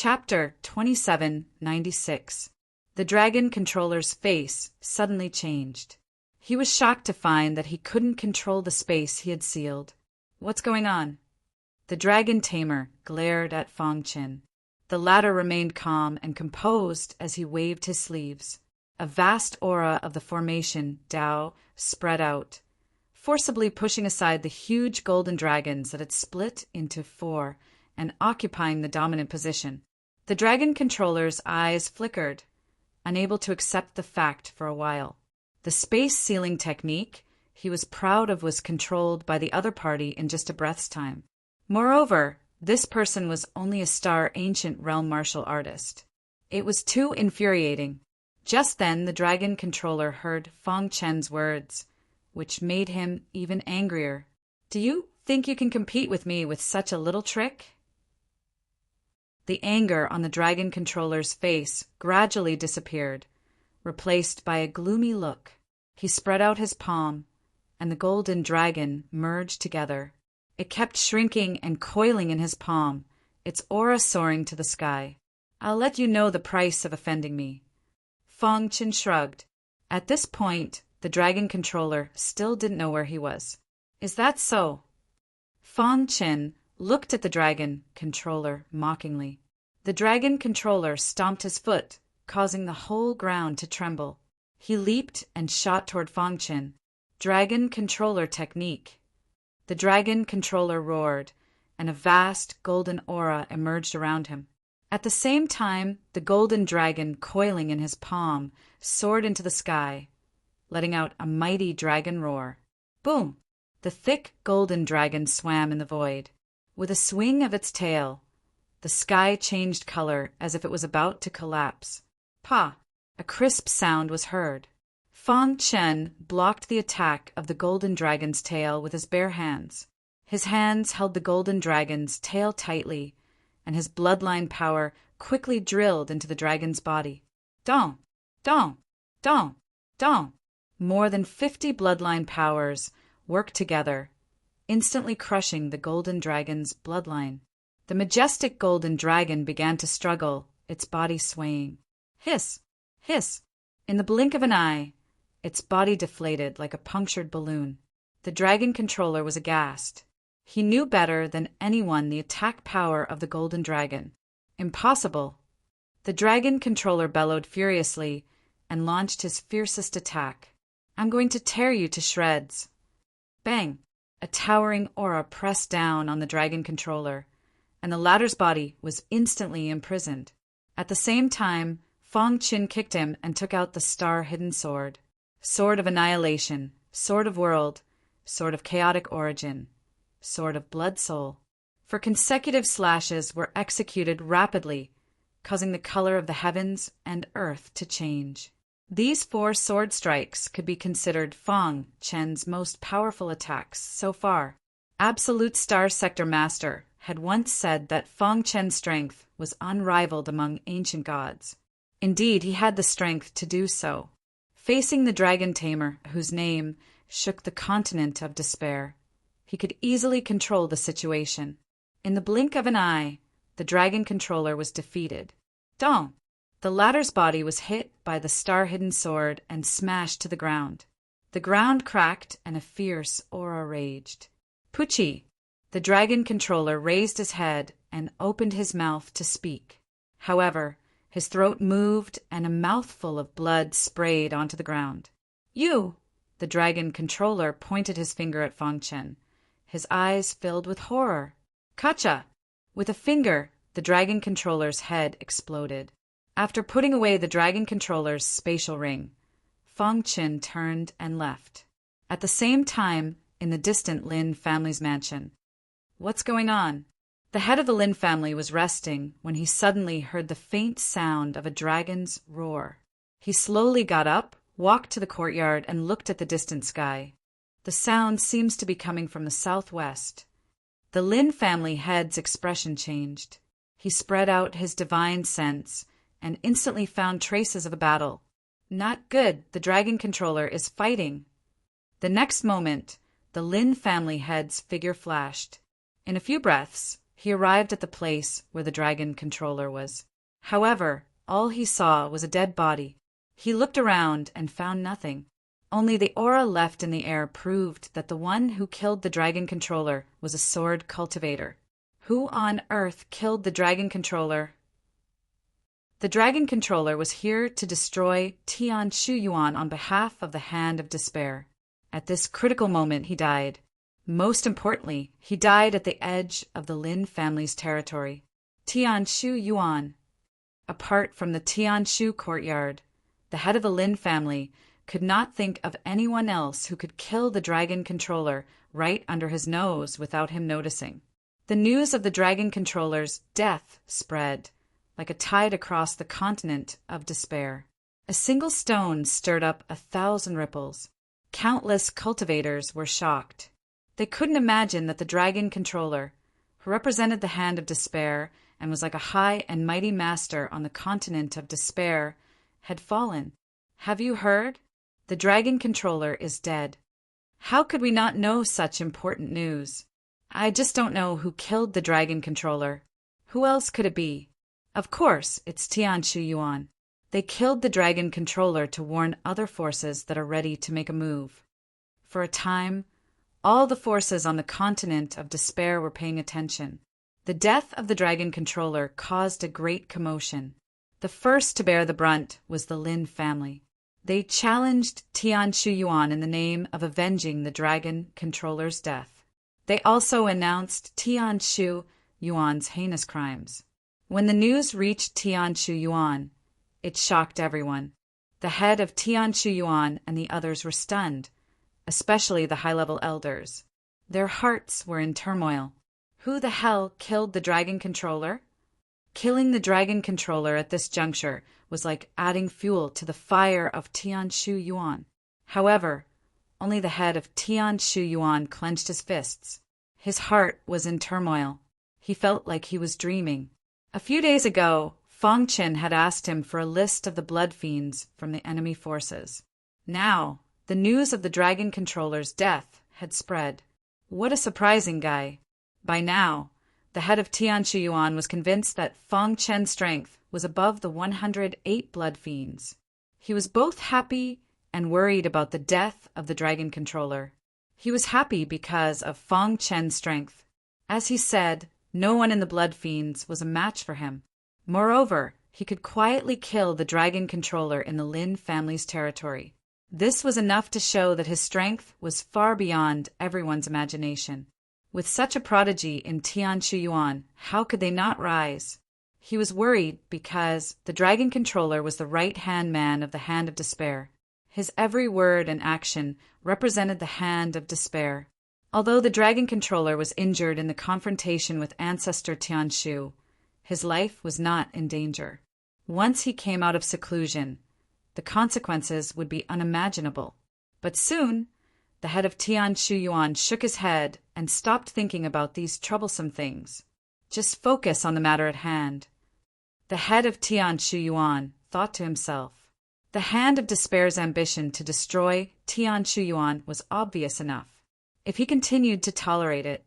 Chapter 2796. The Dragon Controller's face suddenly changed. He was shocked to find that he couldn't control the space he had sealed. What's going on? The Dragon Tamer glared at Fong Qin. The latter remained calm and composed as he waved his sleeves. A vast aura of the formation Dao spread out, forcibly pushing aside the huge golden dragons that had split into four and occupying the dominant position. The Dragon Controller's eyes flickered, unable to accept the fact for a while. The space sealing technique he was proud of was controlled by the other party in just a breath's time. Moreover, this person was only a star ancient realm martial artist. It was too infuriating. Just then the Dragon Controller heard Fong Chen's words, which made him even angrier. "Do you think you can compete with me with such a little trick?" The anger on the Dragon Controller's face gradually disappeared, replaced by a gloomy look. He spread out his palm, and the golden dragon merged together. It kept shrinking and coiling in his palm, its aura soaring to the sky. "I'll let you know the price of offending me." Fong Qin shrugged. At this point, the Dragon Controller still didn't know where he was. "Is that so?" Fong Qin looked at the Dragon Controller mockingly. The Dragon Controller stomped his foot, causing the whole ground to tremble. He leaped and shot toward Fong Qin. Dragon Controller technique. The Dragon Controller roared, and a vast golden aura emerged around him. At the same time, the golden dragon coiling in his palm soared into the sky, letting out a mighty dragon roar. Boom! The thick golden dragon swam in the void. With a swing of its tail, the sky changed color as if it was about to collapse. Pa! A crisp sound was heard. Fong Qin blocked the attack of the golden dragon's tail with his bare hands. His hands held the golden dragon's tail tightly, and his bloodline power quickly drilled into the dragon's body. Dong! Dong! Dong! Dong! More than 50 bloodline powers worked together, instantly crushing the golden dragon's bloodline. The majestic golden dragon began to struggle, its body swaying. Hiss! Hiss! In the blink of an eye, its body deflated like a punctured balloon. The Dragon Controller was aghast. He knew better than anyone the attack power of the golden dragon. Impossible! The Dragon Controller bellowed furiously and launched his fiercest attack. "I'm going to tear you to shreds." Bang! A towering aura pressed down on the Dragon Controller, and the latter's body was instantly imprisoned. At the same time, Fong Qin kicked him and took out the star-hidden sword. Sword of annihilation, sword of world, sword of chaotic origin, sword of blood soul. For consecutive slashes were executed rapidly, causing the color of the heavens and earth to change. These 4 sword strikes could be considered Fong Chen's most powerful attacks so far. Absolute Star Sector Master had once said that Fong Chen's strength was unrivaled among ancient gods. Indeed, he had the strength to do so. Facing the Dragon Tamer, whose name shook the continent of despair, he could easily control the situation. In the blink of an eye, the Dragon Controller was defeated. Dong! The latter's body was hit by the star-hidden sword and smashed to the ground. The ground cracked and a fierce aura raged. Pucci! The Dragon Controller raised his head and opened his mouth to speak. However, his throat moved and a mouthful of blood sprayed onto the ground. "You!" The Dragon Controller pointed his finger at Fong Qin. His eyes filled with horror. "Kacha!" With a finger, the Dragon Controller's head exploded. After putting away the Dragon Controller's spatial ring, Fong Qin turned and left. At the same time, in the distant Lin family's mansion. "What's going on?" The head of the Lin family was resting when he suddenly heard the faint sound of a dragon's roar. He slowly got up, walked to the courtyard, and looked at the distant sky. The sound seems to be coming from the southwest. The Lin family head's expression changed. He spread out his divine sense and instantly found traces of a battle. Not good, the Dragon Controller is fighting. The next moment, the Lin family head's figure flashed. In a few breaths, He arrived at the place where the dragon controller was. However, all he saw was a dead body. He looked around and found nothing. Only the aura left in the air proved that the one who killed the dragon controller was a sword cultivator. Who on earth killed the dragon controller? The dragon controller was here to destroy Tian Shu Yuan on behalf of the Hand of Despair. At this critical moment he died. Most importantly, he died at the edge of the Lin family's territory. Tian Shu Yuan. Apart from the Tian Shu courtyard, the head of the Lin family could not think of anyone else who could kill the dragon controller right under his nose without him noticing. The news of the dragon controller's death spread like a tide across the continent of despair. A single stone stirred up 1,000 ripples. Countless cultivators were shocked. They couldn't imagine that the dragon controller, who represented the Hand of Despair and was like a high and mighty master on the continent of despair, had fallen. Have you heard? The dragon controller is dead. How could we not know such important news? I just don't know who killed the dragon controller. Who else could it be? Of course, it's Tian Shu Yuan. They killed the dragon controller to warn other forces that are ready to make a move. For a time, all the forces on the continent of despair were paying attention. The death of the dragon controller caused a great commotion. The first to bear the brunt was the Lin family. They challenged Tian Shu Yuan in the name of avenging the dragon controller's death. They also announced Tian Shu Yuan's heinous crimes. When the news reached Tian Shu Yuan, it shocked everyone. The head of Tian Shu Yuan and the others were stunned, especially the high-level elders. Their hearts were in turmoil. Who the hell killed the dragon controller? Killing the dragon controller at this juncture was like adding fuel to the fire of Tian Shu Yuan. However, only the head of Tian Shu Yuan clenched his fists. His heart was in turmoil. He felt like he was dreaming. A few days ago, Fong Qin had asked him for a list of the blood fiends from the enemy forces. Now, the news of the dragon controller's death had spread. What a surprising guy. By now, the head of Tian Shu Yuan was convinced that Fong Qin's strength was above the 108 blood fiends. He was both happy and worried about the death of the dragon controller. He was happy because of Fong Qin's strength. As he said, no one in the blood fiends was a match for him. Moreover, he could quietly kill the dragon controller in the Lin family's territory. This was enough to show that his strength was far beyond everyone's imagination. With such a prodigy in Tian Shu Yuan, how could they not rise? He was worried because the dragon controller was the right-hand man of the Hand of Despair. His every word and action represented the Hand of Despair. Although the dragon controller was injured in the confrontation with ancestor Tian Shu, his life was not in danger. Once he came out of seclusion, the consequences would be unimaginable. But soon, the head of Tian Shu Yuan shook his head and stopped thinking about these troublesome things. Just focus on the matter at hand. The head of Tian Shu Yuan thought to himself. The Hand of Despair's ambition to destroy Tian Shu Yuan was obvious enough. If he continued to tolerate it,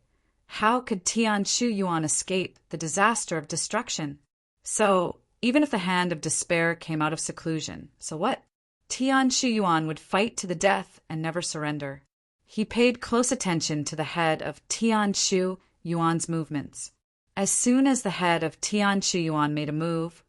how could Tian Shu Yuan escape the disaster of destruction? So, even if the Hand of Despair came out of seclusion, so what? Tian Shu Yuan would fight to the death and never surrender. He paid close attention to the head of Tian Shu Yuan's movements. As soon as the head of Tian Shu Yuan made a move,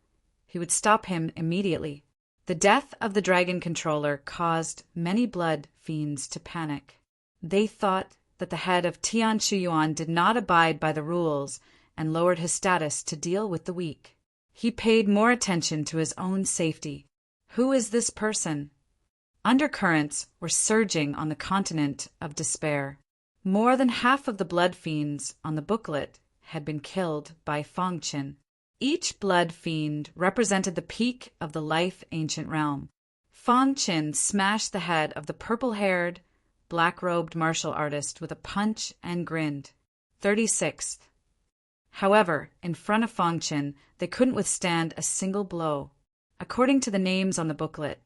he would stop him immediately. The death of the dragon controller caused many blood fiends to panic. They thought that the head of Tian Shu Yuan did not abide by the rules and lowered his status to deal with the weak. He paid more attention to his own safety. Who is this person? Undercurrents were surging on the continent of despair. More than half of the blood fiends on the booklet had been killed by Fong Qin. Each blood fiend represented the peak of the life-ancient realm. Fong Qin smashed the head of the purple-haired, black-robed martial artist with a punch and grinned. 36th. However, in front of Fong Qin, they couldn't withstand a single blow. According to the names on the booklet,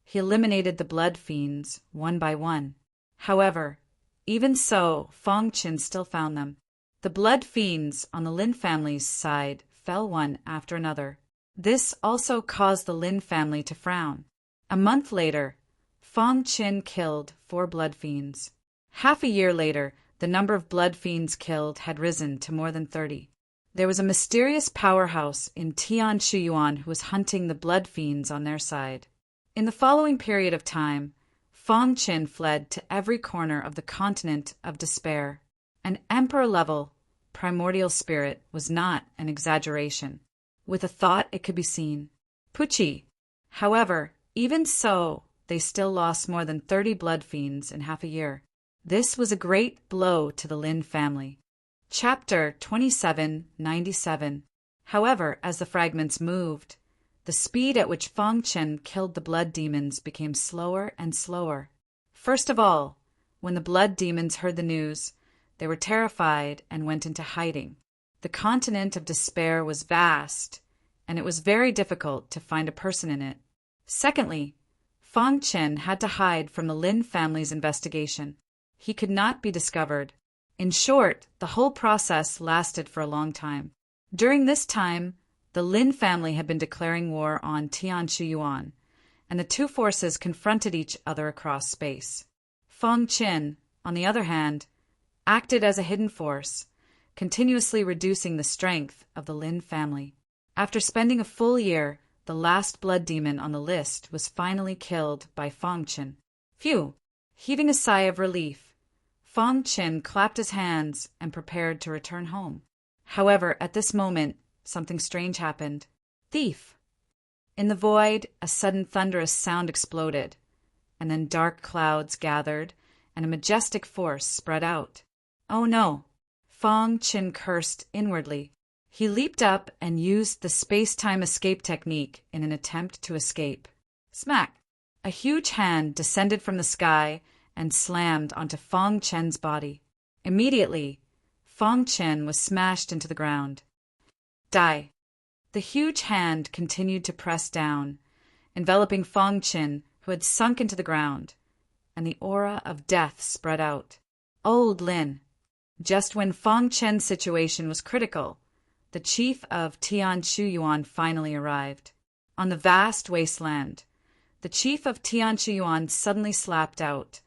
he eliminated the blood fiends one by one. However, even so, Fong Qin still found them. The blood fiends on the Lin family's side fell one after another. This also caused the Lin family to frown. A month later, Fong Qin killed 4 blood fiends. Half a year later, the number of blood fiends killed had risen to more than 30. There was a mysterious powerhouse in Tianshuyuan who was hunting the blood fiends on their side. In the following period of time, Fong Qin fled to every corner of the continent of despair. An emperor-level primordial spirit was not an exaggeration. With a thought it could be seen. Pucci. However, even so, they still lost more than 30 blood fiends in half a year. This was a great blow to the Lin family. Chapter 2797. However, as the fragments moved, the speed at which Fong Qin killed the blood demons became slower and slower. First of all, when the blood demons heard the news, they were terrified and went into hiding. The continent of despair was vast, and it was very difficult to find a person in it. Secondly, Fong Qin had to hide from the Lin family's investigation. He could not be discovered. In short, the whole process lasted for a long time. During this time, the Lin family had been declaring war on Tianshuyuan, and the two forces confronted each other across space. Fong Qin, on the other hand, acted as a hidden force, continuously reducing the strength of the Lin family. After spending a full year, the last blood demon on the list was finally killed by Fong Qin. Phew! Heaving a sigh of relief, Fong Qin clapped his hands and prepared to return home. However, at this moment, something strange happened. Thief! In the void, a sudden thunderous sound exploded, and then dark clouds gathered, and a majestic force spread out. Oh no! Fong Qin cursed inwardly. He leaped up and used the space-time escape technique in an attempt to escape. Smack! A huge hand descended from the sky and slammed onto Fong Qin's body. Immediately, Fong Qin was smashed into the ground. Die! The huge hand continued to press down, enveloping Fong Qin, who had sunk into the ground, and the aura of death spread out. Old Lin! Just when Fong Qin's situation was critical, the chief of Tianshuyuan finally arrived. On the vast wasteland, the chief of Tianshuyuan suddenly slapped out,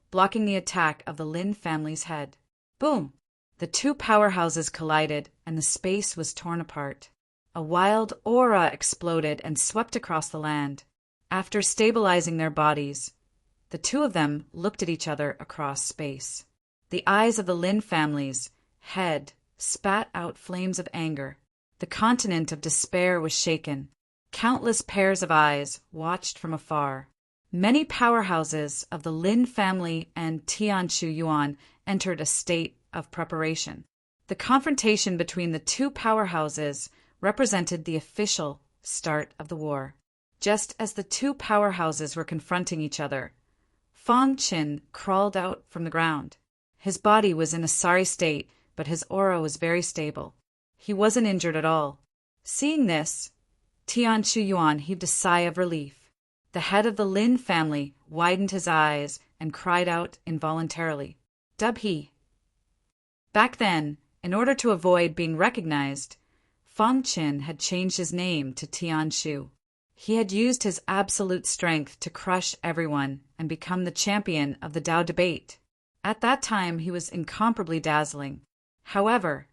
blocking the attack of the Lin family's head. Boom! The two powerhouses collided, and the space was torn apart. A wild aura exploded and swept across the land. After stabilizing their bodies, the two of them looked at each other across space. The eyes of the Lin family's head spat out flames of anger. The continent of despair was shaken. Countless pairs of eyes watched from afar. Many powerhouses of the Lin family and Tianshuyuan entered a state of preparation. The confrontation between the two powerhouses represented the official start of the war. Just as the two powerhouses were confronting each other, Fong Qin crawled out from the ground. His body was in a sorry state, but his aura was very stable. He wasn't injured at all. Seeing this, Tianshuyuan heaved a sigh of relief. The head of the Lin family widened his eyes and cried out involuntarily, "Dubhe!" Back then, in order to avoid being recognized, Fong Qin had changed his name to Tianshu. He had used his absolute strength to crush everyone and become the champion of the Tao debate. At that time, he was incomparably dazzling. However,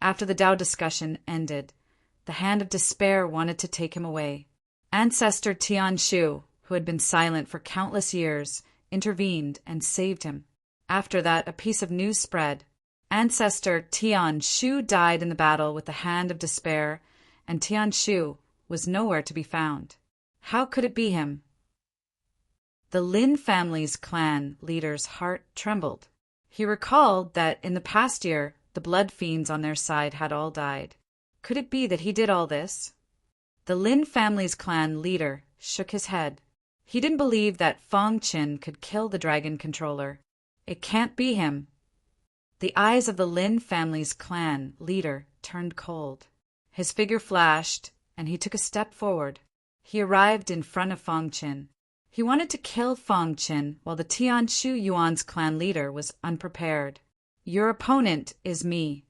after the Tao discussion ended, the hand of despair wanted to take him away. Ancestor Tianshu, who had been silent for countless years, intervened and saved him. After that, a piece of news spread. Ancestor Tianshu died in the battle with the hand of despair, and Tianshu was nowhere to be found. How could it be him? The Lin family's clan leader's heart trembled. He recalled that in the past year, the blood fiends on their side had all died. Could it be that he did all this? The Lin family's clan leader shook his head. He didn't believe that Fong Qin could kill the dragon controller. It can't be him. The eyes of the Lin family's clan leader turned cold. His figure flashed, and he took a step forward. He arrived in front of Fong Qin. He wanted to kill Fong Qin while the Tianshuyuan's clan leader was unprepared. "Your opponent is me,"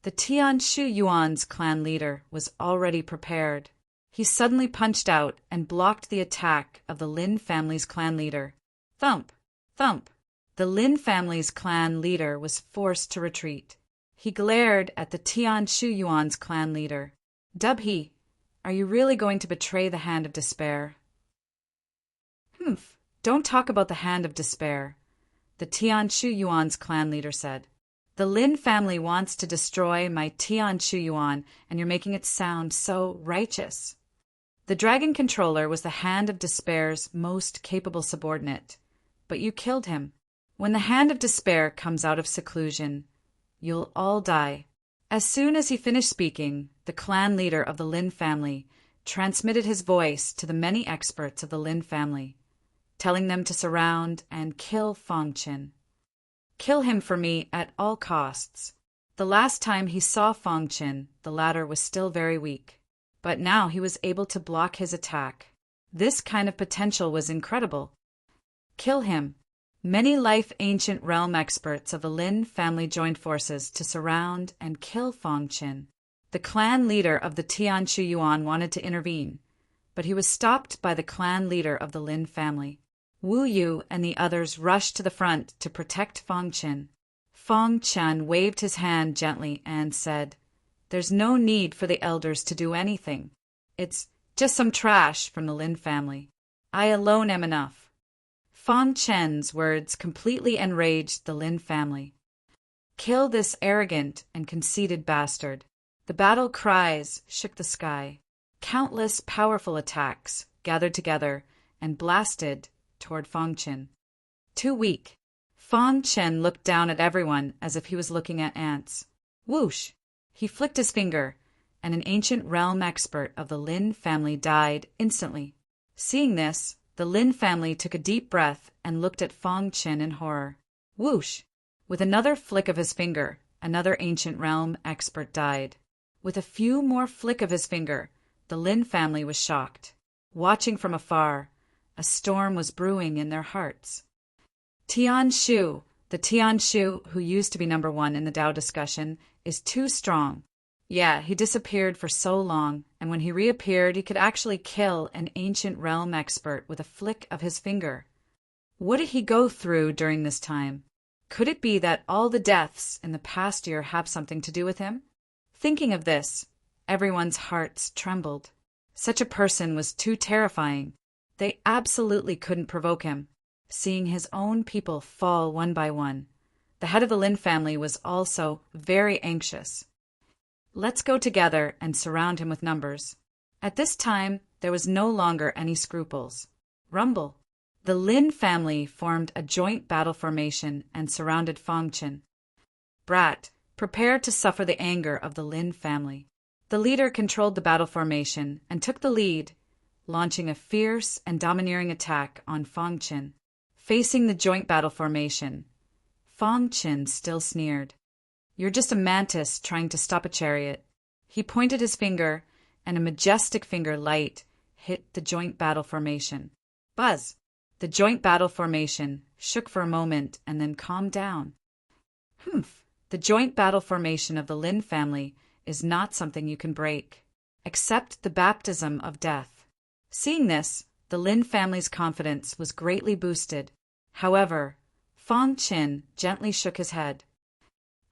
The Tianshu Yuan's clan leader was already prepared. He suddenly punched out and blocked the attack of the Lin family's clan leader. Thump! Thump! The Lin family's clan leader was forced to retreat. He glared at the Tianshu Yuan's clan leader. Dubhe, are you really going to betray the Hand of Despair? Humph, don't talk about the Hand of Despair, the Tianshu Yuan's clan leader said. The Lin family wants to destroy my Tianshu Yuan, and you're making it sound so righteous. The Dragon Controller was the Hand of Despair's most capable subordinate, but you killed him. When the Hand of Despair comes out of seclusion, you'll all die. As soon as he finished speaking, the clan leader of the Lin family transmitted his voice to the many experts of the Lin family, telling them to surround and kill Fong Qin. Kill him for me at all costs. The last time he saw Fong Qin, the latter was still very weak, but now he was able to block his attack. This kind of potential was incredible. Kill him. Many life ancient realm experts of the Lin family joined forces to surround and kill Fong Qin. The clan leader of the Tianshu Yuan wanted to intervene, but he was stopped by the clan leader of the Lin family. Wu Yu and the others rushed to the front to protect Fong Qin. Fong Qin waved his hand gently and said, "There's no need for the elders to do anything. It's just some trash from the Lin family. I alone am enough." Fong Qin's words completely enraged the Lin family. Kill this arrogant and conceited bastard. The battle cries shook the sky. Countless powerful attacks gathered together and blasted toward Fong Qin. Too weak. Fong Qin looked down at everyone as if he was looking at ants. Whoosh! He flicked his finger, and an ancient realm expert of the Lin family died instantly. Seeing this, the Lin family took a deep breath and looked at Fong Qin in horror. Whoosh! With another flick of his finger, another ancient realm expert died. With a few more flick of his finger, the Lin family was shocked. Watching from afar, a storm was brewing in their hearts. Tianshu, the Tianshu who used to be number one in the Tao discussion, is too strong. Yeah, he disappeared for so long, and when he reappeared, he could actually kill an ancient realm expert with a flick of his finger. What did he go through during this time? Could it be that all the deaths in the past year have something to do with him? Thinking of this, everyone's hearts trembled. Such a person was too terrifying. They absolutely couldn't provoke him. Seeing his own people fall one by one, the head of the Lin family was also very anxious. Let's go together and surround him with numbers. At this time, there was no longer any scruples. Rumble. The Lin family formed a joint battle formation and surrounded Fong Qin. Brat, prepare to suffer the anger of the Lin family. The leader controlled the battle formation and took the lead, launching a fierce and domineering attack on Fong Qin. Facing the joint battle formation, Fong Qin still sneered. You're just a mantis trying to stop a chariot. He pointed his finger, and a majestic finger light hit the joint battle formation. Buzz! The joint battle formation shook for a moment and then calmed down. Humph! The joint battle formation of the Lin family is not something you can break. Accept the baptism of death. Seeing this, the Lin family's confidence was greatly boosted. However, Fong Qin gently shook his head.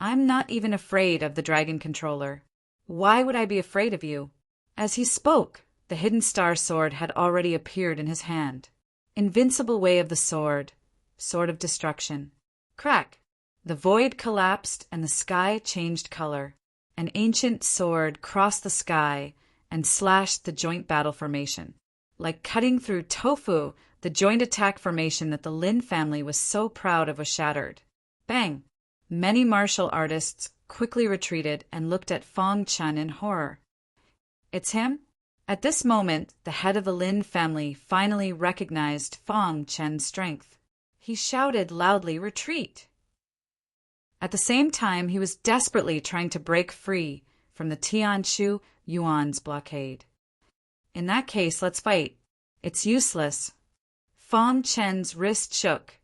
I'm not even afraid of the Dragon Controller. Why would I be afraid of you? As he spoke, the hidden star sword had already appeared in his hand. Invincible way of the sword, sword of destruction. Crack! The void collapsed and the sky changed color. An ancient sword crossed the sky and slashed the joint battle formation. Like cutting through tofu, the joint attack formation that the Lin family was so proud of was shattered. Bang! Many martial artists quickly retreated and looked at Fong Qin in horror. It's him? At this moment, the head of the Lin family finally recognized Fong Qin's strength. He shouted loudly, "Retreat!" At the same time, he was desperately trying to break free from the Tianshu Yuan's blockade. In that case, let's fight. It's useless. Fong Qin's wrist shook,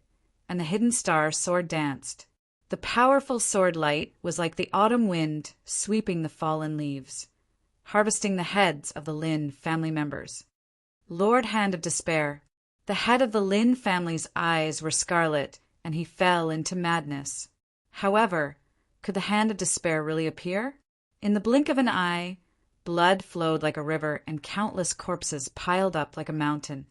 and the hidden star sword danced. The powerful sword light was like the autumn wind sweeping the fallen leaves, harvesting the heads of the Lin family members. Lord Hand of Despair. The head of the Lin family's eyes were scarlet, and he fell into madness. However, could the Hand of Despair really appear? In the blink of an eye, blood flowed like a river and countless corpses piled up like a mountain.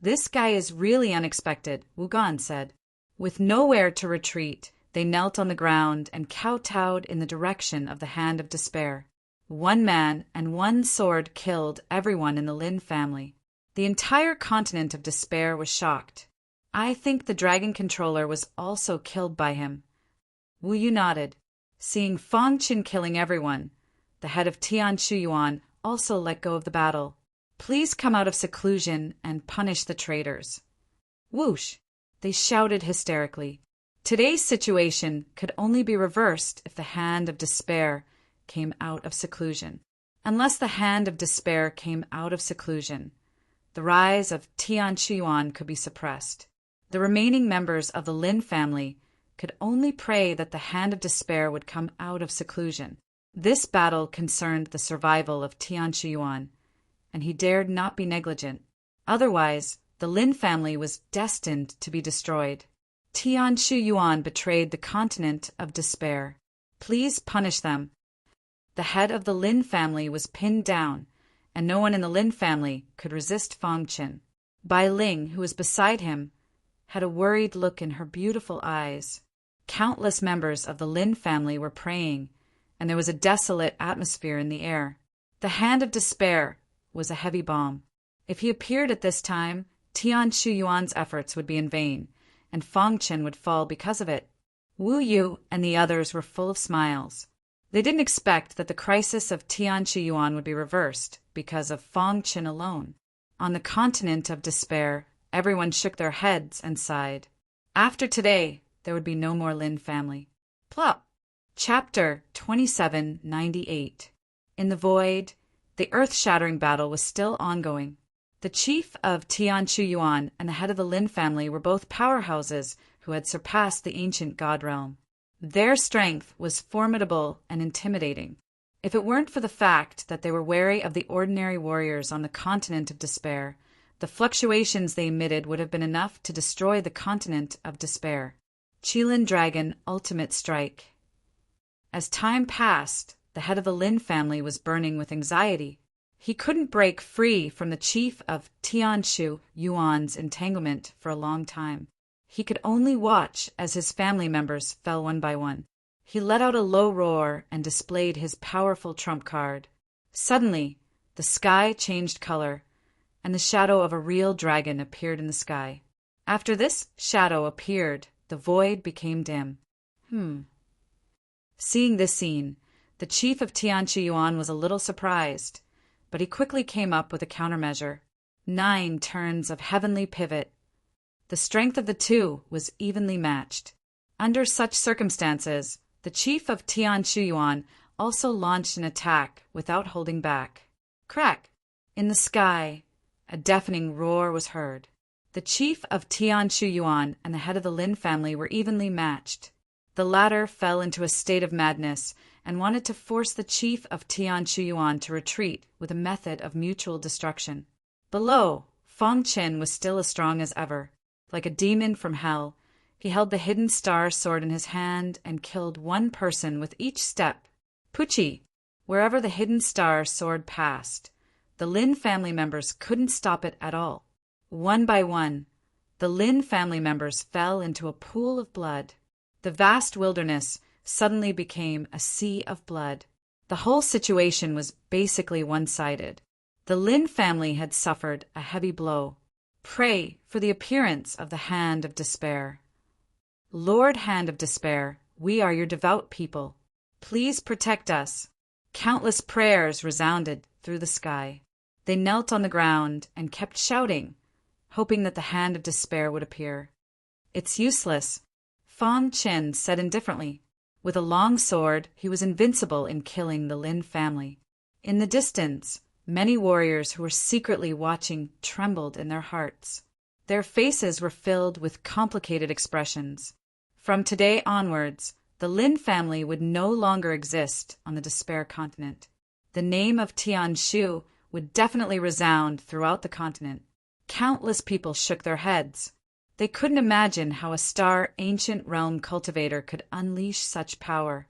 This guy is really unexpected, Wugan said. With nowhere to retreat, they knelt on the ground and kowtowed in the direction of the Hand of Despair. One man and one sword killed everyone in the Lin family. The entire continent of Despair was shocked. I think the dragon controller was also killed by him. Wu Yu nodded. Seeing Fang Qin killing everyone, the head of Tian Shuyuan also let go of the battle. Please come out of seclusion and punish the traitors. Whoosh! They shouted hysterically. Today's situation could only be reversed if the Hand of Despair came out of seclusion. Unless the Hand of Despair came out of seclusion, the rise of Tian Shuyuan could be suppressed. The remaining members of the Lin family could only pray that the Hand of Despair would come out of seclusion. This battle concerned the survival of Tian Shuyuan, and he dared not be negligent. Otherwise, the Lin family was destined to be destroyed. Tian Shuyuan betrayed the continent of Despair. Please punish them. The head of the Lin family was pinned down, and no one in the Lin family could resist Fang Qin. Bai Ling, who was beside him, had a worried look in her beautiful eyes. Countless members of the Lin family were praying, and there was a desolate atmosphere in the air. The Hand of Despair was a heavy bomb. If he appeared at this time, Tian Shuyuan's efforts would be in vain, and Fang Qin would fall because of it. Wu Yu and the others were full of smiles. They didn't expect that the crisis of Tian Shuyuan would be reversed because of Fang Qin alone. On the continent of Despair, everyone shook their heads and sighed. After today, there would be no more Lin family. Plop! Chapter 2798. In the void, the earth-shattering battle was still ongoing. The chief of Tian Shuyuan and the head of the Lin family were both powerhouses who had surpassed the ancient god realm. Their strength was formidable and intimidating. If it weren't for the fact that they were wary of the ordinary warriors on the continent of Despair, the fluctuations they emitted would have been enough to destroy the continent of Despair. Qilin Dragon Ultimate Strike. As time passed, the head of the Lin family was burning with anxiety. He couldn't break free from the chief of Tianshu Yuan's entanglement for a long time. He could only watch as his family members fell one by one. He let out a low roar and displayed his powerful trump card. Suddenly, the sky changed color, and the shadow of a real dragon appeared in the sky. After this shadow appeared, the void became dim. Seeing this scene, the chief of Tianchi Yuan was a little surprised, but he quickly came up with a countermeasure. 9 turns of heavenly pivot. The strength of the two was evenly matched. Under such circumstances, the chief of Tian Shuyuan also launched an attack without holding back. Crack! In the sky, a deafening roar was heard. The chief of Tian Shuyuan and the head of the Lin family were evenly matched. The latter fell into a state of madness and wanted to force the chief of Tian Shuyuan to retreat with a method of mutual destruction. Below, Fang Qin was still as strong as ever. Like a demon from hell, he held the hidden star sword in his hand and killed one person with each step. Pucci! Wherever the hidden star sword passed, the Lin family members couldn't stop it at all. One by one, the Lin family members fell into a pool of blood. The vast wilderness suddenly became a sea of blood. The whole situation was basically one-sided. The Lin family had suffered a heavy blow. Pray for the appearance of the Hand of Despair. Lord Hand of Despair, we are your devout people. Please protect us. Countless prayers resounded through the sky. They knelt on the ground and kept shouting, hoping that the Hand of Despair would appear. It's useless, Fang Qin said indifferently. With a long sword, he was invincible in killing the Lin family. In the distance, many warriors who were secretly watching trembled in their hearts. Their faces were filled with complicated expressions. From today onwards, the Lin family would no longer exist on the Despair continent. The name of Tianshu would definitely resound throughout the continent. Countless people shook their heads. They couldn't imagine how a star ancient realm cultivator could unleash such power.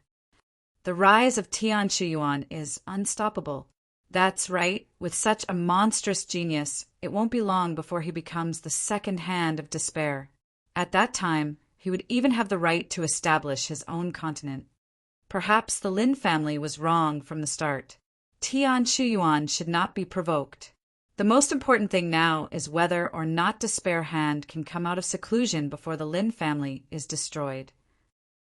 The rise of Tianshu Yuan is unstoppable. That's right, with such a monstrous genius, it won't be long before he becomes the second hand of despair. At that time, he would even have the right to establish his own continent. Perhaps the Lin family was wrong from the start. Tianshu Yuan should not be provoked. The most important thing now is whether or not Despair Hand can come out of seclusion before the Lin family is destroyed.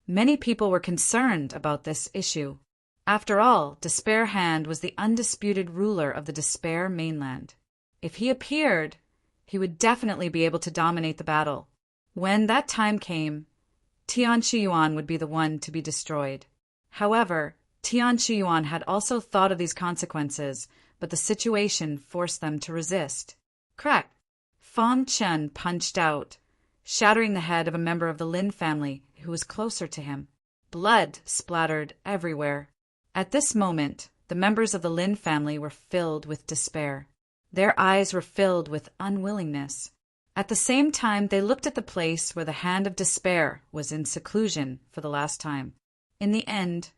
Many people were concerned about this issue. After all, Despair Hand was the undisputed ruler of the Despair mainland. If he appeared, he would definitely be able to dominate the battle. When that time came, Tianshu Yuan would be the one to be destroyed. However, Tianshu Yuan had also thought of these consequences, but the situation forced them to resist. Crack! Fang Chen punched out, shattering the head of a member of the Lin family who was closer to him. Blood splattered everywhere. At this moment, the members of the Lin family were filled with despair. Their eyes were filled with unwillingness. At the same time, they looked at the place where the Hand of Despair was in seclusion for the last time. In the end,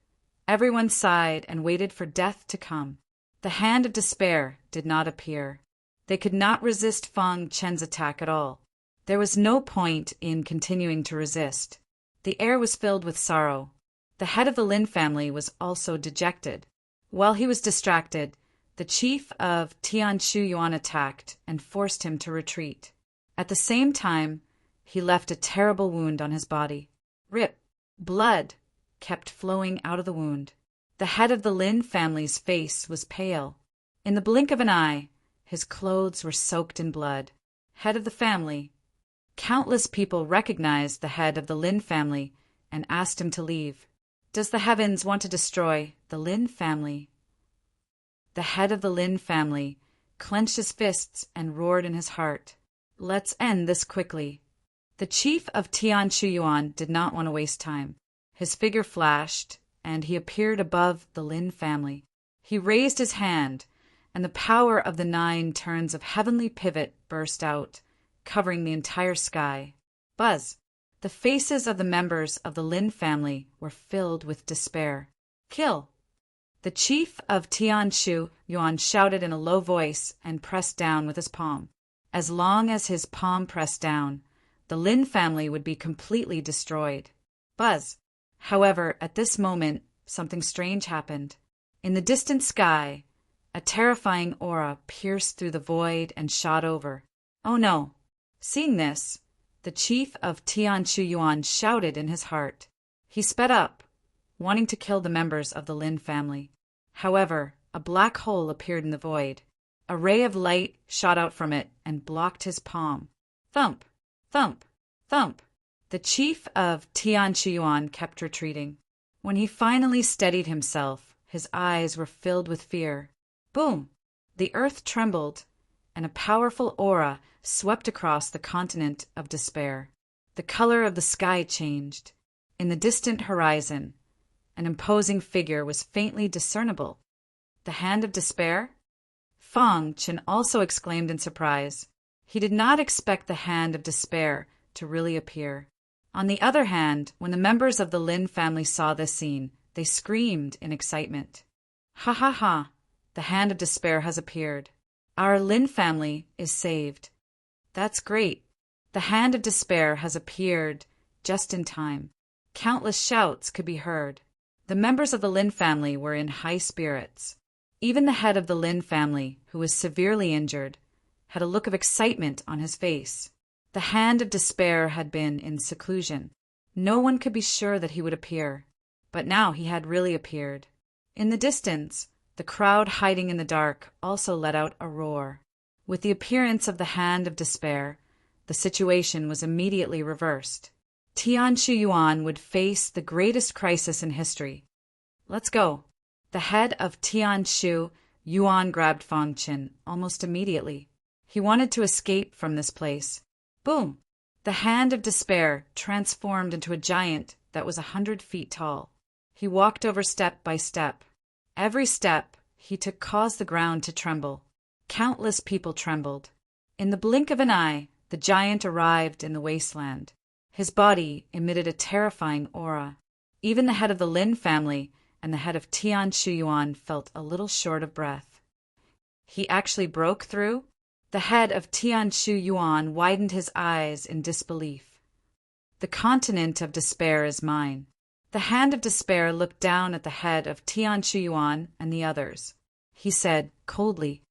everyone sighed and waited for death to come. The Hand of Despair did not appear. They could not resist Fang Chen's attack at all. There was no point in continuing to resist. The air was filled with sorrow. The head of the Lin family was also dejected. While he was distracted, the chief of Tianshu Yuan attacked and forced him to retreat. At the same time, he left a terrible wound on his body. Rip! Blood kept flowing out of the wound. The head of the Lin family's face was pale. In the blink of an eye, his clothes were soaked in blood. Head of the family. Countless people recognized the head of the Lin family and asked him to leave. Does the heavens want to destroy the Lin family? The head of the Lin family clenched his fists and roared in his heart. Let's end this quickly. The chief of Tianshu Yuan did not want to waste time. His figure flashed, and he appeared above the Lin family. He raised his hand, and the power of the 9 turns of heavenly pivot burst out, covering the entire sky. Buzz! The faces of the members of the Lin family were filled with despair. Kill! The chief of Tianshu Yuan shouted in a low voice and pressed down with his palm. As long as his palm pressed down, the Lin family would be completely destroyed. Buzz! However, at this moment, something strange happened. In the distant sky, a terrifying aura pierced through the void and shot over. Oh no! Seeing this, the chief of Tianshu Yuan shouted in his heart. He sped up, wanting to kill the members of the Lin family. However, a black hole appeared in the void. A ray of light shot out from it and blocked his palm. Thump! Thump! Thump! The chief of Tianshu Yuan kept retreating. When he finally steadied himself, his eyes were filled with fear. Boom! The earth trembled, and a powerful aura swept across the continent of despair. The color of the sky changed. In the distant horizon, an imposing figure was faintly discernible. The Hand of Despair? Fang Chen also exclaimed in surprise. He did not expect the Hand of Despair to really appear. On the other hand, when the members of the Lin family saw this scene, they screamed in excitement. Ha ha ha! The Hand of Despair has appeared. Our Lin family is saved. That's great. The Hand of Despair has appeared just in time. Countless shouts could be heard. The members of the Lin family were in high spirits. Even the head of the Lin family, who was severely injured, had a look of excitement on his face. The Hand of Despair had been in seclusion. No one could be sure that he would appear. But now he had really appeared. In the distance, the crowd hiding in the dark also let out a roar. With the appearance of the Hand of Despair, the situation was immediately reversed. Tianshu Yuan would face the greatest crisis in history. Let's go. The head of Tianshu Yuan grabbed Fang Chen almost immediately. He wanted to escape from this place. Boom! The hand of despair transformed into a giant that was 100 feet tall. He walked over step by step. Every step he took caused the ground to tremble. Countless people trembled. In the blink of an eye, the giant arrived in the wasteland. His body emitted a terrifying aura. Even the head of the Lin family and the head of Tian Shuyuan felt a little short of breath. He actually broke through? The head of Tian Shuyuan widened his eyes in disbelief. The continent of despair is mine. The hand of despair looked down at the head of Tian Shuyuan and the others. He said coldly,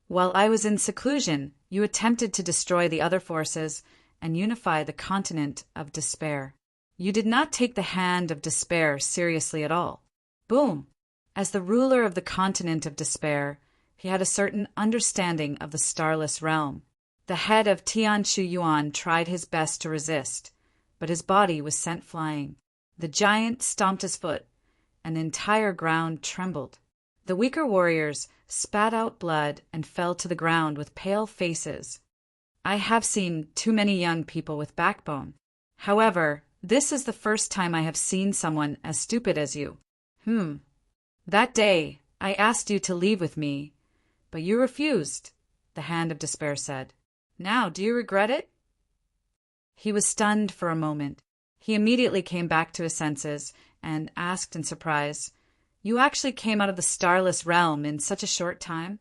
"While I was in seclusion, you attempted to destroy the other forces and unify the continent of despair. You did not take the hand of despair seriously at all." Boom! As the ruler of the continent of despair, he had a certain understanding of the starless realm. The head of Tian Shuyuan tried his best to resist, but his body was sent flying. The giant stomped his foot, and the entire ground trembled. The weaker warriors spat out blood and fell to the ground with pale faces. I have seen too many young people with backbone. However, this is the first time I have seen someone as stupid as you. That day, I asked you to leave with me, but you refused, the hand of despair said. Now, do you regret it? He was stunned for a moment. He immediately came back to his senses and asked in surprise, "You actually came out of the starless realm in such a short time?"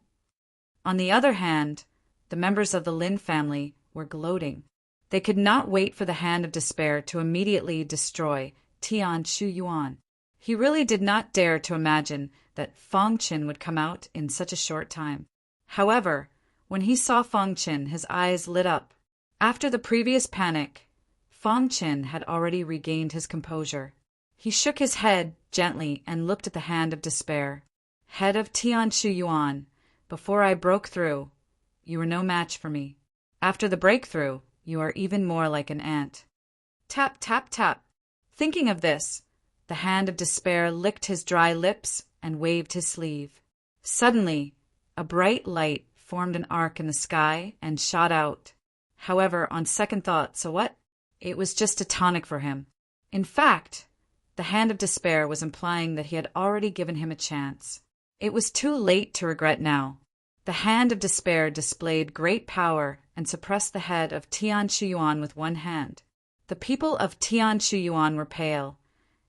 On the other hand, the members of the Lin family were gloating. They could not wait for the hand of despair to immediately destroy Tian Shuyuan. He really did not dare to imagine that Feng Qin would come out in such a short time. However, when he saw Feng Qin, his eyes lit up. After the previous panic, Feng Qin had already regained his composure. He shook his head gently and looked at the hand of despair. "Head of Tian Shuyuan, before I broke through, you were no match for me. After the breakthrough, you are even more like an ant." Tap, tap, tap. Thinking of this, the hand of despair licked his dry lips and waved his sleeve. Suddenly, a bright light formed an arc in the sky and shot out. However, on second thought, so what? It was just a tonic for him. In fact, the hand of despair was implying that he had already given him a chance. It was too late to regret now. The hand of despair displayed great power and suppressed the head of Tian Shuyuan with one hand. The people of Tian Shuyuan were pale,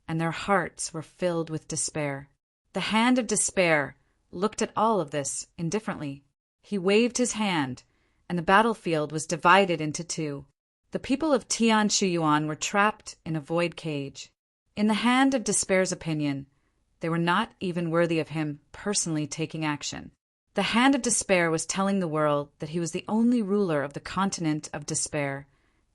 and their hearts were filled with despair. The hand of despair looked at all of this indifferently. He waved his hand, and the battlefield was divided into two. The people of Tian Shuyuan were trapped in a void cage. In the hand of despair's opinion, they were not even worthy of him personally taking action. The hand of despair was telling the world that he was the only ruler of the continent of despair,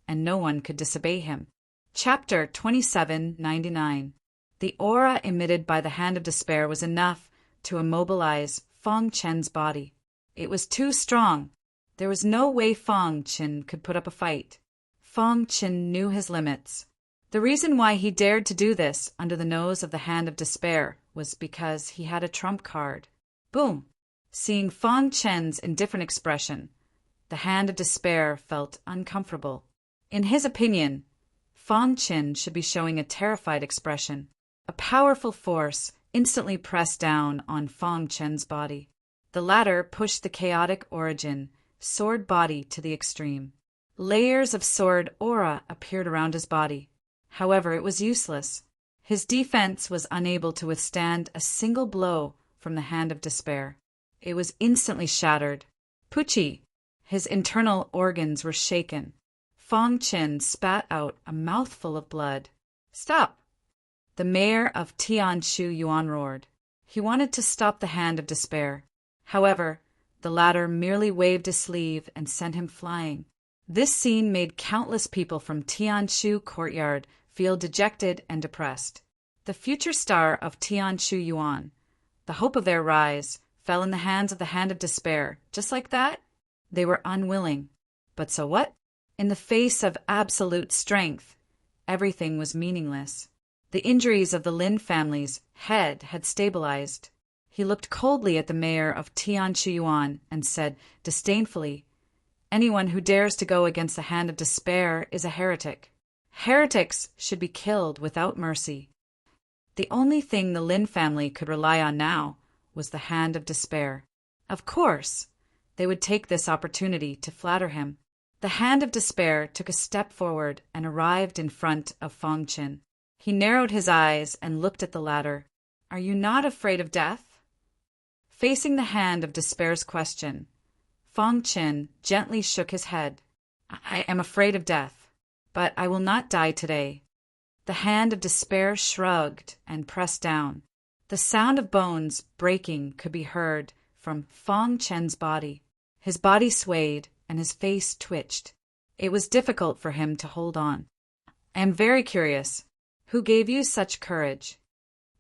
and no one could disobey him. Chapter 2799. The aura emitted by the hand of despair was enough to immobilize Feng Qin's body. It was too strong. There was no way Feng Qin could put up a fight. Feng Qin knew his limits. The reason why he dared to do this under the nose of the hand of despair was because he had a trump card. Boom! Seeing Feng Qin's indifferent expression, the hand of despair felt uncomfortable. In his opinion, Feng Qin should be showing a terrified expression. A powerful force instantly pressed down on Feng Qin's body. The latter pushed the chaotic origin sword body to the extreme. Layers of sword aura appeared around his body. However, it was useless. His defense was unable to withstand a single blow from the hand of despair. It was instantly shattered. Pucci! His internal organs were shaken. Feng Qin spat out a mouthful of blood. "Stop!" The mayor of Tian Shuyuan roared. He wanted to stop the hand of despair. However, the latter merely waved his sleeve and sent him flying. This scene made countless people from Tianshu courtyard feel dejected and depressed. The future star of Tian Shuyuan, the hope of their rise, fell in the hands of the hand of despair. Just like that? They were unwilling. But so what? In the face of absolute strength, everything was meaningless. The injuries of the Lin family's head had stabilized. He looked coldly at the mayor of Tian Shuyuan and said disdainfully, Anyone who dares to go against the hand of despair is a heretic. Heretics should be killed without mercy. The only thing the Lin family could rely on now was the hand of despair. Of course, they would take this opportunity to flatter him. The hand of despair took a step forward and arrived in front of Fong Qin. He narrowed his eyes and looked at the latter. "Are you not afraid of death?" Facing the hand of despair's question, Fong Qin gently shook his head. "I am afraid of death, but I will not die today." The hand of despair shrugged and pressed down. The sound of bones breaking could be heard from Fong Qin's body. His body swayed and his face twitched. It was difficult for him to hold on. "I am very curious. Who gave you such courage?"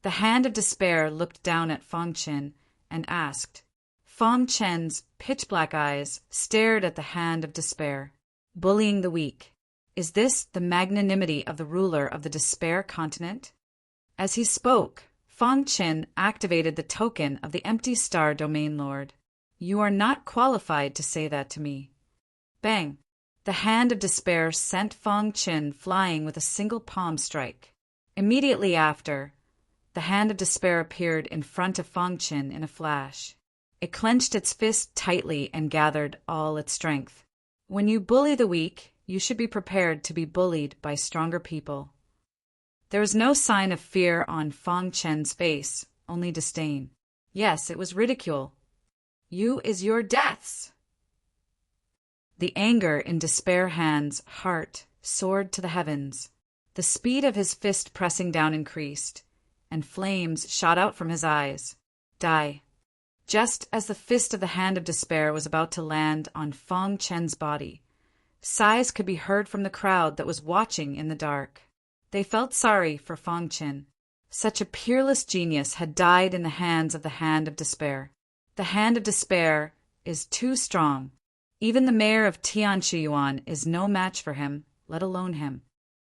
The hand of despair looked down at Fong Qin and asked. Fong Qin's pitch-black eyes stared at the hand of despair. "Bullying the weak. Is this the magnanimity of the ruler of the despair continent?" As he spoke, Fong Qin activated the token of the empty star domain lord. "You are not qualified to say that to me." Bang! The hand of despair sent Fong Qin flying with a single palm strike. Immediately after, the hand of despair appeared in front of Fong Qin in a flash. It clenched its fist tightly and gathered all its strength. When you bully the weak, you should be prepared to be bullied by stronger people. There was no sign of fear on Fong Qin's face, only disdain. Yes, it was ridicule. "You is your deaths." The anger in Despair Hand's heart soared to the heavens. The speed of his fist pressing down increased, and flames shot out from his eyes. "Die." Just as the fist of the hand of despair was about to land on Fong Qin's body, sighs could be heard from the crowd that was watching in the dark. They felt sorry for Fong Qin. Such a peerless genius had died in the hands of the hand of despair. The hand of despair is too strong. Even the mayor of Tianqiyuan is no match for him, let alone him.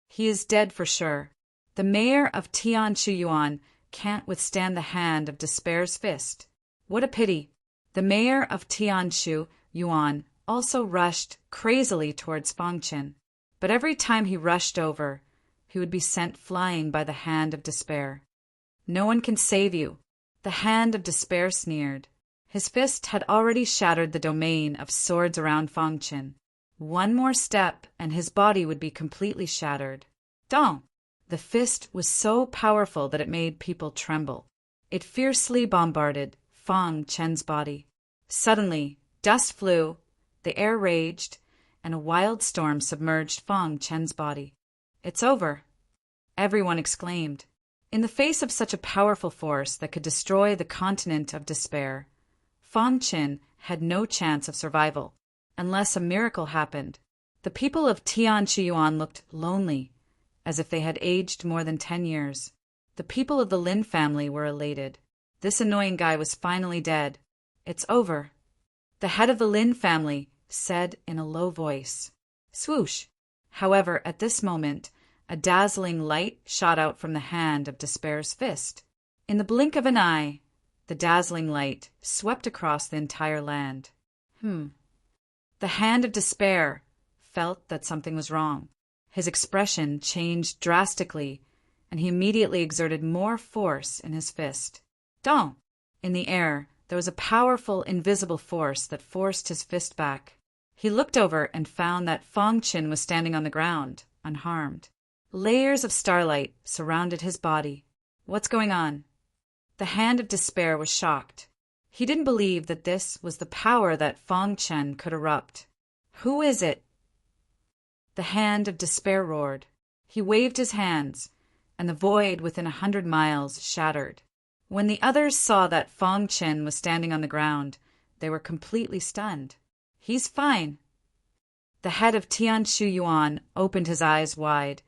He is dead for sure. The mayor of Tianqiyuan can't withstand the hand of despair's fist. What a pity. The mayor of Tianqiyuan also rushed crazily towards Fong Qin, but every time he rushed over, he would be sent flying by the hand of despair. "No one can save you," the hand of despair sneered. His fist had already shattered the domain of swords around Fong Qin. One more step and his body would be completely shattered. Dong! The fist was so powerful that it made people tremble. It fiercely bombarded Fong Qin's body. Suddenly, dust flew, the air raged, and a wild storm submerged Fong Qin's body. "It's over," everyone exclaimed. In the face of such a powerful force that could destroy the continent of despair, Fong Qin had no chance of survival, unless a miracle happened. The people of Tianqiyuan looked lonely, as if they had aged more than 10 years. The people of the Lin family were elated. This annoying guy was finally dead. "It's over," the head of the Lin family said in a low voice. Swoosh! However, at this moment, a dazzling light shot out from the hand of despair's fist. In the blink of an eye, the dazzling light swept across the entire land. The hand of despair felt that something was wrong. His expression changed drastically, and he immediately exerted more force in his fist. Dong! In the air, there was a powerful invisible force that forced his fist back. He looked over and found that Fong Qin was standing on the ground, unharmed. Layers of starlight surrounded his body. "What's going on?" The hand of despair was shocked. He didn't believe that this was the power that Fong Qin could erupt. "Who is it?" The hand of despair roared. He waved his hands, and the void within 100 miles shattered. When the others saw that Fong Qin was standing on the ground, they were completely stunned. "He's fine." The head of Tianqiyuan opened his eyes wide,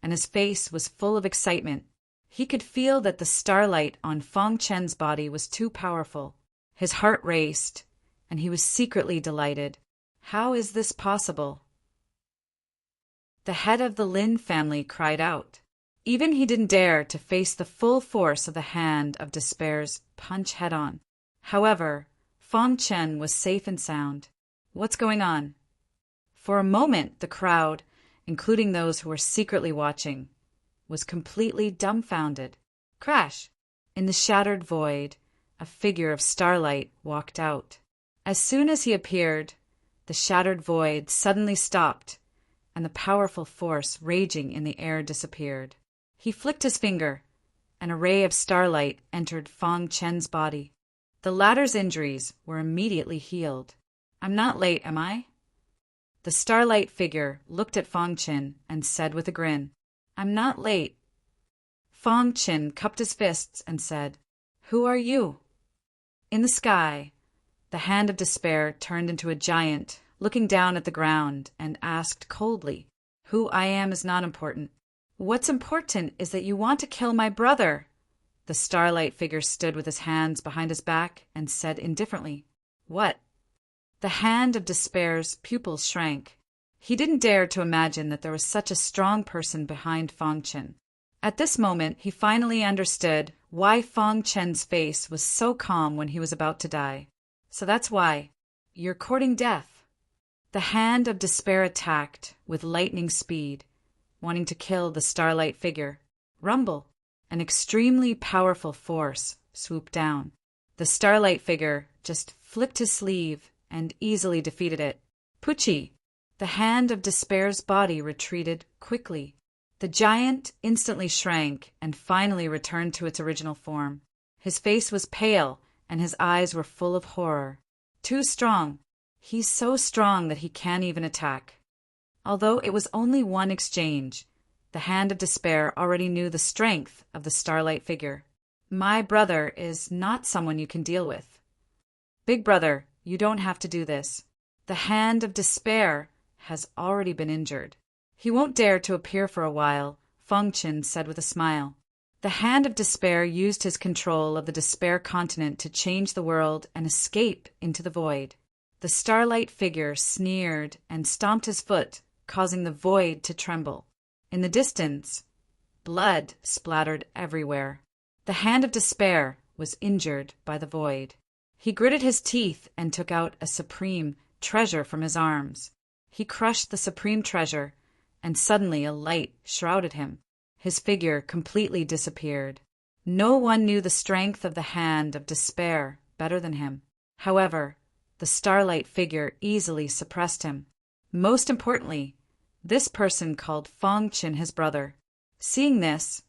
and his face was full of excitement. He could feel that the starlight on Fong Qin's body was too powerful. His heart raced, and he was secretly delighted. How is this possible? The head of the Lin family cried out. Even he didn't dare to face the full force of the hand of despair's punch head-on. However, Fong Qin was safe and sound. "What's going on?" For a moment, the crowd, including those who were secretly watching, was completely dumbfounded. Crash! In the shattered void, a figure of starlight walked out. As soon as he appeared, the shattered void suddenly stopped, and the powerful force raging in the air disappeared. He flicked his finger, and a ray of starlight entered Fong Chen's body. The latter's injuries were immediately healed. "I'm not late, am I?" The starlight figure looked at Fong Chen and said with a grin, "I'm not late." Fong Chen cupped his fists and said, "Who are you?" In the sky, the hand of despair turned into a giant, looking down at the ground, and asked coldly, "Who I am is not important. What's important is that you want to kill my brother." The starlight figure stood with his hands behind his back and said indifferently, "What?" The hand of despair's pupils shrank. He didn't dare to imagine that there was such a strong person behind Fong Chen. At this moment, he finally understood why Fong Chen's face was so calm when he was about to die. "So that's why. You're courting death." The hand of despair attacked with lightning speed, wanting to kill the starlight figure. Rumble! An extremely powerful force swooped down. The starlight figure just flipped his sleeve and easily defeated it. Pucci! The hand of despair's body retreated quickly. The giant instantly shrank and finally returned to its original form. His face was pale and his eyes were full of horror. Too strong. He's so strong that he can't even attack. Although it was only one exchange, the hand of despair already knew the strength of the starlight figure. "My brother is not someone you can deal with. Big brother, you don't have to do this. The hand of despair has already been injured. He won't dare to appear for a while," Fong Chen said with a smile. The hand of despair used his control of the despair continent to change the world and escape into the void. The starlight figure sneered and stomped his foot, causing the void to tremble. In the distance, blood splattered everywhere. The hand of despair was injured by the void. He gritted his teeth and took out a supreme treasure from his arms. He crushed the supreme treasure, and suddenly a light shrouded him. His figure completely disappeared. No one knew the strength of the hand of despair better than him. However, the starlight figure easily suppressed him. Most importantly, this person called Fong Chen his brother. Seeing this,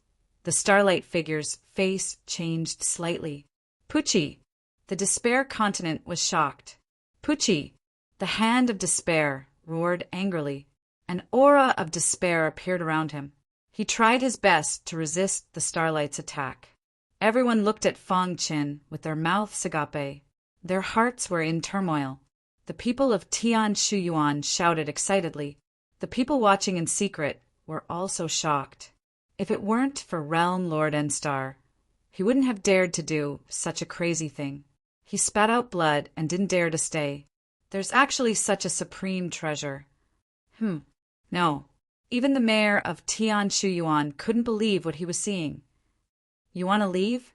the starlight figure's face changed slightly. "Pucci!" The despair continent was shocked. "Pucci!" The hand of despair roared angrily. An aura of despair appeared around him. He tried his best to resist the starlight's attack. Everyone looked at Fong Chen with their mouths agape. Their hearts were in turmoil. The people of Tian Shuyuan shouted excitedly. The people watching in secret were also shocked. If it weren't for Realm Lord N-Star, he wouldn't have dared to do such a crazy thing. He spat out blood and didn't dare to stay. There's actually such a supreme treasure. No. Even the mayor of Tian Shuyuan couldn't believe what he was seeing. "You want to leave?"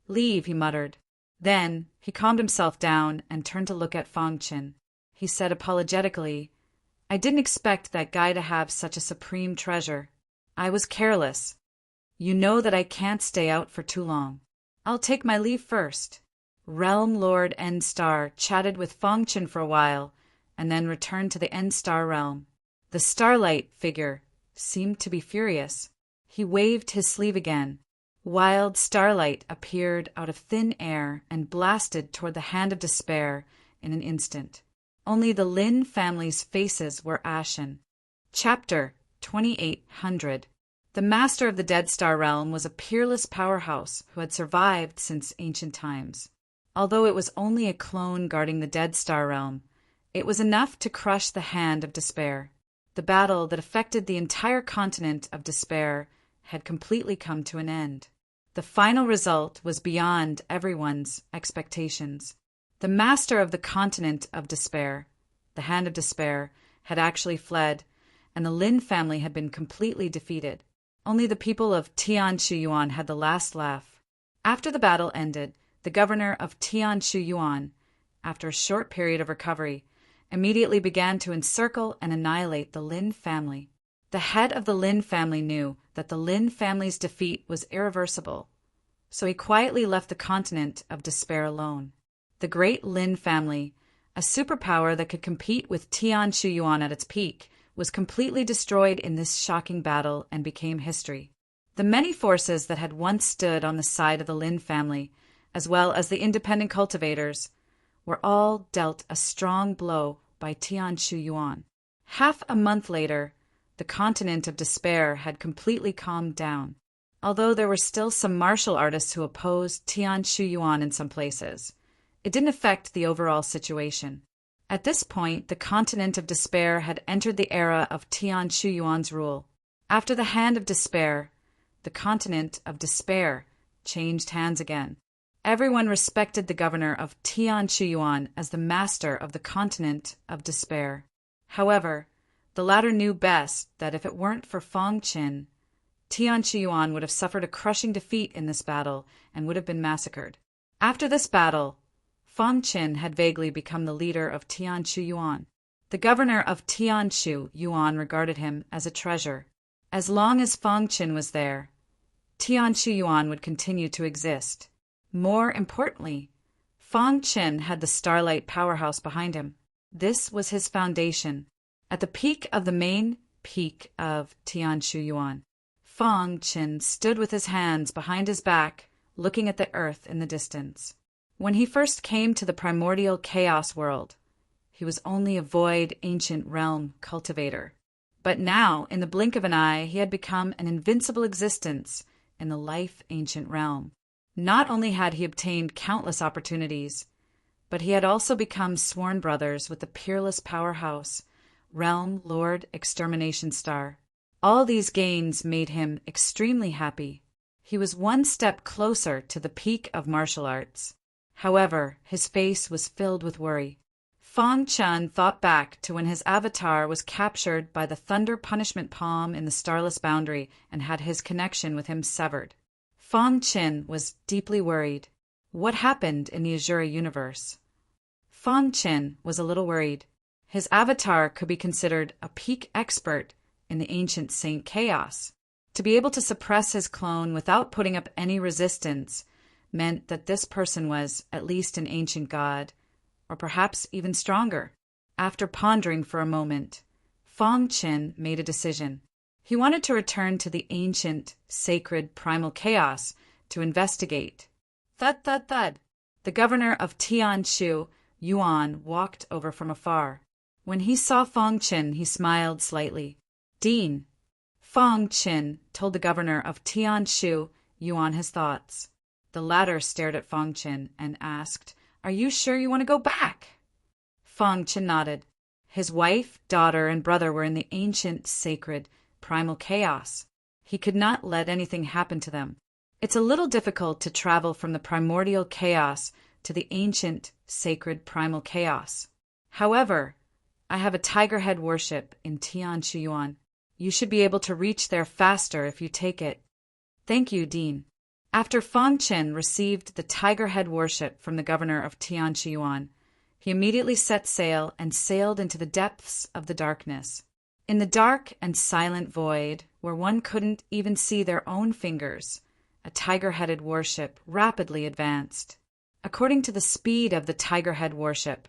"Leave," he muttered. Then he calmed himself down and turned to look at Fong Chen. He said apologetically, "I didn't expect that guy to have such a supreme treasure. I was careless. You know that I can't stay out for too long. I'll take my leave first." Realm Lord N-Star chatted with Fong Chen for a while and then returned to the N-Star realm. The starlight figure seemed to be furious. He waved his sleeve again. Wild starlight appeared out of thin air and blasted toward the hand of despair in an instant. Only the Lin family's faces were ashen. Chapter 2800. The master of the Dead Star realm was a peerless powerhouse who had survived since ancient times. Although it was only a clone guarding the Dead Star realm, it was enough to crush the hand of despair. The battle that affected the entire continent of despair had completely come to an end. The final result was beyond everyone's expectations. The master of the continent of despair, the hand of despair, had actually fled, and the Lin family had been completely defeated. Only the people of Tian Shuyuan had the last laugh. After the battle ended, the governor of Tian Shuyuan, after a short period of recovery, immediately began to encircle and annihilate the Lin family. The head of the Lin family knew that the Lin family's defeat was irreversible, so he quietly left the continent of despair alone. The great Lin family, a superpower that could compete with Tian Shuyuan at its peak, was completely destroyed in this shocking battle and became history. The many forces that had once stood on the side of the Lin family, as well as the independent cultivators, were all dealt a strong blow by Tian Shuyuan. Half a month later, the continent of despair had completely calmed down, although there were still some martial artists who opposed Tian Shuyuan in some places. It didn't affect the overall situation. At this point, the continent of despair had entered the era of Tian Shuyuan's rule. After the Hand of Despair, the continent of despair changed hands again. Everyone respected the governor of Tian Shuyuan as the master of the continent of despair. However, the latter knew best that if it weren't for Fong Qin, Tian Shuyuan would have suffered a crushing defeat in this battle and would have been massacred. After this battle, Fong Qin had vaguely become the leader of Tian Shuyuan. The governor of Tian Shuyuan regarded him as a treasure. As long as Fong Qin was there, Tian Shuyuan would continue to exist. More importantly, Fong Qin had the Starlight powerhouse behind him. This was his foundation. At the peak of the main peak of Tian Shuyuan, Fong Qin stood with his hands behind his back, looking at the earth in the distance. When he first came to the primordial chaos world, he was only a void ancient realm cultivator. But now, in the blink of an eye, he had become an invincible existence in the life ancient realm. Not only had he obtained countless opportunities, but he had also become sworn brothers with the peerless powerhouse, Realm Lord Extermination Star. All these gains made him extremely happy. He was one step closer to the peak of martial arts. However, his face was filled with worry. Fong Qin thought back to when his avatar was captured by the Thunder Punishment Palm in the Starless Boundary and had his connection with him severed. Fong Qin was deeply worried. What happened in the Azura universe? Fong Qin was a little worried. His avatar could be considered a peak expert in the ancient Saint Chaos. To be able to suppress his clone without putting up any resistance meant that this person was at least an ancient god, or perhaps even stronger. After pondering for a moment, Fong Qin made a decision. He wanted to return to the ancient, sacred, primal chaos to investigate. Thud, thud, thud. The governor of Tian Shuyuan walked over from afar. When he saw Fong Qin, he smiled slightly. Dean. Fong Qin told the governor of Tian Shuyuan his thoughts. The latter stared at Fong Qin and asked, "Are you sure you want to go back?" Fong Qin nodded. His wife, daughter, and brother were in the ancient, sacred, primal chaos. He could not let anything happen to them. It's a little difficult to travel from the primordial chaos to the ancient, sacred, primal chaos. However, I have a tiger head worship in Tian Shuyuan. You should be able to reach there faster if you take it. Thank you, Dean. After Fong Qin received the tiger head worship from the governor of Tian Shuyuan, he immediately set sail and sailed into the depths of the darkness. In the dark and silent void, where one couldn't even see their own fingers, a tiger-headed warship rapidly advanced. According to the speed of the tiger-head warship,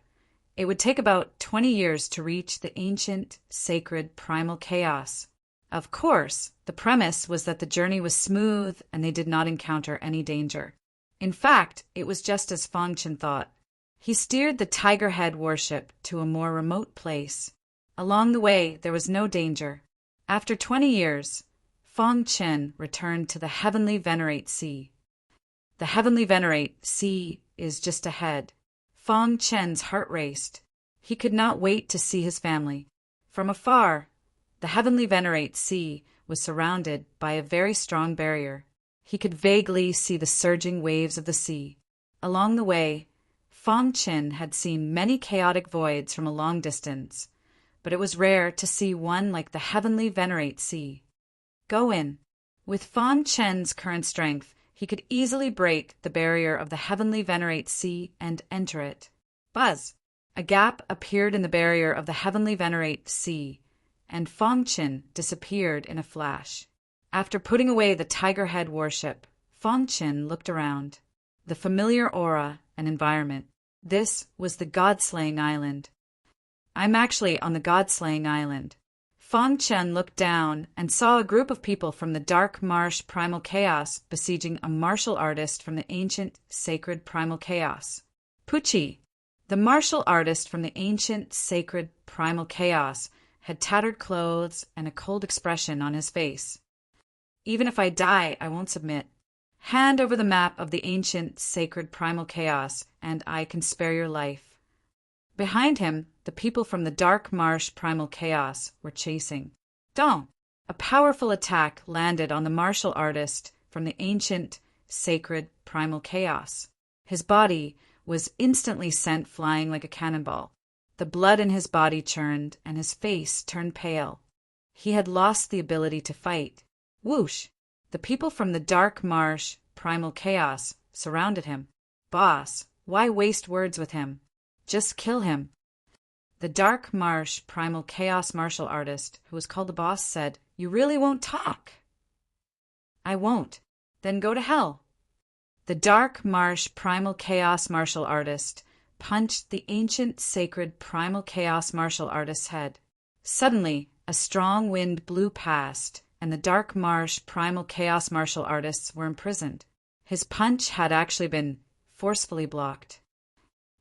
it would take about 20 years to reach the ancient, sacred, primal chaos. Of course, the premise was that the journey was smooth and they did not encounter any danger. In fact, it was just as Fong Qin thought. He steered the tiger head warship to a more remote place. Along the way, there was no danger. After 20 years, Fong Qin returned to the Heavenly Venerate Sea. The Heavenly Venerate Sea is just ahead. Fong Qin's heart raced. He could not wait to see his family. From afar, the Heavenly Venerate Sea was surrounded by a very strong barrier. He could vaguely see the surging waves of the sea. Along the way, Fong Qin had seen many chaotic voids from a long distance, but it was rare to see one like the Heavenly Venerate Sea. Go in. With Fong Qin's current strength, he could easily break the barrier of the Heavenly Venerate Sea and enter it. Buzz! A gap appeared in the barrier of the heavenly venerate sea, and Fong Qin disappeared in a flash. After putting away the tiger head worship, Fong Qin looked around. The familiar aura and environment. This was the God-slaying island. I'm actually on the God-slaying island. Fong Chen looked down and saw a group of people from the dark marsh primal chaos besieging a martial artist from the ancient sacred primal chaos. Pucci, the martial artist from the ancient sacred primal chaos, had tattered clothes and a cold expression on his face. Even if I die, I won't submit. Hand over the map of the ancient sacred primal chaos, and I can spare your life. Behind him, the people from the dark marsh primal chaos were chasing. Dong! A powerful attack landed on the martial artist from the ancient sacred primal chaos. His body was instantly sent flying like a cannonball. The blood in his body churned, and his face turned pale. He had lost the ability to fight. Whoosh! The people from the dark marsh primal chaos surrounded him. Boss, why waste words with him? Just kill him. The dark marsh primal chaos martial artist, who was called the boss, said, You really won't talk? I won't. Then go to hell. The dark marsh primal chaos martial artist punched the ancient sacred primal chaos martial artist's head. Suddenly, a strong wind blew past, and the dark marsh primal chaos martial artists were imprisoned. His punch had actually been forcefully blocked.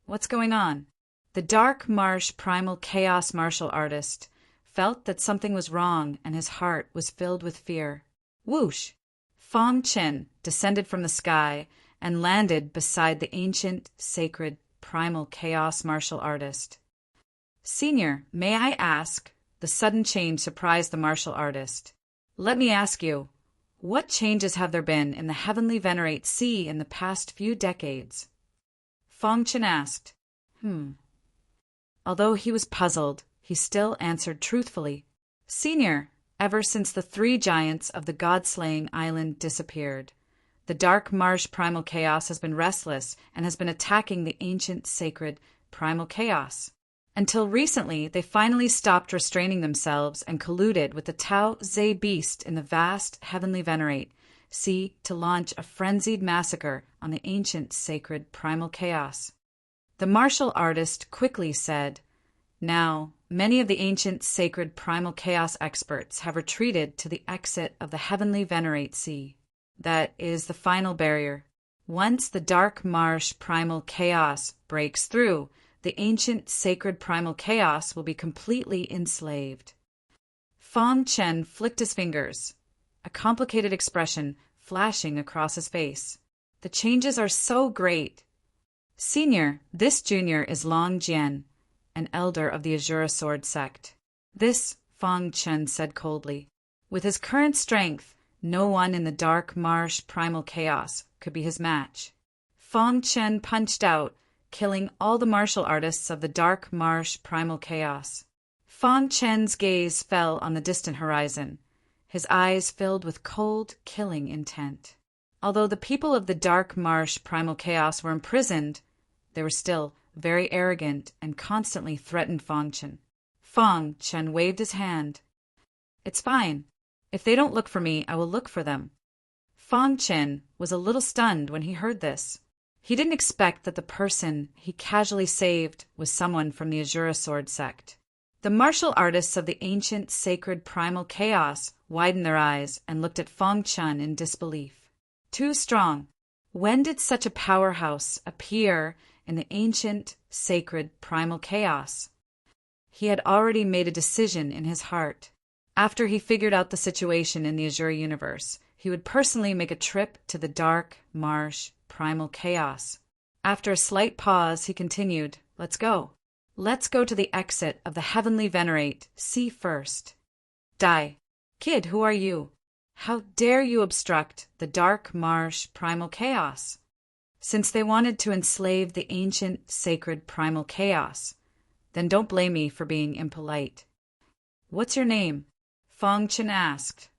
What's going on? The dark marsh primal chaos martial artist felt that something was wrong, and his heart was filled with fear. Whoosh! Fong Qin descended from the sky and landed beside the ancient sacred primal chaos martial artist. Senior, may I ask? The sudden change surprised the martial artist. Let me ask you, what changes have there been in the heavenly venerate sea in the past few decades? Fong Qin asked. Although he was puzzled, he still answered truthfully. Senior, ever since the 3 giants of the God-slaying island disappeared, the dark marsh primal chaos has been restless and has been attacking the ancient sacred primal chaos. Until recently, they finally stopped restraining themselves and colluded with the Tao Ze beast in the vast heavenly venerate sea to launch a frenzied massacre on the ancient sacred primal chaos. The martial artist quickly said, Now, many of the ancient sacred primal chaos experts have retreated to the exit of the heavenly venerate sea. That is the final barrier. Once the dark marsh primal chaos breaks through, the ancient sacred primal chaos will be completely enslaved. Fong Chen flicked his fingers, a complicated expression flashing across his face. The changes are so great. Senior, this junior is Long Jian, an elder of the Azura Sword sect. This, Fong Chen said coldly. With his current strength, no one in the dark marsh primal chaos could be his match. Fong Chen punched out, killing all the martial artists of the dark marsh primal chaos. Fong Chen's gaze fell on the distant horizon, his eyes filled with cold, killing intent. Although the people of the dark marsh primal chaos were imprisoned, they were still very arrogant and constantly threatened Fong Chen. Fong Chen waved his hand. It's fine. If they don't look for me, I will look for them. Fong Chen was a little stunned when he heard this. He didn't expect that the person he casually saved was someone from the Azura Sword sect. The martial artists of the ancient sacred primal chaos widened their eyes and looked at Fong Chen in disbelief. Too strong. When did such a powerhouse appear in the ancient sacred primal chaos? He had already made a decision in his heart. After he figured out the situation in the Azure universe, he would personally make a trip to the dark marsh primal chaos. After a slight pause, he continued, Let's go. Let's go to the exit of the heavenly venerate sea first. Die. Kid, who are you? How dare you obstruct the dark marsh primal chaos? Since they wanted to enslave the ancient sacred primal chaos, then don't blame me for being impolite. What's your name? Fong Chen asked.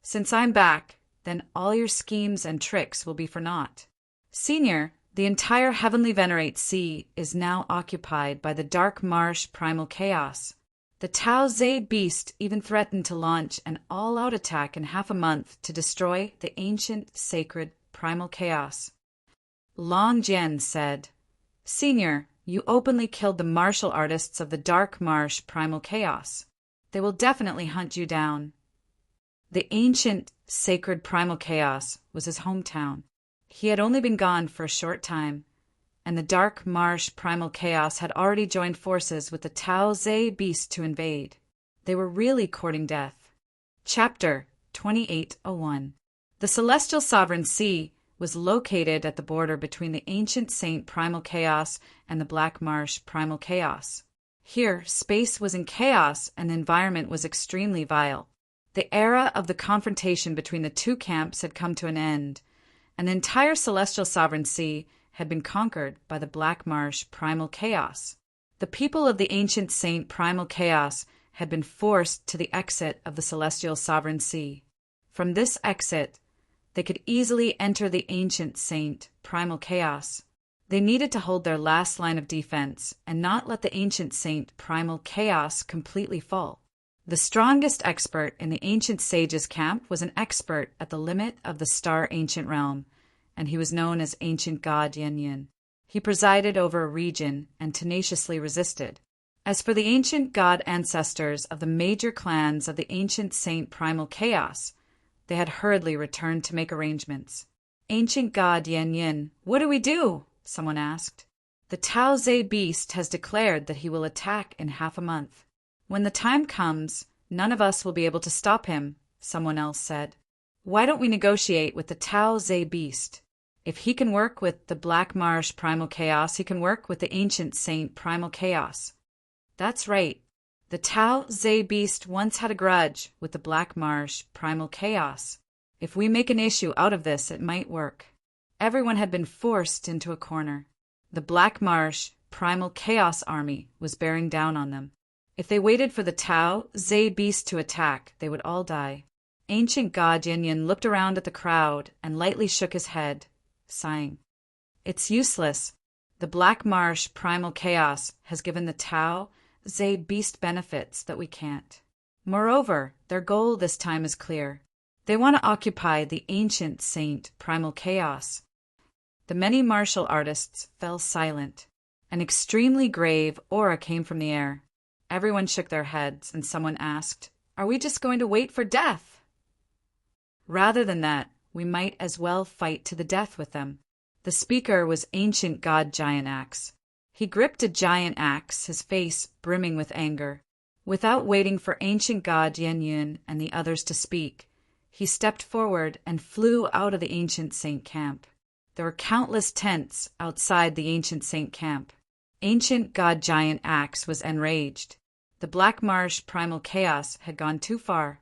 Since I'm back, then all your schemes and tricks will be for naught. Senior, The entire heavenly Venerate Sea is now occupied by the dark marsh primal chaos. The Tao Ze beast even threatened to launch an all-out attack in half a month to destroy the ancient sacred primal chaos. Long Jian said, "Senior, you openly killed the martial artists of the dark marsh primal chaos. They will definitely hunt you down." The ancient sacred primal chaos was his hometown. He had only been gone for a short time, and the dark marsh primal chaos had already joined forces with the Tao Ze beast to invade. They were really courting death. Chapter 2801. The Celestial Sovereign Sea was located at the border between the ancient saint primal chaos and the black marsh primal chaos. Here, space was in chaos and the environment was extremely vile. The era of the confrontation between the two camps had come to an end, and the entire Celestial Sovereign Sea had been conquered by the Black Marsh primal chaos. The people of the ancient saint primal chaos had been forced to the exit of the Celestial Sovereign Sea. From this exit, they could easily enter the ancient saint primal chaos. They needed to hold their last line of defense and not let the ancient saint primal chaos completely fall. The strongest expert in the ancient sage's camp was an expert at the limit of the star ancient realm, and he was known as Ancient God Yin. He presided over a region and tenaciously resisted. As for the ancient god ancestors of the major clans of the ancient saint primal chaos, they had hurriedly returned to make arrangements. "Ancient God Yin, what do we do?" someone asked. "The Tao Ze beast has declared that he will attack in half a month. When the time comes, none of us will be able to stop him," someone else said. "Why don't we negotiate with the Tao Ze beast? If he can work with the Black Marsh primal chaos, he can work with the ancient saint primal chaos." That's right. The Tao Ze beast once had a grudge with the Black Marsh primal chaos. If we make an issue out of this, it might work. Everyone had been forced into a corner. The Black Marsh primal chaos army was bearing down on them. If they waited for the Tao Ze beast to attack, they would all die. Ancient God Yin looked around at the crowd and lightly shook his head, sighing. "It's useless. The Black Marsh primal chaos has given the Tao Ze beast benefits that we can't. Moreover, their goal this time is clear. They want to occupy the ancient saint primal chaos." The many martial artists fell silent. An extremely grave aura came from the air. Everyone shook their heads, and someone asked, "Are we just going to wait for death?" "Rather than that, we might as well fight to the death with them." The speaker was Ancient God Giant Axe. He gripped a giant axe, his face brimming with anger. Without waiting for Ancient God Yin and the others to speak, he stepped forward and flew out of the ancient saint camp. There were countless tents outside the ancient saint camp. Ancient God Giant Axe was enraged. The Black Marsh primal chaos had gone too far.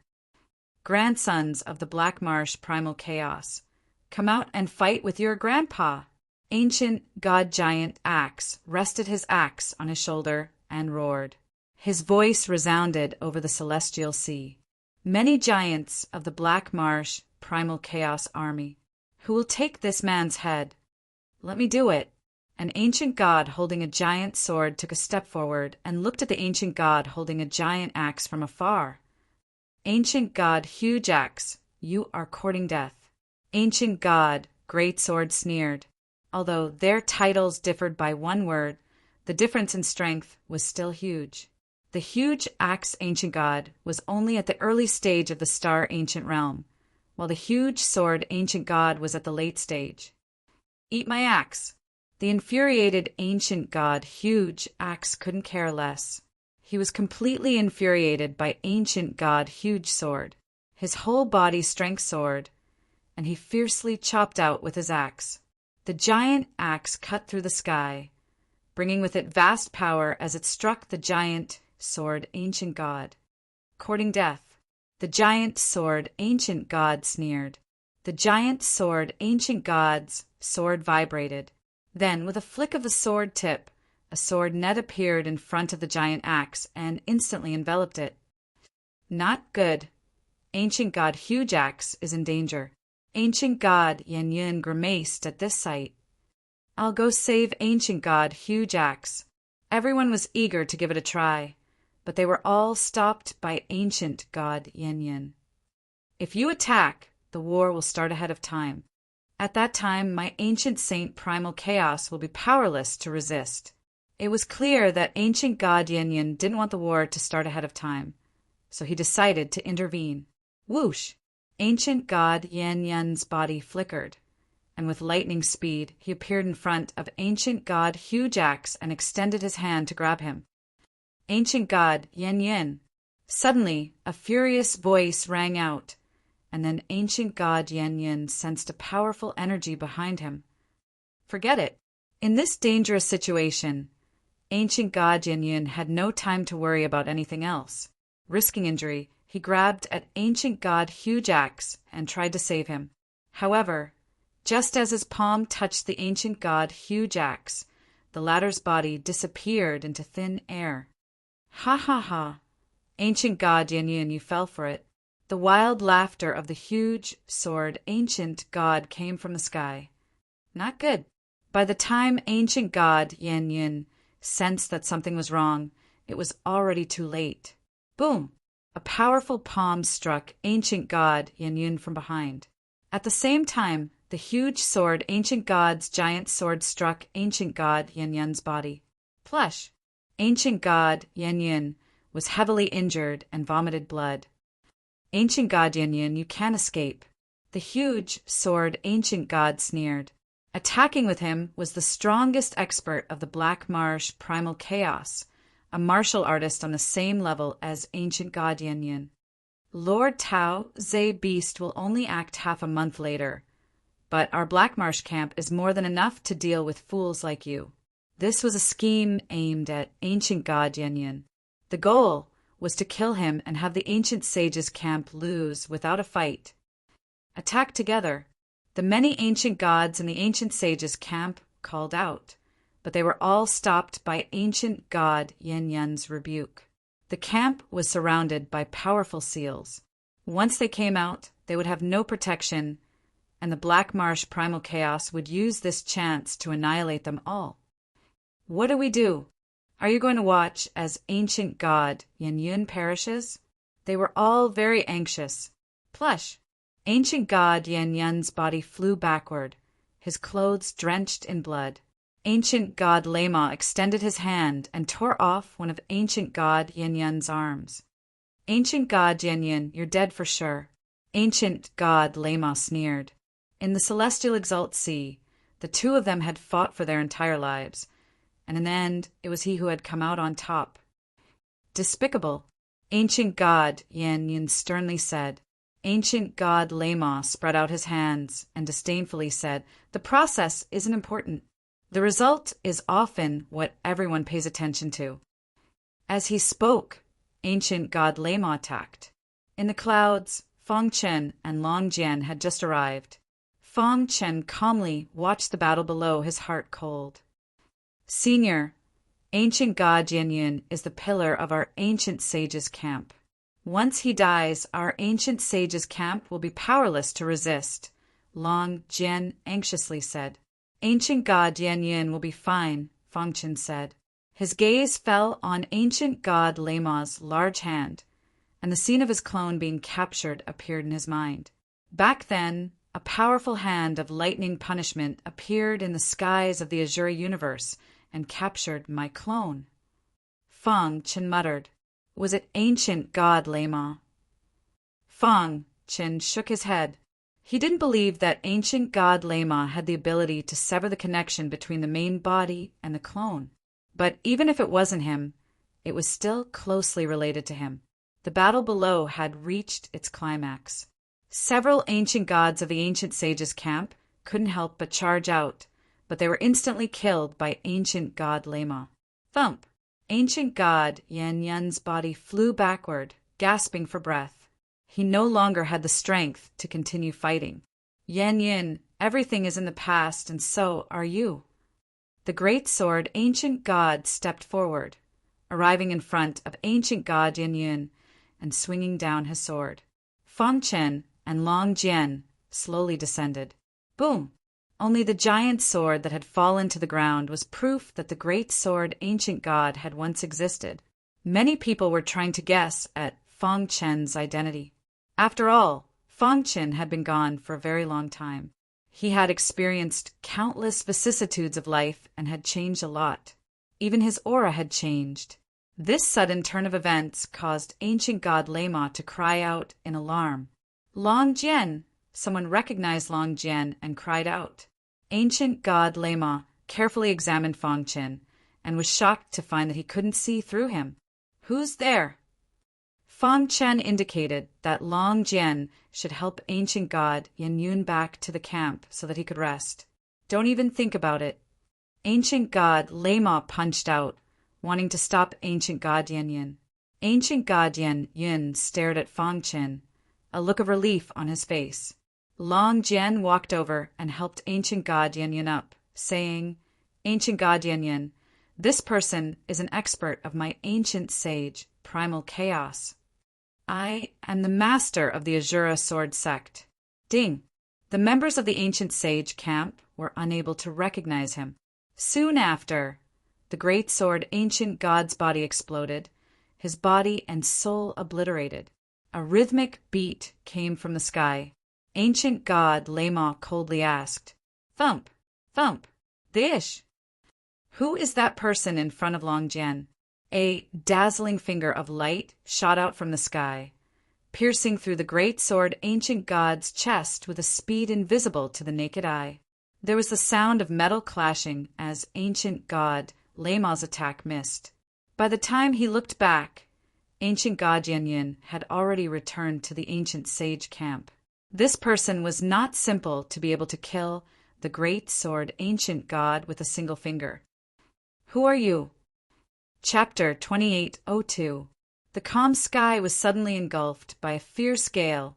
"Grandsons of the Black Marsh primal chaos, come out and fight with your grandpa." Ancient God Giant Axe rested his axe on his shoulder and roared. His voice resounded over the celestial sea. "Many giants of the Black Marsh primal chaos army. Who will take this man's head? Let me do it." An ancient god holding a giant sword took a step forward and looked at the ancient god holding a giant axe from afar. "Ancient God Huge Axe, you are courting death." Ancient God Great Sword sneered. Although their titles differed by one word, the difference in strength was still huge. The Huge Axe Ancient God was only at the early stage of the Star Ancient Realm, while the Huge Sword Ancient God was at the late stage. "Eat my axe." The infuriated ancient god Huge Axe couldn't care less. He was completely infuriated by ancient god Huge Sword, his whole body strength sword, and he fiercely chopped out with his axe. The giant axe cut through the sky, bringing with it vast power as it struck the giant sword ancient god. Courting death. The giant sword ancient god sneered. The giant sword ancient god's sword vibrated. Then, with a flick of the sword tip, a sword net appeared in front of the giant axe and instantly enveloped it. Not good. Ancient God Huge Axe is in danger. Ancient God Yin grimaced at this sight. I'll go save ancient god Huge Axe. Everyone was eager to give it a try, but they were all stopped by ancient god Yin Yin. If you attack, the war will start ahead of time. At that time, my ancient saint Primal Chaos will be powerless to resist. It was clear that ancient god Yin Yin didn't want the war to start ahead of time, so he decided to intervene. Whoosh! Ancient god Yin Yin's body flickered, and with lightning speed, he appeared in front of ancient god Huge Axe and extended his hand to grab him. Ancient god Yin Yin. Suddenly, a furious voice rang out, and then ancient god Yin Yin sensed a powerful energy behind him. Forget it. In this dangerous situation, ancient god Yin Yin had no time to worry about anything else. Risking injury, he grabbed at ancient god Huge Axe and tried to save him. However, just as his palm touched the ancient god Huge Axe, the latter's body disappeared into thin air. Ha ha ha! Ancient god Yin Yin, you fell for it. The wild laughter of the huge sword ancient god came from the sky. Not good. By the time ancient god Yin Yin sensed that something was wrong, it was already too late. Boom! A powerful palm struck ancient god Yin Yin from behind. At the same time, the huge sword ancient god's giant sword struck ancient god Yin Yin's body. Plush! Ancient god Yin Yin was heavily injured and vomited blood. Ancient god Yin Yin, you can't escape. The huge sword ancient god sneered. Attacking with him was the strongest expert of the Black Marsh Primal Chaos, a martial artist on the same level as ancient god Yin Yin. Lord Tao Ze Beast will only act half a month later, but our Black Marsh camp is more than enough to deal with fools like you. This was a scheme aimed at ancient god Yin Yin. The goal was to kill him and have the ancient sage's camp lose without a fight. Attack together. The many ancient gods in the ancient sage's camp called out, but they were all stopped by ancient god Yin Yin's rebuke. The camp was surrounded by powerful seals. Once they came out, they would have no protection, and the Black Marsh Primal Chaos would use this chance to annihilate them all. What do we do? Are you going to watch as ancient god Yin Yin perishes? They were all very anxious. Plush! Ancient god Yin Yin's body flew backward, his clothes drenched in blood. Ancient god Lama extended his hand and tore off one of ancient god Yin Yin's arms. Ancient god Yin Yin, you're dead for sure. Ancient god Lama sneered. In the celestial exalt sea, the two of them had fought for their entire lives, and in the end, it was he who had come out on top. Despicable! Ancient god Yin Yin sternly said. Ancient god Lama spread out his hands and disdainfully said, "The process isn't important. The result is often what everyone pays attention to." As he spoke, ancient god Lama attacked. In the clouds, Feng Chen and Long Jian had just arrived. Feng Chen calmly watched the battle below, his heart cold. Senior, ancient god Yin Yin is the pillar of our ancient sage's camp. Once he dies, our ancient sage's camp will be powerless to resist, Long Jian anxiously said. Ancient god Yin Yin will be fine, Feng Chen said. His gaze fell on ancient god Lama's large hand, and the scene of his clone being captured appeared in his mind. Back then, a powerful hand of lightning punishment appeared in the skies of the Azure universe and captured my clone. Feng Chen muttered. Was it ancient god Lama? Feng Chen shook his head. He didn't believe that ancient god Lama had the ability to sever the connection between the main body and the clone. But even if it wasn't him, it was still closely related to him. The battle below had reached its climax. Several ancient gods of the ancient sage's camp couldn't help but charge out, but they were instantly killed by ancient god Lama. Thump! Ancient god Yin Yin's body flew backward, gasping for breath. He no longer had the strength to continue fighting. Yin Yin, everything is in the past, and so are you. The great sword ancient god stepped forward, arriving in front of ancient god Yin Yin and swinging down his sword. Feng Chen and Long Jian slowly descended. Boom! Only the giant sword that had fallen to the ground was proof that the great sword ancient god had once existed. Many people were trying to guess at Fong Chen's identity. After all, Fong Chen had been gone for a very long time. He had experienced countless vicissitudes of life and had changed a lot. Even his aura had changed. This sudden turn of events caused ancient god Lema to cry out in alarm. Long Jian! Someone recognized Long Jian and cried out. Ancient god Lema carefully examined Fong Chen and was shocked to find that he couldn't see through him. Who's there? Fong Chen indicated that Long Jian should help ancient god Yan Yun back to the camp so that he could rest. Don't even think about it. Ancient god Lema punched out, wanting to stop ancient god Yan Yun. Ancient god Yan Yun stared at Fong Chen, a look of relief on his face. Long Jian walked over and helped ancient god Yan Yun up, saying, Ancient god Yan Yun, this person is an expert of my ancient sage, primal chaos. I am the master of the Azura sword sect. Ding! The members of the ancient sage camp were unable to recognize him. Soon after, the great sword ancient god's body exploded, his body and soul obliterated. A rhythmic beat came from the sky. Ancient god Lema coldly asked, Thump, thump, dish. Who is that person in front of Long Jian? A dazzling finger of light shot out from the sky, piercing through the great sword ancient god's chest with a speed invisible to the naked eye. There was the sound of metal clashing as ancient god Lema's attack missed. By the time he looked back, ancient god Yan Yun had already returned to the ancient sage camp. This person was not simple to be able to kill the great sword ancient god with a single finger. Who are you? Chapter 2802. The calm sky was suddenly engulfed by a fierce gale,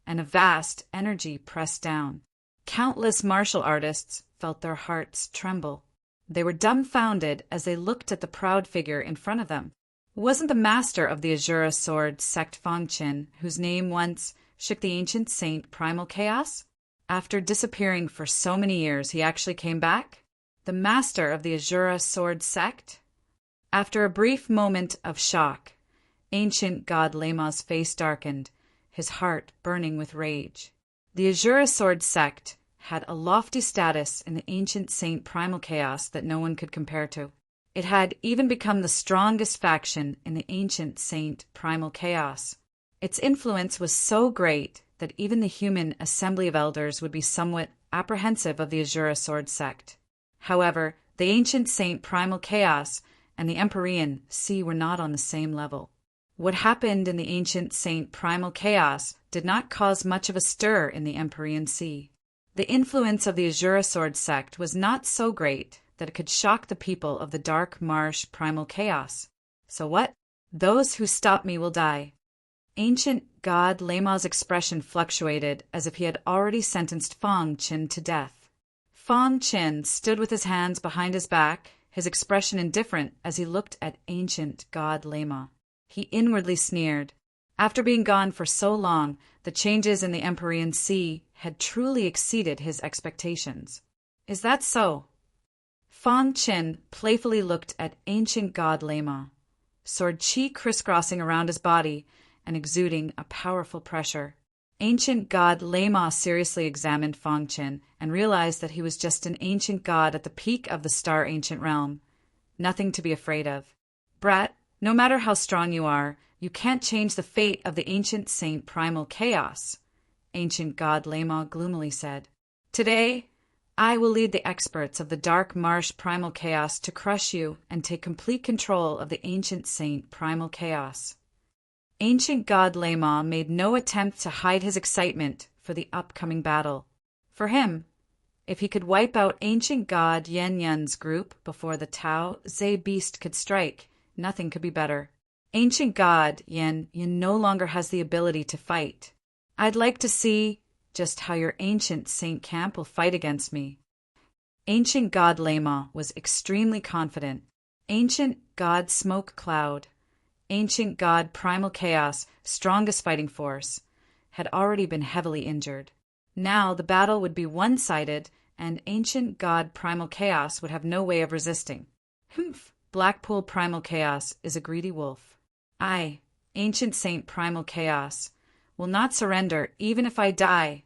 and a vast energy pressed down. Countless martial artists felt their hearts tremble. They were dumbfounded as they looked at the proud figure in front of them. Wasn't the master of the Azura sword sect Fong Chen, whose name once shook the ancient saint primal chaos? After disappearing for so many years, he actually came back? The master of the Azura sword sect? After a brief moment of shock, ancient god Lema's face darkened, his heart burning with rage. The Azura sword sect had a lofty status in the ancient saint primal chaos that no one could compare to. It had even become the strongest faction in the ancient saint primal chaos. Its influence was so great that even the human assembly of elders would be somewhat apprehensive of the Azura sword sect. However, the ancient saint primal chaos and the Empyrean Sea were not on the same level. What happened in the ancient saint primal chaos did not cause much of a stir in the Empyrean Sea. The influence of the Azura sword sect was not so great that it could shock the people of the dark marsh primal chaos. So what? Those who stop me will die. Ancient god Lema's expression fluctuated as if he had already sentenced Fong Chen to death. Fong Chen stood with his hands behind his back, his expression indifferent as he looked at ancient god Lema. He inwardly sneered. After being gone for so long, the changes in the Empyrean Sea had truly exceeded his expectations. Is that so? Fong Chen playfully looked at ancient god Lema, sword chi crisscrossing around his body and exuding a powerful pressure. Ancient god Lema seriously examined Fong Chen and realized that he was just an ancient god at the peak of the star ancient realm. Nothing to be afraid of. Brat, no matter how strong you are, you can't change the fate of the ancient saint primal chaos, ancient god Lema gloomily said. Today, I will lead the experts of the dark marsh primal chaos to crush you and take complete control of the ancient saint primal chaos. Ancient god Lema made no attempt to hide his excitement for the upcoming battle. For him, if he could wipe out ancient god Yan Yun's group before the Tao Ze beast could strike, nothing could be better. Ancient god Yan Yun no longer has the ability to fight. I'd like to see just how your ancient saint camp will fight against me. Ancient god Lema was extremely confident. Ancient god Smoke Cloud, ancient god Primal Chaos, strongest fighting force, had already been heavily injured. Now the battle would be one-sided and ancient god Primal Chaos would have no way of resisting. Humph! Blackpool Primal Chaos is a greedy wolf. I, ancient Saint Primal Chaos, will not surrender even if I die.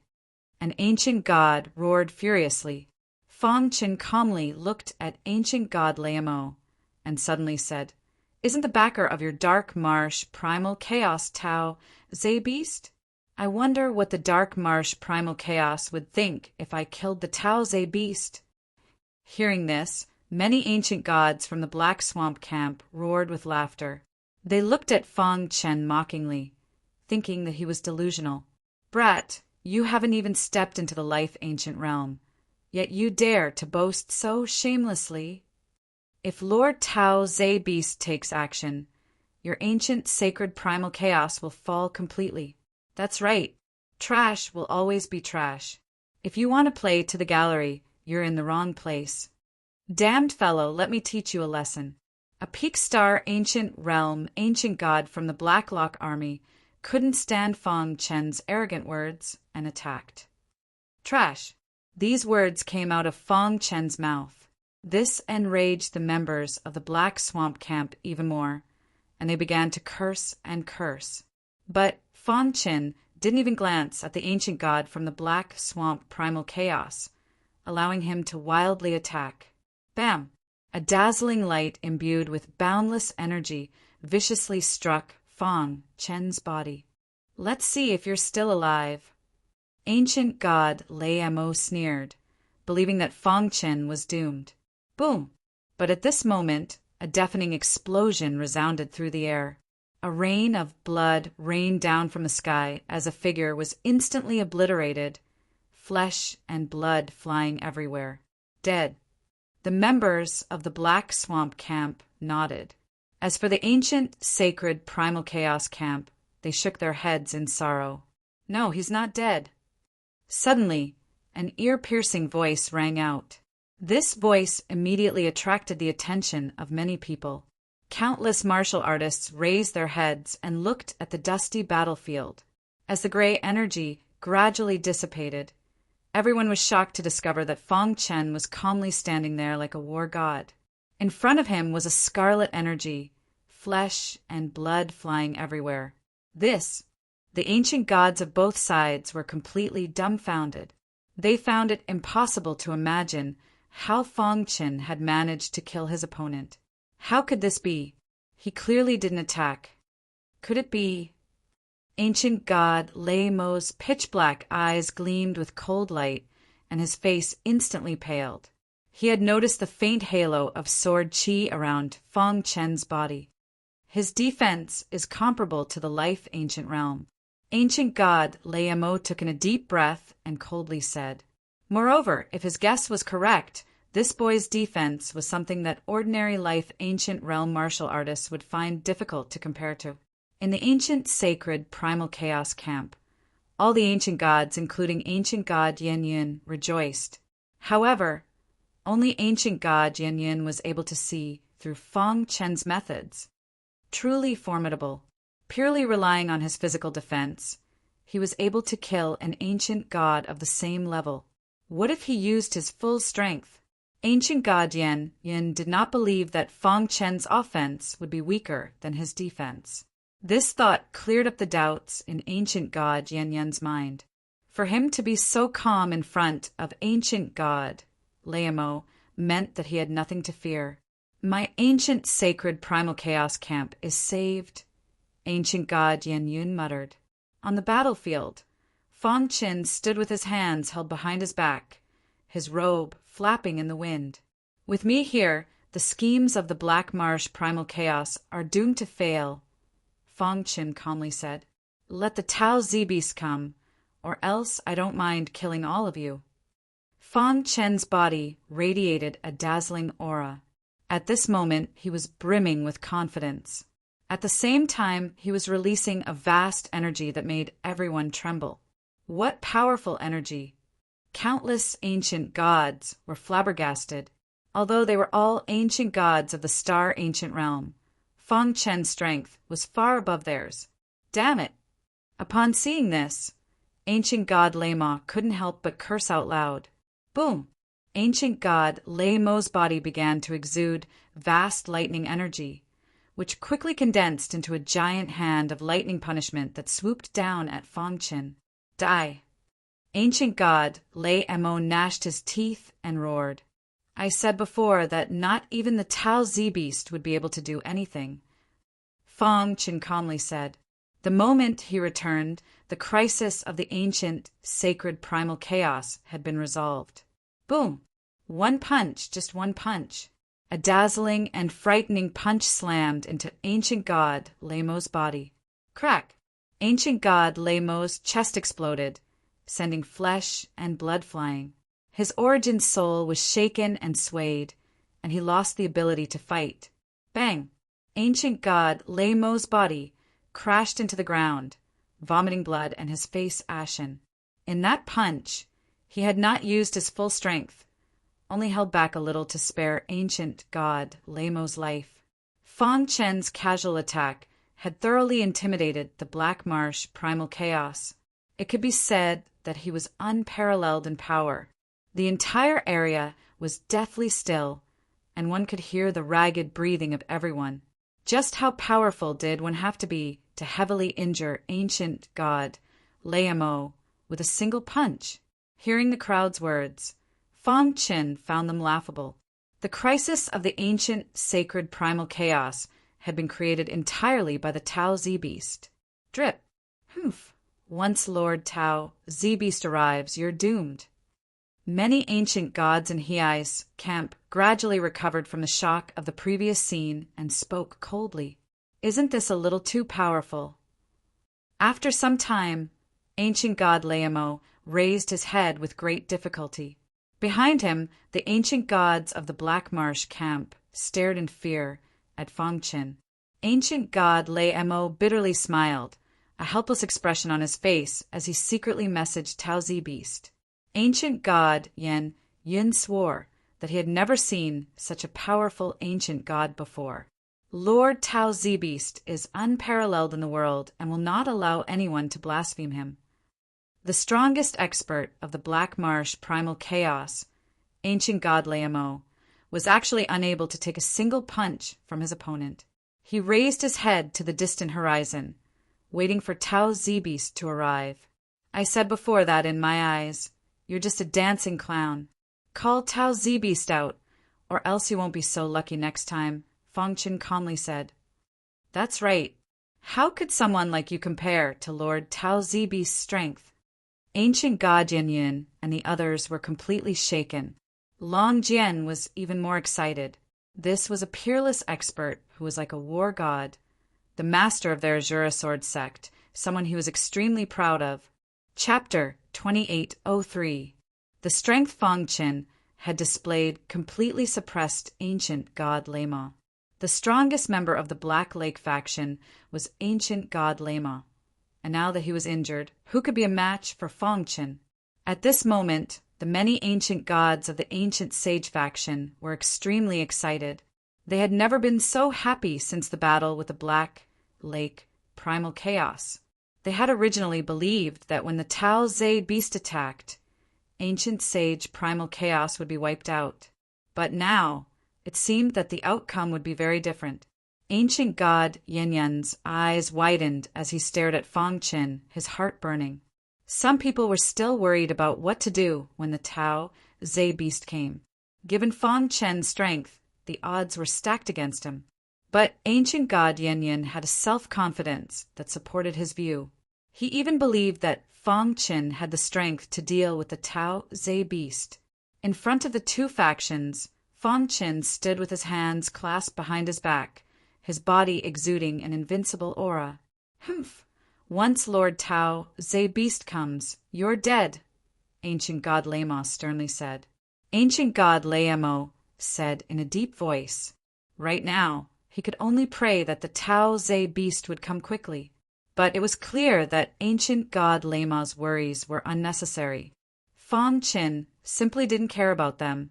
An ancient god roared furiously. Fong Chin calmly looked at ancient god Laimo and suddenly said, "Isn't the backer of your dark marsh Primal Chaos Tao Ze Beast? I wonder what the dark marsh Primal Chaos would think if I killed the Tao Ze Beast." Hearing this, many ancient gods from the Black Swamp camp roared with laughter. They looked at Fong Chen mockingly, thinking that he was delusional. "Brat, you haven't even stepped into the life ancient realm, yet you dare to boast so shamelessly. If Lord Tao Ze Beast takes action, your ancient sacred primal chaos will fall completely. That's right, trash will always be trash. If you want to play to the gallery, you're in the wrong place. Damned fellow, let me teach you a lesson." A peak star ancient realm, ancient god from the Blacklock army, couldn't stand Fong Chen's arrogant words and attacked. "Trash." These words came out of Fong Chen's mouth. This enraged the members of the Black Swamp camp even more, and they began to curse and curse. But Fong Chen didn't even glance at the ancient god from the Black Swamp primal chaos, allowing him to wildly attack. Bam! A dazzling light imbued with boundless energy viciously struck Fong Chen's body. "Let's see if you're still alive." Ancient god Laimo sneered, believing that Fong Chen was doomed. Boom! But at this moment, a deafening explosion resounded through the air. A rain of blood rained down from the sky as a figure was instantly obliterated, flesh and blood flying everywhere. Dead. The members of the Black Swamp camp nodded. As for the ancient, sacred Primal Chaos camp, they shook their heads in sorrow. "No, he's not dead." Suddenly, an ear-piercing voice rang out. This voice immediately attracted the attention of many people. Countless martial artists raised their heads and looked at the dusty battlefield. As the gray energy gradually dissipated, everyone was shocked to discover that Fong Chen was calmly standing there like a war god. In front of him was a scarlet energy, flesh and blood flying everywhere. The ancient gods of both sides were completely dumbfounded. They found it impossible to imagine how Fong Chen had managed to kill his opponent. How could this be? He clearly didn't attack. Could it be? Ancient god Laimo's pitch-black eyes gleamed with cold light, and his face instantly paled. He had noticed the faint halo of sword chi around Fong Chen's body. His defense is comparable to the life ancient realm. Ancient god Laimo took in a deep breath and coldly said, "Moreover, if his guess was correct, this boy's defense was something that ordinary life ancient realm martial artists would find difficult to compare to." In the ancient sacred primal chaos camp, all the ancient gods, including ancient god Yin Yin, rejoiced. However, only ancient god Yin Yin was able to see through Fong Chen's methods. Truly formidable, purely relying on his physical defense, he was able to kill an ancient god of the same level. What if he used his full strength? Ancient god Yin Yin did not believe that Fong Chen's offense would be weaker than his defense. This thought cleared up the doubts in ancient god Yin Yin's mind. For him to be so calm in front of ancient god Laimo meant that he had nothing to fear. "My ancient sacred primal chaos camp is saved," ancient god Yin Yun muttered. On the battlefield, Fong Chen stood with his hands held behind his back, his robe flapping in the wind. "With me here, the schemes of the Black Marsh primal chaos are doomed to fail," Fong Chen calmly said. "Let the Tao Ze Beast come, or else I don't mind killing all of you." Fong Chen's body radiated a dazzling aura. At this moment, he was brimming with confidence. At the same time, he was releasing a vast energy that made everyone tremble. What powerful energy! Countless ancient gods were flabbergasted. Although they were all ancient gods of the Star Ancient Realm, Fong Chen's strength was far above theirs. Damn it! Upon seeing this, ancient god Laima couldn't help but curse out loud. Boom! Ancient god Lei Mo's body began to exude vast lightning energy, which quickly condensed into a giant hand of lightning punishment that swooped down at Fang Qin. Die! Ancient god Lei Mo gnashed his teeth and roared. I said before that not even the Tao Z beast would be able to do anything. Fang Qin calmly said. The moment he returned, the crisis of the ancient, sacred primal chaos had been resolved. Boom! One punch, just one punch. A dazzling and frightening punch slammed into ancient god Lei Mo's body. Crack! Ancient god Lei Mo's chest exploded, sending flesh and blood flying. His origin soul was shaken and swayed, and he lost the ability to fight. Bang! Ancient god Lei Mo's body crashed into the ground, vomiting blood and his face ashen. In that punch, he had not used his full strength, only held back a little to spare ancient god Lei Mo's life. Fang Chen's casual attack had thoroughly intimidated the Black Marsh primal chaos. It could be said that he was unparalleled in power. The entire area was deathly still, and one could hear the ragged breathing of everyone. Just how powerful did one have to be to heavily injure ancient god Lei Mo with a single punch? Hearing the crowd's words, Fang Qin found them laughable. The crisis of the ancient, sacred primal chaos had been created entirely by the Tao Z-Beast. Drip. Humph. Once Lord Tao Z-Beast arrives, you're doomed. Many ancient gods in Hei's camp gradually recovered from the shock of the previous scene and spoke coldly. Isn't this a little too powerful? After some time, ancient god Lei Mo raised his head with great difficulty. Behind him, the ancient gods of the Black Marsh camp stared in fear at Fang Qin. Ancient god Lei Mo bitterly smiled, a helpless expression on his face as he secretly messaged Tao Z-Beast. Ancient god Yin swore that he had never seen such a powerful ancient god before. Lord Tao Z-Beast is unparalleled in the world and will not allow anyone to blaspheme him. The strongest expert of the Black Marsh primal chaos, ancient god Lei Mo, was actually unable to take a single punch from his opponent. He raised his head to the distant horizon, waiting for Tao Z-Beast to arrive. I said before that, in my eyes, you're just a dancing clown. Call Tao Z-Beast out, or else you won't be so lucky next time, Fang Qin calmly said. That's right. How could someone like you compare to Lord Tao Z-Beast's strength? Ancient god Yin and the others were completely shaken. Long Jian was even more excited. This was a peerless expert who was like a war god, the master of their Azura sword sect, someone he was extremely proud of. Chapter 2803. The strength Fang Qin had displayed completely suppressed ancient god Lei Mo. The strongest member of the Black Lake faction was ancient god Lei Mo, and now that he was injured, who could be a match for Fang Qin? At this moment, the many ancient gods of the ancient sage faction were extremely excited. They had never been so happy since the battle with the Black Lake primal chaos. They had originally believed that when the Tao Z beast attacked, ancient sage primal chaos would be wiped out. But now, it seemed that the outcome would be very different. Ancient god Yan's eyes widened as he stared at Fang Qin, his heart burning. Some people were still worried about what to do when the Tao Z beast came. Given Fang Qin's strength, the odds were stacked against him. But ancient god Yan had a self-confidence that supported his view. He even believed that Fang Qin had the strength to deal with the Tao Z beast. In front of the two factions, Fang Qin stood with his hands clasped behind his back, his body exuding an invincible aura. Humph! Once Lord Tao Z beast comes, you're dead, ancient god Lei Mo sternly said. Ancient god Lei Mo said in a deep voice. Right now, he could only pray that the Tao Z beast would come quickly. But it was clear that ancient god Lei Mo's worries were unnecessary. Fang Qin simply didn't care about them,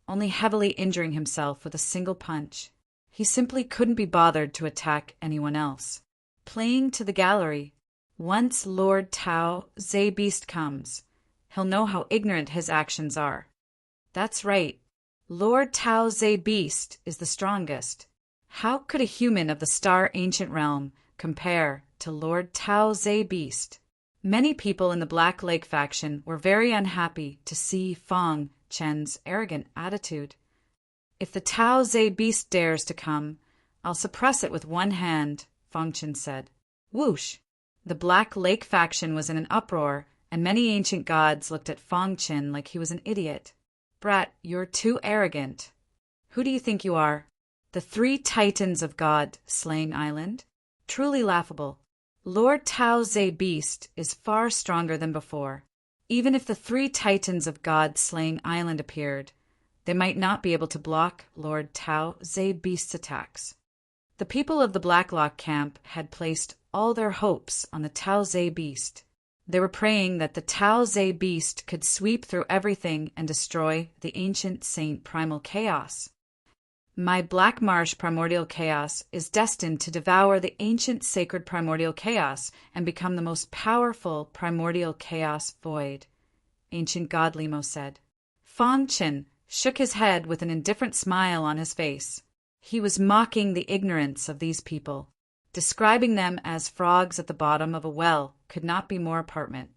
only heavily injuring himself with a single punch. He simply couldn't be bothered to attack anyone else. Playing to the gallery. Once Lord Tao Z beast comes, he'll know how ignorant his actions are. That's right. Lord Tao Ze Beast is the strongest. How could a human of the Star Ancient Realm compare to Lord Tao Ze Beast? Many people in the Black Lake faction were very unhappy to see Fang Chen's arrogant attitude. If the Tao Ze Beast dares to come, I'll suppress it with one hand, Fang Chen said. Whoosh! The Black Lake faction was in an uproar, and many ancient gods looked at Fang Chen like he was an idiot. Brat, you're too arrogant. Who do you think you are? The 3 titans of God Slaying Island? Truly laughable. Lord Tao Ze Beast is far stronger than before. Even if the 3 titans of God Slaying Island appeared, they might not be able to block Lord Tao Ze Beast's attacks. The people of the Blacklock camp had placed all their hopes on the Tao Ze Beast. They were praying that the Tao Ze Beast could sweep through everything and destroy the ancient Saint Primal Chaos. My Black Marsh Primordial Chaos is destined to devour the ancient sacred Primordial Chaos and become the most powerful Primordial Chaos void, Ancient God Limo said. Fang Chen shook his head with an indifferent smile on his face. He was mocking the ignorance of these people. Describing them as frogs at the bottom of a well could not be more pertinent,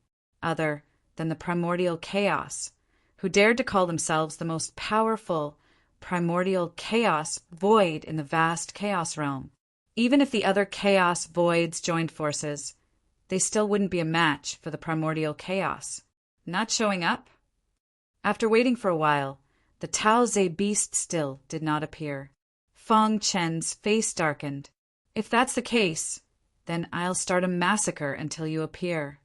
other than the Primordial Chaos, who dared to call themselves the most powerful Primordial Chaos void in the vast Chaos realm. Even if the other Chaos voids joined forces, they still wouldn't be a match for the Primordial Chaos. Not showing up? After waiting for a while, the Tao Ze Beast still did not appear. Fang Chen's face darkened. If that's the case, then I'll start a massacre until you appear.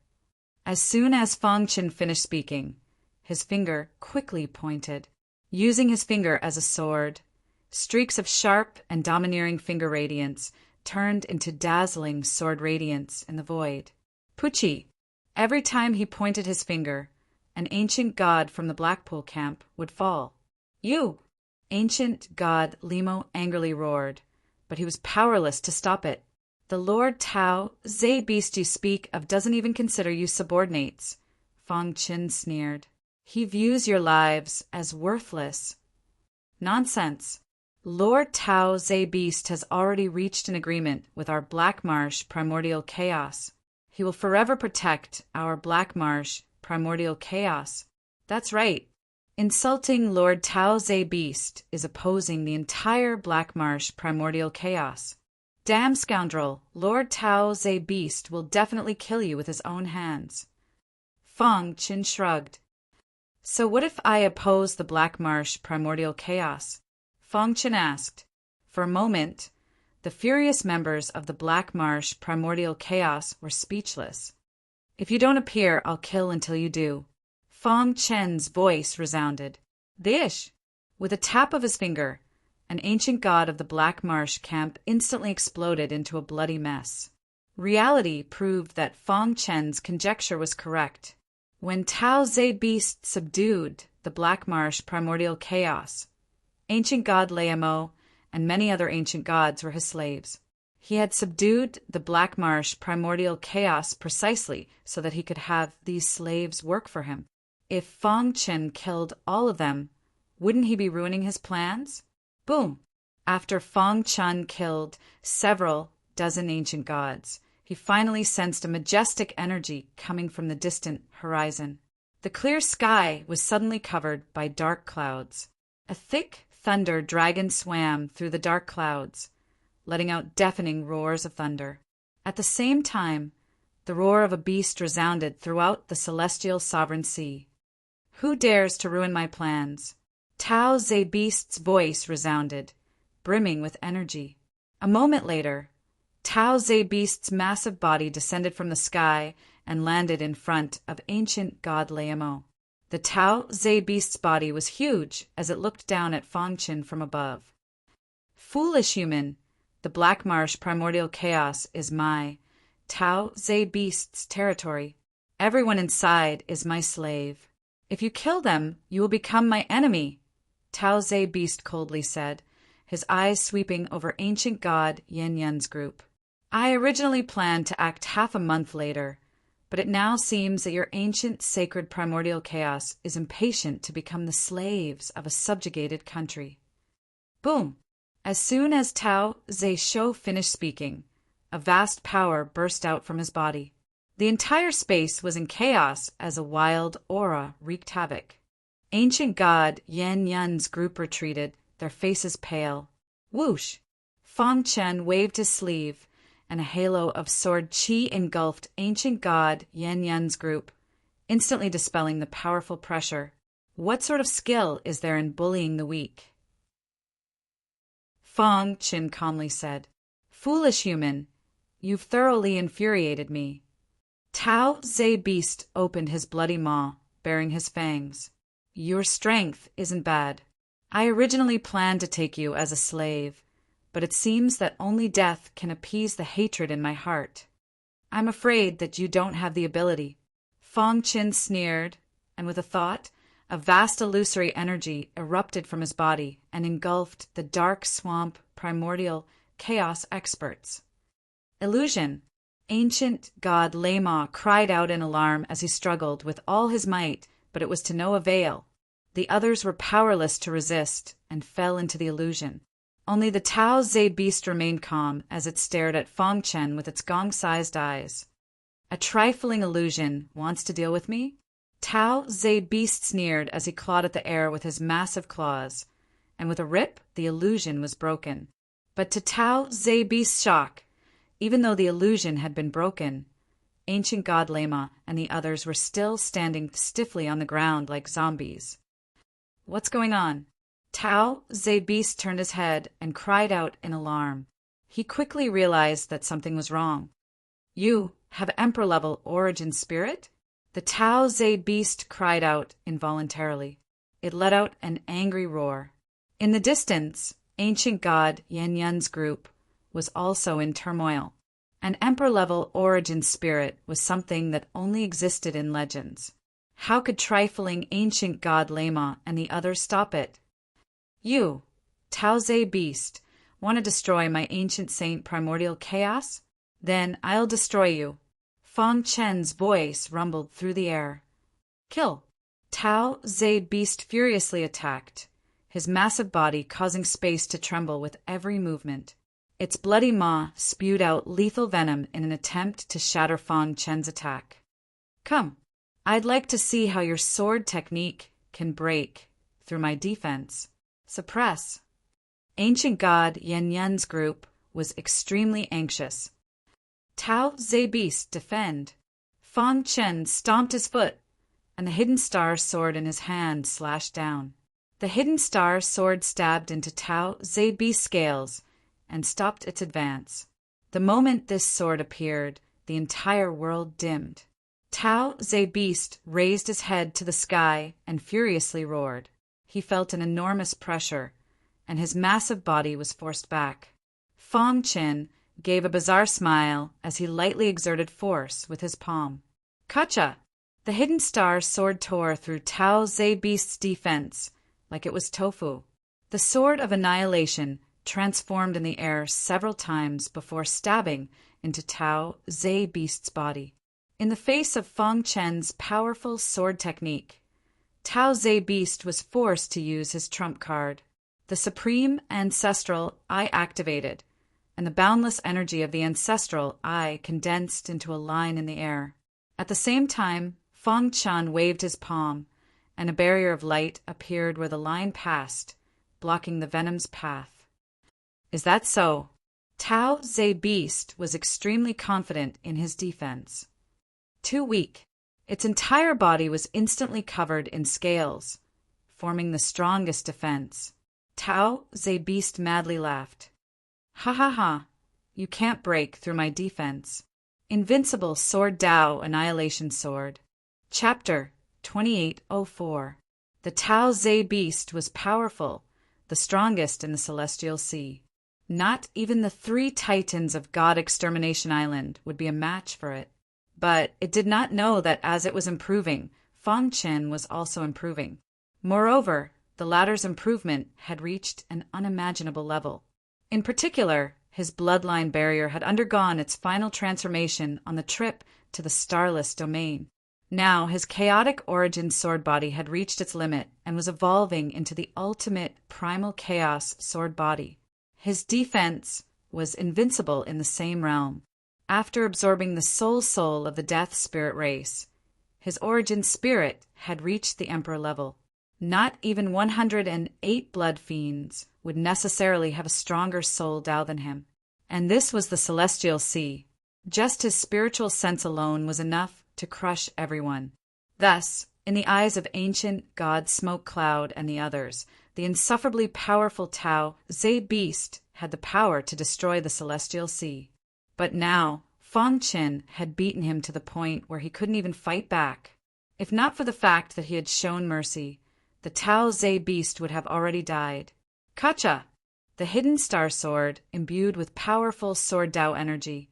As soon as Fang Chen finished speaking, his finger quickly pointed. Using his finger as a sword, streaks of sharp and domineering finger radiance turned into dazzling sword radiance in the void. Pucci! Every time he pointed his finger, an ancient god from the Blackpool camp would fall. You! Ancient God Limo angrily roared, but he was powerless to stop it. The Lord Tao Ze Beast you speak of doesn't even consider you subordinates, Fang Chen sneered. He views your lives as worthless. Nonsense. Lord Tao Ze Beast has already reached an agreement with our Black Marsh Primordial Chaos. He will forever protect our Black Marsh Primordial Chaos. That's right. Insulting Lord Tao Ze Beast is opposing the entire Black Marsh Primordial Chaos. Damn scoundrel, Lord Tao Ze Beast will definitely kill you with his own hands. Fang Chen shrugged. So what if I oppose the Black Marsh Primordial Chaos? Fang Chen asked. For a moment, the furious members of the Black Marsh Primordial Chaos were speechless. If you don't appear, I'll kill until you do. Fang Chen's voice resounded. Dish! With a tap of his finger, an ancient god of the Black Marsh camp instantly exploded into a bloody mess. Reality proved that Fang Chen's conjecture was correct. When Tao Ze Beast subdued the Black Marsh Primordial Chaos, ancient god Laemo and many other ancient gods were his slaves. He had subdued the Black Marsh Primordial Chaos precisely so that he could have these slaves work for him. If Fang Chen killed all of them, wouldn't he be ruining his plans? Boom! After Fang Chen killed several dozen ancient gods, he finally sensed a majestic energy coming from the distant horizon. The clear sky was suddenly covered by dark clouds. A thick thunder dragon swam through the dark clouds, letting out deafening roars of thunder. At the same time, the roar of a beast resounded throughout the celestial sovereign sea. Who dares to ruin my plans? Tao Ze Beast's voice resounded, brimming with energy. A moment later, Tao Ze Beast's massive body descended from the sky and landed in front of ancient god Laemo. The Tao Ze Beast's body was huge as it looked down at Fang Chen from above. Foolish human, the Black Marsh Primordial Chaos is my Tao Ze Beast's territory. Everyone inside is my slave. If you kill them, you will become my enemy, Tao Ze Beast coldly said, his eyes sweeping over ancient god Yin Yun's group. I originally planned to act half a month later, but it now seems that your ancient sacred primordial chaos is impatient to become the slaves of a subjugated country. Boom! As soon as Tao Ze Shou finished speaking, a vast power burst out from his body. The entire space was in chaos as a wild aura wreaked havoc. Ancient god Yan Yun's group retreated, their faces pale. Whoosh! Fang Chen waved his sleeve, and a halo of sword qi engulfed ancient god Yan Yun's group, instantly dispelling the powerful pressure. What sort of skill is there in bullying the weak? Fang Chen calmly said, "Foolish human, you've thoroughly infuriated me." Tao Ze Beast opened his bloody maw, baring his fangs. "Your strength isn't bad. I originally planned to take you as a slave, but it seems that only death can appease the hatred in my heart. I'm afraid that you don't have the ability." Fang Chen sneered, and with a thought, a vast illusory energy erupted from his body and engulfed the dark swamp primordial chaos experts. Illusion! Ancient god Lema cried out in alarm as he struggled with all his might, but it was to no avail. The others were powerless to resist and fell into the illusion. Only the Tao Ze Beast remained calm as it stared at Fang Chen with its gong-sized eyes. "A trifling illusion wants to deal with me?" Tao Ze Beast sneered as he clawed at the air with his massive claws, and with a rip, the illusion was broken. But to Tao Ze Beast's shock, even though the illusion had been broken, ancient god Lema and the others were still standing stiffly on the ground like zombies. "What's going on?" Tao Ze Beast turned his head and cried out in alarm. He quickly realized that something was wrong. "You have Emperor-level origin spirit?" The Tao Ze Beast cried out involuntarily. It let out an angry roar. In the distance, ancient god Yan Yun's group was also in turmoil. An Emperor-level origin spirit was something that only existed in legends. How could trifling ancient god Lema and the others stop it? "You, Tao Ze Beast, want to destroy my ancient saint primordial chaos? Then I'll destroy you." Fang Chen's voice rumbled through the air. "Kill!" Tao Ze Beast furiously attacked, his massive body causing space to tremble with every movement. Its bloody maw spewed out lethal venom in an attempt to shatter Fang Chen's attack. "Come, I'd like to see how your sword technique can break through my defense." "Suppress." Ancient god Yan Yun's group was extremely anxious. "Tao Ze Beast, defend." Fang Chen stomped his foot, and the hidden star sword in his hand slashed down. The hidden star sword stabbed into Tao Ze Beast's scales and stopped its advance. The moment this sword appeared, the entire world dimmed. Tao Ze Beast raised his head to the sky and furiously roared. He felt an enormous pressure, and his massive body was forced back. Fang Chen gave a bizarre smile as he lightly exerted force with his palm. "Kacha!" The hidden star sword tore through Tao Ze Beast's defense like it was tofu. The sword of annihilation transformed in the air several times before stabbing into Tao Ze Beast's body. In the face of Fang Chen's powerful sword technique, Tao Ze Beast was forced to use his trump card. The Supreme Ancestral Eye activated, and the boundless energy of the Ancestral Eye condensed into a line in the air. At the same time, Fang Chen waved his palm, and a barrier of light appeared where the line passed, blocking the venom's path. "Is that so?" Tao Ze Beast was extremely confident in his defense. Too weak. Its entire body was instantly covered in scales, forming the strongest defense. Tao Ze Beast madly laughed. "Ha ha ha, you can't break through my defense." Invincible Sword Dao Annihilation Sword. Chapter 2804. The Tao Ze Beast was powerful, the strongest in the Celestial Sea. Not even the 3 titans of God Extermination Island would be a match for it. But it did not know that as it was improving, Fang Chen was also improving. Moreover, the latter's improvement had reached an unimaginable level. In particular, His bloodline barrier had undergone its final transformation on the trip to the starless domain. Now his chaotic origin sword body had reached its limit and was evolving into the ultimate primal chaos sword body. His defense was invincible in the same realm. After absorbing the soul of the death spirit race, his origin spirit had reached the emperor level. Not even 108 blood fiends would necessarily have a stronger soul Tao than him. And this was the celestial sea. Just his spiritual sense alone was enough to crush everyone. Thus, in the eyes of ancient god Smoke Cloud and the others, the insufferably powerful Tao Ze Beast had the power to destroy the celestial sea. But now, Feng Qin had beaten him to the point where he couldn't even fight back. If not for the fact that he had shown mercy, the Tao Ze Beast would have already died. Kacha, the hidden star sword, imbued with powerful sword Tao energy,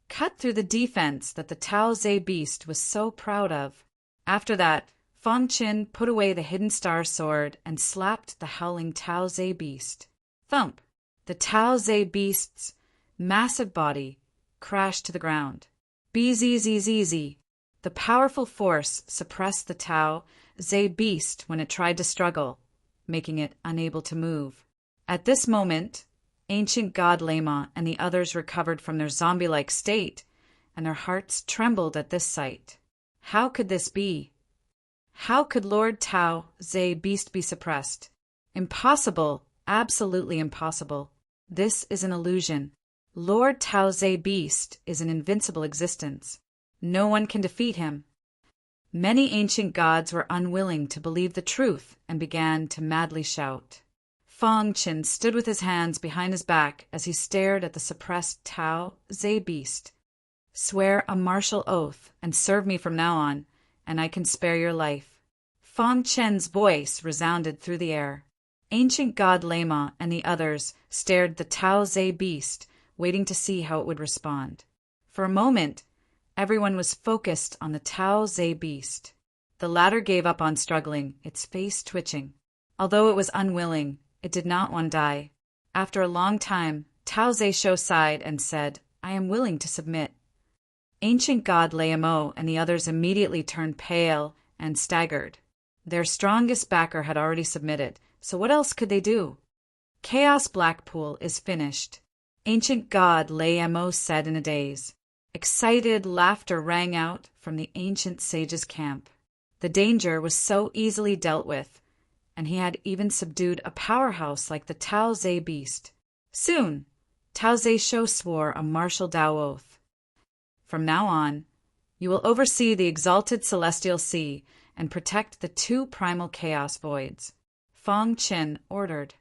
cut through the defense that the Tao Ze Beast was so proud of. After that, Feng Qin put away the hidden star sword and slapped the howling Tao Ze Beast. Thump! The Tao Ze Beast's massive body crashed to the ground. Bzzz. The powerful force suppressed the Tao Ze Beast when it tried to struggle, making it unable to move. At this moment, ancient god Lama and the others recovered from their zombie-like state, and their hearts trembled at this sight. How could this be? How could Lord Tao Ze Beast be suppressed? Impossible, absolutely impossible. This is an illusion. Lord Tao Ze Beast is an invincible existence. No one can defeat him. Many ancient gods were unwilling to believe the truth and began to madly shout. Feng Qin stood with his hands behind his back as he stared at the suppressed Tao Ze Beast. Swear a martial oath and serve me from now on, and I can spare your life. Feng Qin's voice resounded through the air. Ancient god Lama and the others stared at the Tao Ze Beast, waiting to see how it would respond. For a moment, everyone was focused on the Tao Ze Beast. The latter gave up on struggling, its face twitching. Although it was unwilling, it did not want to die. After a long time, Tao Ze Sho sighed and said, "I am willing to submit." Ancient god Lamo and the others immediately turned pale and staggered. Their strongest backer had already submitted, so what else could they do? Chaos Blackpool is finished, ancient god Lamo said in a daze. Excited laughter rang out from the ancient sage's camp. The danger was so easily dealt with, and he had even subdued a powerhouse like the Tao Ze Beast. Soon, Tao Ze Sho swore a martial Tao oath. From now on, you will oversee the exalted celestial sea and protect the two primal chaos voids. Feng Qin ordered.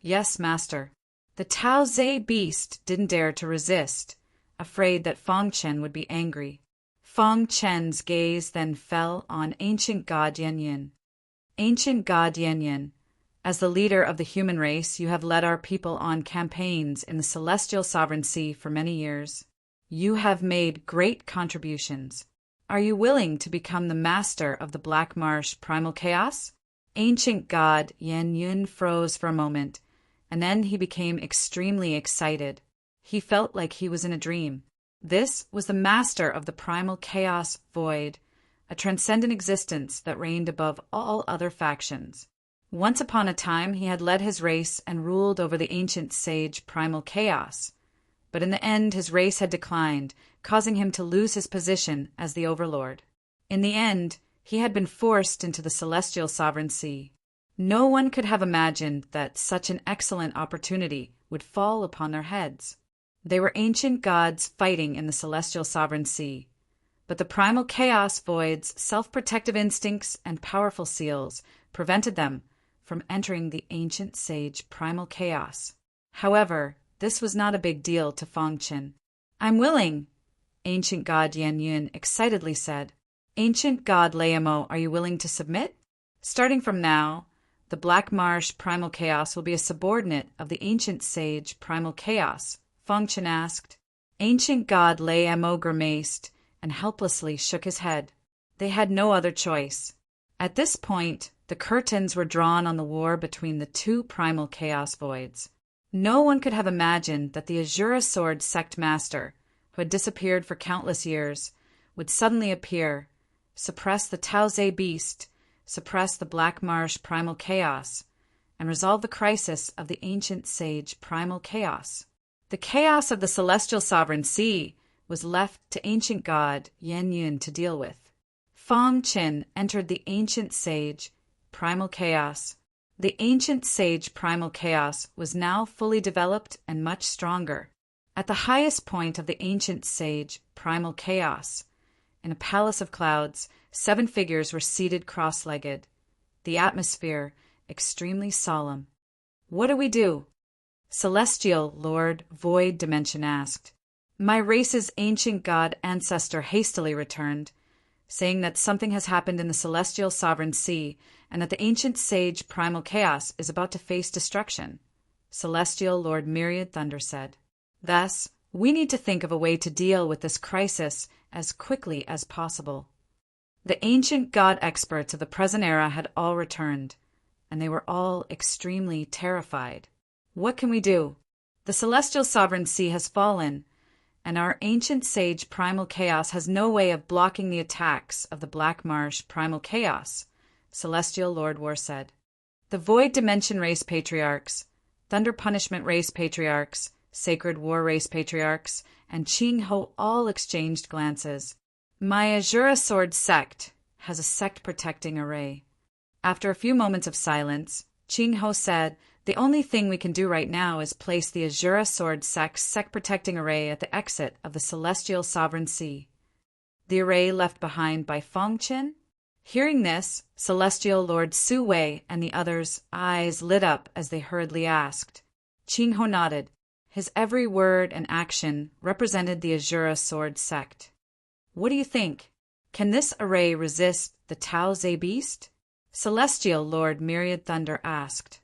Yes, master. The Tao Ze Beast didn't dare to resist, afraid that Feng Qin would be angry. Feng Qin's gaze then fell on ancient god Yin. Ancient god Yin, as the leader of the human race, you have led our people on campaigns in the celestial sovereign sea for many years. You have made great contributions. Are you willing to become the master of the Black Marsh primal chaos? Ancient god Yin froze for a moment, and then he became extremely excited. He felt like he was in a dream. This was the master of the primal chaos void, a transcendent existence that reigned above all other factions. Once upon a time, he had led his race and ruled over the ancient sage primal chaos. But in the end, his race had declined, causing him to lose his position as the overlord. In the end, he had been forced into the celestial sovereign sea. No one could have imagined that such an excellent opportunity would fall upon their heads. They were ancient gods fighting in the celestial sovereign sea, but the primal chaos void's self-protective instincts and powerful seals prevented them from entering the ancient sage primal chaos. However, this was not a big deal to Feng Qin. I'm willing, ancient god Yin excitedly said. Ancient god Lamo, are you willing to submit? Starting from now, the Black Marsh primal chaos will be a subordinate of the ancient sage primal chaos, Feng Qin asked. Ancient god Lamo grimaced and helplessly shook his head. They had no other choice. At this point, the curtains were drawn on the war between the two primal chaos voids. No one could have imagined that the Azura Sword sect master, who had disappeared for countless years, would suddenly appear, suppress the Tao beast, suppress the Black Marsh primal chaos, and resolve the crisis of the ancient sage primal chaos. The chaos of the celestial sovereign sea was left to ancient god Yan Yun to deal with. Feng Qin entered the ancient sage primal chaos. The ancient sage primal chaos was now fully developed and much stronger. At the highest point of the ancient sage primal chaos, in a palace of clouds, 7 figures were seated cross-legged, the atmosphere extremely solemn. "What do we do?" Celestial Lord Void Dimension asked. My race's ancient god ancestor hastily returned, saying that something has happened in the celestial sovereign sea and that the ancient sage primal chaos is about to face destruction. Celestial Lord Myriad Thunder said. Thus, we need to think of a way to deal with this crisis as quickly as possible. The ancient god experts of the present era had all returned, and they were all extremely terrified. What can we do? The celestial sovereign sea has fallen, and our ancient sage primal chaos has no way of blocking the attacks of the Black Marsh primal chaos, Celestial Lord War said. The Void Dimension Race Patriarchs, Thunder Punishment Race Patriarchs, Sacred War Race Patriarchs, and Ching Ho all exchanged glances. My Azura Sword sect has a sect-protecting array. After a few moments of silence, Ching Ho said, the only thing we can do right now is place the Azura Sword sect's sect-protecting array at the exit of the Celestial Sovereign Sea. The array left behind by Feng Qin? Hearing this, Celestial Lord Su Wei and the others' eyes lit up as they hurriedly asked. Ching Ho nodded. His every word and action represented the Azura Sword sect. What do you think? Can this array resist the Tao beast? Celestial Lord Myriad Thunder asked.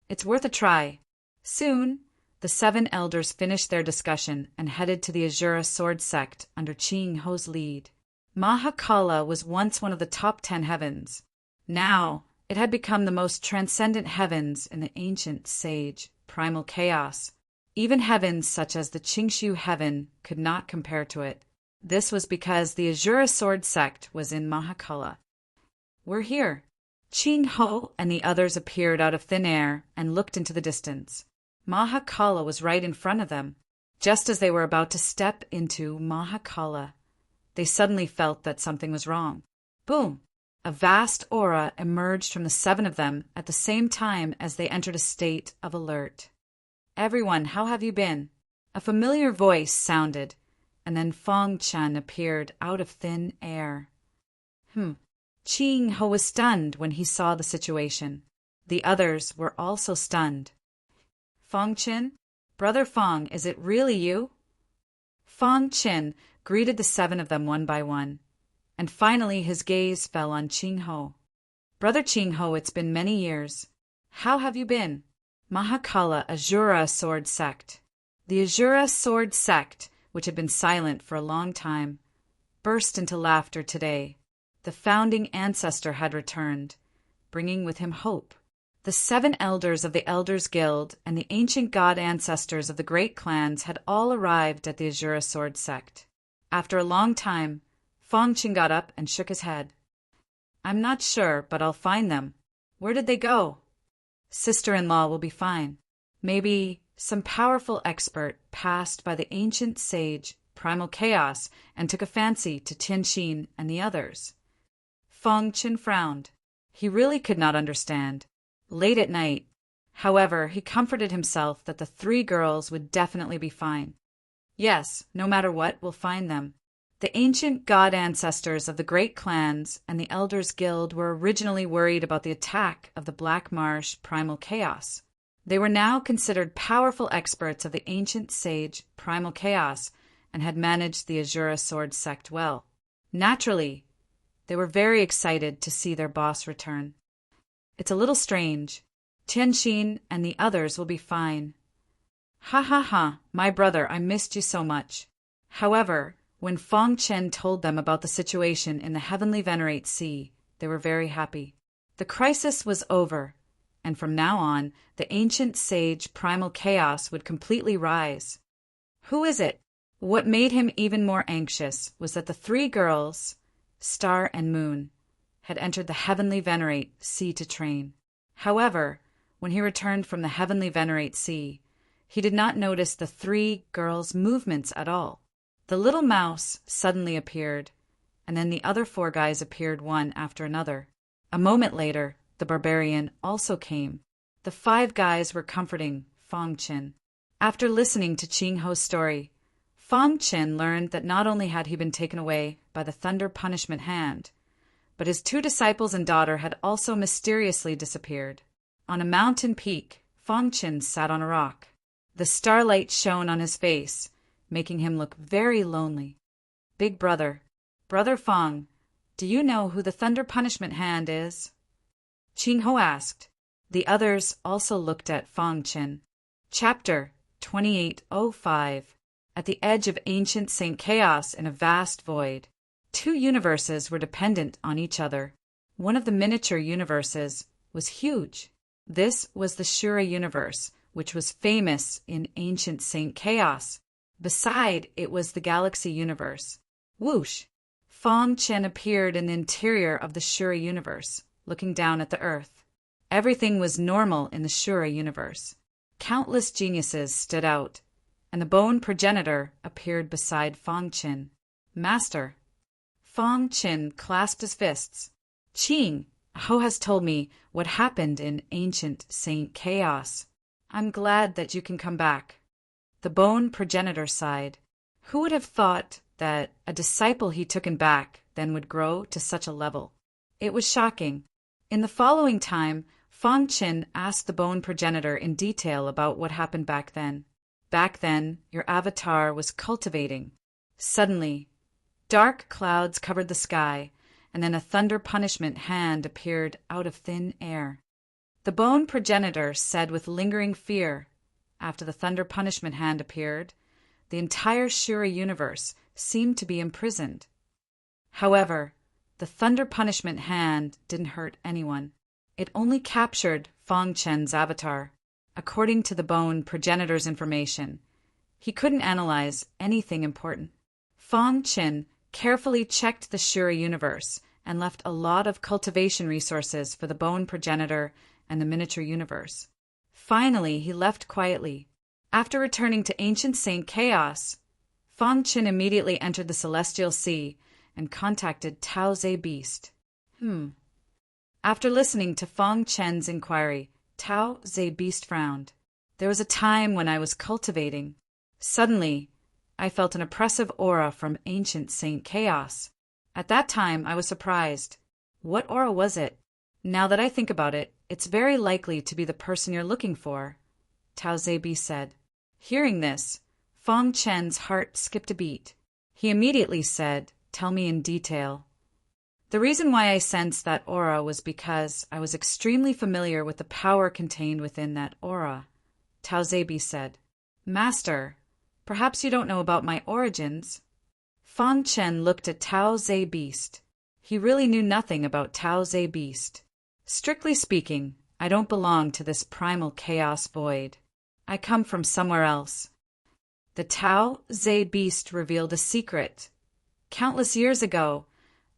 It's worth a try. Soon, the 7 elders finished their discussion and headed to the Azura Sword sect under Ching Ho's lead. Mahakala was once one of the top 10 heavens. Now, it had become the most transcendent heavens in the ancient sage primal chaos. Even heavens such as the Qingshu heaven could not compare to it. This was because the Azura Sword sect was in Mahakala. We're here. Ching Ho and the others appeared out of thin air and looked into the distance. Mahakala was right in front of them. Just as they were about to step into Mahakala, they suddenly felt that something was wrong. Boom! A vast aura emerged from the 7 of them at the same time as they entered a state of alert. Everyone, how have you been? A familiar voice sounded, and then Feng Chen appeared out of thin air. Ching Ho was stunned when he saw the situation. The others were also stunned. Feng Chen? Brother Feng, is it really you? Feng Chen greeted the 7 of them one by one, and finally his gaze fell on Ching Ho. Brother Ching Ho, it's been many years. How have you been? Mahakala Azura Sword sect. The Azura Sword sect, which had been silent for a long time, burst into laughter today. The founding ancestor had returned, bringing with him hope. The 7 elders of the Elders Guild and the ancient god ancestors of the great clans had all arrived at the Azura Sword sect. After a long time, Feng Qin got up and shook his head. I'm not sure, but I'll find them. Where did they go? Sister-in-law will be fine. Maybe some powerful expert passed by the ancient sage Primal Chaos and took a fancy to Tianxin and the others. Feng Qin frowned. He really could not understand. Late at night, however, he comforted himself that the 3 girls would definitely be fine. Yes, no matter what, we'll find them. The ancient god ancestors of the great clans and the Elders Guild were originally worried about the attack of the Black Marsh Primal Chaos. They were now considered powerful experts of the ancient sage Primal Chaos and had managed the Azura Sword sect well. Naturally, they were very excited to see their boss return. It's a little strange. Tianxin and the others will be fine. Ha ha ha, my brother, I missed you so much. However, when Feng Chen told them about the situation in the Heavenly Venerate Sea, they were very happy. The crisis was over, and from now on, the ancient sage primal chaos would completely rise. Who is it? What made him even more anxious was that the three girls, Star and Moon, had entered the Heavenly Venerate Sea to train. However, when he returned from the Heavenly Venerate Sea, he did not notice the three girls' movements at all. The little mouse suddenly appeared, and then the other four guys appeared one after another. A moment later, the barbarian also came. The five guys were comforting Fong Qin. After listening to Qing Ho's story, Fong Qin learned that not only had he been taken away by the Thunder Punishment Hand, but his two disciples and daughter had also mysteriously disappeared. On a mountain peak, Fong Qin sat on a rock. The starlight shone on his face, making him look very lonely. Big brother, Brother Fong, do you know who the Thunder Punishment Hand is? Qing Ho asked. The others also looked at Fong Qin. Chapter 2805. At the edge of ancient Saint Chaos in a vast void, two universes were dependent on each other. One of the miniature universes was huge. This was the Shura universe, which was famous in ancient Saint Chaos. Beside it was the Galaxy universe. Whoosh! Fong Qin appeared in the interior of the Shura universe, looking down at the Earth. Everything was normal in the Shura universe. Countless geniuses stood out, and the bone progenitor appeared beside Fong Qin. Master! Fong Qin clasped his fists. Qing, Ho has told me what happened in ancient Saint Chaos. I'm glad that you can come back. The bone progenitor sighed. Who would have thought that a disciple he took back then would grow to such a level? It was shocking. In the following time, Fong Qin asked the bone progenitor in detail about what happened back then. Back then, your avatar was cultivating. Suddenly, dark clouds covered the sky, and then a thunder punishment hand appeared out of thin air. The bone progenitor said with lingering fear, after the thunder punishment hand appeared, the entire Shura universe seemed to be imprisoned. However, the thunder punishment hand didn't hurt anyone. It only captured Fong Qin's avatar. According to the bone progenitor's information, he couldn't analyze anything important. Fong Qin carefully checked the Shura universe and left a lot of cultivation resources for the bone progenitor and the miniature universe. Finally, he left quietly. After returning to ancient Saint Chaos, Fong Qin immediately entered the Celestial Sea and contacted Tao Ze Beast. After listening to Fong Qin's inquiry, Tao Ze Beast frowned. There was a time when I was cultivating. Suddenly, I felt an oppressive aura from ancient Saint Chaos. At that time, I was surprised. What aura was it? Now that I think about it, it's very likely to be the person you're looking for, Tao Ze Beast said. Hearing this, Fong Qin's heart skipped a beat. He immediately said, "Tell me in detail." The reason why I sensed that aura was because I was extremely familiar with the power contained within that aura, Tao Ze Beast said. Master, perhaps you don't know about my origins? Fong Qin looked at Tao Ze Beast. He really knew nothing about Tao Ze Beast. Strictly speaking, I don't belong to this primal chaos void. I come from somewhere else. The Tao Ze Beast revealed a secret. Countless years ago,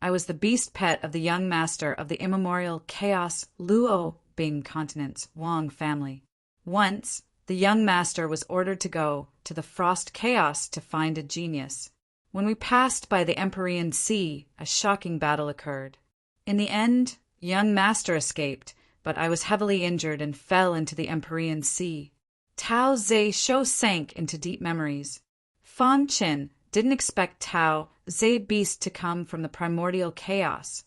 I was the beast pet of the young master of the immemorial Chaos Luo Bing continent's Wang family. Once, the young master was ordered to go to the Frost Chaos to find a genius. When we passed by the Empyrean Sea, a shocking battle occurred. In the end, young master escaped, but I was heavily injured and fell into the Empyrean Sea. Tao Ze Shou sank into deep memories. Fong Qin didn't expect Tao Ze Beast to come from the primordial chaos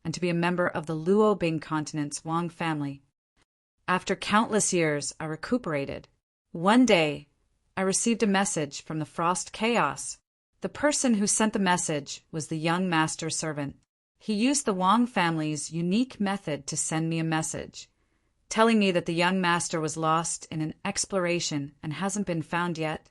and to be a member of the Luo Bing continent's Wang family. After countless years, I recuperated. One day, I received a message from the Frost Chaos. The person who sent the message was the young master servant. He used the Wang family's unique method to send me a message, telling me that the young master was lost in an exploration and hasn't been found yet.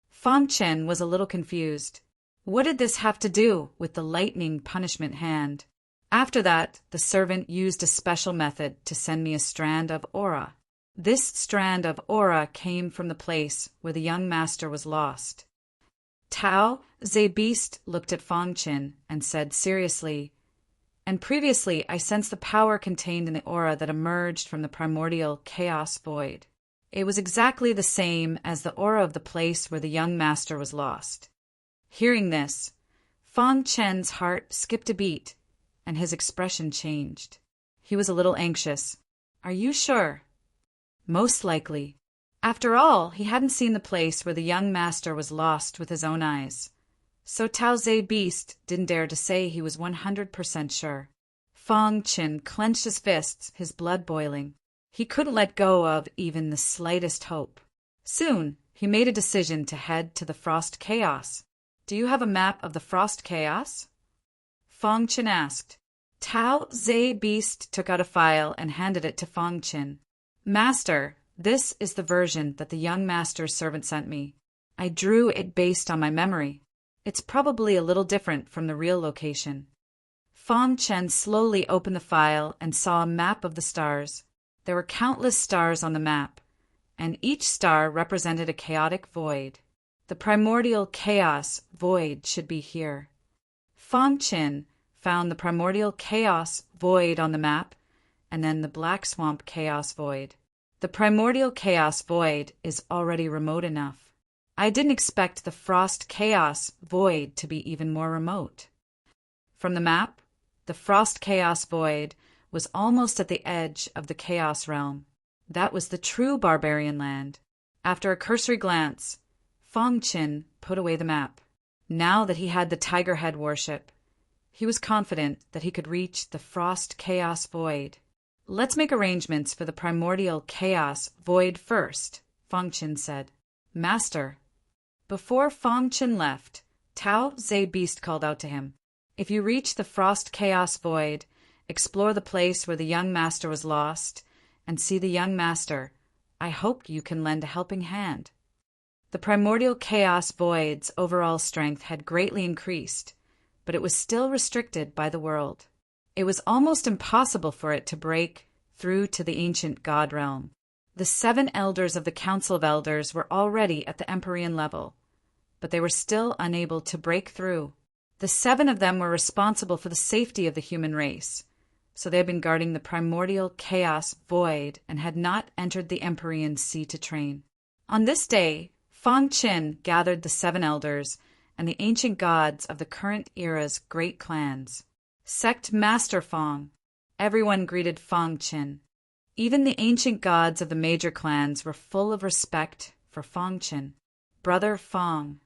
Fong Qin was a little confused. What did this have to do with the lightning punishment hand? After that, the servant used a special method to send me a strand of aura. This strand of aura came from the place where the young master was lost. Tao Ze Beast looked at Fang Qin and said seriously, "And previously I sensed the power contained in the aura that emerged from the primordial chaos void. It was exactly the same as the aura of the place where the young master was lost." Hearing this, Fang Chen's heart skipped a beat, and his expression changed. He was a little anxious. "Are you sure?" "Most likely." After all, he hadn't seen the place where the young master was lost with his own eyes. So Tao Ze Beast didn't dare to say he was 100% sure. Fang Qin clenched his fists, his blood boiling. He couldn't let go of even the slightest hope. Soon, he made a decision to head to the Frost Chaos. "Do you have a map of the Frost Chaos?" Fang Qin asked. Tao Ze Beast took out a file and handed it to Fang Qin. "Master, this is the version that the young master's servant sent me. I drew it based on my memory. It's probably a little different from the real location." Fang Qin slowly opened the file and saw a map of the stars. There were countless stars on the map, and each star represented a chaotic void. The primordial chaos void should be here. Fang Qin found the primordial chaos void on the map, and then the Black Swamp chaos void. The primordial chaos void is already remote enough. I didn't expect the Frost chaos void to be even more remote. From the map, the Frost chaos void was almost at the edge of the chaos realm. That was the true barbarian land. After a cursory glance, Fang Qin put away the map. Now that he had the Tiger Head worship, he was confident that he could reach the Frost Chaos Void. "Let's make arrangements for the primordial chaos void first," Fang Qin said. "Master." Before Fang Qin left, Tao Ze Beast called out to him. "If you reach the Frost Chaos Void, explore the place where the young master was lost, and see the young master. I hope you can lend a helping hand." The primordial chaos void's overall strength had greatly increased, but it was still restricted by the world. It was almost impossible for it to break through to the ancient god realm. The 7 elders of the Council of Elders were already at the Empyrean level, but they were still unable to break through. The 7 of them were responsible for the safety of the human race, so they had been guarding the primordial chaos void and had not entered the Empyrean Sea to train. On this day, Fang Qin gathered the 7 elders and the ancient gods of the current era's great clans. Sect Master Fang. Everyone greeted Fang Qin. Even the ancient gods of the major clans were full of respect for Fang Qin. Brother Fang.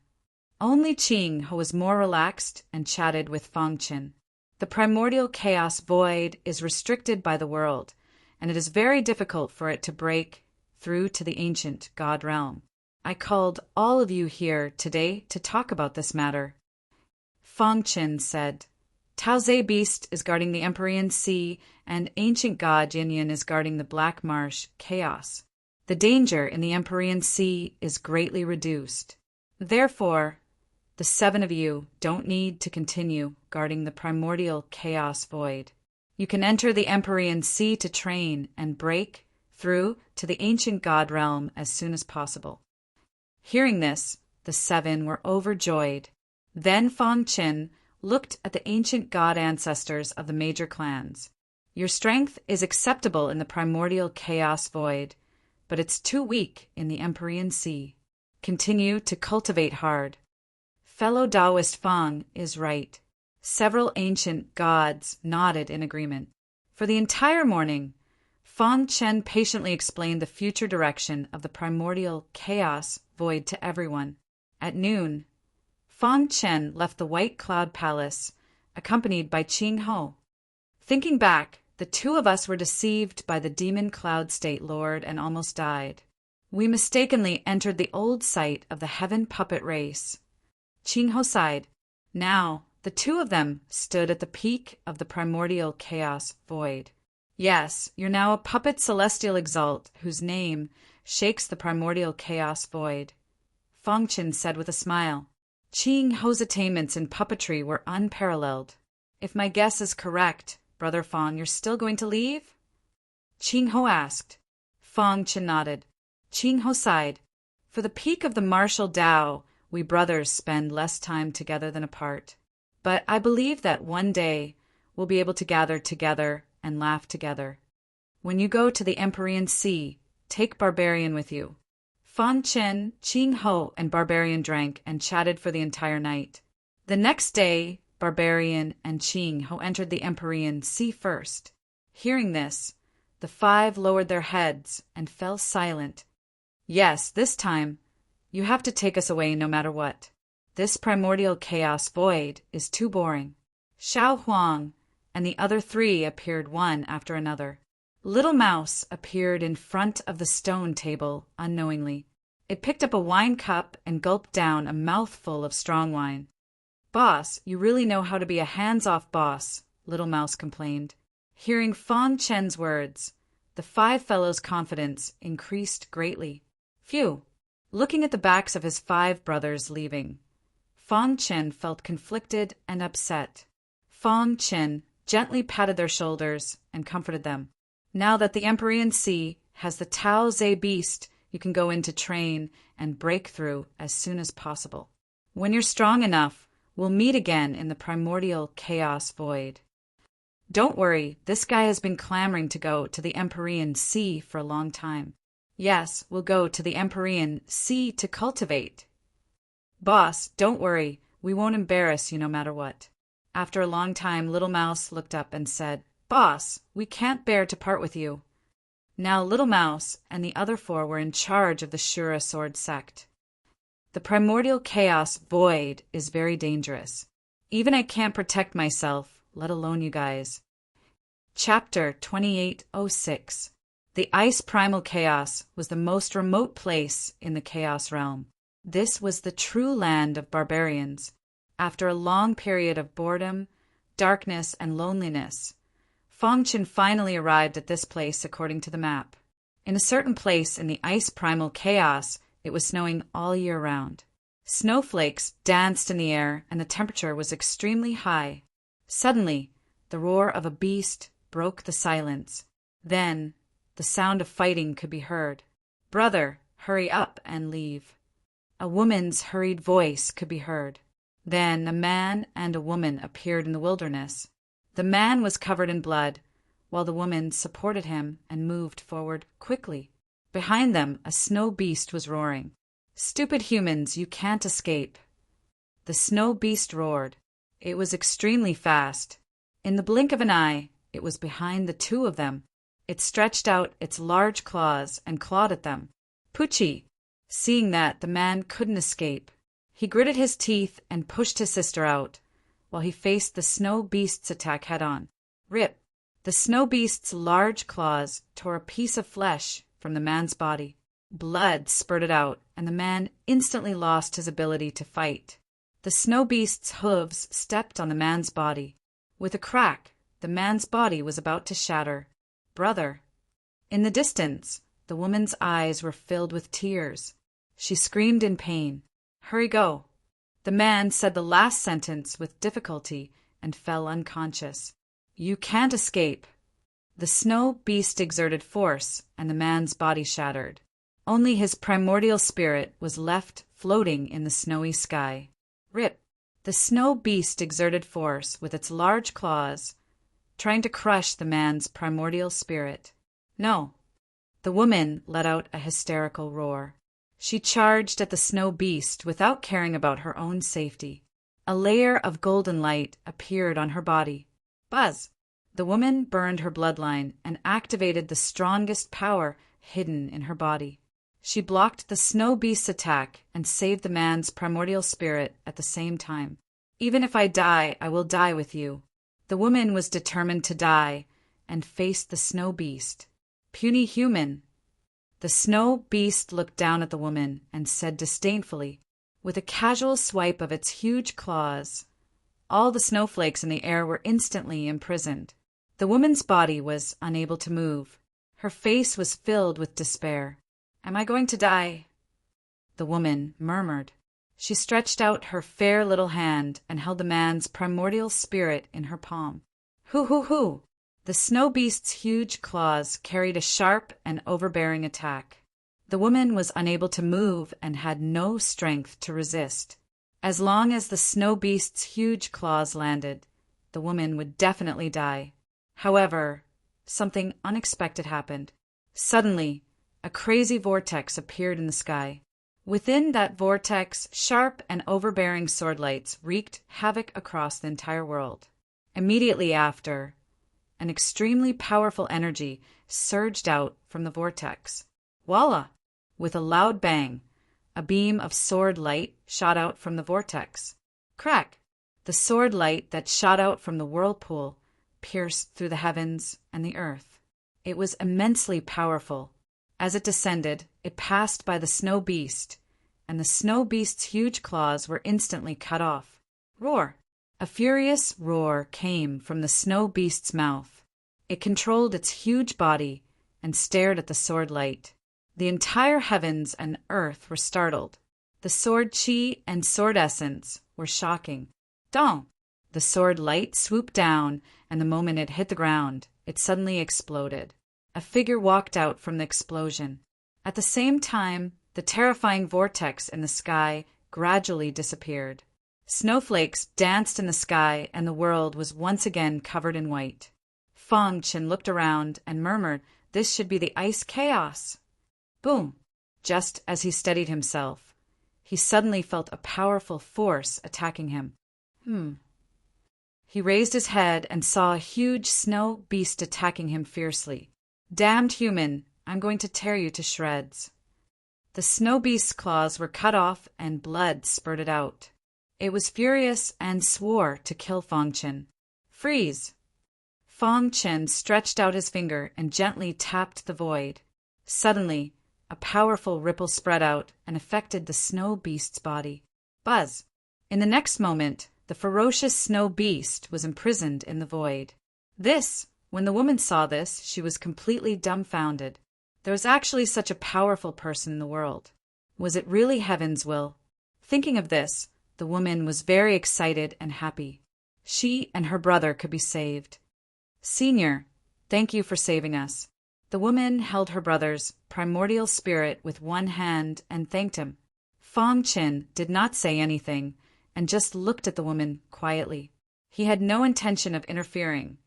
Only Qing, who was more relaxed and chatted with Fang Qin. The primordial chaos void is restricted by the world, and it is very difficult for it to break through to the ancient god realm. I called all of you here today to talk about this matter. Fang Qin said, Tao Ze Beast is guarding the Empyrean Sea, and ancient god Yin is guarding the Black Marsh Chaos. The danger in the Empyrean Sea is greatly reduced. Therefore, the 7 of you don't need to continue guarding the primordial chaos void. You can enter the Empyrean Sea to train and break through to the ancient god realm as soon as possible. Hearing this, the 7 were overjoyed. Then Fang Qin looked at the ancient god ancestors of the major clans. Your strength is acceptable in the primordial chaos void, but it's too weak in the Empyrean Sea. Continue to cultivate hard. Fellow Taoist Fang is right. Several ancient gods nodded in agreement. For the entire morning, Fang Qin patiently explained the future direction of the primordial chaos void to everyone. At noon, Fang Qin left the White Cloud Palace, accompanied by Qing Ho. Thinking back, the 2 of us were deceived by the Demon Cloud State Lord and almost died. We mistakenly entered the old site of the Heaven Puppet Race. Qing Ho sighed. Now, the 2 of them stood at the peak of the primordial chaos void. Yes, you're now a puppet celestial exalt whose name shakes the primordial chaos void, Fang Qin said with a smile. Qing Ho's attainments in puppetry were unparalleled. If my guess is correct, Brother Fong, you're still going to leave? Qing Ho asked. Fong Chen nodded. Qing Ho sighed. For the peak of the martial Tao, we brothers spend less time together than apart. But I believe that one day we'll be able to gather together and laugh together. When you go to the Empyrean Sea, take Barbarian with you. Fan Chen, Qing Ho, and Barbarian drank and chatted for the entire night. The next day, Barbarian and Qing Ho entered the Empyrean Sea first. Hearing this, the five lowered their heads and fell silent. Yes, this time, you have to take us away no matter what. This primordial chaos void is too boring. Xiao Huang and the other three appeared one after another. Little Mouse appeared in front of the stone table unknowingly. It picked up a wine cup and gulped down a mouthful of strong wine. Boss, you really know how to be a hands-off boss, Little Mouse complained. Hearing Fong Chen's words, the five fellows' confidence increased greatly. Phew! Looking at the backs of his five brothers leaving, Fong Chen felt conflicted and upset. Fong Chen gently patted their shoulders and comforted them. Now that the Empyrean Sea has the Tao Ze beast, you can go in to train and break through as soon as possible. When you're strong enough, we'll meet again in the primordial chaos void. Don't worry, this guy has been clamoring to go to the Empyrean Sea for a long time. Yes, we'll go to the Empyrean Sea to cultivate. Boss, don't worry, we won't embarrass you no matter what. After a long time, Little Mouse looked up and said, Boss, we can't bear to part with you. Now Little Mouse and the other four were in charge of the Shura Sword sect. The primordial chaos void is very dangerous. Even I can't protect myself, let alone you guys. Chapter 2806. The Ice Primal Chaos was the most remote place in the Chaos Realm. This was the true land of barbarians. After a long period of boredom, darkness, and loneliness, Fong Chen finally arrived at this place according to the map. In a certain place in the Ice Primal Chaos, it was snowing all year round. Snowflakes danced in the air, and the temperature was extremely high. Suddenly, the roar of a beast broke the silence. Then, the sound of fighting could be heard. Brother, hurry up and leave. A woman's hurried voice could be heard. Then a man and a woman appeared in the wilderness. The man was covered in blood, while the woman supported him and moved forward quickly. Behind them, a snow beast was roaring. Stupid humans, you can't escape. The snow beast roared. It was extremely fast. In the blink of an eye, it was behind the two of them. It stretched out its large claws and clawed at them. Poochie! Seeing that the man couldn't escape, he gritted his teeth and pushed his sister out, while he faced the snow beast's attack head-on. Rip! The snow beast's large claws tore a piece of flesh from the man's body. Blood spurted out, and the man instantly lost his ability to fight. The snow beast's hooves stepped on the man's body. With a crack, the man's body was about to shatter. Brother! In the distance, the woman's eyes were filled with tears. She screamed in pain. Hurry, go! The man said the last sentence with difficulty and fell unconscious. You can't escape. The snow beast exerted force, and the man's body shattered. Only his primordial spirit was left floating in the snowy sky. Rip! The snow beast exerted force with its large claws, trying to crush the man's primordial spirit. No! The woman let out a hysterical roar. She charged at the snow beast without caring about her own safety. A layer of golden light appeared on her body. Buzz! The woman burned her bloodline and activated the strongest power hidden in her body. She blocked the snow beast's attack and saved the man's primordial spirit at the same time. Even if I die, I will die with you. The woman was determined to die and faced the snow beast. Puny human! The snow beast looked down at the woman and said disdainfully, with a casual swipe of its huge claws. All the snowflakes in the air were instantly imprisoned. The woman's body was unable to move. Her face was filled with despair. Am I going to die? The woman murmured. She stretched out her fair little hand and held the man's primordial spirit in her palm. Hoo hoo hoo! The snow beast's huge claws carried a sharp and overbearing attack. The woman was unable to move and had no strength to resist. As long as the snow beast's huge claws landed, the woman would definitely die. However, something unexpected happened. Suddenly, a crazy vortex appeared in the sky. Within that vortex, sharp and overbearing sword lights wreaked havoc across the entire world. Immediately after, an extremely powerful energy surged out from the vortex. Voila! With a loud bang, a beam of sword light shot out from the vortex. Crack! The sword light that shot out from the whirlpool pierced through the heavens and the earth. It was immensely powerful. As it descended, it passed by the snow beast, and the snow beast's huge claws were instantly cut off. Roar! A furious roar came from the snow beast's mouth. It controlled its huge body and stared at the sword light. The entire heavens and earth were startled. The sword chi and sword essence were shocking. Dong! The sword light swooped down, and the moment it hit the ground, it suddenly exploded. A figure walked out from the explosion. At the same time, the terrifying vortex in the sky gradually disappeared. Snowflakes danced in the sky, and the world was once again covered in white. Fang Chen looked around and murmured, "This should be the ice chaos." Boom! Just as he steadied himself, he suddenly felt a powerful force attacking him. He raised his head and saw a huge snow beast attacking him fiercely. "Damned human, I'm going to tear you to shreds." The snow beast's claws were cut off and blood spurted out. It was furious and swore to kill Fang Chen. "Freeze!" Fang Chen stretched out his finger and gently tapped the void. Suddenly, a powerful ripple spread out and affected the snow beast's body. Buzz! In the next moment, the ferocious snow beast was imprisoned in the void. When the woman saw this, she was completely dumbfounded. There was actually such a powerful person in the world. Was it really heaven's will? Thinking of this, the woman was very excited and happy. She and her brother could be saved. "Senior, thank you for saving us." The woman held her brother's primordial spirit with one hand and thanked him. Fang Chen did not say anything and just looked at the woman quietly. He had no intention of interfering,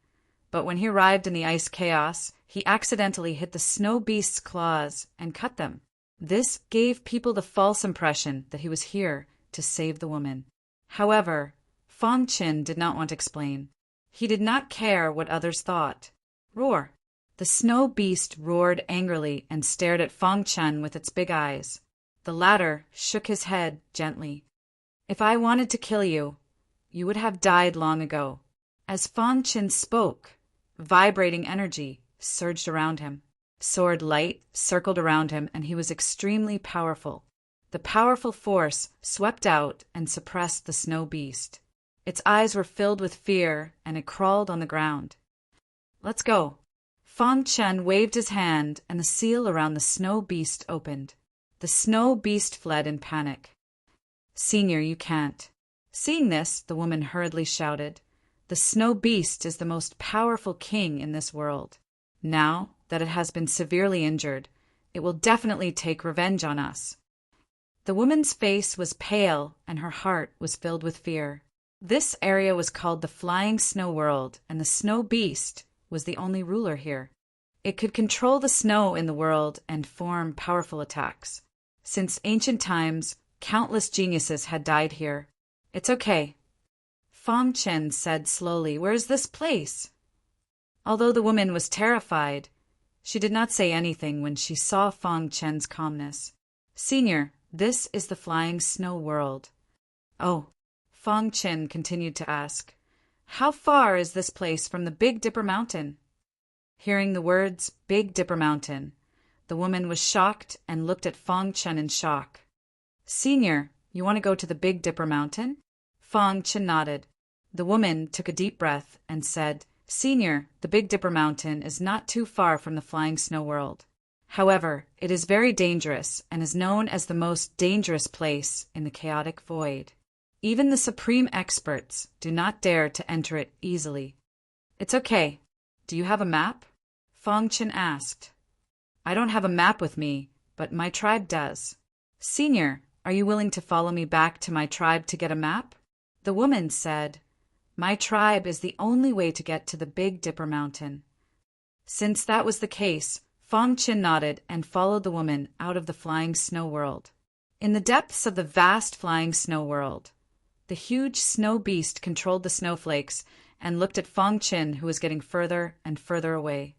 but when he arrived in the ice chaos, he accidentally hit the snow beast's claws and cut them. This gave people the false impression that he was here to save the woman. However, Fang Chen did not want to explain. He did not care what others thought. Roar! The snow beast roared angrily and stared at Fang Chen with its big eyes. The latter shook his head gently. "If I wanted to kill you, you would have died long ago." As Fang Chen spoke, vibrating energy surged around him. Sword light circled around him, and he was extremely powerful. The powerful force swept out and suppressed the snow beast. Its eyes were filled with fear, and it crawled on the ground. "Let's go." Fang Chen waved his hand, and the seal around the snow beast opened. The snow beast fled in panic. "Senior, you can't." Seeing this, the woman hurriedly shouted, "The snow beast is the most powerful king in this world. Now that it has been severely injured, it will definitely take revenge on us." The woman's face was pale, and her heart was filled with fear. This area was called the Flying Snow World, and the snow beast was the only ruler here. It could control the snow in the world and form powerful attacks. Since ancient times, countless geniuses had died here. "It's okay," Fang Chen said slowly. "Where is this place?" Although the woman was terrified, she did not say anything when she saw Fang Chen's calmness. "Senior, this is the Flying Snow World." "Oh," Fang Chen continued to ask, "how far is this place from the Big Dipper Mountain?" Hearing the words Big Dipper Mountain, the woman was shocked and looked at Fang Chen in shock. "Senior, you want to go to the Big Dipper Mountain?" Fang Chen nodded. The woman took a deep breath and said, "Senior, the Big Dipper Mountain is not too far from the Flying Snow World. However, it is very dangerous and is known as the most dangerous place in the chaotic void. Even the supreme experts do not dare to enter it easily. It's okay. Do you have a map? Fong Qin asked. I don't have a map with me, but my tribe does. Senior, are you willing to follow me back to my tribe to get a map? The woman said, My tribe is the only way to get to the Big Dipper Mountain. Since that was the case, Fong Qin nodded and followed the woman out of the flying snow world. In the depths of the vast flying snow world, the huge snow beast controlled the snowflakes and looked at Fong Qin, who was getting further and further away.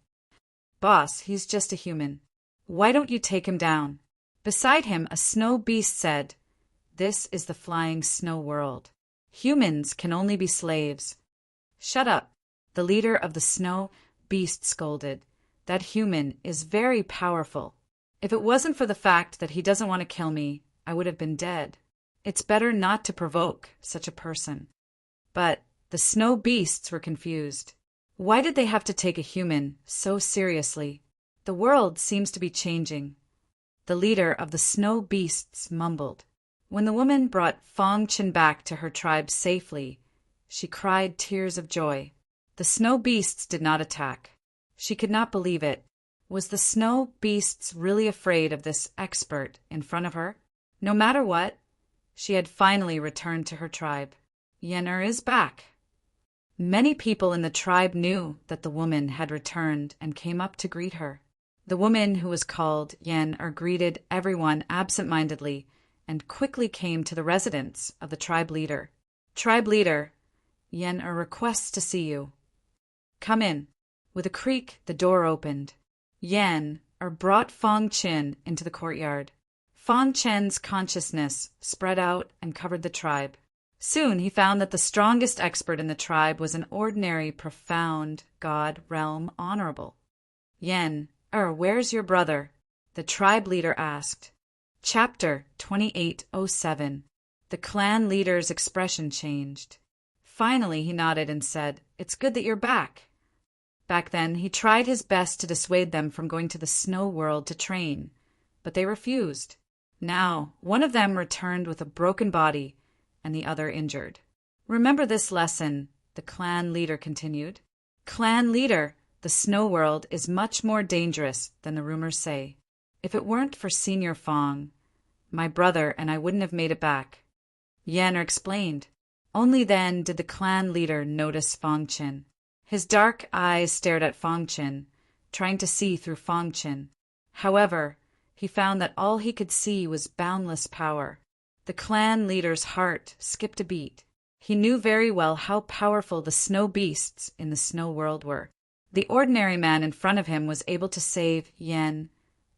Boss, he's just a human. Why don't you take him down? Beside him, a snow beast said, This is the flying snow world. Humans can only be slaves. Shut up, the leader of the snow beast scolded. That human is very powerful. If it wasn't for the fact that he doesn't want to kill me, I would have been dead. It's better not to provoke such a person. But the snow beasts were confused. Why did they have to take a human so seriously? The world seems to be changing. The leader of the snow beasts mumbled. When the woman brought Fong Qin back to her tribe safely, she cried tears of joy. The snow beasts did not attack. She could not believe it. Was the snow beasts really afraid of this expert in front of her? No matter what, she had finally returned to her tribe. Yen is back. Many people in the tribe knew that the woman had returned and came up to greet her. The woman, who was called Yen, greeted everyone absent-mindedly and quickly came to the residence of the tribe leader. Tribe leader, Yen requests to see you. Come in. With a creak, the door opened. Yen brought Fong Qin into the courtyard. Fong Qin's consciousness spread out and covered the tribe. Soon he found that the strongest expert in the tribe was an ordinary, profound god realm honorable. Yen, where's your brother? The tribe leader asked. Chapter 2807. The clan leader's expression changed. Finally he nodded and said, It's good that you're back. Back then, he tried his best to dissuade them from going to the snow world to train, but they refused. Now, one of them returned with a broken body and the other injured. Remember this lesson, the clan leader continued. Clan leader, the snow world is much more dangerous than the rumors say. If it weren't for Senior Fong, my brother and I wouldn't have made it back. Yen explained. Only then did the clan leader notice Fong Qin. His dark eyes stared at Fong Qin, trying to see through Fong Qin. However, he found that all he could see was boundless power. The clan leader's heart skipped a beat. He knew very well how powerful the snow beasts in the snow world were. The ordinary man in front of him was able to save Yen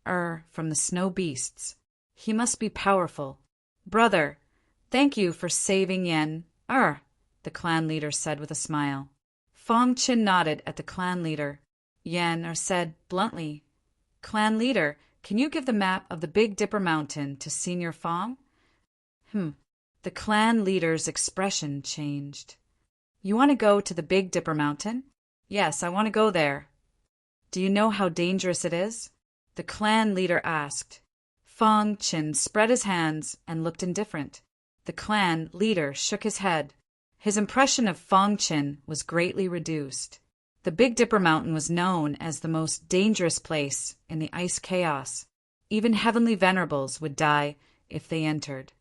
from the snow beasts. He must be powerful. Brother, thank you for saving Yen the clan leader said with a smile. Fong Qin nodded at the clan leader. Yen said bluntly, Clan leader, can you give the map of the Big Dipper Mountain to Senior Fong? The clan leader's expression changed. You want to go to the Big Dipper Mountain? Yes, I want to go there. Do you know how dangerous it is? The clan leader asked. Fong Qin spread his hands and looked indifferent. The clan leader shook his head. His impression of Fong Qin was greatly reduced. The Big Dipper Mountain was known as the most dangerous place in the ice chaos. Even heavenly venerables would die if they entered.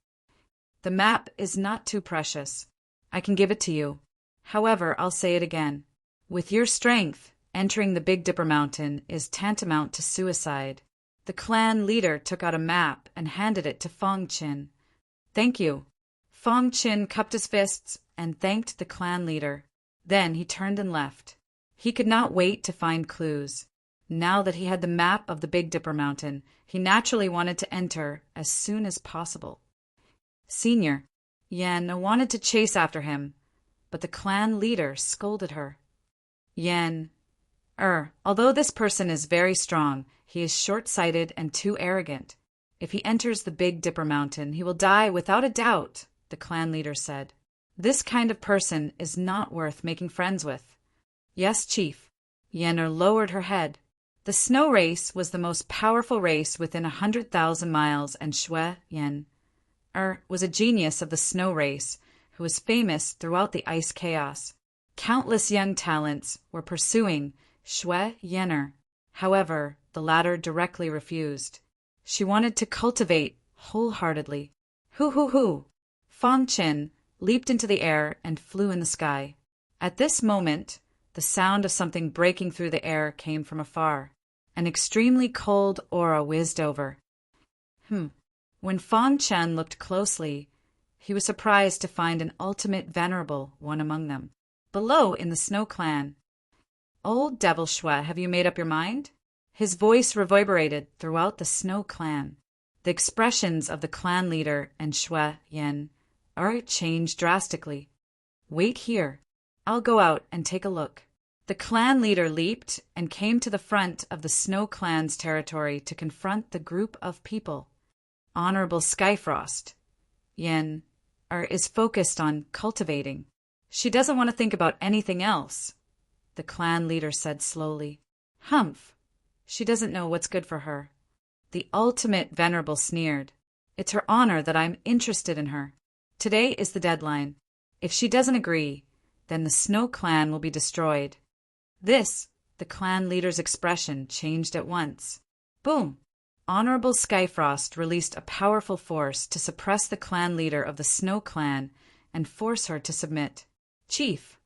The map is not too precious. I can give it to you. However, I'll say it again. With your strength, entering the Big Dipper Mountain is tantamount to suicide. The clan leader took out a map and handed it to Fong Qin. Thank you. Fong Qin cupped his fists and thanked the clan leader. Then he turned and left. He could not wait to find clues. Now that he had the map of the Big Dipper Mountain, he naturally wanted to enter as soon as possible. Senior, Yen wanted to chase after him, but the clan leader scolded her. Yen, although this person is very strong, he is short-sighted and too arrogant. If he enters the Big Dipper Mountain, he will die without a doubt, the clan leader said. This kind of person is not worth making friends with. Yes, Chief. Yenner lowered her head. The snow race was the most powerful race within 100,000 miles, and Shui Yan was a genius of the snow race who was famous throughout the ice chaos. Countless young talents were pursuing Shui Yan. However, the latter directly refused. She wanted to cultivate wholeheartedly. Hoo! Fang Chen leaped into the air and flew in the sky. At this moment, the sound of something breaking through the air came from afar. An extremely cold aura whizzed over. When Fang Chen looked closely, he was surprised to find an ultimate venerable one among them. Below in the Snow Clan. Old Devil Shui, have you made up your mind? His voice reverberated throughout the Snow Clan. The expressions of the clan leader and Shui Yan changed drastically. Wait here. I'll go out and take a look. The clan leader leaped and came to the front of the Snow Clan's territory to confront the group of people. Honorable Skyfrost Yan is focused on cultivating. She doesn't want to think about anything else, the clan leader said slowly. Humph. She doesn't know what's good for her. The ultimate venerable sneered. It's her honor that I'm interested in her. Today is the deadline. If she doesn't agree, then the Snow Clan will be destroyed. The clan leader's expression changed at once. Boom! Honorable Skyfrost released a powerful force to suppress the clan leader of the Snow Clan and force her to submit. Chief!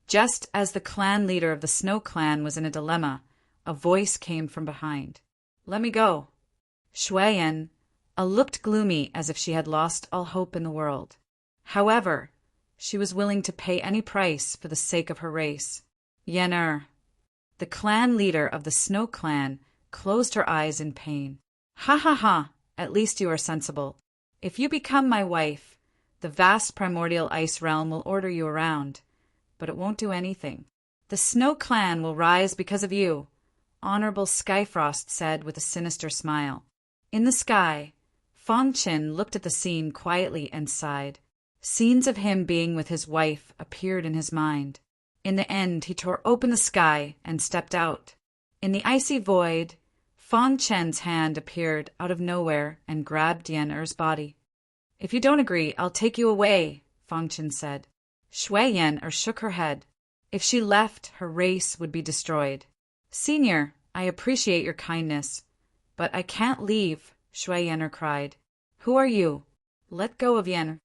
Just as the clan leader of the Snow Clan was in a dilemma, a voice came from behind. Let me go. Shui Yan looked gloomy as if she had lost all hope in the world. However, she was willing to pay any price for the sake of her race. Yan the clan leader of the Snow Clan, closed her eyes in pain. Ha! At least you are sensible. If you become my wife, the vast primordial ice realm will order you around, but it won't do anything. The Snow Clan will rise because of you, Honorable Skyfrost said with a sinister smile. In the sky, Fang Chen looked at the scene quietly and sighed. Scenes of him being with his wife appeared in his mind. In the end, he tore open the sky and stepped out. In the icy void, Fang Chen's hand appeared out of nowhere and grabbed Yan body. If you don't agree, I'll take you away, Fang Chen said. Shui Yan shook her head. If she left, her race would be destroyed. Senior, I appreciate your kindness, but I can't leave, Shui Yan cried. Who are you? Let go of Yan.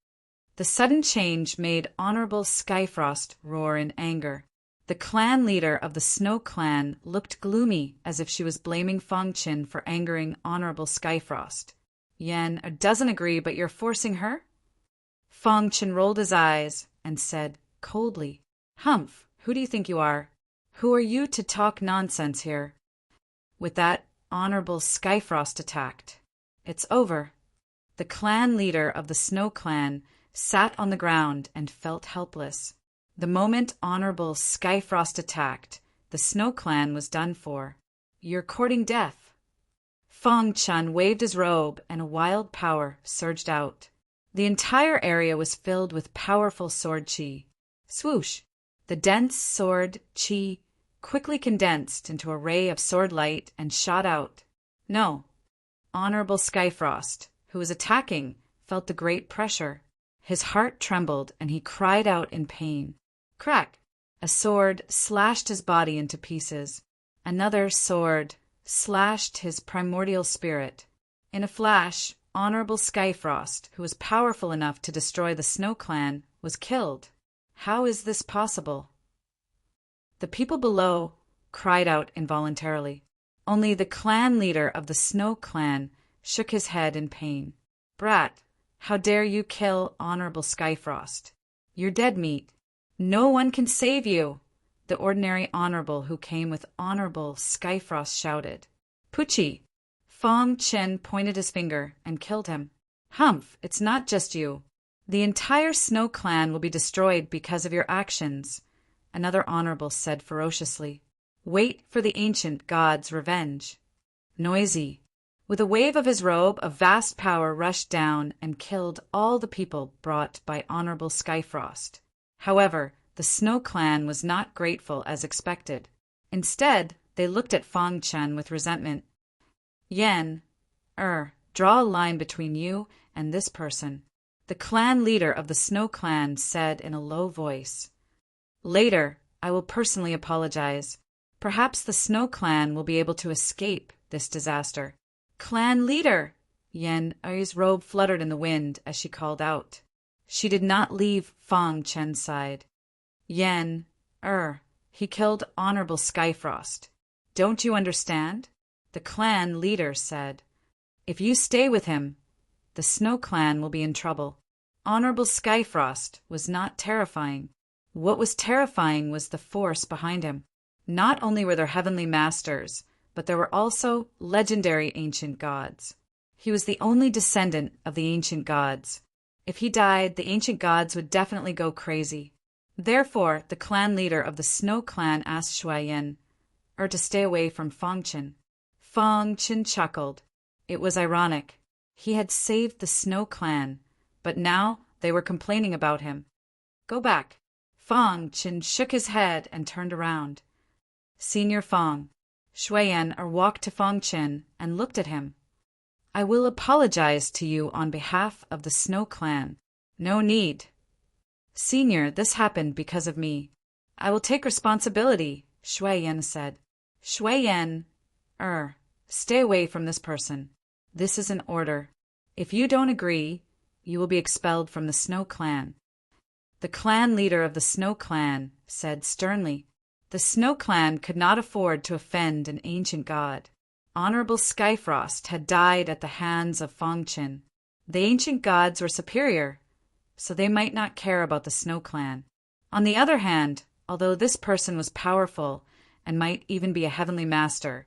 The sudden change made Honorable Skyfrost roar in anger. The clan leader of the Snow Clan looked gloomy as if she was blaming Fang Chen for angering Honorable Skyfrost. Yan doesn't agree, but you're forcing her? Fang Chen rolled his eyes and said coldly, Humph, who do you think you are? Who are you to talk nonsense here? With that, Honorable Skyfrost attacked. It's over. The clan leader of the Snow Clan sat on the ground and felt helpless. The moment Honorable Skyfrost attacked, the Snow Clan was done for. You're courting death. Fang Chen waved his robe and a wild power surged out. The entire area was filled with powerful sword chi. Swoosh! The dense sword chi quickly condensed into a ray of sword light and shot out. No. Honorable Skyfrost, who was attacking, felt the great pressure. His heart trembled and he cried out in pain. Crack! A sword slashed his body into pieces. Another sword slashed his primordial spirit. In a flash, Honorable Skyfrost, who was powerful enough to destroy the Snow Clan, was killed. How is this possible? The people below cried out involuntarily. Only the clan leader of the Snow Clan shook his head in pain. Brat, how dare you kill Honorable Skyfrost? You're dead meat. No one can save you, the ordinary honorable who came with Honorable Skyfrost shouted. Pucci! Fang Chen pointed his finger and killed him. Humph, it's not just you. The entire Snow Clan will be destroyed because of your actions, another honorable said ferociously. Wait for the ancient god's revenge. Noisy. With a wave of his robe, a vast power rushed down and killed all the people brought by Honorable Skyfrost. However, the Snow Clan was not grateful as expected. Instead, They looked at Fang Chen with resentment. Yan, draw a line between you and this person, the clan leader of the Snow Clan said in a low voice. Later, I will personally apologize. Perhaps the Snow Clan will be able to escape this disaster. Clan leader! Yan Er's robe fluttered in the wind as she called out. She did not leave Fang Chen's side. Yan he killed Honorable Skyfrost. Don't you understand? The clan leader said. If you stay with him, the Snow Clan will be in trouble. Honorable Skyfrost was not terrifying. What was terrifying was the force behind him. Not only were there heavenly masters, but there were also legendary ancient gods. He was the only descendant of the ancient gods. If he died, the ancient gods would definitely go crazy. Therefore, the clan leader of the Snow Clan asked Shuayan to stay away from Fang Chen. Fang Chen chuckled. It was ironic. He had saved the Snow Clan, but now they were complaining about him. Go back. Fang Chen shook his head and turned around. Senior Fang. Shuayan walked to Fang Chen and looked at him. I will apologize to you on behalf of the Snow Clan. No need. Senior, this happened because of me. I will take responsibility, Shuayan said. Shuayan, stay away from this person. This is an order. If you don't agree, you will be expelled from the Snow Clan. The clan leader of the Snow Clan said sternly. The Snow Clan could not afford to offend an ancient god. Honorable Skyfrost had died at the hands of Fang Chen. The ancient gods were superior, so they might not care about the Snow Clan. On the other hand, although this person was powerful and might even be a heavenly master,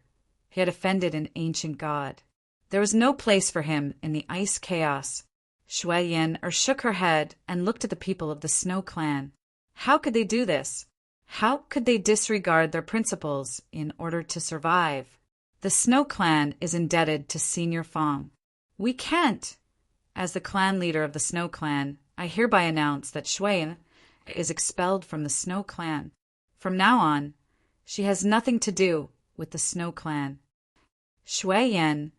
he had offended an ancient god. There was no place for him in the ice chaos. Shuayan shook her head and looked at the people of the Snow Clan. How could they do this? How could they disregard their principles in order to survive? The Snow Clan is indebted to Senior Fang. We can't. As the clan leader of the Snow Clan, I hereby announce that Shuayan is expelled from the Snow Clan. From now on, she has nothing to do with the Snow Clan. Shuayan,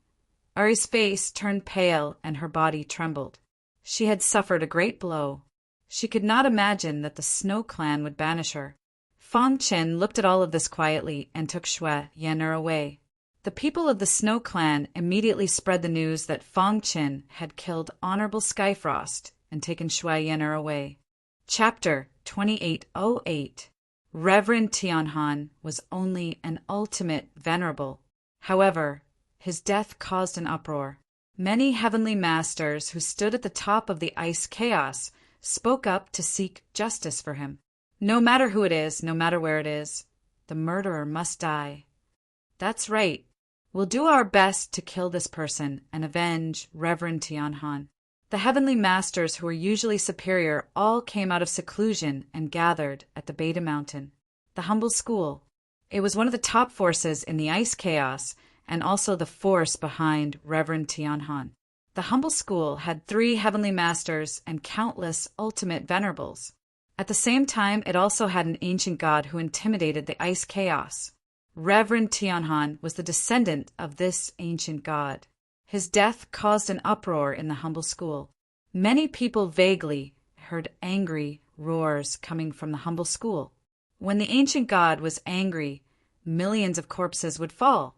Ari's face turned pale and her body trembled. She had suffered a great blow. She could not imagine that the Snow Clan would banish her. Fang Chen looked at all of this quietly and took Shuayan away. The people of the Snow Clan immediately spread the news that Fang Chen had killed Honorable Skyfrost and taken Shuayan away. Chapter 2808. Reverend Tianhan was only an ultimate venerable. However, his death caused an uproar. Many heavenly masters who stood at the top of the ice chaos spoke up to seek justice for him. No matter who it is, no matter where it is, the murderer must die. That's right. We'll do our best to kill this person and avenge Reverend Tianhan. The heavenly masters who were usually superior all came out of seclusion and gathered at the Beta Mountain, the humble school. It was one of the top forces in the ice chaos and also the force behind Reverend Tianhan. The humble school had 3 heavenly masters and countless ultimate venerables. At the same time, it also had an ancient god who intimidated the ice chaos. Reverend Tianhan was the descendant of this ancient god. His death caused an uproar in the humble school. Many people vaguely heard angry roars coming from the humble school. When the ancient god was angry, millions of corpses would fall.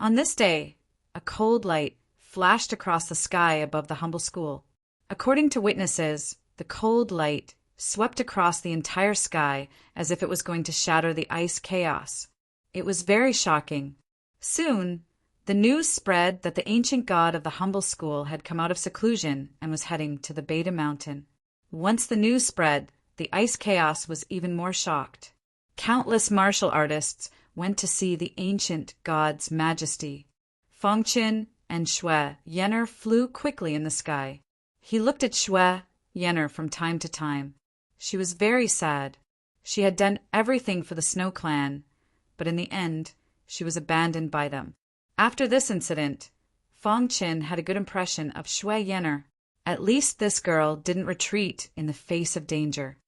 On this day, a cold light flashed across the sky above the humble school. According to witnesses, the cold light swept across the entire sky as if it was going to shatter the ice chaos. It was very shocking. Soon, the news spread that the ancient god of the humble school had come out of seclusion and was heading to the Beta Mountain. Once the news spread, the ice chaos was even more shocked. Countless martial artists went to see the ancient god's majesty. Fang Chen and Shuayan flew quickly in the sky. He looked at Shuayan from time to time. She was very sad. She had done everything for the Snow Clan, but in the end, she was abandoned by them. After this incident, Fang Chen had a good impression of Shuayan. At least this girl didn't retreat in the face of danger.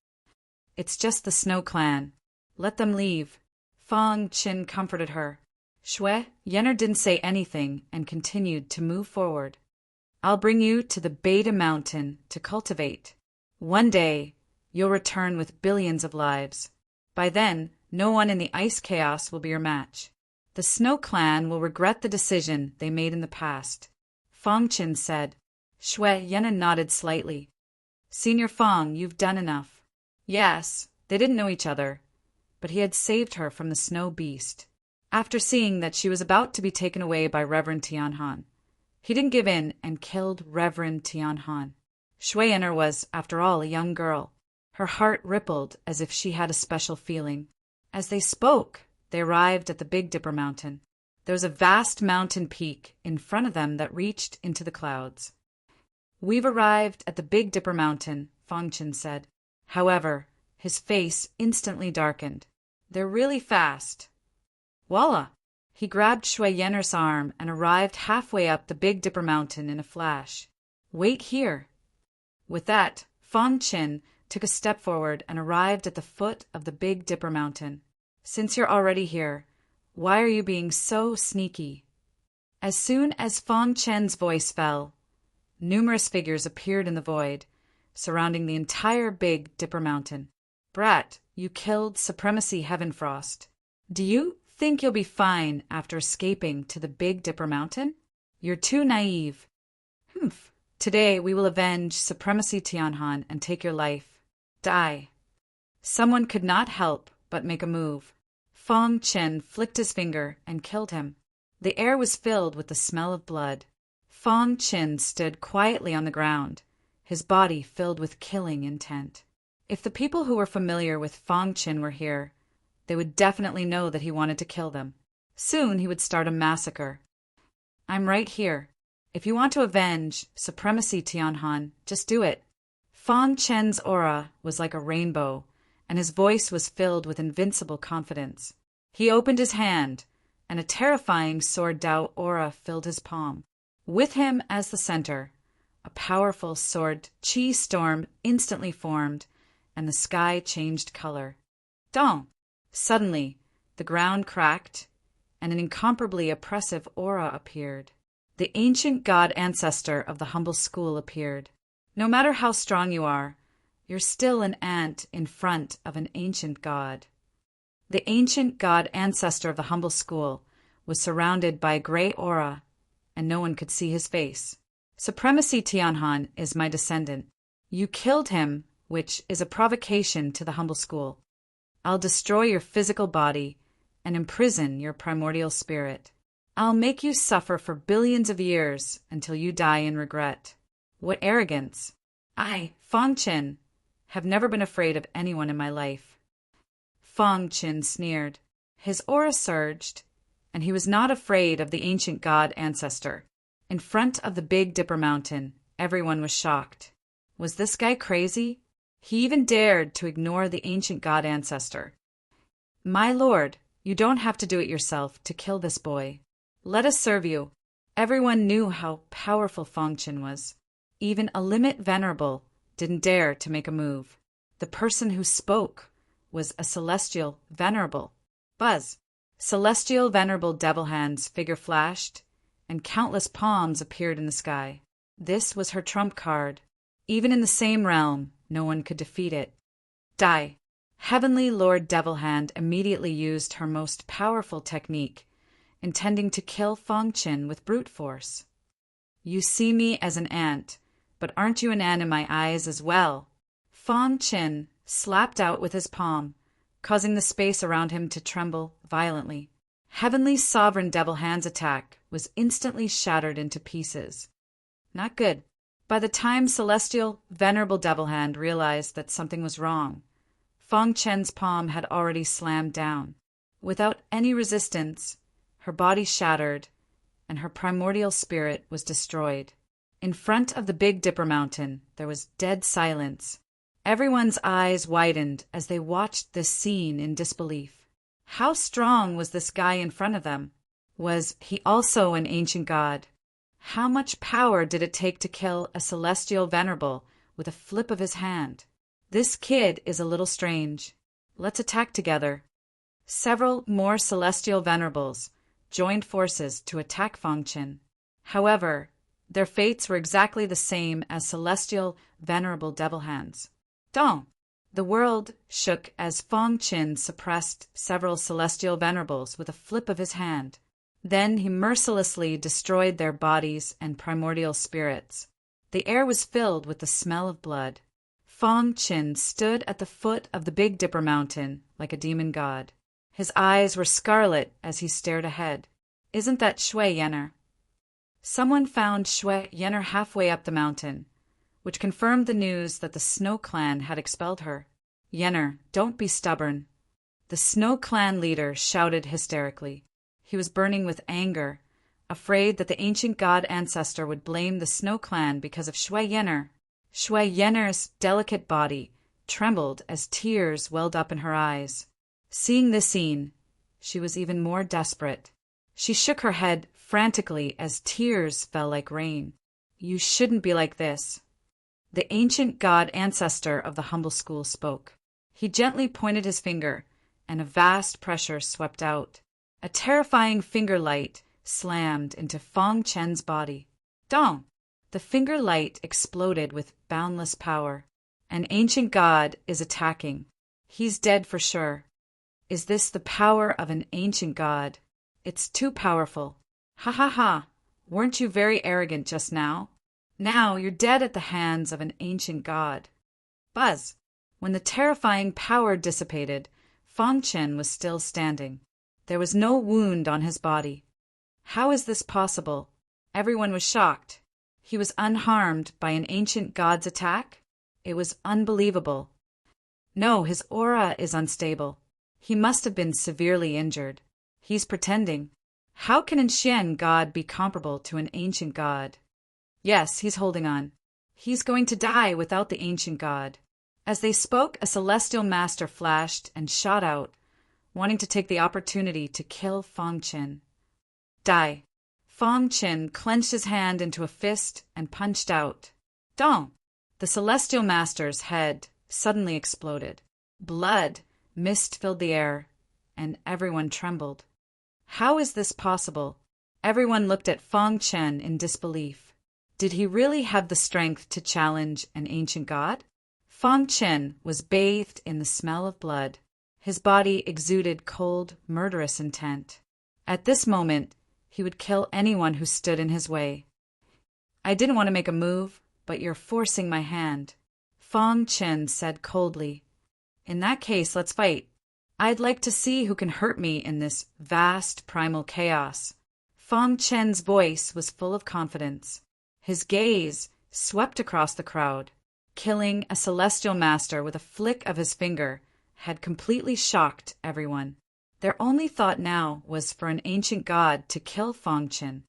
It's just the Snow Clan. Let them leave. Fang Chen comforted her. Shui Yenner didn't say anything and continued to move forward. I'll bring you to the Beta Mountain to cultivate. One day, you'll return with billions of lives. By then, no one in the ice chaos will be your match. The Snow Clan will regret the decision they made in the past. Fong Qin said. Shui Yenner nodded slightly. Senior Fong, you've done enough. Yes, they didn't know each other, but he had saved her from the snow beast. After seeing that she was about to be taken away by Reverend Tianhan, he didn't give in and killed Reverend Tianhan. Shui Yenner was, after all, a young girl. Her heart rippled as if she had a special feeling. As they spoke, they arrived at the Big Dipper Mountain. There was a vast mountain peak in front of them that reached into the clouds. We've arrived at the Big Dipper Mountain, Fong Qin said. However, his face instantly darkened. They're really fast. Voila! He grabbed Shui Yenner's arm and arrived halfway up the Big Dipper Mountain in a flash. Wait here. With that, Fong Qin took a step forward and arrived at the foot of the Big Dipper Mountain. Since you're already here, why are you being so sneaky? As soon as Fong Qin's voice fell, numerous figures appeared in the void, surrounding the entire Big Dipper Mountain. Brat, you killed Supremacy Heavenfrost. Do you think you'll be fine after escaping to the Big Dipper Mountain? You're too naive. Humph. Today we will avenge Supremacy Tianhan and take your life. Die. Someone could not help but make a move. Fong Qin flicked his finger and killed him. The air was filled with the smell of blood. Fong Qin stood quietly on the ground, his body filled with killing intent. If the people who were familiar with Fong Qin were here, they would definitely know that he wanted to kill them. Soon he would start a massacre. I'm right here. If you want to avenge Supremacy Tianhan, just do it. Fong Qin's aura was like a rainbow, and his voice was filled with invincible confidence. He opened his hand, and a terrifying Sword Dao aura filled his palm. With him as the center, a powerful sword chi storm instantly formed, and the sky changed color. Dong! Suddenly, the ground cracked, and an incomparably oppressive aura appeared. The ancient god ancestor of the humble school appeared. No matter how strong you are, you're still an ant in front of an ancient god. The ancient god ancestor of the humble school was surrounded by a gray aura, and no one could see his face. Supremacy Tianhan is my descendant. You killed him, which is a provocation to the humble school. I'll destroy your physical body and imprison your primordial spirit. I'll make you suffer for billions of years until you die in regret. What arrogance! I, Fong Qin, have never been afraid of anyone in my life. Fong Qin sneered. His aura surged, and he was not afraid of the ancient god ancestor. In front of the Big Dipper Mountain, everyone was shocked. Was this guy crazy? He even dared to ignore the ancient god ancestor. My lord, you don't have to do it yourself to kill this boy. Let us serve you. Everyone knew how powerful Fong Qin was. Even a limit venerable didn't dare to make a move. The person who spoke was a celestial venerable. Buzz! Celestial venerable Devil Hand's figure flashed, and countless palms appeared in the sky. This was her trump card. Even in the same realm, no one could defeat it. Die! Heavenly Lord Devil Hand immediately used her most powerful technique, intending to kill Fong Qin with brute force. You see me as an ant, but aren't you an ant in my eyes as well? Fong Qin slapped out with his palm, causing the space around him to tremble violently. Heavenly Sovereign Devil Hand's attack was instantly shattered into pieces. Not good. By the time Celestial Venerable Devil Hand realized that something was wrong, Fong Qin's palm had already slammed down. Without any resistance, her body shattered, and her primordial spirit was destroyed. In front of the Big Dipper Mountain, there was dead silence. Everyone's eyes widened as they watched this scene in disbelief. How strong was this guy in front of them? Was he also an ancient god? How much power did it take to kill a celestial venerable with a flip of his hand? This kid is a little strange. Let's attack together. Several more celestial venerables joined forces to attack Fang Qin. However, their fates were exactly the same as celestial, venerable devil hands. Dong! The world shook as Fang Qin suppressed several celestial venerables with a flip of his hand. Then he mercilessly destroyed their bodies and primordial spirits. The air was filled with the smell of blood. Fang Qin stood at the foot of the Big Dipper Mountain like a demon god. His eyes were scarlet as he stared ahead. Isn't that Shui Yenner? Someone found Shui Yenner halfway up the mountain, which confirmed the news that the Snow Clan had expelled her. Yenner, don't be stubborn. The Snow Clan leader shouted hysterically. He was burning with anger, afraid that the ancient god ancestor would blame the Snow Clan because of Shui Yenner. Shui Yenner's delicate body trembled as tears welled up in her eyes. Seeing this scene, she was even more desperate. She shook her head frantically as tears fell like rain. You shouldn't be like this. The ancient god ancestor of the humble school spoke. He gently pointed his finger, and a vast pressure swept out. A terrifying finger light slammed into Fang Qin's body. Dong! The finger light exploded with boundless power. An ancient god is attacking. He's dead for sure. Is this the power of an ancient god? It's too powerful. Ha ha ha! Weren't you very arrogant just now? Now you're dead at the hands of an ancient god. Buzz! When the terrifying power dissipated, Fang Qin was still standing. There was no wound on his body. How is this possible? Everyone was shocked. He was unharmed by an ancient god's attack? It was unbelievable. No, his aura is unstable. He must have been severely injured. He's pretending. How can an ancient god be comparable to an ancient god? Yes, he's holding on. He's going to die without the ancient god. As they spoke, a celestial master flashed and shot out, wanting to take the opportunity to kill Fang Qin. Die. Fang Qin clenched his hand into a fist and punched out. Dong! The celestial master's head suddenly exploded. Blood, mist filled the air, and everyone trembled. How is this possible? Everyone looked at Fang Qin in disbelief. Did he really have the strength to challenge an ancient god? Fang Qin was bathed in the smell of blood. His body exuded cold, murderous intent. At this moment, he would kill anyone who stood in his way. I didn't want to make a move, but you're forcing my hand, Fang Qin said coldly. In that case, let's fight. I'd like to see who can hurt me in this vast primal chaos. Fang Qin's voice was full of confidence. His gaze swept across the crowd. Killing a celestial master with a flick of his finger had completely shocked everyone. Their only thought now was for an ancient god to kill Fang Qin.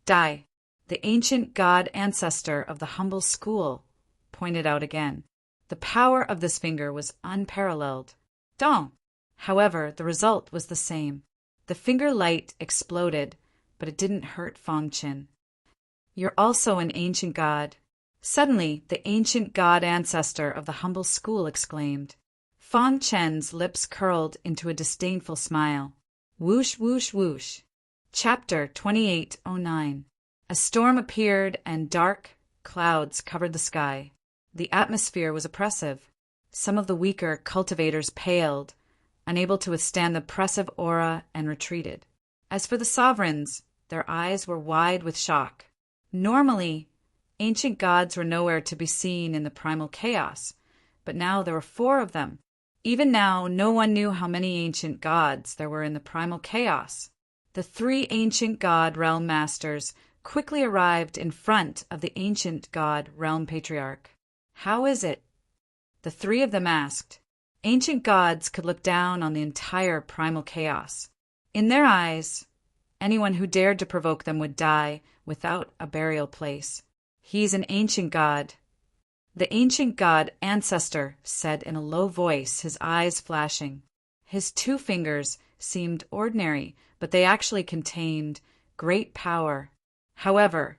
Die. The ancient god ancestor of the humble school pointed out again. The power of this finger was unparalleled. Dong! However, the result was the same. The finger light exploded, but it didn't hurt Fang Qin. You're also an ancient god. Suddenly, the ancient god ancestor of the humble school exclaimed. Fang Qin's lips curled into a disdainful smile. Whoosh, whoosh, whoosh. Chapter 2809. A storm appeared and dark clouds covered the sky. The atmosphere was oppressive. Some of the weaker cultivators paled, unable to withstand the oppressive aura, and retreated. As for the sovereigns, their eyes were wide with shock. Normally, ancient gods were nowhere to be seen in the primal chaos, but now there were 4 of them. Even now, no one knew how many ancient gods there were in the primal chaos. The 3 ancient god realm masters quickly arrived in front of the ancient god realm patriarch. How is it? The 3 of them asked. Ancient gods could look down on the entire primal chaos. In their eyes, anyone who dared to provoke them would die without a burial place. He's an ancient god. The ancient god ancestor said in a low voice, his eyes flashing. His 2 fingers seemed ordinary, but they actually contained great power. However,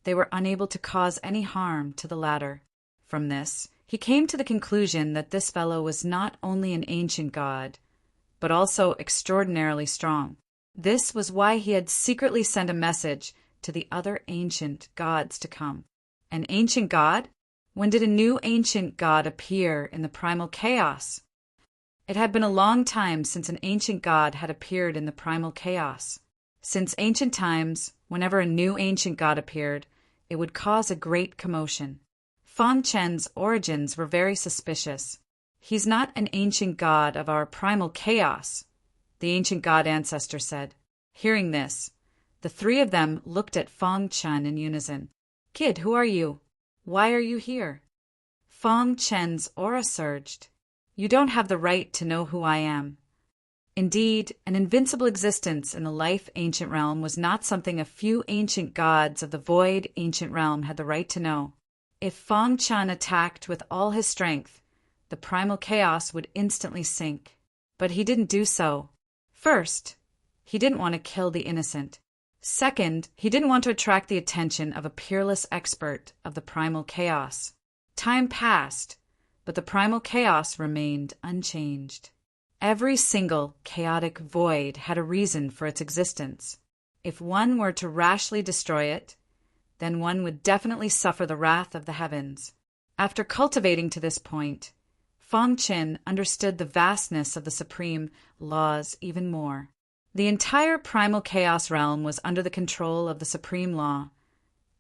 they were unable to cause any harm to the latter. From this, he came to the conclusion that this fellow was not only an ancient god, but also extraordinarily strong. This was why he had secretly sent a message to the other ancient gods to come. An ancient god? When did a new ancient god appear in the primal chaos? It had been a long time since an ancient god had appeared in the primal chaos. Since ancient times, whenever a new ancient god appeared, it would cause a great commotion. Fang Chen's origins were very suspicious. He's not an ancient god of our primal chaos, the ancient god ancestor said. Hearing this, the three of them looked at Fang Chen in unison. Kid, who are you? Why are you here? Fang Chen's aura surged. You don't have the right to know who I am. Indeed, an invincible existence in the life ancient realm was not something a few ancient gods of the void ancient realm had the right to know. If Fang Chen attacked with all his strength, the primal chaos would instantly sink. But he didn't do so. First, he didn't want to kill the innocent. Second, he didn't want to attract the attention of a peerless expert of the primal chaos. Time passed, but the primal chaos remained unchanged. Every single chaotic void had a reason for its existence. If one were to rashly destroy it, then one would definitely suffer the wrath of the heavens. After cultivating to this point, Fang Chen understood the vastness of the supreme laws even more. The entire primal chaos realm was under the control of the supreme law,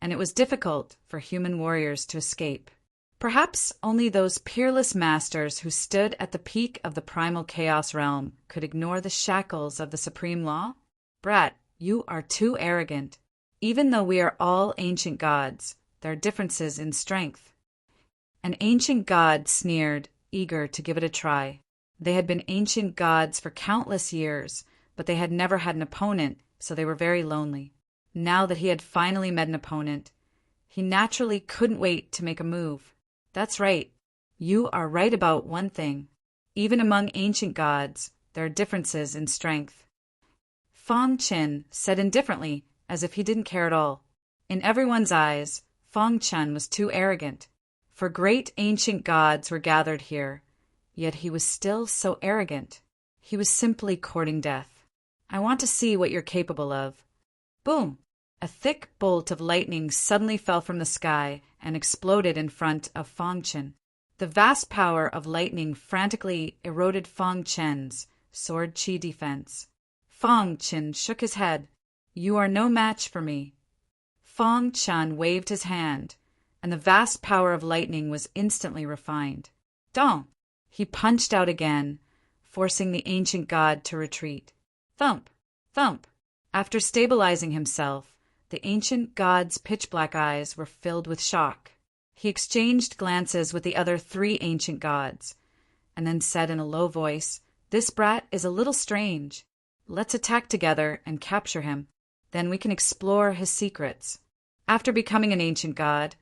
and it was difficult for human warriors to escape. Perhaps only those peerless masters who stood at the peak of the primal chaos realm could ignore the shackles of the supreme law? Brat, you are too arrogant. Even though we are all ancient gods, there are differences in strength. An ancient god sneered, eager to give it a try. They had been ancient gods for countless years, but they had never had an opponent, so they were very lonely. Now that he had finally met an opponent, he naturally couldn't wait to make a move. That's right. You are right about one thing. Even among ancient gods, there are differences in strength. Fang Chen said indifferently, as if he didn't care at all. In everyone's eyes, Fang Chen was too arrogant. For great ancient gods were gathered here, yet he was still so arrogant. He was simply courting death. I want to see what you're capable of. Boom! A thick bolt of lightning suddenly fell from the sky and exploded in front of Fang Chen. The vast power of lightning frantically eroded Fang Chen's sword chi defense. Fang Chen shook his head. You are no match for me. Fang Chen waved his hand, and the vast power of lightning was instantly refined. Dong! He punched out again, forcing the ancient god to retreat. Thump! Thump! After stabilizing himself, the ancient god's pitch-black eyes were filled with shock. He exchanged glances with the other three ancient gods, and then said in a low voice, This brat is a little strange. Let's attack together and capture him. Then we can explore his secrets. After becoming an ancient god,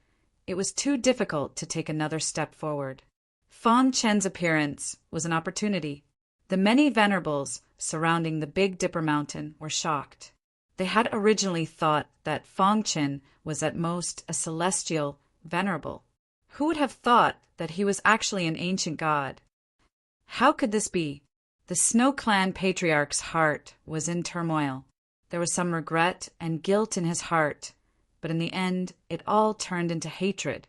it was too difficult to take another step forward. Fang Chen's appearance was an opportunity. The many venerables surrounding the Big Dipper Mountain were shocked. They had originally thought that Fang Chen was at most a celestial venerable. Who would have thought that he was actually an ancient god? How could this be? The Snow Clan patriarch's heart was in turmoil. There was some regret and guilt in his heart, but in the end, it all turned into hatred.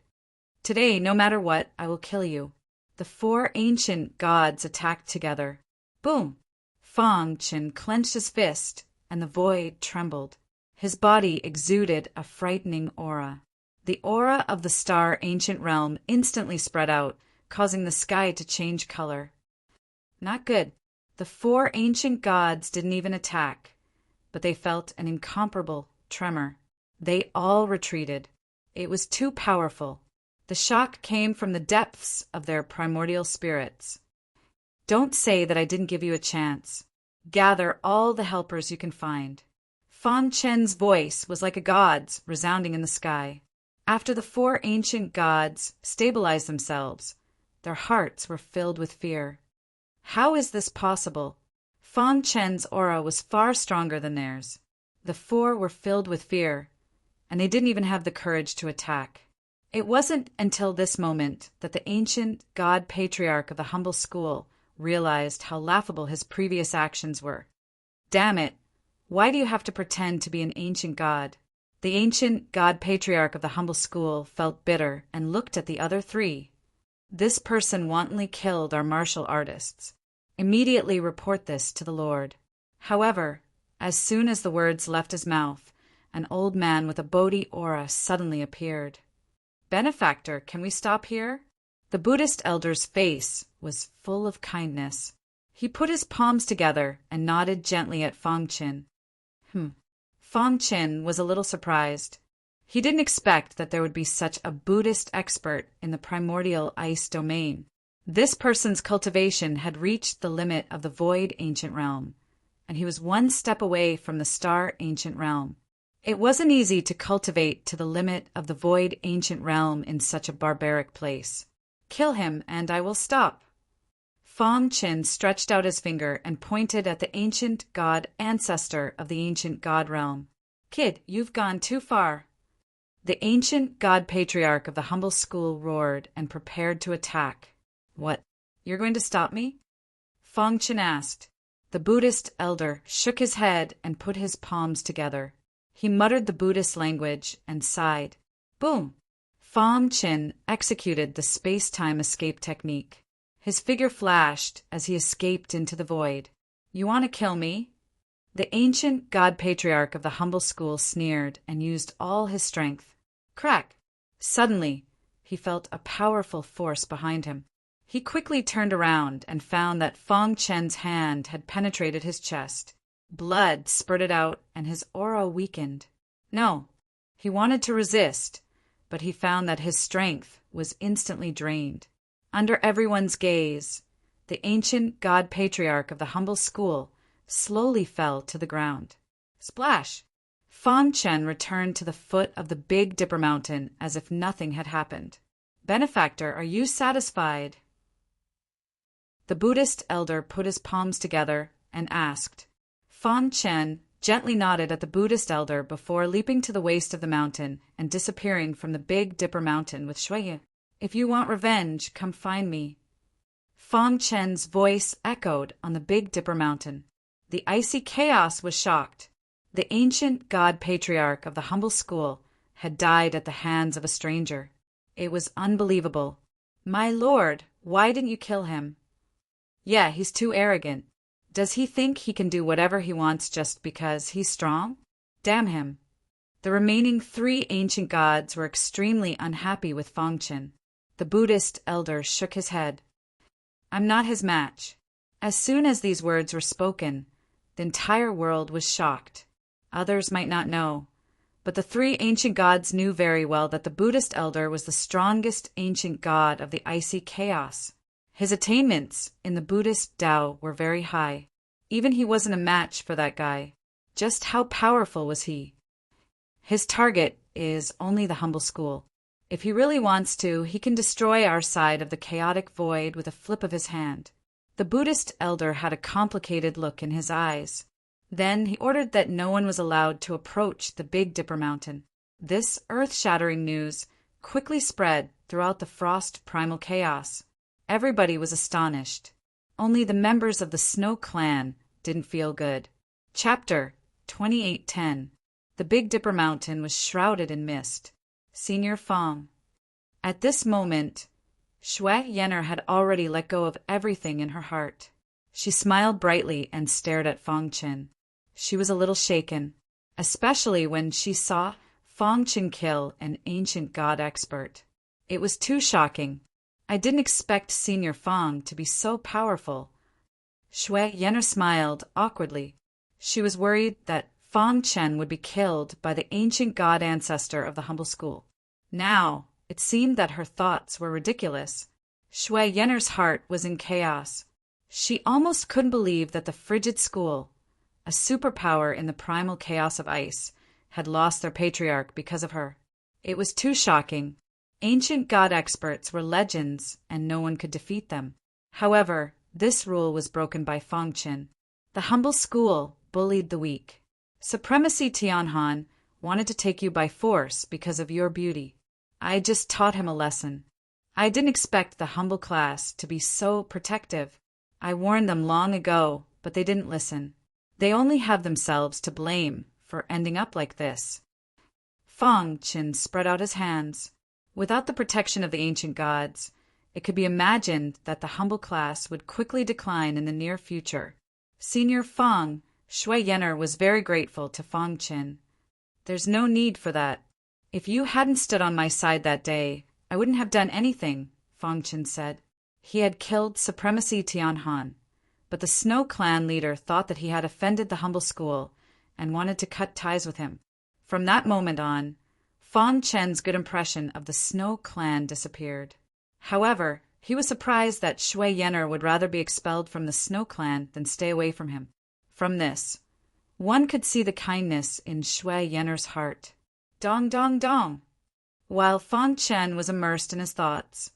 Today, no matter what, I will kill you. The four ancient gods attacked together. Boom! Fang Chen clenched his fist, and the void trembled. His body exuded a frightening aura. The aura of the star ancient realm instantly spread out, causing the sky to change color. Not good. The four ancient gods didn't even attack, but they felt an incomparable tremor. They all retreated. It was too powerful. The shock came from the depths of their primordial spirits. Don't say that I didn't give you a chance. Gather all the helpers you can find. Fang Chen's voice was like a god's resounding in the sky. After the four ancient gods stabilized themselves, their hearts were filled with fear. How is this possible? Fang Chen's aura was far stronger than theirs. The four were filled with fear, and they didn't even have the courage to attack. It wasn't until this moment that the ancient god patriarch of the humble school realized how laughable his previous actions were. Damn it! Why do you have to pretend to be an ancient god? The ancient god patriarch of the humble school felt bitter and looked at the other three. This person wantonly killed our martial artists. Immediately report this to the Lord. However, as soon as the words left his mouth, an old man with a Bodhi aura suddenly appeared. Benefactor, can we stop here? The Buddhist elder's face was full of kindness. He put his palms together and nodded gently at Fong Qin. Fong Qin was a little surprised. He didn't expect that there would be such a Buddhist expert in the primordial ice domain. This person's cultivation had reached the limit of the void ancient realm, and he was one step away from the star ancient realm. It wasn't easy to cultivate to the limit of the void ancient realm in such a barbaric place. Kill him, and I will stop. Fong Qin stretched out his finger and pointed at the ancient god ancestor of the ancient god realm. Kid, you've gone too far. The ancient god patriarch of the humble school roared and prepared to attack. What? You're going to stop me? Fong Qin asked. The Buddhist elder shook his head and put his palms together. He muttered the Buddhist language and sighed. Boom! Fong Qin executed the space-time escape technique. His figure flashed as he escaped into the void. You want to kill me? The ancient god patriarch of the humble school sneered and used all his strength. Crack! Suddenly, he felt a powerful force behind him. He quickly turned around and found that Fong Qin's hand had penetrated his chest. Blood spurted out and his aura weakened. No, he wanted to resist, but he found that his strength was instantly drained. Under everyone's gaze, the ancient god patriarch of the humble school slowly fell to the ground. Splash! Fong Qin returned to the foot of the Big Dipper Mountain as if nothing had happened. Benefactor, are you satisfied? The Buddhist elder put his palms together and asked. Fong Qin gently nodded at the Buddhist elder before leaping to the waist of the mountain and disappearing from the Big Dipper Mountain with Shui. If you want revenge, come find me. Fong Qin's voice echoed on the Big Dipper Mountain. The icy chaos was shocked. The ancient god patriarch of the humble school had died at the hands of a stranger. It was unbelievable. My lord, why didn't you kill him? Yeah, he's too arrogant. Does he think he can do whatever he wants just because he's strong? Damn him. The remaining three ancient gods were extremely unhappy with Fong Qin. The Buddhist elder shook his head. I'm not his match. As soon as these words were spoken, the entire world was shocked. Others might not know, but the three ancient gods knew very well that the Buddhist elder was the strongest ancient god of the icy chaos. His attainments in the Buddhist Tao were very high. Even he wasn't a match for that guy. Just how powerful was he? His target is only the humble school. If he really wants to, he can destroy our side of the chaotic void with a flip of his hand. The Buddhist elder had a complicated look in his eyes. Then he ordered that no one was allowed to approach the Big Dipper Mountain. This earth-shattering news quickly spread throughout the frost primal chaos. Everybody was astonished. Only the members of the Snow Clan didn't feel good. Chapter 2810. The Big Dipper Mountain was shrouded in mist. Senior Fong. At this moment, Shui Yenner had already let go of everything in her heart. She smiled brightly and stared at Fong Qin. She was a little shaken, especially when she saw Fong Qin kill an ancient god expert. It was too shocking. I didn't expect Senior Fong to be so powerful. Shui Yenner smiled awkwardly. She was worried that Fong Qin would be killed by the ancient god ancestor of the humble school. Now, it seemed that her thoughts were ridiculous. Shui Yenner's heart was in chaos. She almost couldn't believe that the frigid school, a superpower in the primal chaos of ice, had lost their patriarch because of her. It was too shocking. Ancient god experts were legends, and no one could defeat them. However, this rule was broken by Fong Qin. The humble school bullied the weak. Supremacy Tianhan wanted to take you by force because of your beauty. I just taught him a lesson. I didn't expect the humble class to be so protective. I warned them long ago, but they didn't listen. They only have themselves to blame for ending up like this. Fang Qin spread out his hands. Without the protection of the ancient gods, it could be imagined that the humble class would quickly decline in the near future. Senior Fang, Shui Yenner was very grateful to Fang Qin. There's no need for that. If you hadn't stood on my side that day, I wouldn't have done anything, Fang Qin said. He had killed Supremacy Tianhan, but the Snow Clan leader thought that he had offended the humble school and wanted to cut ties with him. From that moment on, Fang Chen's good impression of the Snow Clan disappeared. However, he was surprised that Shui Yenner would rather be expelled from the Snow Clan than stay away from him. From this, one could see the kindness in Shui Yenner's heart. Dong dong dong! While Fang Chen was immersed in his thoughts,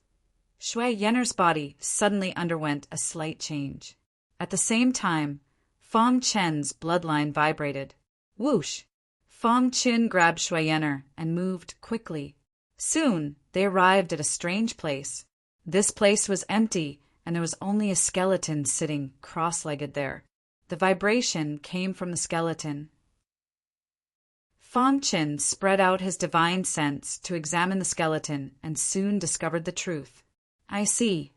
Shui Yenner's body suddenly underwent a slight change. At the same time, Fang Chen's bloodline vibrated. Whoosh! Fang Qin grabbed Shui Yenner and moved quickly. Soon, they arrived at a strange place. This place was empty, and there was only a skeleton sitting cross-legged there. The vibration came from the skeleton. Fang Qin spread out his divine sense to examine the skeleton and soon discovered the truth. I see.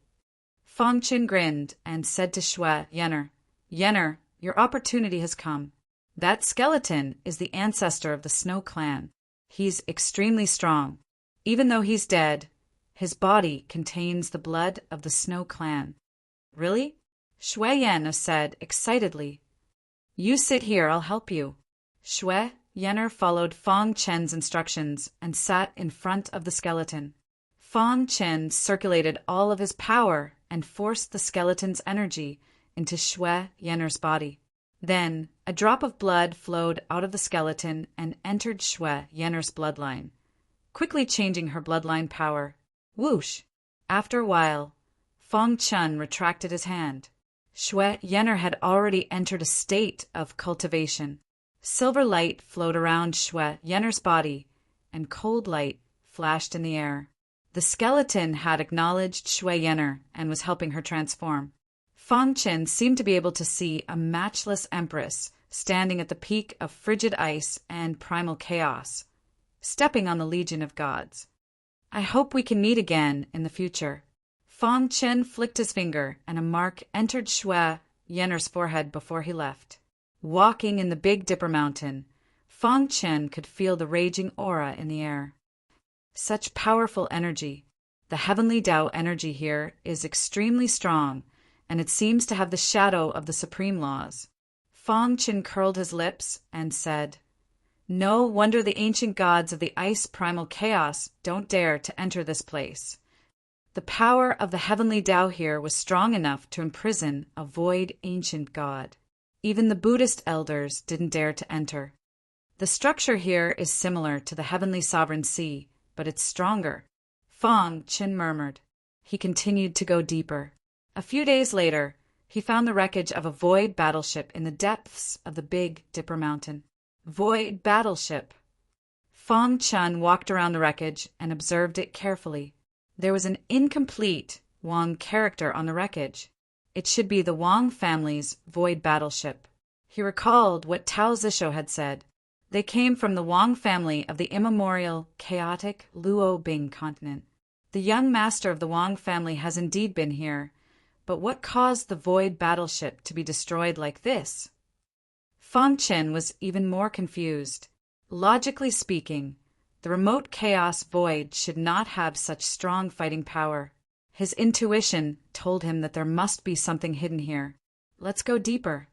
Fang Qin grinned and said to Shui Yenner, Yenner, your opportunity has come. That skeleton is the ancestor of the Snow Clan. He's extremely strong. Even though he's dead, his body contains the blood of the Snow Clan. Really? Shui Yenner said excitedly. You sit here, I'll help you. Shui Yenner followed Fang Chen's instructions and sat in front of the skeleton. Fang Chen circulated all of his power and forced the skeleton's energy into Shui Yenner's body. Then, a drop of blood flowed out of the skeleton and entered Shui Yenner's bloodline, quickly changing her bloodline power. Whoosh! After a while, Fang Chen retracted his hand. Shui Yenner had already entered a state of cultivation. Silver light flowed around Shui Yenner's body, and cold light flashed in the air. The skeleton had acknowledged Shui Yenner and was helping her transform. Fang Chen seemed to be able to see a matchless empress standing at the peak of frigid ice and primal chaos, stepping on the legion of gods. I hope we can meet again in the future. Fang Chen flicked his finger, and a mark entered Shui Yenner's forehead before he left. Walking in the Big Dipper Mountain, Fang Chen could feel the raging aura in the air. Such powerful energy. The heavenly Tao energy here is extremely strong, and it seems to have the shadow of the supreme laws. Fang Chen curled his lips and said, No wonder the ancient gods of the ice primal chaos don't dare to enter this place. The power of the heavenly Tao here was strong enough to imprison a void ancient god. Even the Buddhist elders didn't dare to enter. The structure here is similar to the heavenly sovereign sea, but it's stronger. Fang Chen murmured. He continued to go deeper. A few days later, he found the wreckage of a void battleship in the depths of the Big Dipper Mountain. Void battleship. Fang Chen walked around the wreckage and observed it carefully. There was an incomplete Wang character on the wreckage. It should be the Wang family's void battleship. He recalled what Tao Zisho had said. They came from the Wang family of the immemorial, chaotic Luo Bing continent. The young master of the Wang family has indeed been here, but what caused the void battleship to be destroyed like this? Fang Chen was even more confused. Logically speaking, the remote chaos void should not have such strong fighting power. His intuition told him that there must be something hidden here. Let's go deeper.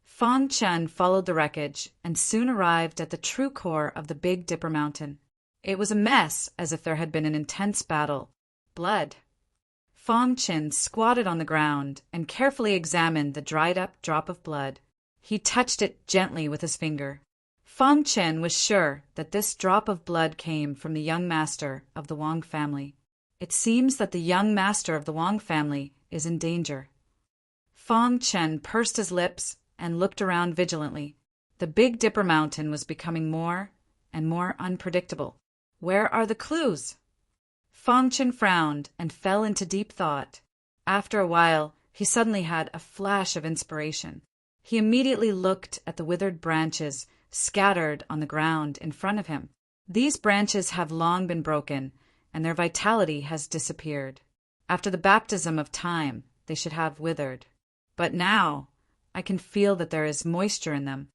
Fang Chen followed the wreckage and soon arrived at the true core of the Big Dipper Mountain. It was a mess, as if there had been an intense battle. Blood. Fang Chen squatted on the ground and carefully examined the dried-up drop of blood. He touched it gently with his finger. Fang Chen was sure that this drop of blood came from the young master of the Wang family. It seems that the young master of the Wang family is in danger. Fang Chen pursed his lips and looked around vigilantly. The Big Dipper Mountain was becoming more and more unpredictable. Where are the clues? Fang Chen frowned and fell into deep thought. After a while, he suddenly had a flash of inspiration. He immediately looked at the withered branches scattered on the ground in front of him. These branches have long been broken, and their vitality has disappeared. After the baptism of time, they should have withered. But now, I can feel that there is moisture in them.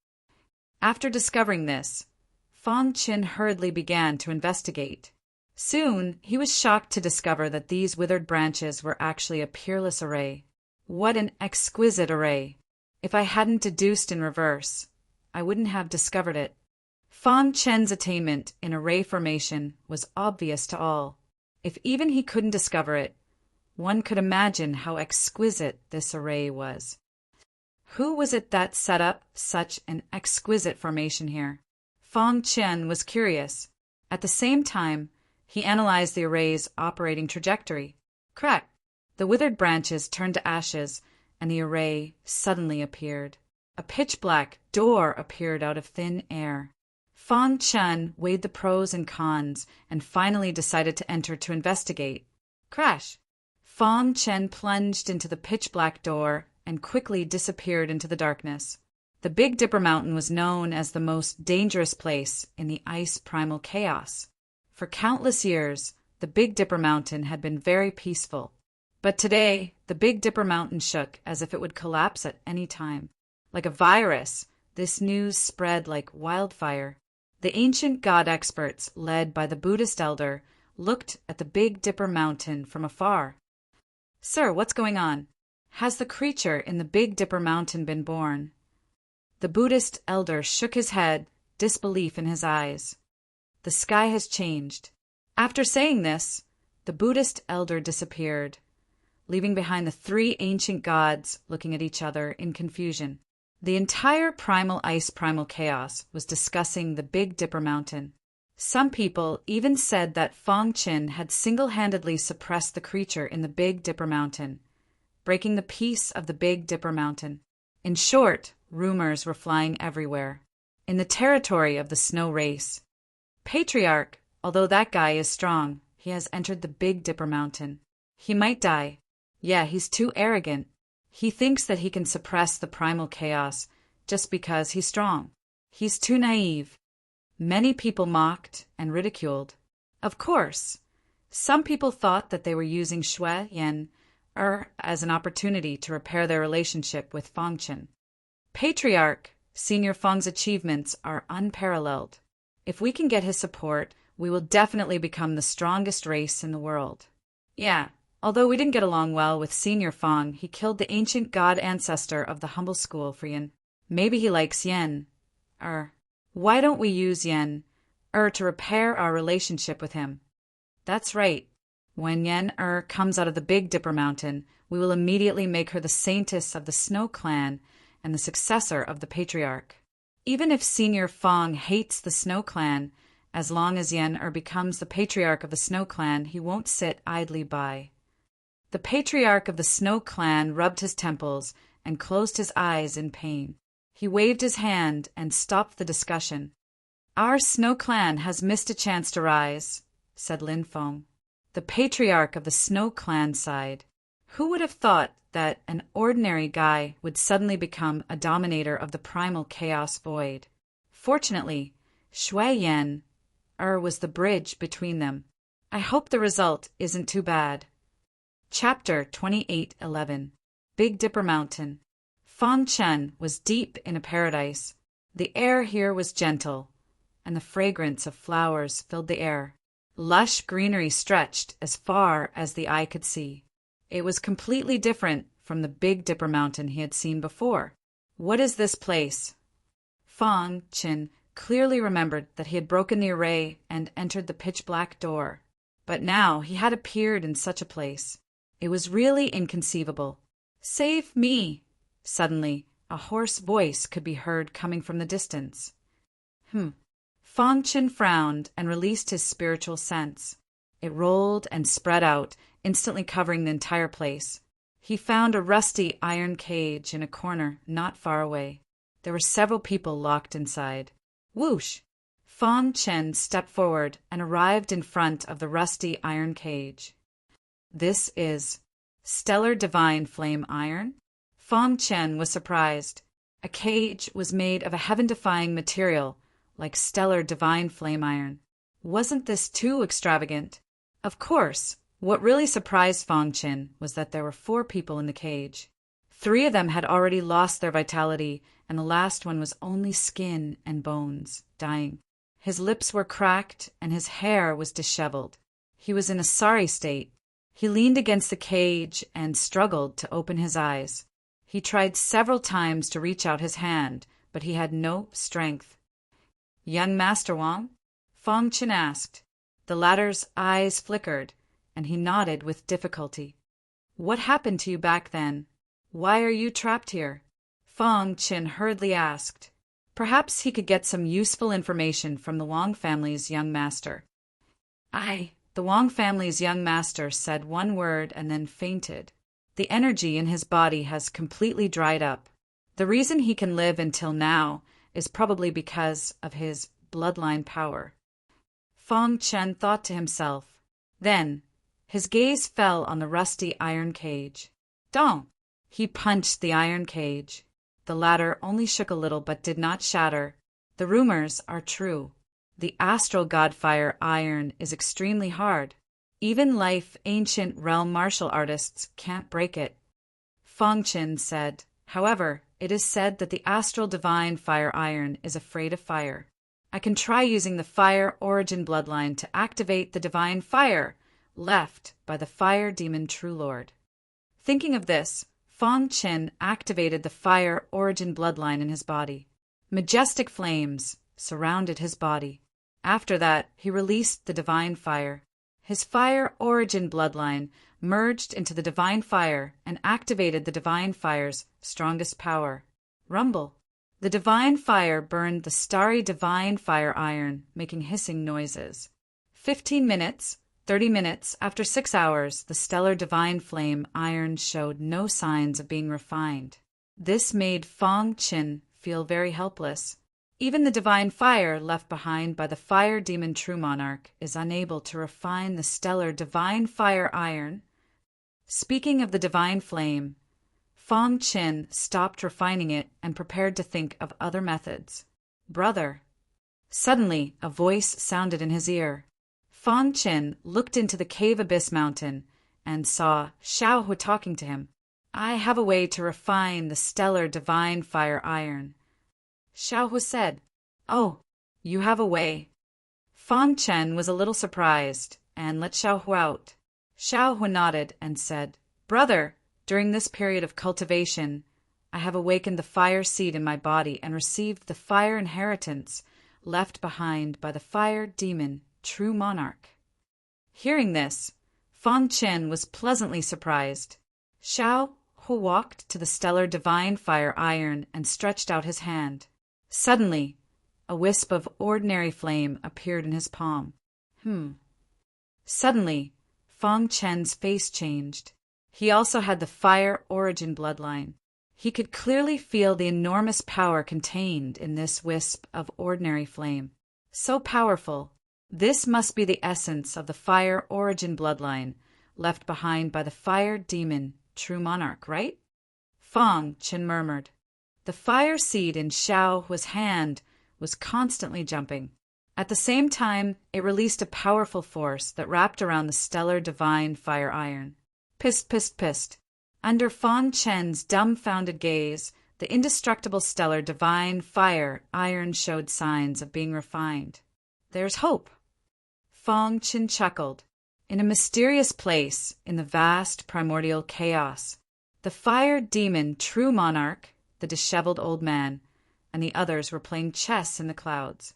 After discovering this, Fong Qin hurriedly began to investigate. Soon, he was shocked to discover that these withered branches were actually a peerless array. What an exquisite array! If I hadn't deduced in reverse, I wouldn't have discovered it. Fong Chen's attainment in array formation was obvious to all. If even he couldn't discover it, one could imagine how exquisite this array was. Who was it that set up such an exquisite formation here? Fong Chen was curious. At the same time, he analyzed the array's operating trajectory. Crack! The withered branches turned to ashes, and the array suddenly appeared. A pitch-black door appeared out of thin air. Fong Chen weighed the pros and cons and finally decided to enter to investigate. Crash! Fong Chen plunged into the pitch-black door and quickly disappeared into the darkness. The Big Dipper Mountain was known as the most dangerous place in the ice primal chaos. For countless years, the Big Dipper Mountain had been very peaceful. But today, the Big Dipper Mountain shook as if it would collapse at any time. Like a virus, this news spread like wildfire. The ancient god experts, led by the Buddhist elder, looked at the Big Dipper Mountain from afar. Sir, what's going on? Has the creature in the Big Dipper Mountain been born? The Buddhist elder shook his head, disbelief in his eyes. The sky has changed. After saying this, the Buddhist elder disappeared, leaving behind the three ancient gods looking at each other in confusion. The entire primal chaos was discussing the Big Dipper Mountain. Some people even said that Fong Qin had single-handedly suppressed the creature in the Big Dipper Mountain, breaking the peace of the Big Dipper Mountain. In short, rumors were flying everywhere. In the territory of the snow race. Patriarch, although that guy is strong, he has entered the Big Dipper Mountain. He might die. Yeah, he's too arrogant. He thinks that he can suppress the primal chaos just because he's strong. He's too naive. Many people mocked and ridiculed. Of course, some people thought that they were using Shui Yan as an opportunity to repair their relationship with Fong Qin. Patriarch, Senior Fong's achievements are unparalleled. If we can get his support, we will definitely become the strongest race in the world. Yeah, although we didn't get along well with Senior Fong, he killed the ancient god ancestor of the humble school for Yan. Maybe he likes Yan. Why don't we use Yan to repair our relationship with him? That's right. When Yan comes out of the Big Dipper Mountain, we will immediately make her the saintess of the Snow Clan and the successor of the Patriarch. Even if Senior Fong hates the Snow Clan, as long as Yan becomes the Patriarch of the Snow Clan, he won't sit idly by. The Patriarch of the Snow Clan rubbed his temples and closed his eyes in pain. He waved his hand and stopped the discussion. Our Snow Clan has missed a chance to rise, said Lin Feng. The Patriarch of the Snow Clan sighed. Who would have thought that an ordinary guy would suddenly become a dominator of the primal chaos void? Fortunately, Shui Yan was the bridge between them. I hope the result isn't too bad. Chapter 28:11. Big Dipper Mountain. Fong Chen was deep in a paradise. The air here was gentle, and the fragrance of flowers filled the air. Lush greenery stretched as far as the eye could see. It was completely different from the Big Dipper Mountain he had seen before. What is this place? Fong Chen clearly remembered that he had broken the array and entered the pitch-black door. But now he had appeared in such a place. It was really inconceivable. Save me! Suddenly, a hoarse voice could be heard coming from the distance. Fong Chen frowned and released his spiritual sense. It rolled and spread out, instantly covering the entire place. He found a rusty iron cage in a corner not far away. There were several people locked inside. Whoosh! Fong Chen stepped forward and arrived in front of the rusty iron cage. This is Stellar Divine Flame Iron? Fong Chen was surprised. A cage was made of a heaven-defying material, like stellar divine flame iron. Wasn't this too extravagant? Of course, what really surprised Fong Qin was that there were 4 people in the cage. 3 of them had already lost their vitality, and the last one was only skin and bones, dying. His lips were cracked, and his hair was disheveled. He was in a sorry state. He leaned against the cage and struggled to open his eyes. He tried several times to reach out his hand, but he had no strength. "Young Master Wang?" Fong Qin asked. The latter's eyes flickered, and he nodded with difficulty. "What happened to you back then? Why are you trapped here?" Fong Qin hurriedly asked. Perhaps he could get some useful information from the Wang family's young master. The Wang family's young master said one word and then fainted. The energy in his body has completely dried up. The reason he can live until now is probably because of his bloodline power. Fong Qin thought to himself. Then, his gaze fell on the rusty iron cage. Dong! He punched the iron cage. The latter only shook a little but did not shatter. The rumors are true. The astral godfire iron is extremely hard. Even ancient realm martial artists can't break it. Fong Qin said, however, it is said that the astral divine fire iron is afraid of fire. I can try using the fire origin bloodline to activate the divine fire left by the fire demon True Lord. Thinking of this, Fong Qin activated the fire origin bloodline in his body. Majestic flames surrounded his body. After that, he released the divine fire. His fire origin bloodline merged into the divine fire and activated the divine fire's strongest power. Rumble. The divine fire burned the starry divine fire iron, making hissing noises. 15 minutes, 30 minutes, after 6 hours, the stellar divine flame iron showed no signs of being refined. This made Fong Qin feel very helpless. Even the divine fire left behind by the fire demon True Monarch is unable to refine the stellar divine fire iron. Speaking of the divine flame, Fong Qin stopped refining it and prepared to think of other methods. Brother. Suddenly, a voice sounded in his ear. Fong Qin looked into the cave abyss mountain and saw Xiao Hu talking to him. I have a way to refine the stellar divine fire iron. Xiao Hu said, Oh, you have a way. Fong Qin was a little surprised and let Xiao Hu out. Xiao Hu nodded and said, Brother, during this period of cultivation, I have awakened the fire seed in my body and received the fire inheritance left behind by the fire demon True Monarch. Hearing this, Fong Qin was pleasantly surprised. Xiao Hu walked to the stellar divine fire iron and stretched out his hand. Suddenly, a wisp of ordinary flame appeared in his palm. Suddenly, Fong Qin's face changed. He also had the fire origin bloodline. He could clearly feel the enormous power contained in this wisp of ordinary flame. So powerful. This must be the essence of the fire origin bloodline left behind by the fire demon True Monarch, right? Fong Qin murmured. The fire seed in Xiao Hu's hand was constantly jumping. At the same time, it released a powerful force that wrapped around the stellar divine fire iron. Pist, pist, pist. Under Fong Qin's dumbfounded gaze, the indestructible stellar divine fire iron showed signs of being refined. There's hope. Fong Qin chuckled. In a mysterious place in the vast primordial chaos, the fire demon True Monarch, the disheveled old man, and the others were playing chess in the clouds.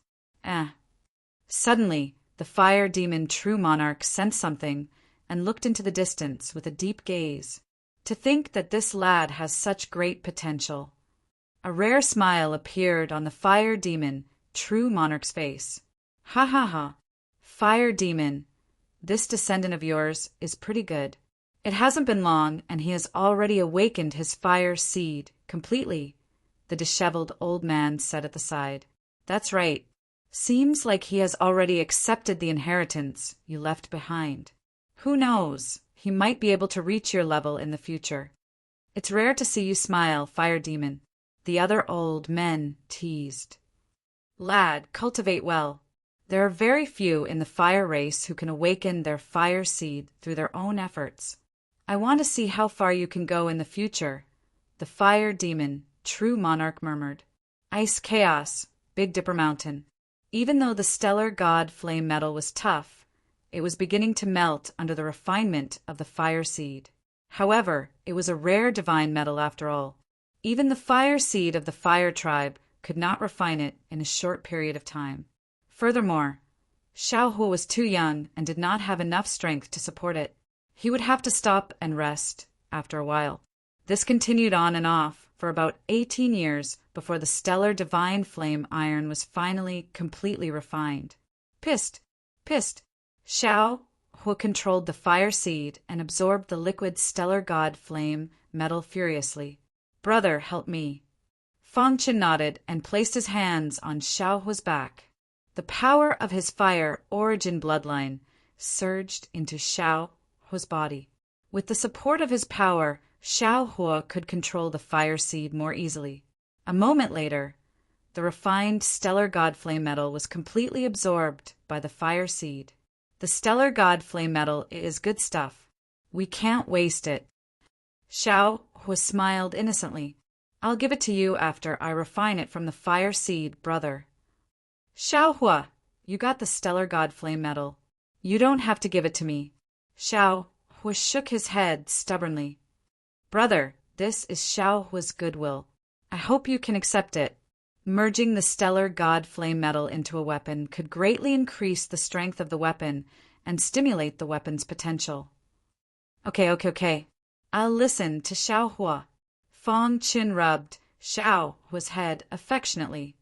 Suddenly, the fire demon True Monarch sensed something and looked into the distance with a deep gaze. To think that this lad has such great potential. A rare smile appeared on the fire demon True Monarch's face. Ha ha ha. Fire demon, this descendant of yours is pretty good. It hasn't been long, and he has already awakened his fire seed completely, the disheveled old man said at the side. That's right. Seems like he has already accepted the inheritance you left behind. Who knows? He might be able to reach your level in the future. It's rare to see you smile, fire demon. the other old men teased. Lad, cultivate well. There are very few in the fire race who can awaken their fire seed through their own efforts. I want to see how far you can go in the future, the fire demon, true monarch murmured. Ice chaos, Big Dipper Mountain. Even though the stellar god flame metal was tough, it was beginning to melt under the refinement of the fire seed. However, it was a rare divine metal after all. Even the fire seed of the fire tribe could not refine it in a short period of time. Furthermore, Xiaohua was too young and did not have enough strength to support it. He would have to stop and rest after a while. This continued on and off for about 18 years before the stellar divine flame iron was finally completely refined. Pissed. Xiaohua controlled the fire seed and absorbed the liquid stellar god flame metal furiously. Brother, help me. Fang Qin nodded and placed his hands on Xiaohua's back. The power of his fire origin bloodline surged into Xiaohua's body. With the support of his power, Xiaohua could control the fire seed more easily. A moment later, the refined stellar god flame metal was completely absorbed by the fire seed. The stellar god flame metal is good stuff. We can't waste it. Xiaohua smiled innocently. I'll give it to you after I refine it from the fire seed, brother. Xiaohua, you got the stellar god flame metal. You don't have to give it to me. Xiaohua shook his head stubbornly. Brother, this is Xiaohua's goodwill. I hope you can accept it. Merging the stellar god flame metal into a weapon could greatly increase the strength of the weapon and stimulate the weapon's potential. Okay. I'll listen to Xiaohua. Fang Qin rubbed Xiaohua's head affectionately.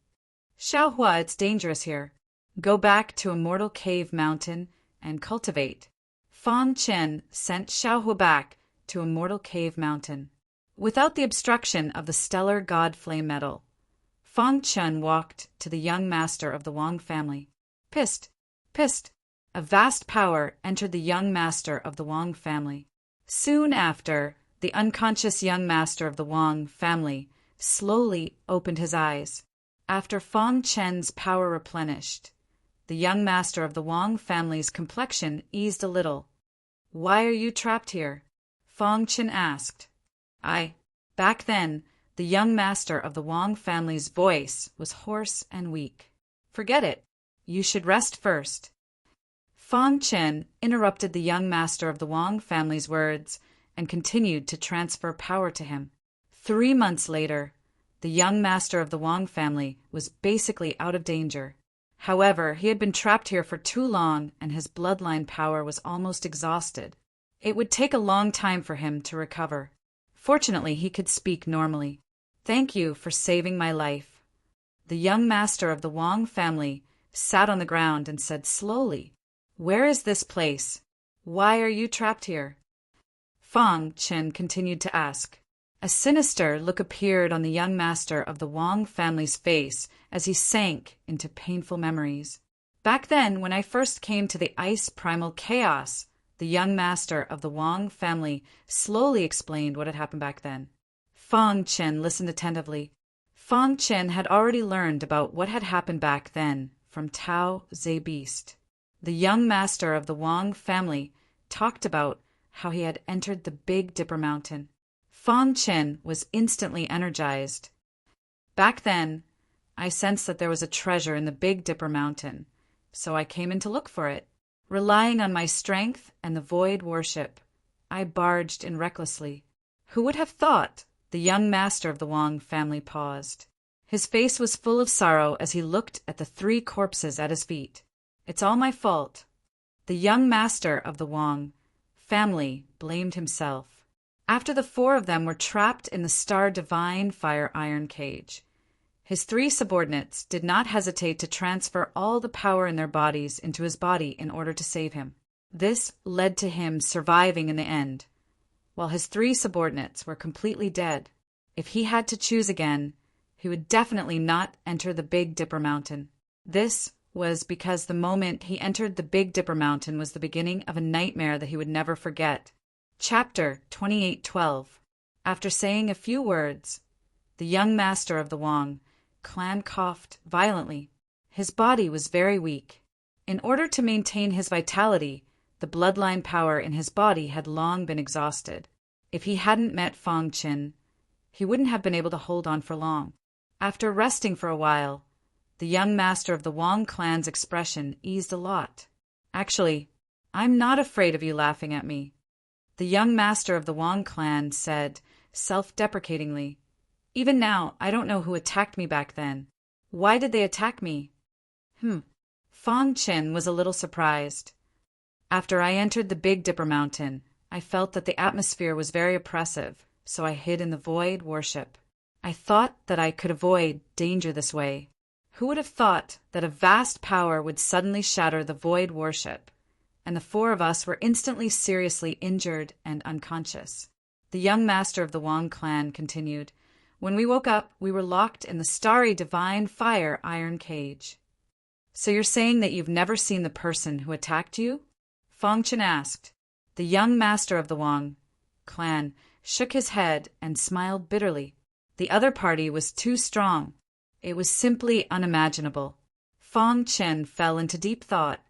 Xiaohua, it's dangerous here. Go back to Immortal Cave Mountain and cultivate. Fang Qin sent Xiaohua back to Immortal Cave Mountain. Without the obstruction of the stellar god flame metal, Fang Qin walked to the young master of the Wang family. Pissed. A vast power entered the young master of the Wang family. Soon after, the unconscious young master of the Wang family slowly opened his eyes. After Fang Qin's power replenished, the young master of the Wang family's complexion eased a little. Why are you trapped here? Fang Qin asked. Back then, the young master of the Wang family's voice was hoarse and weak. Forget it. You should rest first. Fang Qin interrupted the young master of the Wang family's words and continued to transfer power to him. 3 months later, the young master of the Wang family was basically out of danger. However, he had been trapped here for too long and his bloodline power was almost exhausted. It would take a long time for him to recover. Fortunately, he could speak normally. Thank you for saving my life. The young master of the Wang family sat on the ground and said slowly, Where is this place? Why are you trapped here? Fang Qin continued to ask. A sinister look appeared on the young master of the Wang family's face as he sank into painful memories. Back then, when I first came to the ice primal chaos, the young master of the Wang family slowly explained what had happened back then. Fang Qin listened attentively. Fang Qin had already learned about what had happened back then from Tao Ze Beast. The young master of the Wang family talked about how he had entered the Big Dipper Mountain. Fang Qin was instantly energized. Back then, I sensed that there was a treasure in the Big Dipper Mountain, so I came in to look for it. Relying on my strength and the void worship, I barged in recklessly. Who would have thought? The young master of the Wang family paused. His face was full of sorrow as he looked at the 3 corpses at his feet. It's all my fault. The young master of the Wang family blamed himself. After the 4 of them were trapped in the Star Divine Fire Iron Cage, his 3 subordinates did not hesitate to transfer all the power in their bodies into his body in order to save him. This led to him surviving in the end, while his 3 subordinates were completely dead. If he had to choose again, he would definitely not enter the Big Dipper Mountain. This was because the moment he entered the Big Dipper Mountain was the beginning of a nightmare that he would never forget. Chapter 28:12. After saying a few words, The young master of the Wang clan coughed violently. His body was very weak. In order to maintain his vitality, the bloodline power in his body had long been exhausted. If he hadn't met Fang Qin, he wouldn't have been able to hold on for long. After resting for a while, the young master of the Wang clan's expression eased a lot. Actually, I'm not afraid of you laughing at me, the young master of the Wang clan said, self-deprecatingly. Even now, I don't know who attacked me back then. Why did they attack me? Fang Qin was a little surprised. After I entered the Big Dipper Mountain, I felt that the atmosphere was very oppressive, so I hid in the void worship. I thought that I could avoid danger this way. Who would have thought that a vast power would suddenly shatter the void worship? And the four of us were instantly seriously injured and unconscious. The young master of the Wang clan continued, When we woke up, we were locked in the starry divine fire iron cage. So you're saying that you've never seen the person who attacked you? Fang Qin asked. The young master of the Wang clan shook his head and smiled bitterly. The other party was too strong. It was simply unimaginable. Fang Qin fell into deep thought.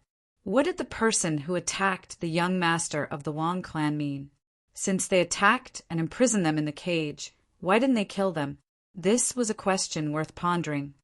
What did the person who attacked the young master of the Wang clan mean? Since they attacked and imprisoned them in the cage, why didn't they kill them? This was a question worth pondering.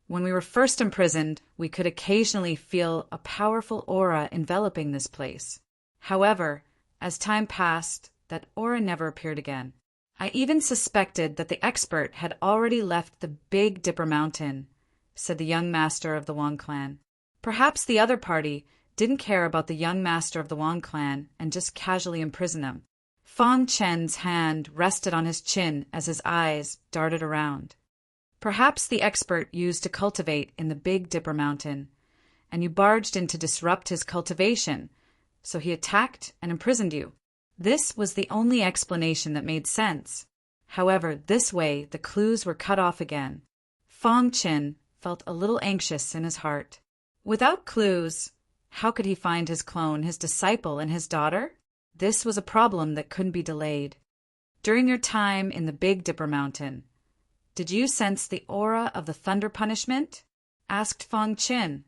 When we were first imprisoned, we could occasionally feel a powerful aura enveloping this place. However, as time passed, that aura never appeared again. I even suspected that the expert had already left the Big Dipper Mountain, said the young master of the Wang clan. Perhaps the other party didn't care about the young master of the Wang clan and just casually imprisoned him. Fang Qin's hand rested on his chin as his eyes darted around. Perhaps the expert used to cultivate in the Big Dipper Mountain, and you barged in to disrupt his cultivation, so he attacked and imprisoned you. This was the only explanation that made sense. However, this way the clues were cut off again. Fang Qin felt a little anxious in his heart. Without clues, how could he find his clone, his disciple, and his daughter? This was a problem that couldn't be delayed. During your time in the Big Dipper Mountain, did you sense the aura of the thunder punishment? Asked Fang Qin.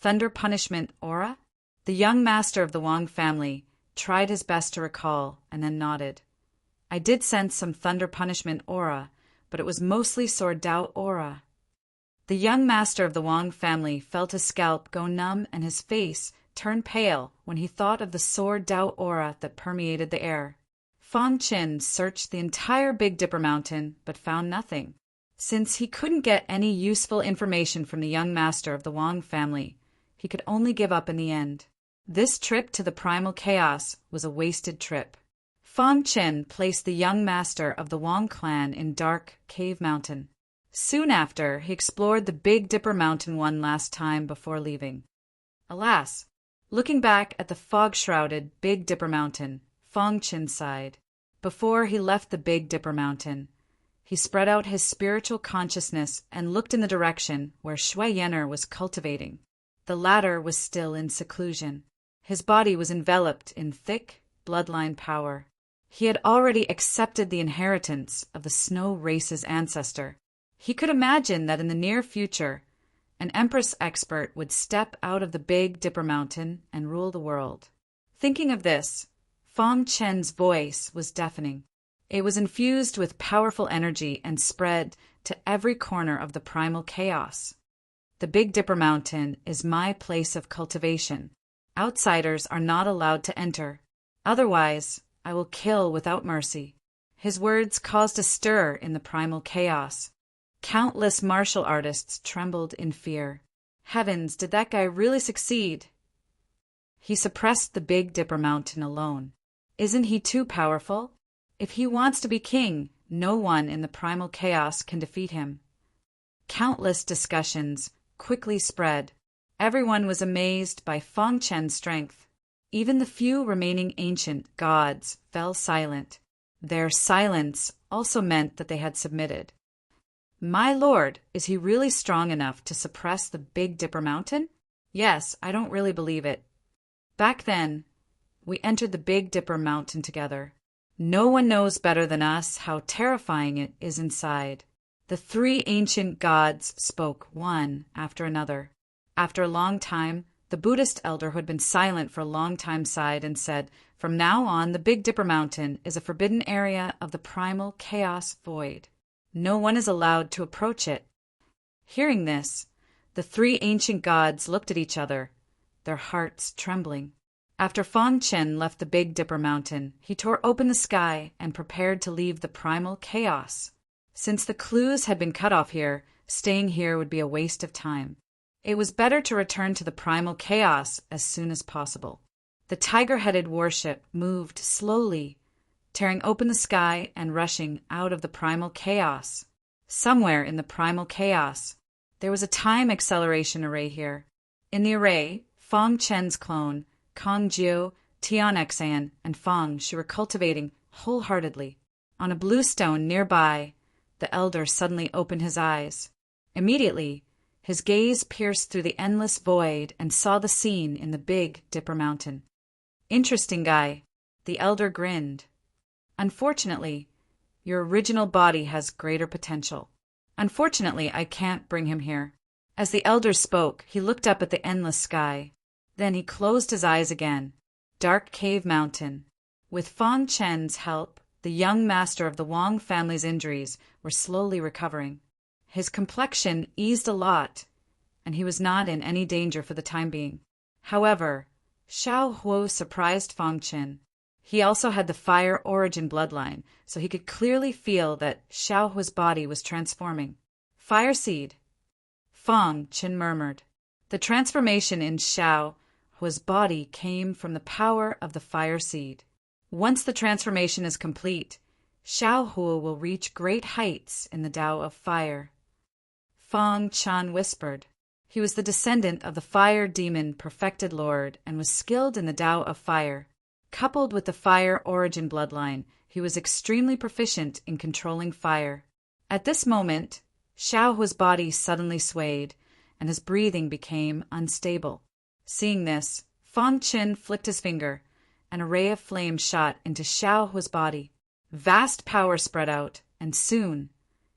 Thunder punishment aura? The young master of the Wang family tried his best to recall and then nodded. I did sense some thunder punishment aura, but it was mostly sword Dao aura. The young master of the Wang family felt his scalp go numb and his face turn pale when he thought of the sword Dao aura that permeated the air. Fang Qin searched the entire Big Dipper Mountain but found nothing. Since he couldn't get any useful information from the young master of the Wang family, he could only give up in the end. This trip to the primal chaos was a wasted trip. Fang Qin placed the young master of the Wang clan in dark cave mountain. Soon after, he explored the Big Dipper Mountain one last time before leaving. Alas, looking back at the fog-shrouded Big Dipper Mountain, Fang Qin sighed. Before he left the Big Dipper Mountain, he spread out his spiritual consciousness and looked in the direction where Shui Yenner was cultivating. The latter was still in seclusion. His body was enveloped in thick bloodline power. He had already accepted the inheritance of the Snow Race's ancestor. He could imagine that in the near future, an Empress expert would step out of the Big Dipper Mountain and rule the world. Thinking of this, Fang Qin's voice was deafening. It was infused with powerful energy and spread to every corner of the primal chaos. The Big Dipper Mountain is my place of cultivation. Outsiders are not allowed to enter. Otherwise, I will kill without mercy. His words caused a stir in the primal chaos. Countless martial artists trembled in fear. Heavens, did that guy really succeed? He suppressed the Big Dipper Mountain alone. Isn't he too powerful? If he wants to be king, no one in the primal chaos can defeat him. Countless discussions quickly spread. Everyone was amazed by Fang Qin's strength. Even the few remaining ancient gods fell silent. Their silence also meant that they had submitted. My lord, is he really strong enough to suppress the Big Dipper Mountain? Yes, I don't really believe it. Back then, we entered the Big Dipper Mountain together. No one knows better than us how terrifying it is inside. The three ancient gods spoke one after another. After a long time, the Buddhist elder who had been silent for a long time sighed and said, "From now on, the Big Dipper Mountain is a forbidden area of the primal chaos void. No one is allowed to approach it." Hearing this, the three ancient gods looked at each other, their hearts trembling. After Fong Chen left the Big Dipper Mountain, he tore open the sky and prepared to leave the primal chaos. Since the clues had been cut off here, staying here would be a waste of time. It was better to return to the primal chaos as soon as possible. The tiger-headed warship moved slowly, tearing open the sky and rushing out of the primal chaos. Somewhere in the primal chaos, there was a time acceleration array here. In the array, Fong Chen's clone, Kong Jiu, Tian Xan, and Fong Shi were cultivating wholeheartedly. On a blue stone nearby, the elder suddenly opened his eyes. Immediately, his gaze pierced through the endless void and saw the scene in the Big Dipper Mountain. "Interesting guy," the elder grinned. "Unfortunately, your original body has greater potential. Unfortunately, I can't bring him here." As the elder spoke, he looked up at the endless sky. Then he closed his eyes again. Dark Cave Mountain. With Fong Chen's help, the young master of the Wang family's injuries were slowly recovering. His complexion eased a lot, and he was not in any danger for the time being. However, Xiao Huo surprised Fong Chen. He also had the fire origin bloodline, so he could clearly feel that Xiao Huo's body was transforming. "Fire seed," Fong Chen murmured. The transformation in Xiao Huo's body came from the power of the fire seed. Once the transformation is complete, Xiao Huo will reach great heights in the Tao of Fire. Fong Chan whispered. He was the descendant of the fire demon perfected lord and was skilled in the Tao of Fire. Coupled with the fire origin bloodline, he was extremely proficient in controlling fire. At this moment, Xiao Huo's body suddenly swayed, and his breathing became unstable. Seeing this, Fong Chen flicked his finger. An array of flame shot into Xiao Huo's body. Vast power spread out, and soon,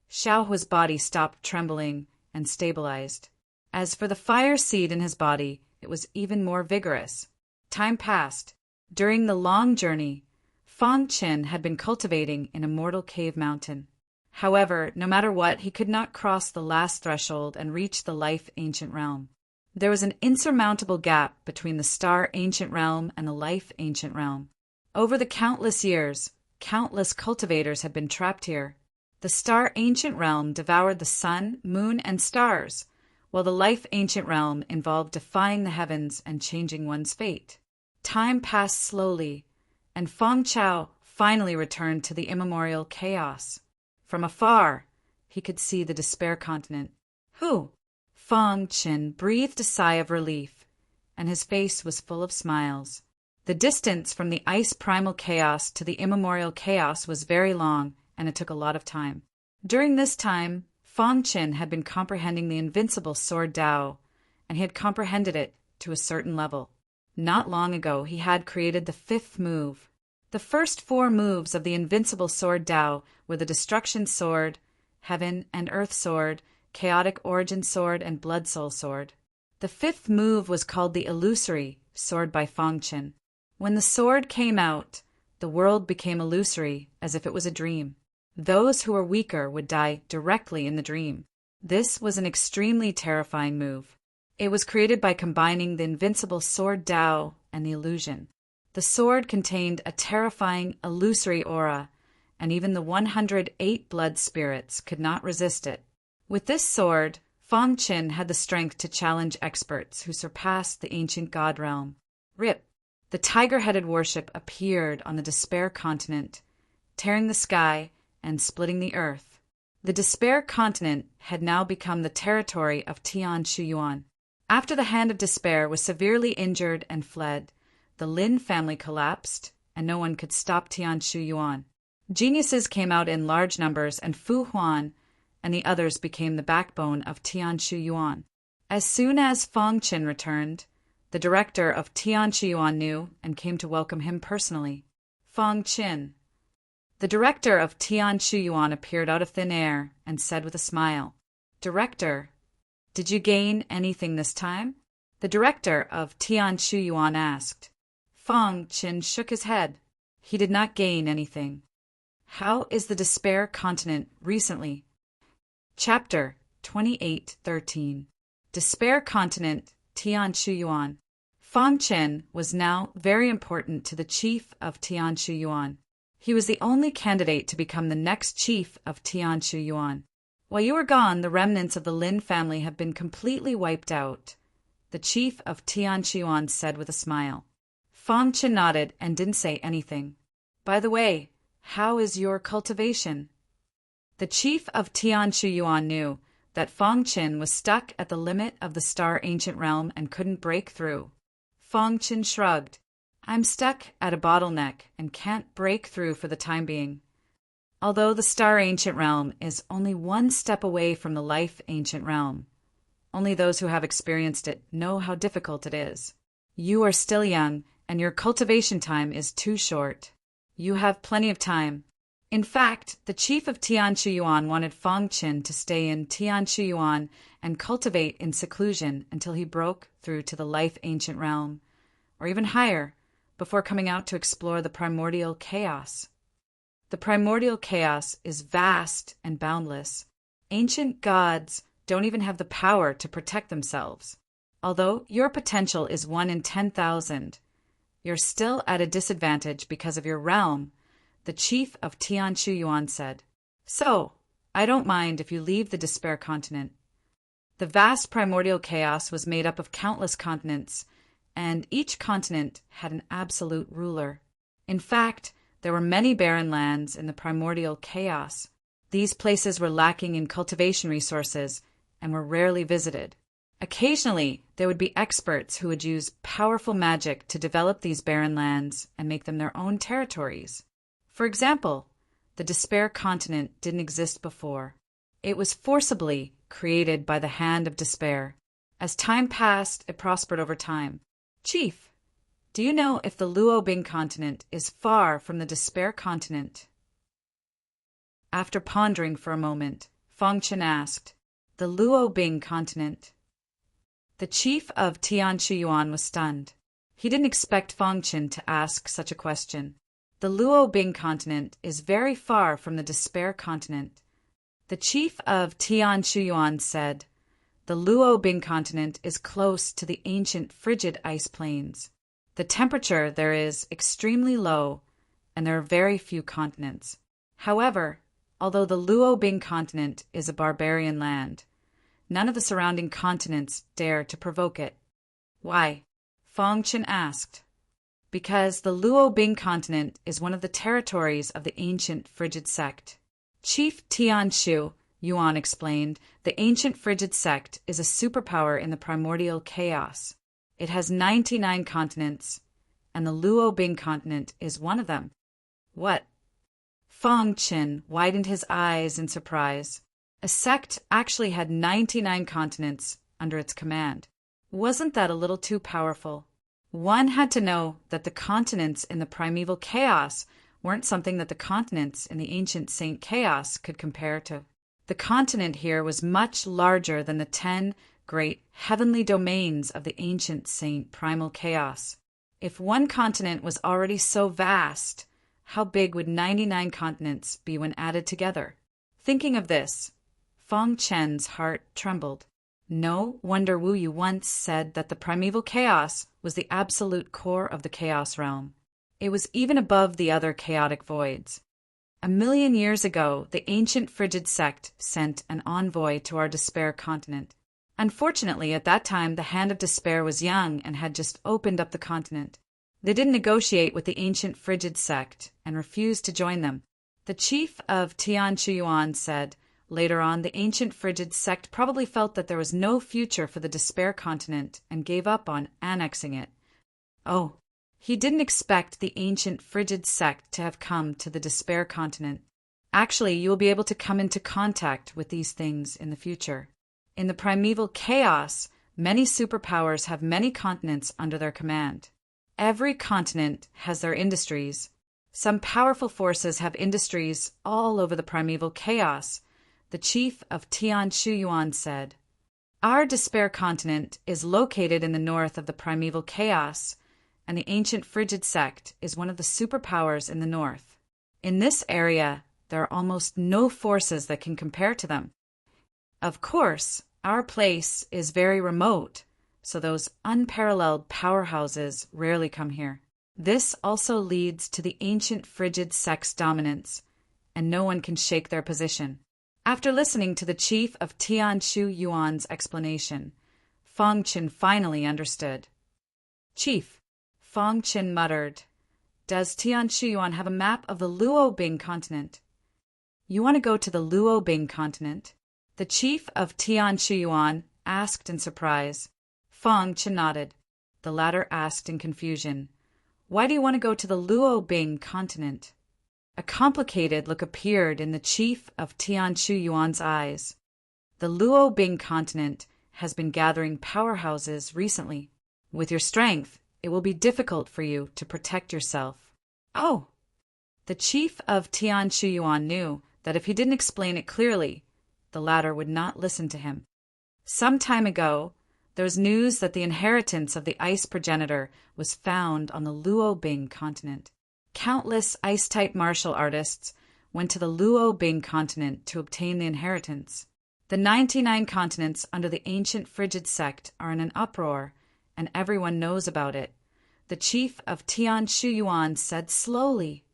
Xiao Huo's body stopped trembling and stabilized. As for the fire seed in his body, it was even more vigorous. Time passed. During the long journey, Fong Chen had been cultivating in Immortal Cave Mountain. However, no matter what, he could not cross the last threshold and reach the Life Ancient Realm. There was an insurmountable gap between the Star Ancient Realm and the Life Ancient Realm. Over the countless years, countless cultivators had been trapped here. The Star Ancient Realm devoured the sun, moon, and stars, while the Life Ancient Realm involved defying the heavens and changing one's fate. Time passed slowly, and Fong Chao finally returned to the immemorial chaos. From afar, he could see the Despair Continent. "Who?" Fong Chen breathed a sigh of relief, and his face was full of smiles. The distance from the ice primal chaos to the immemorial chaos was very long, and it took a lot of time. During this time, Fong Chen had been comprehending the invincible Sword Tao, and he had comprehended it to a certain level. Not long ago, he had created the fifth move. The first four moves of the invincible Sword Tao were the Destruction Sword, Heaven and Earth Sword, Chaotic Origin Sword, and Blood Soul Sword. The fifth move was called the Illusory Sword by Fong Chen. When the sword came out, the world became illusory, as if it was a dream. Those who were weaker would die directly in the dream. This was an extremely terrifying move. It was created by combining the invincible Sword Tao and the illusion. The sword contained a terrifying illusory aura, and even the 108 blood spirits could not resist it. With this sword, Fong Chen had the strength to challenge experts who surpassed the ancient god realm. Rip! The tiger-headed warship appeared on the Despair Continent, tearing the sky and splitting the earth. The Despair Continent had now become the territory of Tian Shuyuan. After the Hand of Despair was severely injured and fled, the Lin family collapsed, and no one could stop Tian Shuyuan. Geniuses came out in large numbers, and Fu Huan and the others became the backbone of Tian Shuyuan. As soon as Fong Chen returned, the director of Tian Shuyuan knew and came to welcome him personally. "Fong Chen, The director of Tian Shuyuan appeared out of thin air and said with a smile, "Director, did you gain anything this time?" The director of Tian Shuyuan asked. Fang Qin shook his head. He did not gain anything. How is the Despair Continent recently? Chapter 28:13. Despair Continent, Tian Shuyuan. Fang Qin was now very important to the chief of Tian Shuyuan. He was the only candidate to become the next chief of Tian Shuyuan. While you were gone, the remnants of the Lin family have been completely wiped out, the chief of Tian Shuyuan said with a smile. Fang Qin nodded and didn't say anything. By the way, how is your cultivation? The chief of Tian Shuyuan knew that Fang Qin was stuck at the limit of the Star Ancient Realm and couldn't break through. Fang Qin shrugged. I'm stuck at a bottleneck and can't break through for the time being. Although the Star Ancient Realm is only one step away from the Life Ancient Realm, only those who have experienced it know how difficult it is. You are still young, and your cultivation time is too short. You have plenty of time. In fact, the chief of Tian Shuyuan wanted Fang Qin to stay in Tian Shuyuan and cultivate in seclusion until he broke through to the Life Ancient Realm, or even higher, before coming out to explore the primordial chaos. The primordial chaos is vast and boundless. Ancient gods don't even have the power to protect themselves. Although your potential is 1 in 10,000, you're still at a disadvantage because of your realm, the chief of Tian Shuyuan said. So, I don't mind if you leave the Despair Continent. The vast primordial chaos was made up of countless continents, and each continent had an absolute ruler. In fact, there were many barren lands in the primordial chaos. These places were lacking in cultivation resources and were rarely visited. Occasionally, there would be experts who would use powerful magic to develop these barren lands and make them their own territories. For example, the Despair Continent didn't exist before. It was forcibly created by the Hand of Despair. As time passed, it prospered over time. Chief, do you know if the Luobing Continent is far from the Despair Continent? After pondering for a moment, Fang Qin asked, The Luobing Continent. The chief of Tian Shuyuan was stunned. He didn't expect Fang Qin to ask such a question. The Luobing Continent is very far from the Despair Continent. The chief of Tian Shuyuan said, The Luobing Continent is close to the ancient frigid ice plains. The temperature there is extremely low, and there are very few continents. However, although the Luobing Continent is a barbarian land, none of the surrounding continents dare to provoke it. Why? Fang Qin asked. Because the Luobing Continent is one of the territories of the ancient Frigid Sect. Chief Tian Shuyuan explained, the ancient Frigid Sect is a superpower in the primordial chaos. It has 99 continents, and the Luobing Continent is one of them. What? Fang Qin widened his eyes in surprise. A sect actually had 99 continents under its command. Wasn't that a little too powerful? One had to know that the continents in the primeval chaos weren't something that the continents in the ancient Saint Chaos could compare to. The continent here was much larger than the 10 great heavenly domains of the ancient Saint Primal Chaos. If one continent was already so vast, how big would 99 continents be when added together? Thinking of this, Fang Qin's heart trembled. No wonder Wu Yu once said that the primeval chaos was the absolute core of the chaos realm. It was even above the other chaotic voids. 1,000,000 years ago, the ancient Frigid Sect sent an envoy to our Despair Continent. Unfortunately, at that time, the Hand of Despair was young and had just opened up the continent. They didn't negotiate with the ancient Frigid Sect and refused to join them. The chief of Tian Shuyuan said, later on, the ancient Frigid Sect probably felt that there was no future for the Despair Continent and gave up on annexing it. Oh, he didn't expect the ancient Frigid Sect to have come to the Despair Continent. Actually, you will be able to come into contact with these things in the future. In the primeval chaos, many superpowers have many continents under their command. Every continent has their industries, Some powerful forces have industries all over the primeval chaos, the chief of Tian Shuyuan said. Our despair continent is located in the north of the primeval chaos, and the ancient frigid sect is one of the superpowers in the north. In this area, there are almost no forces that can compare to them. Of course, our place is very remote, so those unparalleled powerhouses rarely come here. This also leads to the ancient frigid sect's dominance, and no one can shake their position. After listening to the chief of Tian Shu Yuan's explanation, Feng Qin finally understood. Chief, Feng Qin muttered, does Tian Shu Yuan have a map of the Luo Bing continent? You want to go to the Luo Bing continent? The chief of Tian Shu Yuan asked in surprise. Feng Qin nodded. The latter asked in confusion, why do you want to go to the Luo Bing continent? A complicated look appeared in the chief of Tian Shu Yuan's eyes. The Luo Bing continent has been gathering powerhouses recently. With your strength, it will be difficult for you to protect yourself. Oh! The chief of Tian Shu Yuan knew that if he didn't explain it clearly, the latter would not listen to him. Some time ago, there was news that the inheritance of the ice progenitor was found on the Luo Bing continent. Countless ice-type martial artists went to the Luo Bing continent to obtain the inheritance. The 99 continents under the ancient frigid sect are in an uproar, and everyone knows about it. The chief of Tian Shu Yuan said slowly,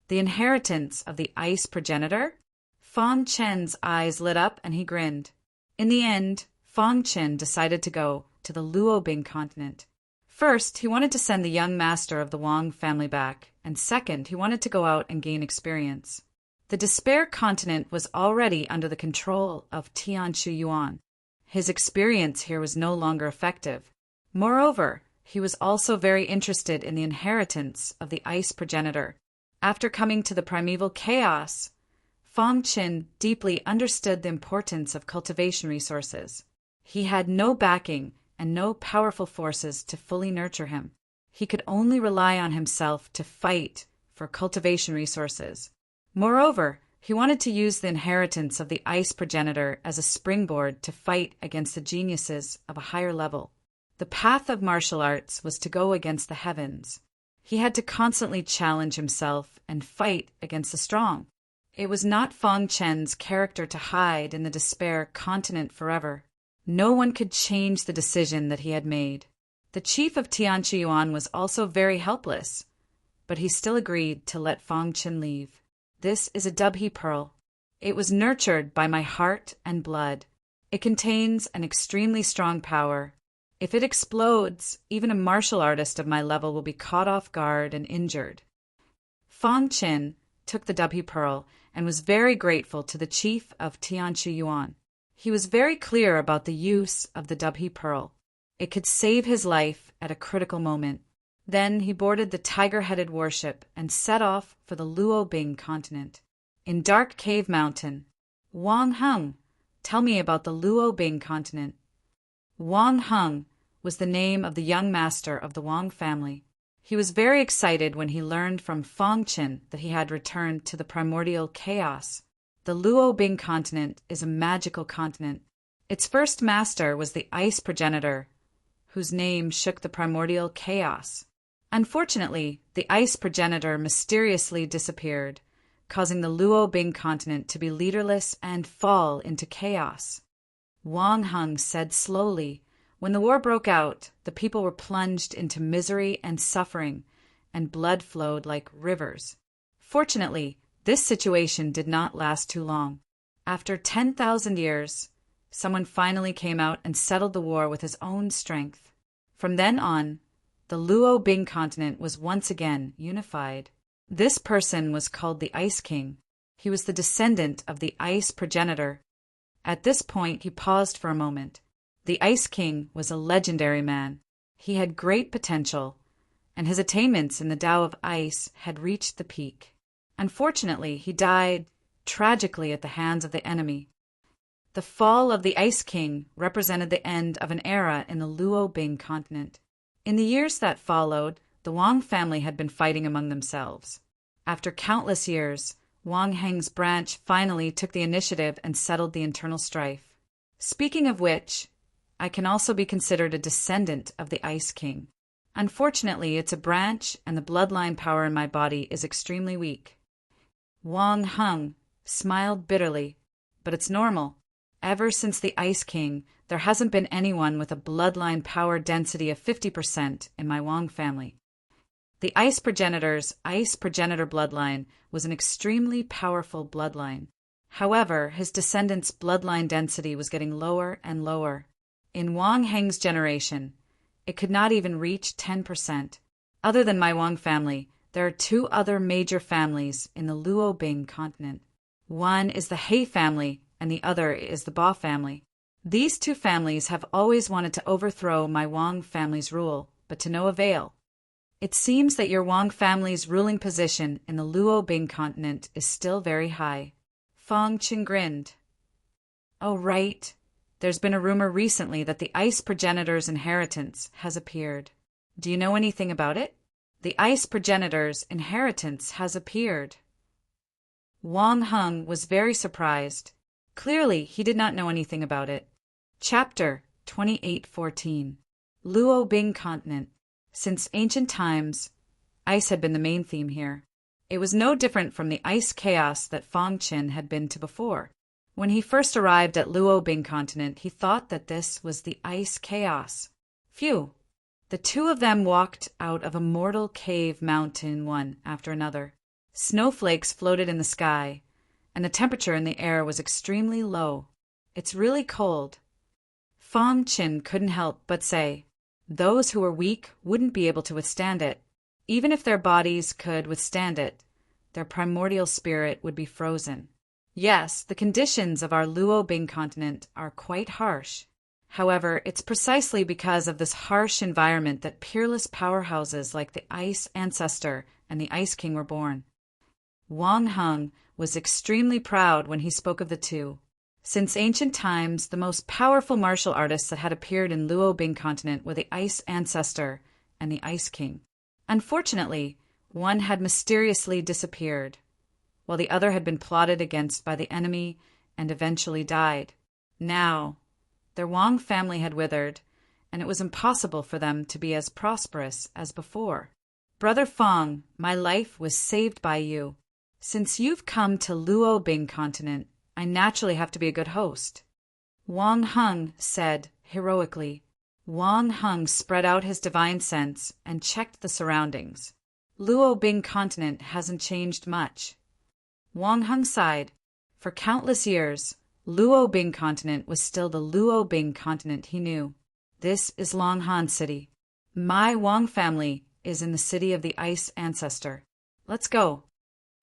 the inheritance of the ice progenitor? Feng Qin's eyes lit up and he grinned. In the end, Feng Qin decided to go to the Luo Bing continent. First, he wanted to send the young master of the Wang family back, and second, he wanted to go out and gain experience. The Despair continent was already under the control of Tian Shu Yuan. His experience here was no longer effective. Moreover, he was also very interested in the inheritance of the ice progenitor. After coming to the primeval chaos, Feng Qin deeply understood the importance of cultivation resources. He had no backing and no powerful forces to fully nurture him. He could only rely on himself to fight for cultivation resources. Moreover, he wanted to use the inheritance of the ice progenitor as a springboard to fight against the geniuses of a higher level. The path of martial arts was to go against the heavens. He had to constantly challenge himself and fight against the strong. It was not Feng Qin's character to hide in the despair continent forever. No one could change the decision that he had made. The chief of Tian Shu Yuan was also very helpless, but he still agreed to let Feng Qin leave. This is a Dubhe pearl. It was nurtured by my heart and blood. It contains an extremely strong power. If it explodes, even a martial artist of my level will be caught off guard and injured. Feng Qin took the Dubhe pearl and was very grateful to the chief of Tian Shu Yuan. He was very clear about the use of the Dubhe pearl. It could save his life at a critical moment. Then he boarded the tiger-headed warship and set off for the Luo Bing continent. In Dark Cave Mountain, Wang Heng, tell me about the Luo Bing continent. Wang Heng was the name of the young master of the Wang family. He was very excited when he learned from Feng Qin that he had returned to the primordial chaos. The Luo Bing continent is a magical continent. Its first master was the ice progenitor, whose name shook the primordial chaos. Unfortunately, the ice progenitor mysteriously disappeared, causing the Luo Bing continent to be leaderless and fall into chaos. Wang Heng said slowly, when the war broke out, the people were plunged into misery and suffering, and blood flowed like rivers. Fortunately, this situation did not last too long. After 10,000 years, someone finally came out and settled the war with his own strength. From then on, the Luo Bing continent was once again unified. This person was called the Ice King. He was the descendant of the ice progenitor. At this point, he paused for a moment. The Ice King was a legendary man. He had great potential, and his attainments in the Tao of Ice had reached the peak. Unfortunately, he died tragically at the hands of the enemy. The fall of the Ice King represented the end of an era in the Luo Bing continent. In the years that followed, the Wang family had been fighting among themselves. After countless years, Wang Heng's branch finally took the initiative and settled the internal strife. Speaking of which, I can also be considered a descendant of the Ice King. Unfortunately, it's a branch, and the bloodline power in my body is extremely weak. Wang Heng smiled bitterly, but it's normal. Ever since the Ice King, there hasn't been anyone with a bloodline power density of 50% in my Wang family. The ice progenitor bloodline was an extremely powerful bloodline. However, his descendants' bloodline density was getting lower and lower. In Wang Heng's generation, it could not even reach 10%. Other than my Wang family, there are two other major families in the Luobing continent. One is the He family, and the other is the Ba family. These two families have always wanted to overthrow my Wang family's rule, but to no avail. It seems that your Wang family's ruling position in the Luobing continent is still very high. Fang Qin grinned. Oh, right. There's been a rumor recently that the ice progenitor's inheritance has appeared. Do you know anything about it? The ice progenitor's inheritance has appeared. Wang Heng was very surprised. Clearly, he did not know anything about it. Chapter 28:14. Luobing Continent. Since ancient times, ice had been the main theme here. It was no different from the ice chaos that Fang Qin had been to before. When he first arrived at Luobing Continent, he thought that this was the ice chaos. Phew! The two of them walked out of a mortal cave mountain one after another. Snowflakes floated in the sky, and the temperature in the air was extremely low. It's really cold. Fang Qin couldn't help but say, those who were weak wouldn't be able to withstand it. Even if their bodies could withstand it, their primordial spirit would be frozen. Yes, the conditions of our Luobing continent are quite harsh. However, it's precisely because of this harsh environment that peerless powerhouses like the Ice Ancestor and the Ice King were born. Wang Heng was extremely proud when he spoke of the two. Since ancient times, the most powerful martial artists that had appeared in Luobing continent were the Ice Ancestor and the Ice King. Unfortunately, one had mysteriously disappeared, while the other had been plotted against by the enemy and eventually died. Now, their Wang family had withered, and it was impossible for them to be as prosperous as before. Brother Fang, my life was saved by you. Since you've come to Luobing continent, I naturally have to be a good host. Wang Heng said heroically. Wang Heng spread out his divine sense and checked the surroundings. Luobing continent hasn't changed much. Wang Heng sighed. For countless years, Luobing continent was still the Luobing continent he knew. This is Longhan City. My Wang family is in the city of the Ice Ancestor. Let's go.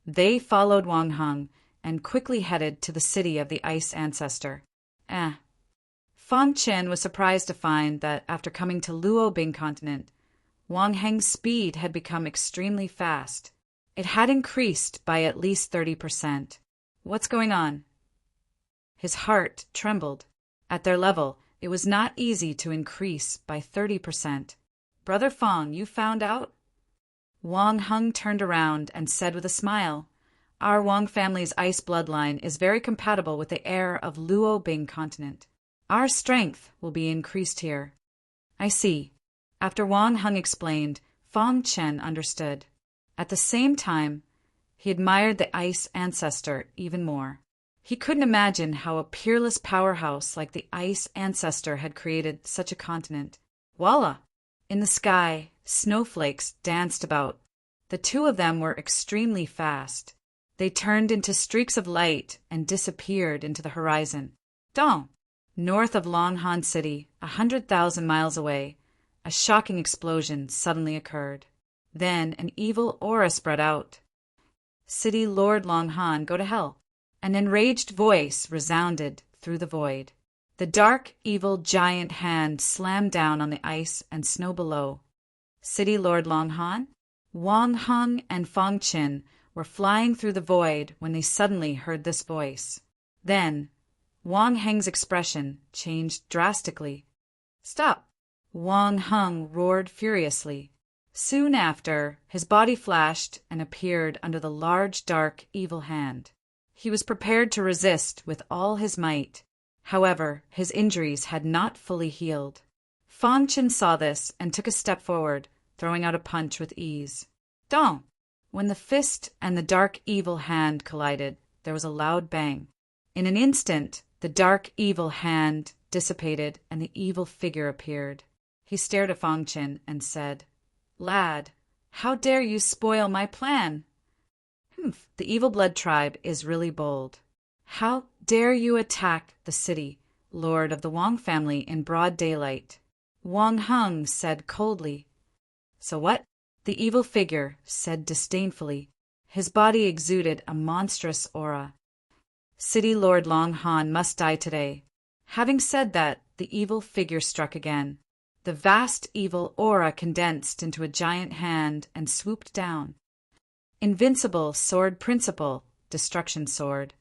They followed Wang Heng and quickly headed to the city of the Ice Ancestor. Fang Qin was surprised to find that after coming to Luobing continent, Wang Heng's speed had become extremely fast. It had increased by at least 30%. What's going on? His heart trembled. At their level, it was not easy to increase by 30%. Brother Fang, you found out? Wang Heng turned around and said with a smile, our Wang family's ice bloodline is very compatible with the air of Luobing continent. Our strength will be increased here. I see. After Wang Heng explained, Fang Qin understood. At the same time, he admired the Ice Ancestor even more. He couldn't imagine how a peerless powerhouse like the Ice Ancestor had created such a continent. Voila! In the sky, snowflakes danced about. The two of them were extremely fast. They turned into streaks of light and disappeared into the horizon. Dong! North of Longhan City, 100,000 miles away, a shocking explosion suddenly occurred. Then an evil aura spread out. City Lord Longhan, go to hell. An enraged voice resounded through the void. The dark, evil giant hand slammed down on the ice and snow below. City Lord Longhan? Wang Heng and Fang Qin were flying through the void when they suddenly heard this voice. Then, Wang Heng's expression changed drastically. Stop! Wang Heng roared furiously. Soon after, his body flashed and appeared under the large, dark, evil hand. He was prepared to resist with all his might. However, his injuries had not fully healed. Fang Chen saw this and took a step forward, throwing out a punch with ease. Dong! When the fist and the dark, evil hand collided, there was a loud bang. In an instant, the dark, evil hand dissipated and the evil figure appeared. He stared at Fang Chen and said, "Lad, how dare you spoil my plan? The Evil Blood tribe is really bold. How dare you attack the city, lord of the Wang family, in broad daylight?" Wang Heng said coldly. "So what?" The evil figure said disdainfully. His body exuded a monstrous aura. "City Lord Long Han must die today." Having said that, the evil figure struck again. The vast evil aura condensed into a giant hand and swooped down. Invincible sword principle, destruction sword.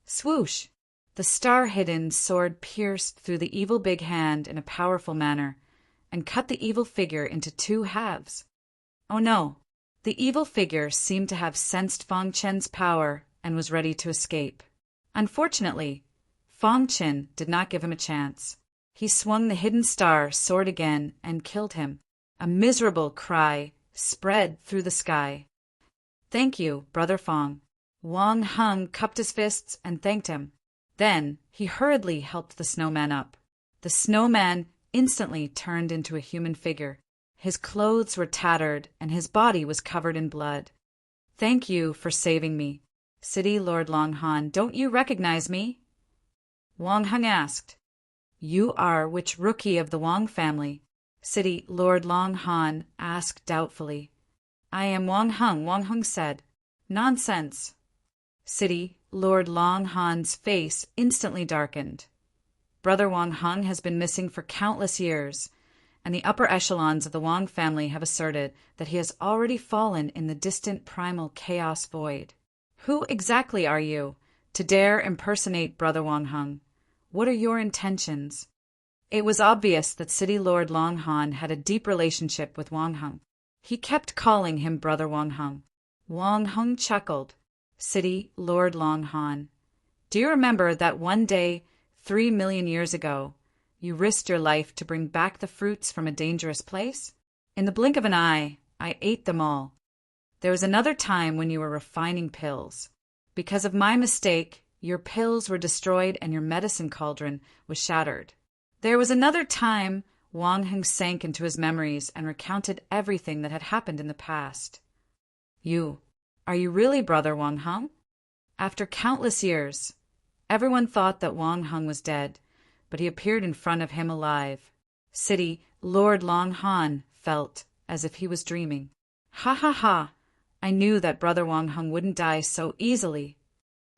Swoosh! The star-hidden sword pierced through the evil big hand in a powerful manner and cut the evil figure into two halves. Oh no! The evil figure seemed to have sensed Fang Chen's power and was ready to escape. Unfortunately, Fang Chen did not give him a chance. He swung the hidden star sword again and killed him. A miserable cry spread through the sky. "Thank you, Brother Fang." Wang Heng cupped his fists and thanked him. Then he hurriedly helped the snowman up. The snowman instantly turned into a human figure. His clothes were tattered and his body was covered in blood. "Thank you for saving me. City Lord Long Han, don't you recognize me?" Wang Heng asked. "You are which rookie of the Wang family?" City Lord Long Han asked doubtfully. "I am Wang Heng," Wang Heng said. "Nonsense." City Lord Long Han's face instantly darkened. Brother Wang Heng has been missing for countless years, and the upper echelons of the Wang family have asserted that he has already fallen in the distant primal chaos void. Who exactly are you, to dare impersonate Brother Wang Heng? What are your intentions? It was obvious that City Lord Long Han had a deep relationship with Wang Heng. He kept calling him Brother Wang Heng. Wang Heng chuckled. "City Lord Long Han, do you remember that one day, 3 million years ago, you risked your life to bring back the fruits from a dangerous place? In the blink of an eye, I ate them all. There was another time when you were refining pills. Because of my mistake, your pills were destroyed and your medicine cauldron was shattered. There was another time." Wang Heng sank into his memories and recounted everything that had happened in the past. Are you really Brother Wang Heng? After countless years, everyone thought that Wang Heng was dead, but he appeared in front of him alive. City Lord Long Han felt as if he was dreaming. "Ha ha ha! I knew that Brother Wang Heng wouldn't die so easily."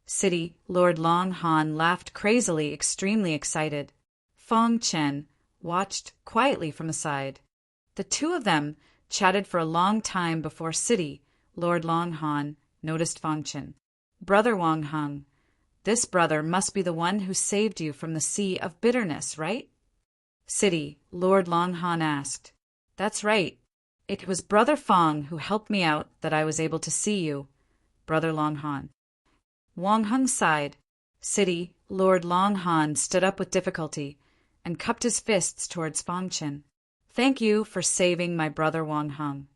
City Lord Long Han laughed crazily, extremely excited. Fang Chen watched quietly from the side. The two of them chatted for a long time before City Lord Long Han noticed Fang Chen. "Brother Wang Heng, this brother must be the one who saved you from the sea of bitterness, right?" City Lord Long Han asked. "That's right. It was Brother Fang who helped me out that I was able to see you, Brother Long Han." Wang Heng sighed. City Lord Long Han stood up with difficulty and cupped his fists towards Fang Chen. "Thank you for saving my brother Wang Heng.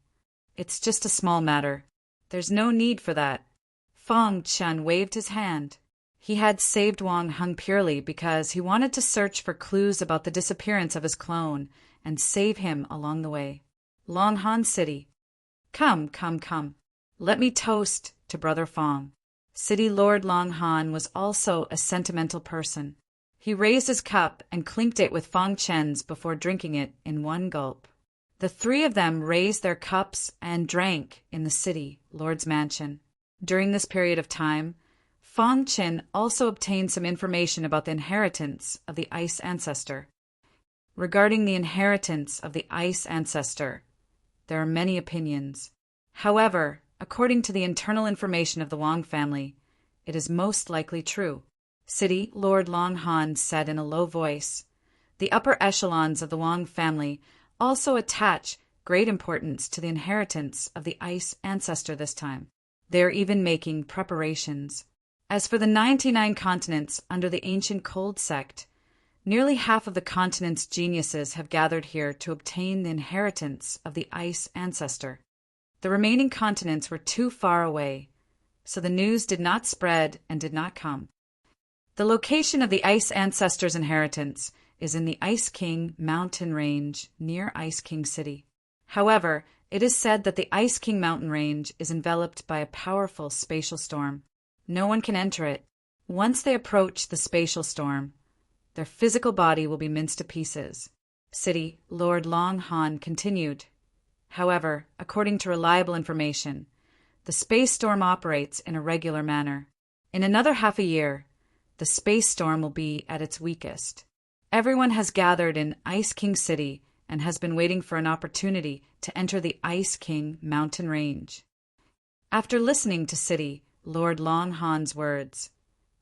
It's just a small matter. There's no need for that." Fang Chen waved his hand. He had saved Wang Heng purely because he wanted to search for clues about the disappearance of his clone and save him along the way. Long Han City. Come. Let me toast to Brother Fang." City Lord Long Han was also a sentimental person. He raised his cup and clinked it with Fang Chen's before drinking it in one gulp. The three of them raised their cups and drank in the City Lord's mansion. During this period of time, Fang Chen also obtained some information about the inheritance of the Ice Ancestor. Regarding the inheritance of the Ice Ancestor, there are many opinions. However, according to the internal information of the Wang family, it is most likely true. City Lord Long Han said in a low voice. The upper echelons of the Wang family also attach great importance to the inheritance of the Ice Ancestor this time. They are even making preparations. As for the 99 continents under the ancient Cold Sect, nearly half of the continent's geniuses have gathered here to obtain the inheritance of the Ice Ancestor. The remaining continents were too far away, so the news did not spread and did not come. The location of the Ice Ancestor's inheritance is in the Ice King mountain range near Ice King City. However, it is said that the Ice King mountain range is enveloped by a powerful spatial storm. No one can enter it. Once they approach the spatial storm, their physical body will be minced to pieces. City Lord Long Han continued. However, according to reliable information, the space storm operates in a regular manner. In another half a year, the space storm will be at its weakest. Everyone has gathered in Ice King City and has been waiting for an opportunity to enter the Ice King mountain range. After listening to City Lord Long Han's words,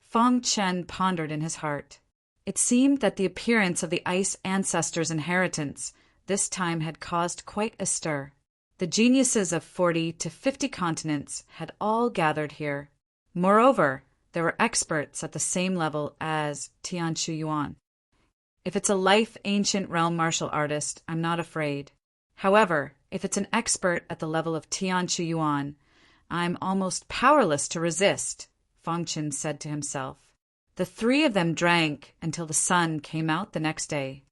Fong Chen pondered in his heart. It seemed that the appearance of the Ice Ancestor's inheritance this time had caused quite a stir. The geniuses of 40 to 50 continents had all gathered here. Moreover, there were experts at the same level as Tianshu Yuan. If it's a life ancient realm martial artist, I'm not afraid. However, if it's an expert at the level of Tianshu Yuan, I'm almost powerless to resist, Fong Chen said to himself. The three of them drank until the sun came out the next day.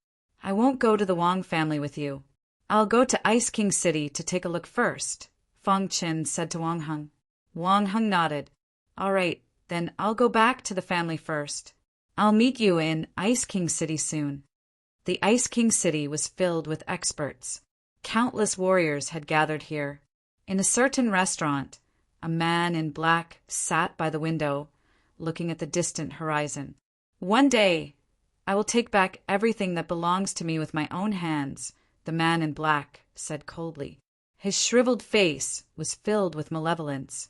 I won't go to the Wang family with you. I'll go to Ice King City to take a look first, Fong Chen said to Wang Heng. Wang Heng nodded. All right, then I'll go back to the family first. I'll meet you in Ice King City soon. The Ice King City was filled with experts. Countless warriors had gathered here. In a certain restaurant, a man in black sat by the window, looking at the distant horizon. One day, I will take back everything that belongs to me with my own hands, the man in black said coldly. His shriveled face was filled with malevolence.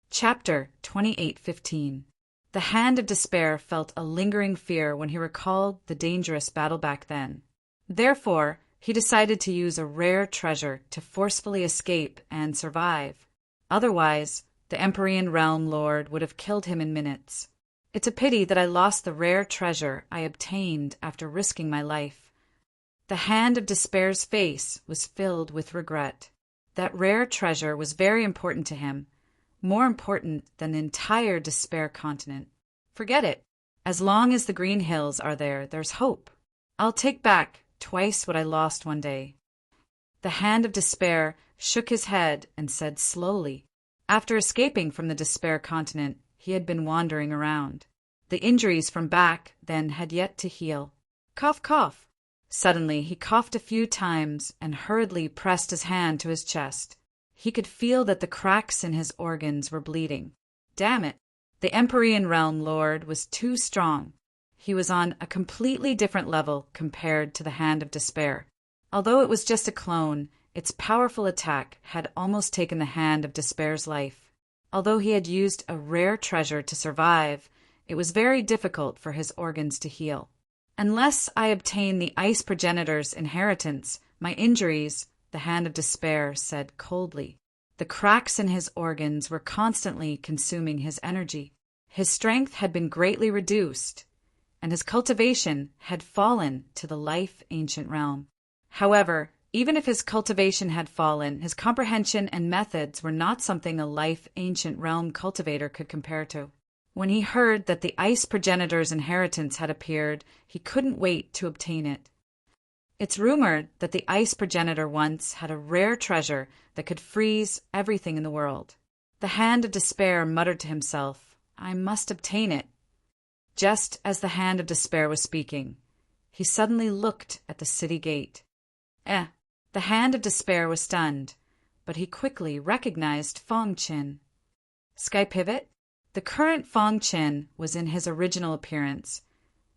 Chapter 28:15. The Hand of Despair felt a lingering fear when he recalled the dangerous battle back then. Therefore, he decided to use a rare treasure to forcefully escape and survive. Otherwise, the Empyrean Realm Lord would have killed him in minutes. It's a pity that I lost the rare treasure I obtained after risking my life. The Hand of Despair's face was filled with regret. That rare treasure was very important to him, more important than the entire Despair continent. Forget it. As long as the Green Hills are there, there's hope. I'll take back twice what I lost one day. The Hand of Despair shook his head and said slowly. After escaping from the Despair continent, he had been wandering around. The injuries from back then had yet to heal. Cough, cough. Suddenly he coughed a few times and hurriedly pressed his hand to his chest. He could feel that the cracks in his organs were bleeding. Damn it! The Empyrean Realm Lord was too strong. He was on a completely different level compared to the Hand of Despair. Although it was just a clone, its powerful attack had almost taken the Hand of Despair's life. Although he had used a rare treasure to survive, it was very difficult for his organs to heal. Unless I obtain the Ice Progenitor's inheritance, my injuries, the Hand of Despair said coldly. The cracks in his organs were constantly consuming his energy. His strength had been greatly reduced, and his cultivation had fallen to the life ancient realm. However, even if his cultivation had fallen, his comprehension and methods were not something a life ancient realm cultivator could compare to. When he heard that the Ice Progenitor's inheritance had appeared, he couldn't wait to obtain it. It's rumored that the Ice Progenitor once had a rare treasure that could freeze everything in the world. The Hand of Despair muttered to himself, I must obtain it. Just as the Hand of Despair was speaking, he suddenly looked at the city gate. The Hand of Despair was stunned, but he quickly recognized Fong Chen. Sky Pivot? The current Fong Chen was in his original appearance,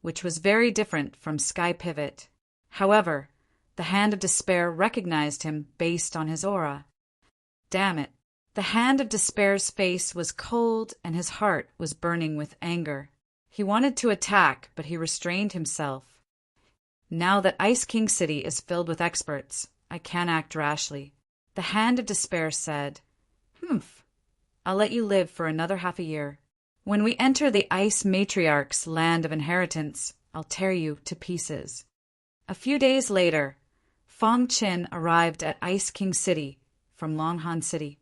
which was very different from Sky Pivot. However, the Hand of Despair recognized him based on his aura. Damn it! The Hand of Despair's face was cold and his heart was burning with anger. He wanted to attack, but he restrained himself. Now that Ice King City is filled with experts, I can't act rashly. The hand of despair said, Humph, I'll let you live for another half a year. When we enter the Ice Matriarch's land of inheritance, I'll tear you to pieces. A few days later, Fong Qin arrived at Ice King City from Longhan City.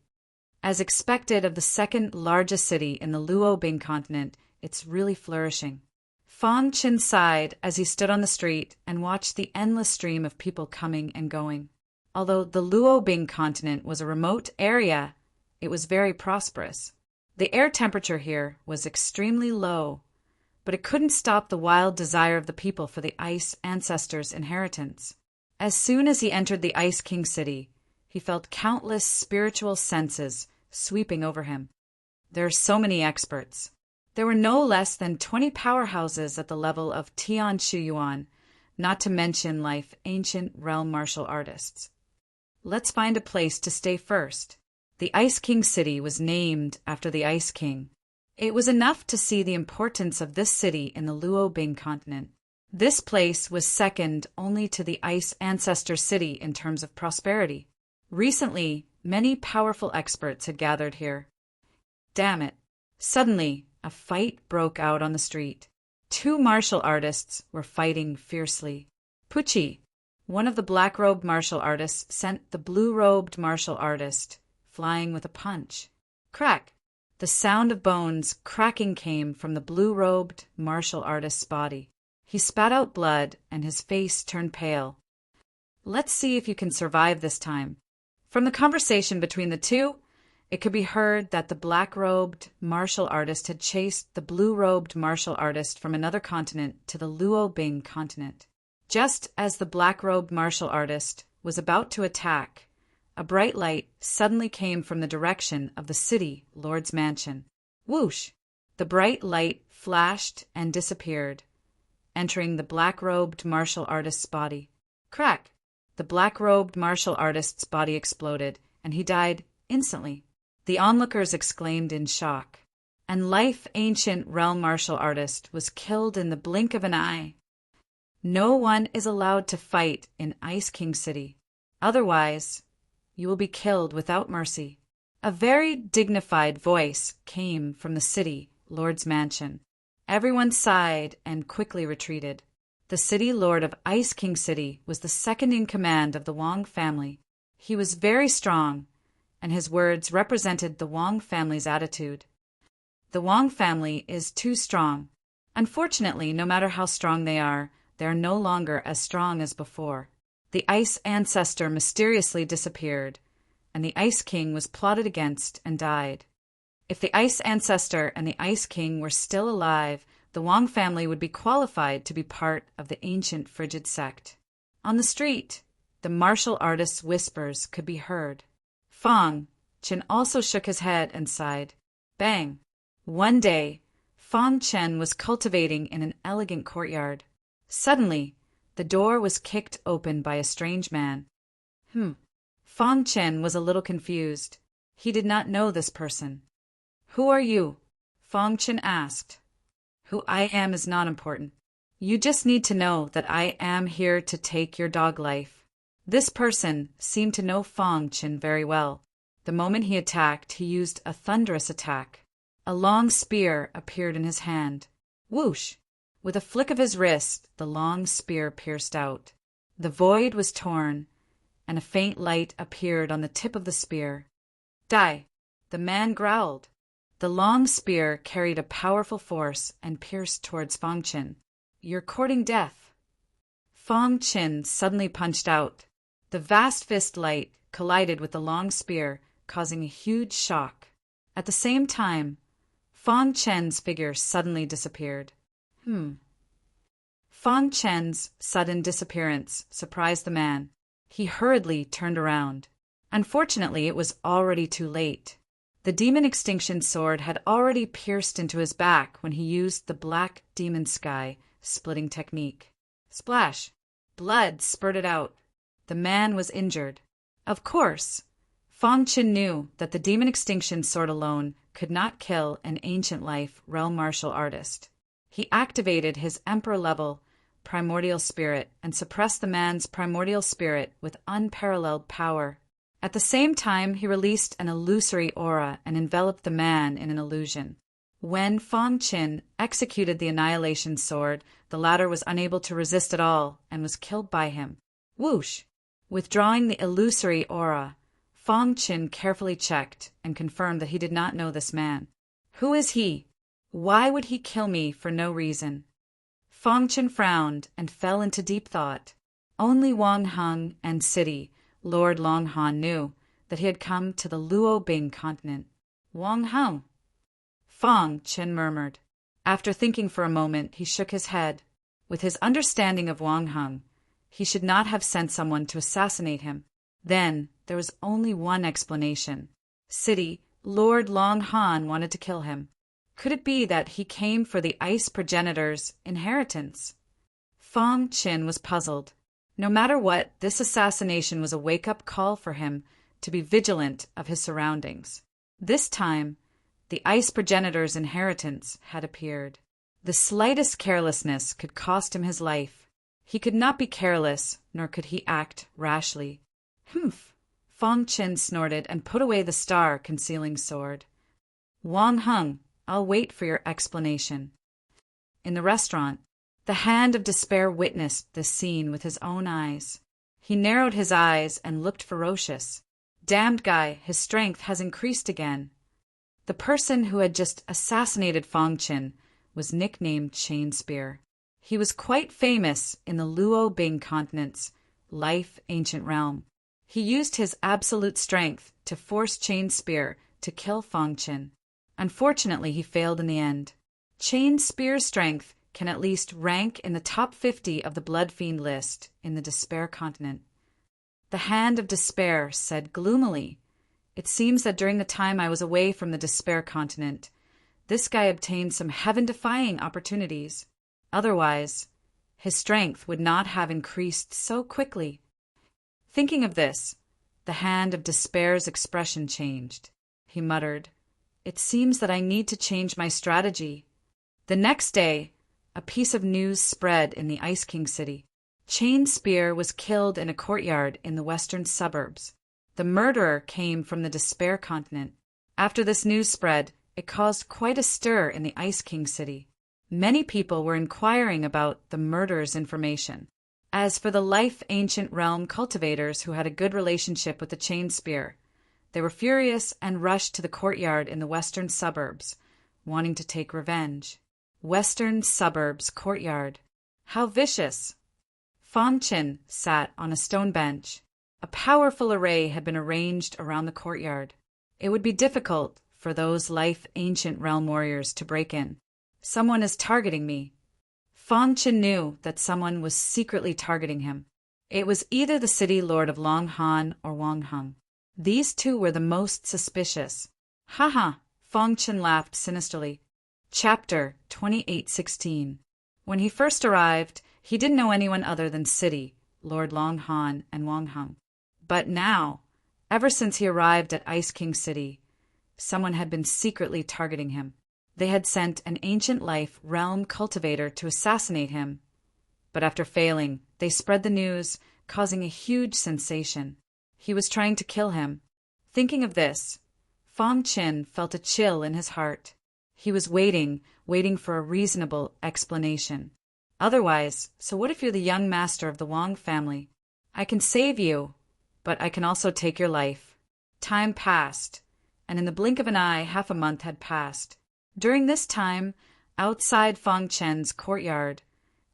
As expected of the second largest city in the Luobing continent, it's really flourishing. Fong Qin sighed as he stood on the street and watched the endless stream of people coming and going. Although the Luobing continent was a remote area, it was very prosperous. The air temperature here was extremely low, but it couldn't stop the wild desire of the people for the Ice Ancestors' inheritance. As soon as he entered the Ice King City, he felt countless spiritual senses sweeping over him. There are so many experts. There were no less than 20 powerhouses at the level of Tian Shuyuan, not to mention ancient realm martial artists. Let's find a place to stay first. The Ice King City was named after the Ice King. It was enough to see the importance of this city in the Luobing continent. This place was second only to the Ice Ancestor City in terms of prosperity. Recently, many powerful experts had gathered here. Damn it. Suddenly, a fight broke out on the street. 2 martial artists were fighting fiercely. Pucci, one of the black-robed martial artists, sent the blue-robed martial artist flying with a punch. Crack! The sound of bones cracking came from the blue-robed martial artist's body. He spat out blood and his face turned pale. Let's see if you can survive this time. From the conversation between the two, it could be heard that the black-robed martial artist had chased the blue-robed martial artist from another continent to the Luobing continent. Just as the black-robed martial artist was about to attack, a bright light suddenly came from the direction of the city lord's mansion. Whoosh! The bright light flashed and disappeared, entering the black-robed martial artist's body. Crack! The black-robed martial artist's body exploded, and he died instantly. The onlookers exclaimed in shock. And ancient realm martial artist was killed in the blink of an eye. No one is allowed to fight in Ice King City. Otherwise, you will be killed without mercy. A very dignified voice came from the city lord's mansion. Everyone sighed and quickly retreated. The city lord of Ice King City was the second in command of the Wang family. He was very strong, and his words represented the Wang family's attitude. The Wang family is too strong. Unfortunately, no matter how strong they are no longer as strong as before. The Ice Ancestor mysteriously disappeared, and the Ice King was plotted against and died. If the Ice Ancestor and the Ice King were still alive, the Wang family would be qualified to be part of the ancient Frigid sect. On the street, the martial artist's whispers could be heard. Fong Qin also shook his head and sighed. Bang! One day, Fong Qin was cultivating in an elegant courtyard. Suddenly, the door was kicked open by a strange man. Fong Qin was a little confused. He did not know this person. Who are you? Fong Qin asked. Who I am is not important. You just need to know that I am here to take your dog life. This person seemed to know Fong Qin very well. The moment he attacked, he used a thunderous attack. A long spear appeared in his hand. Whoosh! With a flick of his wrist, the long spear pierced out. The void was torn, and a faint light appeared on the tip of the spear. Die! The man growled. The long spear carried a powerful force and pierced towards Fong Qin. You're courting death. Fong Qin suddenly punched out. The vast fist light collided with the long spear, causing a huge shock. At the same time, Fong Qin's figure suddenly disappeared. Fong Qin's sudden disappearance surprised the man. He hurriedly turned around. Unfortunately, it was already too late. The demon extinction sword had already pierced into his back when he used the black demon sky splitting technique. Splash! Blood spurted out. The man was injured. Of course, Fong Qin knew that the demon extinction sword alone could not kill an ancient life realm martial artist. He activated his emperor-level primordial spirit and suppressed the man's primordial spirit with unparalleled power. At the same time, he released an illusory aura and enveloped the man in an illusion. When Fong Qin executed the annihilation sword, the latter was unable to resist at all and was killed by him. Whoosh! Withdrawing the illusory aura, Fong Qin carefully checked and confirmed that he did not know this man. Who is he? Why would he kill me for no reason? Fong Qin frowned and fell into deep thought. Only Wang Heng and City, Lord Long Han, knew that he had come to the Luo Bing continent. Wang Heng? Fong Qin murmured. After thinking for a moment, he shook his head. With his understanding of Wang Heng, he should not have sent someone to assassinate him. Then there was only one explanation. City, Lord Long Han wanted to kill him. Could it be that he came for the ice progenitor's inheritance? Fong Qin was puzzled. No matter what, this assassination was a wake-up call for him to be vigilant of his surroundings. This time, the ice progenitor's inheritance had appeared. The slightest carelessness could cost him his life. He could not be careless, nor could he act rashly. Humph! Fong Qin snorted and put away the star-concealing sword. Wang Heng, I'll wait for your explanation. In the restaurant, the Hand of Despair witnessed this scene with his own eyes. He narrowed his eyes and looked ferocious. Damned guy, his strength has increased again. The person who had just assassinated Fong Qin was nicknamed Chain Spear. He was quite famous in the Luo Bing continent's life ancient realm. He used his absolute strength to force Chain Spear to kill Fong Qin. Unfortunately, he failed in the end. Chain Spear's strength can at least rank in the top 50 of the Blood Fiend list in the Despair continent. The Hand of Despair said gloomily, "It seems that during the time I was away from the Despair continent, this guy obtained some heaven-defying opportunities. Otherwise, his strength would not have increased so quickly." Thinking of this, the Hand of Despair's expression changed. He muttered, "It seems that I need to change my strategy." The next day, a piece of news spread in the Ice King city. Chain Spear was killed in a courtyard in the western suburbs. The murderer came from the Despair continent. After this news spread, it caused quite a stir in the Ice King city. Many people were inquiring about the murderer's information. As for the Life Ancient Realm cultivators who had a good relationship with the Chain Spear, they were furious and rushed to the courtyard in the western suburbs, wanting to take revenge. Western suburbs courtyard. How vicious! Fong Qin sat on a stone bench. A powerful array had been arranged around the courtyard. It would be difficult for those Life Ancient Realm warriors to break in. Someone is targeting me. Fong Qin knew that someone was secretly targeting him. It was either the city lord of Long Han or Wang Heng. These two were the most suspicious. Ha! Fong Qin laughed sinisterly. Chapter 28:16. When he first arrived, he didn't know anyone other than City, Lord Long Han, and Wang Heng. But now, ever since he arrived at Ice King City, someone had been secretly targeting him. They had sent an ancient life realm cultivator to assassinate him. But after failing, they spread the news, causing a huge sensation. He was trying to kill him. Thinking of this, Fong Qin felt a chill in his heart. He was waiting for a reasonable explanation. Otherwise, so what if you're the young master of the Wang family? I can save you, but I can also take your life. Time passed, and in the blink of an eye, half a month had passed. During this time, outside Fong Qin's courtyard,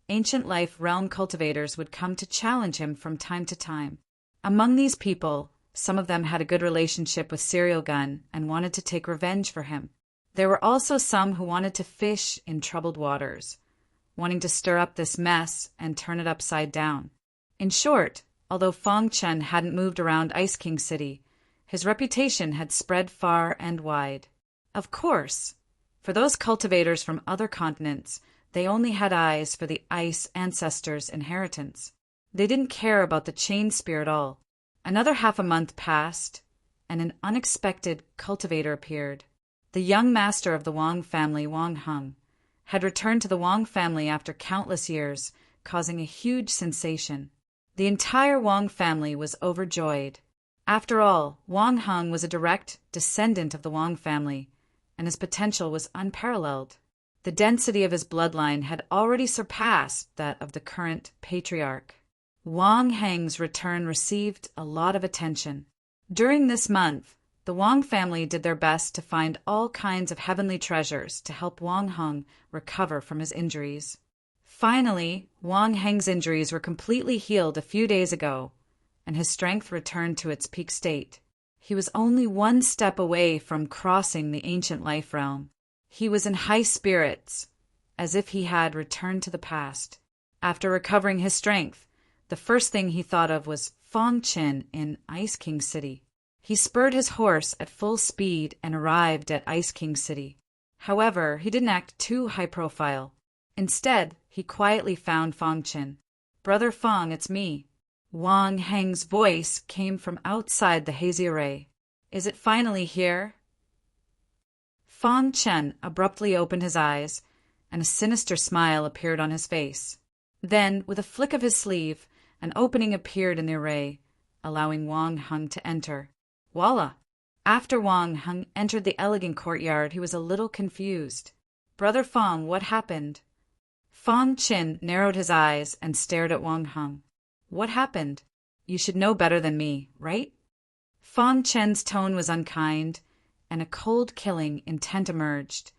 ancient life realm cultivators would come to challenge him from time to time. Among these people, some of them had a good relationship with Serial Gun and wanted to take revenge for him. There were also some who wanted to fish in troubled waters, wanting to stir up this mess and turn it upside down. In short, although Fong Qin hadn't moved around Ice King City, his reputation had spread far and wide. Of course, for those cultivators from other continents, they only had eyes for the ice ancestors' inheritance. They didn't care about the Chain Spear at all. Another half a month passed, and an unexpected cultivator appeared. The young master of the Wang family, Wang Heng, had returned to the Wang family after countless years causing a huge sensation. The entire Wang family was overjoyed. After all, Wang Heng was a direct descendant of the Wang family, and his potential was unparalleled. The density of his bloodline had already surpassed that of the current patriarch. Wang Heng's return received a lot of attention. During this month, the Wang family did their best to find all kinds of heavenly treasures to help Wang Heng recover from his injuries. Finally, Wang Heng's injuries were completely healed a few days ago, and his strength returned to its peak state. He was only one step away from crossing the ancient life realm. He was in high spirits, as if he had returned to the past. After recovering his strength, the first thing he thought of was Fong Qin in Ice King City. He spurred his horse at full speed and arrived at Ice King City. However, he didn't act too high profile. Instead, he quietly found Fong Qin. "Brother Fong, it's me." Wang Heng's voice came from outside the hazy array. "Is it finally here?" Fong Chen abruptly opened his eyes, and a sinister smile appeared on his face. Then, with a flick of his sleeve, an opening appeared in the array, allowing Wang Heng to enter. Voila! After Wang Heng entered the elegant courtyard, he was a little confused. "Brother Fong, what happened?" Fong Qin narrowed his eyes and stared at Wang Heng. "What happened? You should know better than me, right?" Fong Chen's tone was unkind, and a cold killing intent emerged,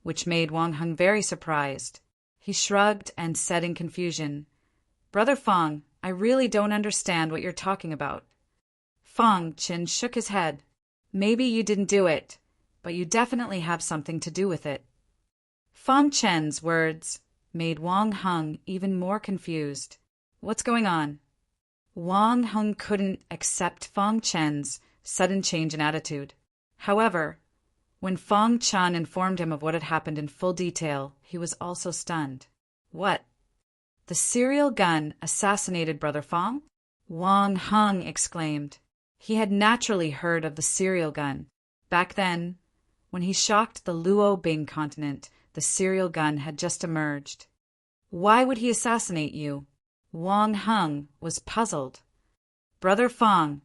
which made Wang Heng very surprised. He shrugged and said in confusion, "Brother Fong, I really don't understand what you're talking about." Fong Qin shook his head. "Maybe you didn't do it, but you definitely have something to do with it." Fong Chen's words made Wang Heng even more confused. "What's going on?" Wang Heng couldn't accept Fong Chen's sudden change in attitude. However, when Fong Chen informed him of what had happened in full detail, he was also stunned. "What? The serial gun assassinated Brother Fong?" Wang Heng exclaimed. He had naturally heard of the serial gun. Back then, when he shocked the Luo Bing continent, the serial gun had just emerged. "Why would he assassinate you?" Wang Heng was puzzled. "Brother Fong,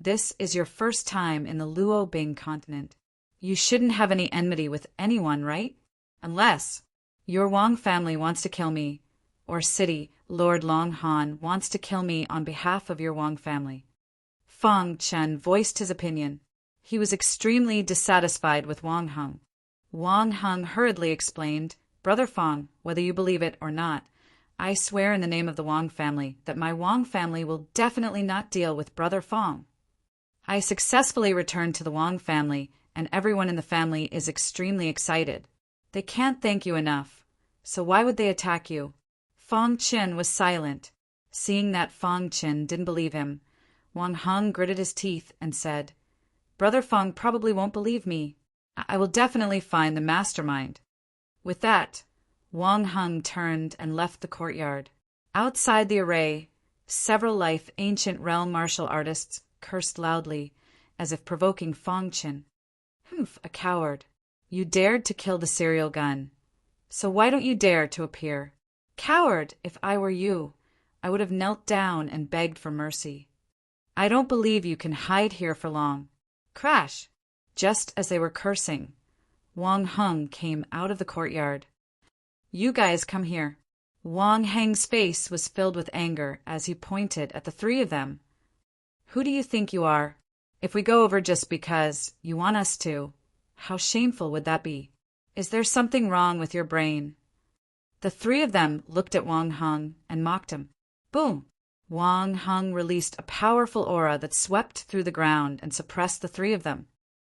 this is your first time in the Luo Bing continent. You shouldn't have any enmity with anyone, right? Unless your Wang family wants to kill me, or City Lord Long Han wants to kill me on behalf of your Wang family." Fong Chen voiced his opinion. He was extremely dissatisfied with Wang Heng. Wang Heng hurriedly explained, "Brother Fong, whether you believe it or not, I swear in the name of the Wang family that my Wang family will definitely not deal with Brother Fong. I successfully returned to the Wang family, and everyone in the family is extremely excited. They can't thank you enough, so why would they attack you?" Fong Qin was silent. Seeing that Fong Qin didn't believe him, Wang Heng gritted his teeth and said, "Brother Fong probably won't believe me. I will definitely find the mastermind." With that, Wang Heng turned and left the courtyard. Outside the array, several ancient realm martial artists cursed loudly, as if provoking Fong Qin. "Humph, a coward. You dared to kill the serial gun. So why don't you dare to appear? Coward, if I were you, I would have knelt down and begged for mercy. I don't believe you can hide here for long." Crash! Just as they were cursing, Wang Heng came out of the courtyard. "You guys come here." Wang Heng's face was filled with anger as he pointed at the three of them. "Who do you think you are? If we go over just because you want us to, how shameful would that be? Is there something wrong with your brain?" The three of them looked at Wang Heng and mocked him. Boom! Wang Heng released a powerful aura that swept through the ground and suppressed the three of them.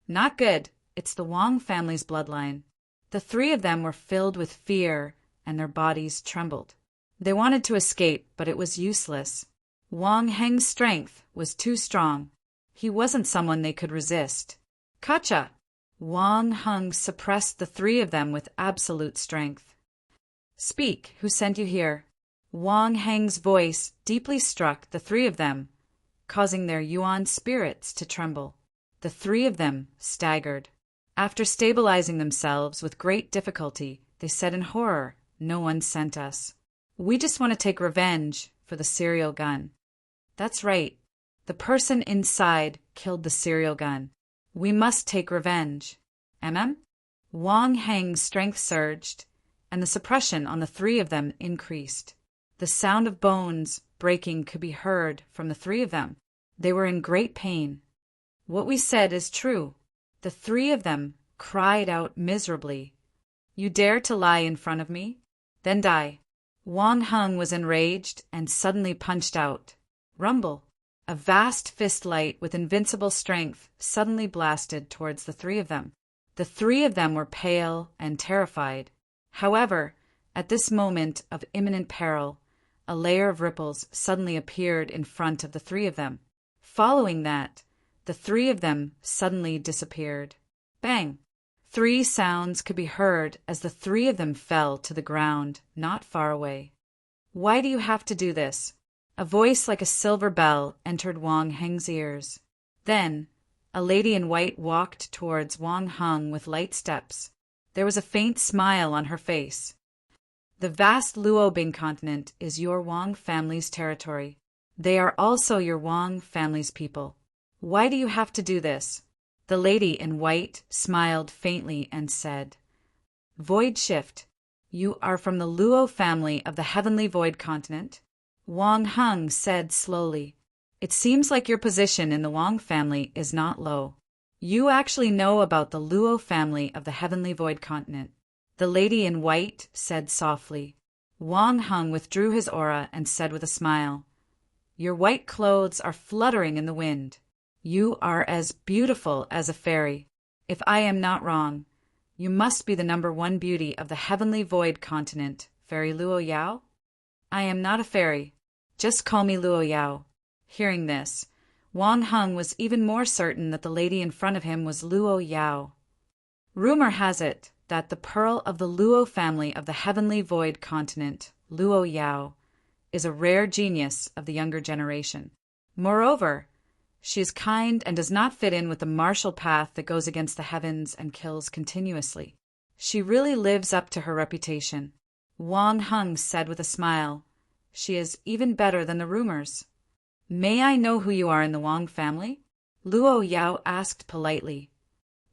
Not good. It's the Wang family's bloodline. The three of them were filled with fear, and their bodies trembled. They wanted to escape, but it was useless. Wang Heng's strength was too strong. He wasn't someone they could resist. Gotcha! Wang Heng suppressed the three of them with absolute strength. "Speak, who sent you here?" Wang Heng's voice deeply struck the three of them, causing their Yuan spirits to tremble. The three of them staggered. After stabilizing themselves with great difficulty, they said in horror, "No one sent us." We just want to take revenge for the serial gun. That's right. The person inside killed the serial gun. We must take revenge. Wang Heng's strength surged, and the suppression on the three of them increased. The sound of bones breaking could be heard from the three of them. They were in great pain. What we said is true. The three of them cried out miserably. You dare to lie in front of me? Then die. Wang Heng was enraged and suddenly punched out. Rumble! A vast fist light with invincible strength suddenly blasted towards the three of them. The three of them were pale and terrified. However, at this moment of imminent peril, a layer of ripples suddenly appeared in front of the three of them. Following that, the three of them suddenly disappeared. Bang! 3 sounds could be heard as the three of them fell to the ground, not far away. Why do you have to do this? A voice like a silver bell entered Wang Heng's ears. Then, a lady in white walked towards Wang Heng with light steps. There was a faint smile on her face. The vast Luobing continent is your Wang family's territory. They are also your Wang family's people. Why do you have to do this? The lady in white smiled faintly and said, Void Shift, you are from the Luo family of the Heavenly Void continent? Wang Heng said slowly, It seems like your position in the Wang family is not low. You actually know about the Luo family of the Heavenly Void continent. The lady in white said softly. Wang Heng withdrew his aura and said with a smile, Your white clothes are fluttering in the wind. You are as beautiful as a fairy. If I am not wrong, you must be the #1 beauty of the Heavenly Void continent, Fairy Luo Yao? I am not a fairy. Just call me Luo Yao. Hearing this, Wang Heng was even more certain that the lady in front of him was Luo Yao. Rumor has it that the pearl of the Luo family of the Heavenly Void continent, Luo Yao, is a rare genius of the younger generation. Moreover, she is kind and does not fit in with the martial path that goes against the heavens and kills continuously. She really lives up to her reputation. Wang Heng said with a smile, She is even better than the rumors. May I know who you are in the Wang family? Luo Yao asked politely.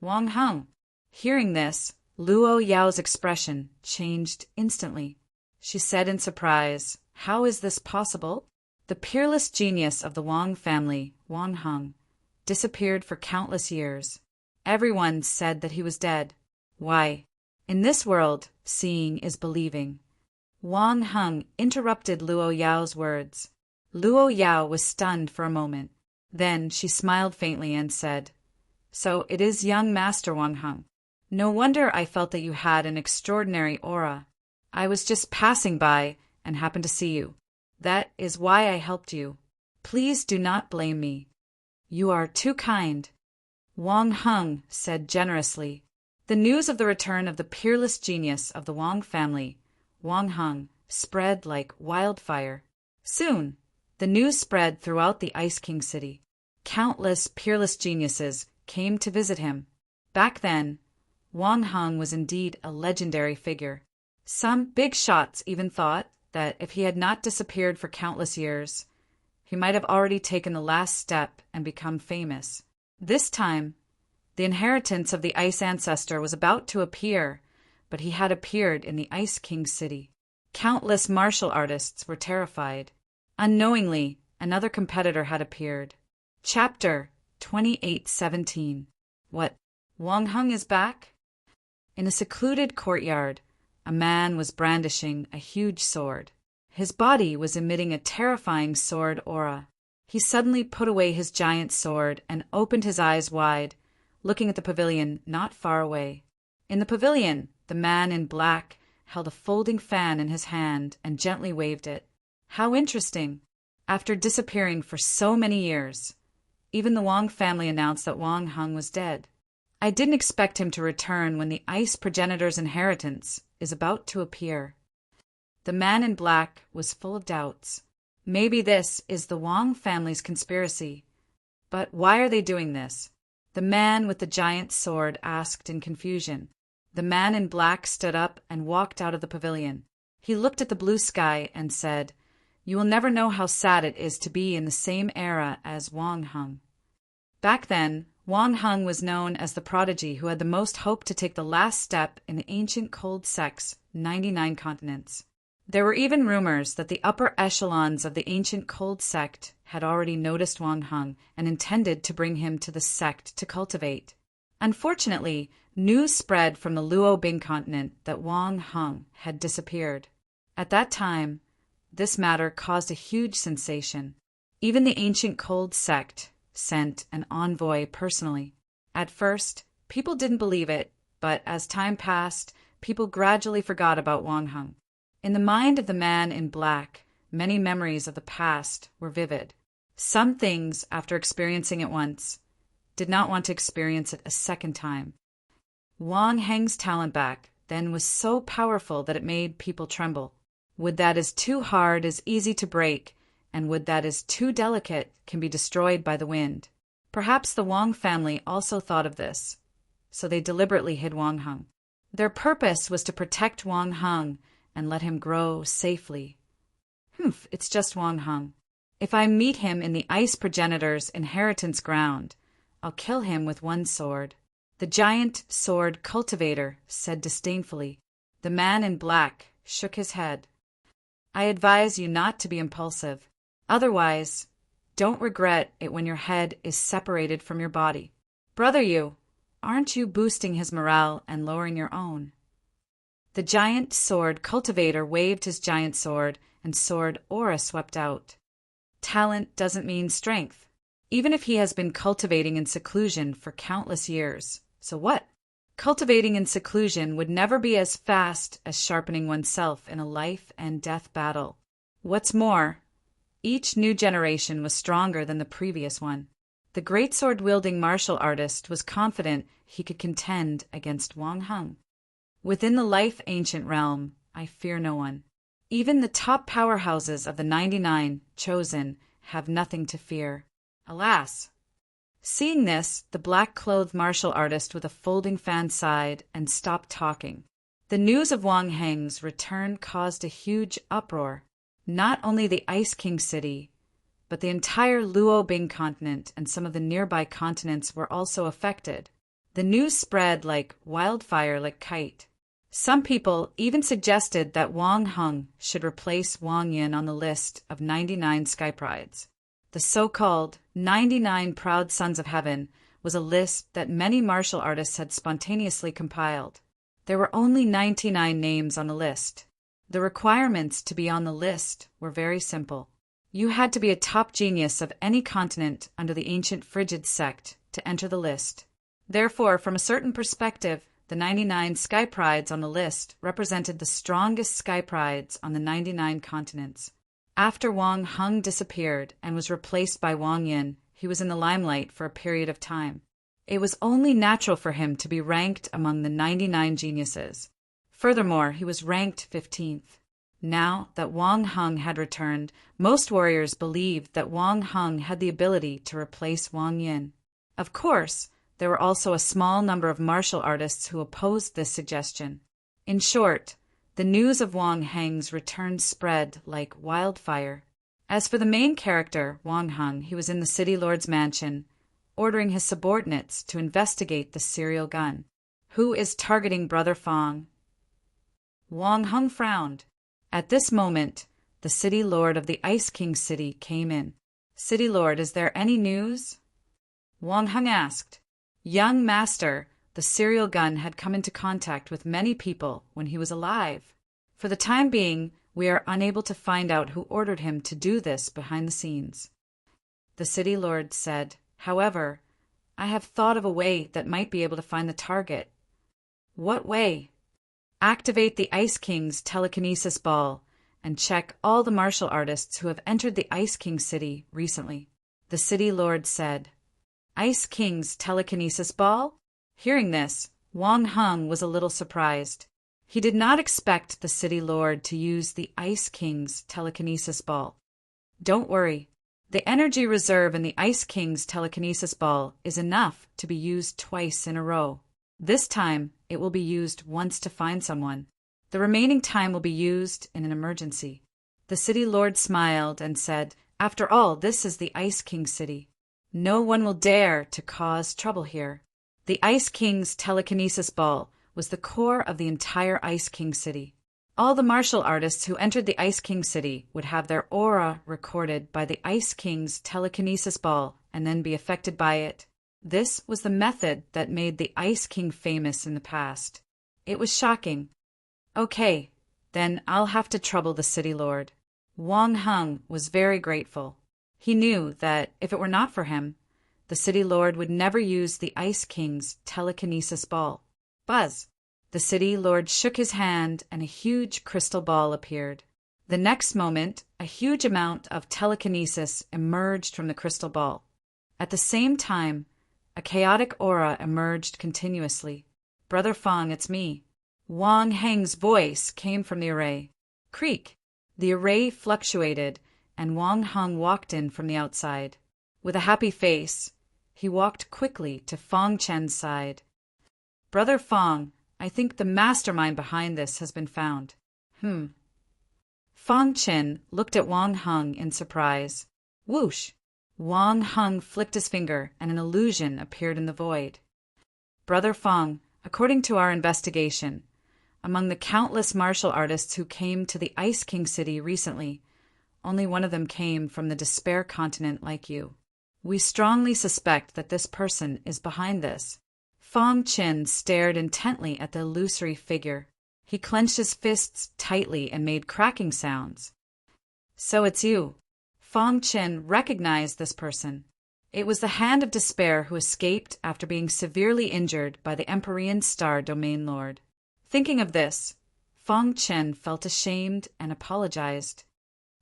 Wang Heng. Hearing this, Luo Yao's expression changed instantly. She said in surprise, How is this possible? The peerless genius of the Wang family, Wang Heng, disappeared for countless years. Everyone said that he was dead. Why? In this world, seeing is believing. Wang Heng interrupted Luo Yao's words. Luo Yao was stunned for a moment. Then she smiled faintly and said, So it is young Master Wang Heng. No wonder I felt that you had an extraordinary aura. I was just passing by and happened to see you. That is why I helped you. Please do not blame me. You are too kind. Wang Heng said generously. The news of the return of the peerless genius of the Wang family, Wang Heng, spread like wildfire. Soon, the news spread throughout the Ice King city. Countless peerless geniuses came to visit him. Back then, Wang Heng was indeed a legendary figure. Some big shots even thought that if he had not disappeared for countless years, he might have already taken the last step and become famous. This time, the inheritance of the Ice Ancestor was about to appear, but he had appeared in the Ice King city. Countless martial artists were terrified. Unknowingly, another competitor had appeared. Chapter 28:17. What? Wang Heng is back? In a secluded courtyard, a man was brandishing a huge sword. His body was emitting a terrifying sword aura. He suddenly put away his giant sword and opened his eyes wide, looking at the pavilion not far away. In the pavilion, the man in black held a folding fan in his hand and gently waved it. How interesting! After disappearing for so many years, even the Wang family announced that Wang Heng was dead. I didn't expect him to return when the Ice Progenitor's inheritance is about to appear. The man in black was full of doubts. Maybe this is the Wang family's conspiracy. But why are they doing this? The man with the giant sword asked in confusion. The man in black stood up and walked out of the pavilion. He looked at the blue sky and said, "You will never know how sad it is to be in the same era as Wang Hung." Back then, Wang Hung was known as the prodigy who had the most hope to take the last step in the ancient cold sect's 99 continents. There were even rumors that the upper echelons of the ancient cold sect had already noticed Wang Hung and intended to bring him to the sect to cultivate. Unfortunately, news spread from the Luo Bing continent that Wang Hung had disappeared. At that time, this matter caused a huge sensation. Even the ancient cold sect sent an envoy personally. At first, people didn't believe it, but as time passed, people gradually forgot about Wang Hung. In the mind of the man in black, many memories of the past were vivid. Some things, after experiencing it once, did not want to experience it a second time. Wang Heng's talent back then was so powerful that it made people tremble. Wood that is too hard is easy to break, and wood that is too delicate can be destroyed by the wind. Perhaps the Wang family also thought of this, so they deliberately hid Wang Hung. Their purpose was to protect Wang Hung and let him grow safely. It's just Wang Hung. If I meet him in the ice progenitor's inheritance ground, I'll kill him with one sword. The giant sword cultivator said disdainfully. The man in black shook his head. I advise you not to be impulsive. Otherwise, don't regret it when your head is separated from your body. Brother you, aren't you boosting his morale and lowering your own? The giant sword cultivator waved his giant sword, and sword aura swept out. Talent doesn't mean strength, even if he has been cultivating in seclusion for countless years. So what? Cultivating in seclusion would never be as fast as sharpening oneself in a life and death battle. What's more, each new generation was stronger than the previous one. The greatsword-wielding martial artist was confident he could contend against Wang Hung. Within the life-ancient realm, I fear no one. Even the top powerhouses of the 99 chosen have nothing to fear. Alas! Seeing this, the black-clothed martial artist with a folding fan sighed and stopped talking. The news of Wang Heng's return caused a huge uproar. Not only the Ice King city, but the entire Luo Bing continent and some of the nearby continents were also affected. The news spread like wildfire, like kite. Some people even suggested that Wang Hung should replace Wang Yin on the list of 99 sky prides. The so-called 99 Proud Sons of Heaven was a list that many martial artists had spontaneously compiled. There were only 99 names on the list. The requirements to be on the list were very simple. You had to be a top genius of any continent under the ancient Frigid sect to enter the list. Therefore, from a certain perspective, the 99 sky prides on the list represented the strongest sky prides on the 99 continents. After Wang Hung disappeared and was replaced by Wang Yin, he was in the limelight for a period of time. It was only natural for him to be ranked among the 99 geniuses. Furthermore, he was ranked 15th. Now that Wang Hung had returned, most warriors believed that Wang Hung had the ability to replace Wang Yin. Of course, there were also a small number of martial artists who opposed this suggestion. In short, the news of Wang Heng's return spread like wildfire. As for the main character, Wang Hung, he was in the city lord's mansion, ordering his subordinates to investigate the serial gun. Who is targeting Brother Fong? Wang Hung frowned. At this moment, the city lord of the Ice King city came in. City lord, is there any news? Wang Hung asked. Young master, the serial gun had come into contact with many people when he was alive. For the time being, we are unable to find out who ordered him to do this behind the scenes. The city lord said, however, I have thought of a way that might be able to find the target. What way? Activate the Ice King's telekinesis ball and check all the martial artists who have entered the Ice King city recently. The city lord said, Ice King's telekinesis ball? Hearing this, Wang Hung was a little surprised. He did not expect the city lord to use the Ice King's telekinesis ball. Don't worry. The energy reserve in the Ice King's telekinesis ball is enough to be used twice in a row. This time, it will be used once to find someone. The remaining time will be used in an emergency. The city lord smiled and said, "After all, this is the Ice King city. No one will dare to cause trouble here." The Ice King's telekinesis ball was the core of the entire Ice King city. All the martial artists who entered the Ice King city would have their aura recorded by the Ice King's telekinesis ball and then be affected by it. This was the method that made the Ice King famous in the past. It was shocking. "Okay, then I'll have to trouble the city lord." Wang Heng was very grateful. He knew that if it were not for him, the city lord would never use the Ice King's telekinesis ball. Buzz! The city lord shook his hand and a huge crystal ball appeared. The next moment, a huge amount of telekinesis emerged from the crystal ball. At the same time, a chaotic aura emerged continuously. "Brother Fong, it's me." Wang Heng's voice came from the array. Creak! The array fluctuated, and Wang Heng walked in from the outside. With a happy face, he walked quickly to Fong Chen's side. "Brother Fong, I think the mastermind behind this has been found." Fong Chen looked at Wang Heng in surprise. Whoosh! Wang Heng flicked his finger, and an illusion appeared in the void. "Brother Fong, according to our investigation, among the countless martial artists who came to the Ice King city recently, only one of them came from the Despair Continent like you. We strongly suspect that this person is behind this." Fong Chen stared intently at the illusory figure. He clenched his fists tightly and made cracking sounds. "So it's you." Fong Chen recognized this person. It was the Hand of Despair who escaped after being severely injured by the Empyrean Star Domain Lord. Thinking of this, Fong Chen felt ashamed and apologized.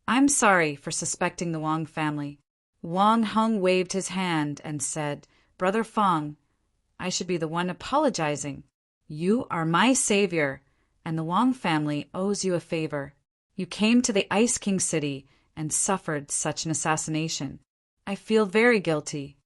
"I'm sorry for suspecting the Wang family." Wang Heng waved his hand and said, "Brother Fong, I should be the one apologizing. You are my savior, and the Wang family owes you a favor. You came to the Ice King city and suffered such an assassination. I feel very guilty."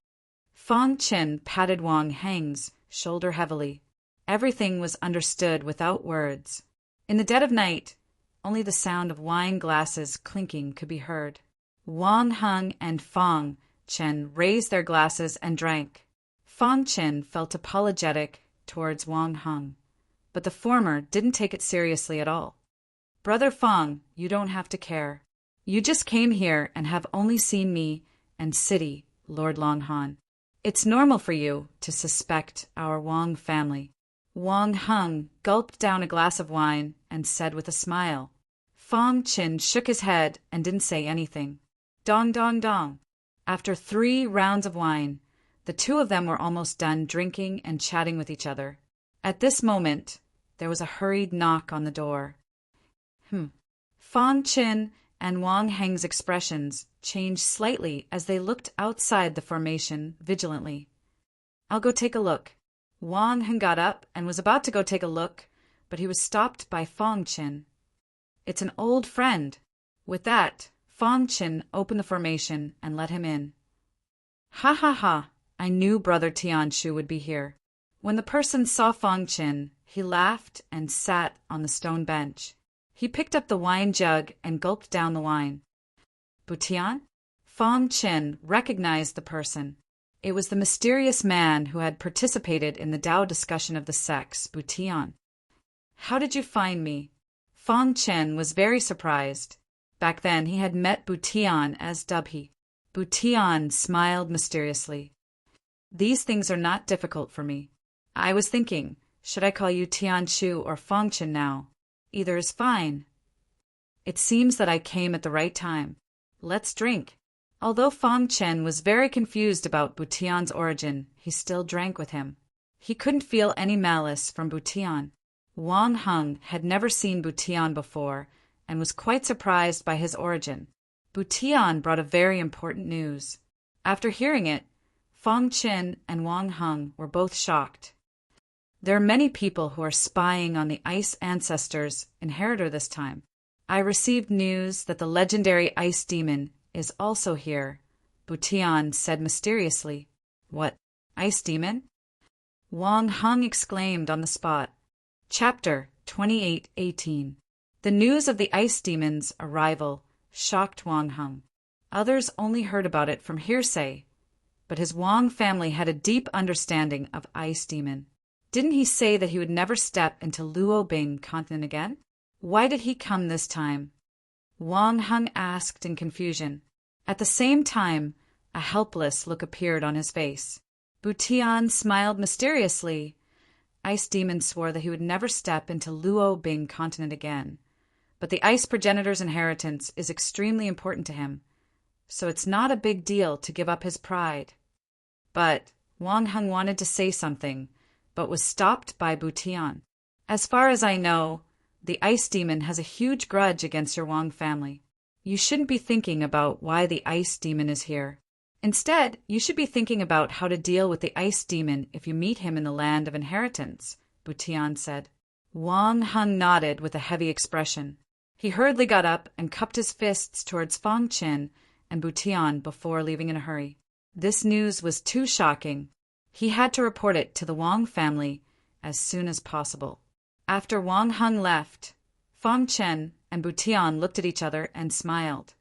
Fong Chen patted Wang Heng's shoulder heavily. Everything was understood without words. In the dead of night, only the sound of wine glasses clinking could be heard. Wang Heng and Fong Chen raised their glasses and drank. Fong Chen felt apologetic towards Wang Heng, but the former didn't take it seriously at all. "Brother Fong, you don't have to care. You just came here and have only seen me and City Lord Longhan. It's normal for you to suspect our Wang family." Wang Heng gulped down a glass of wine and said with a smile. Fong Chen shook his head and didn't say anything. Dong dong dong. After 3 rounds of wine, the two of them were almost done drinking and chatting with each other. At this moment, there was a hurried knock on the door. Fong Chen and Wang Heng's expressions changed slightly as they looked outside the formation vigilantly. "I'll go take a look." Wang Heng got up and was about to go take a look, but he was stopped by Fong Chen. "It's an old friend." With that, Fong Chen opened the formation and let him in. "Ha ha ha, I knew Brother Tianshu would be here." When the person saw Fong Chen, he laughed and sat on the stone bench. He picked up the wine jug and gulped down the wine. "Butian?" Fong Chen recognized the person. It was the mysterious man who had participated in the Tao discussion of the sects, Butian. "How did you find me?" Fong Chen was very surprised. Back then he had met Butian as Dubhe. Butian smiled mysteriously. "These things are not difficult for me. I was thinking, should I call you Tianshu or Fong Chen now? Either is fine." "It seems that I came at the right time. Let's drink." Although Fong Chen was very confused about Butian's origin, he still drank with him. He couldn't feel any malice from Butian. Wang Heng had never seen Butian before and was quite surprised by his origin. Butian brought a very important news. After hearing it, Fong Chen and Wang Heng were both shocked. "There are many people who are spying on the Ice Ancestors' inheritor this time. I received news that the legendary Ice Demon is also here," Butian said mysteriously. "What, Ice Demon?" Wang Heng exclaimed on the spot. Chapter 2818. The news of the ice demon's arrival shocked Wang Hung. Others only heard about it from hearsay, but his Wang family had a deep understanding of ice demon. Didn't he say that he would never step into Luobing continent again? Why did he come this time? Wang Hung asked in confusion. At the same time, a helpless look appeared on his face. Butian smiled mysteriously. Ice Demon swore that he would never step into Luobing continent again. But the ice progenitor's inheritance is extremely important to him, so it's not a big deal to give up his pride. But Wang Hung wanted to say something, but was stopped by Butian. As far as I know, the ice demon has a huge grudge against your Wang family. You shouldn't be thinking about why the ice demon is here. Instead, you should be thinking about how to deal with the ice demon if you meet him in the land of inheritance, Butian said. Wang Hung nodded with a heavy expression. He hurriedly got up and cupped his fists towards Fang Qin and Butian before leaving in a hurry. This news was too shocking. He had to report it to the Wang family as soon as possible. After Wang Hung left, Fang Chen and Butian looked at each other and smiled.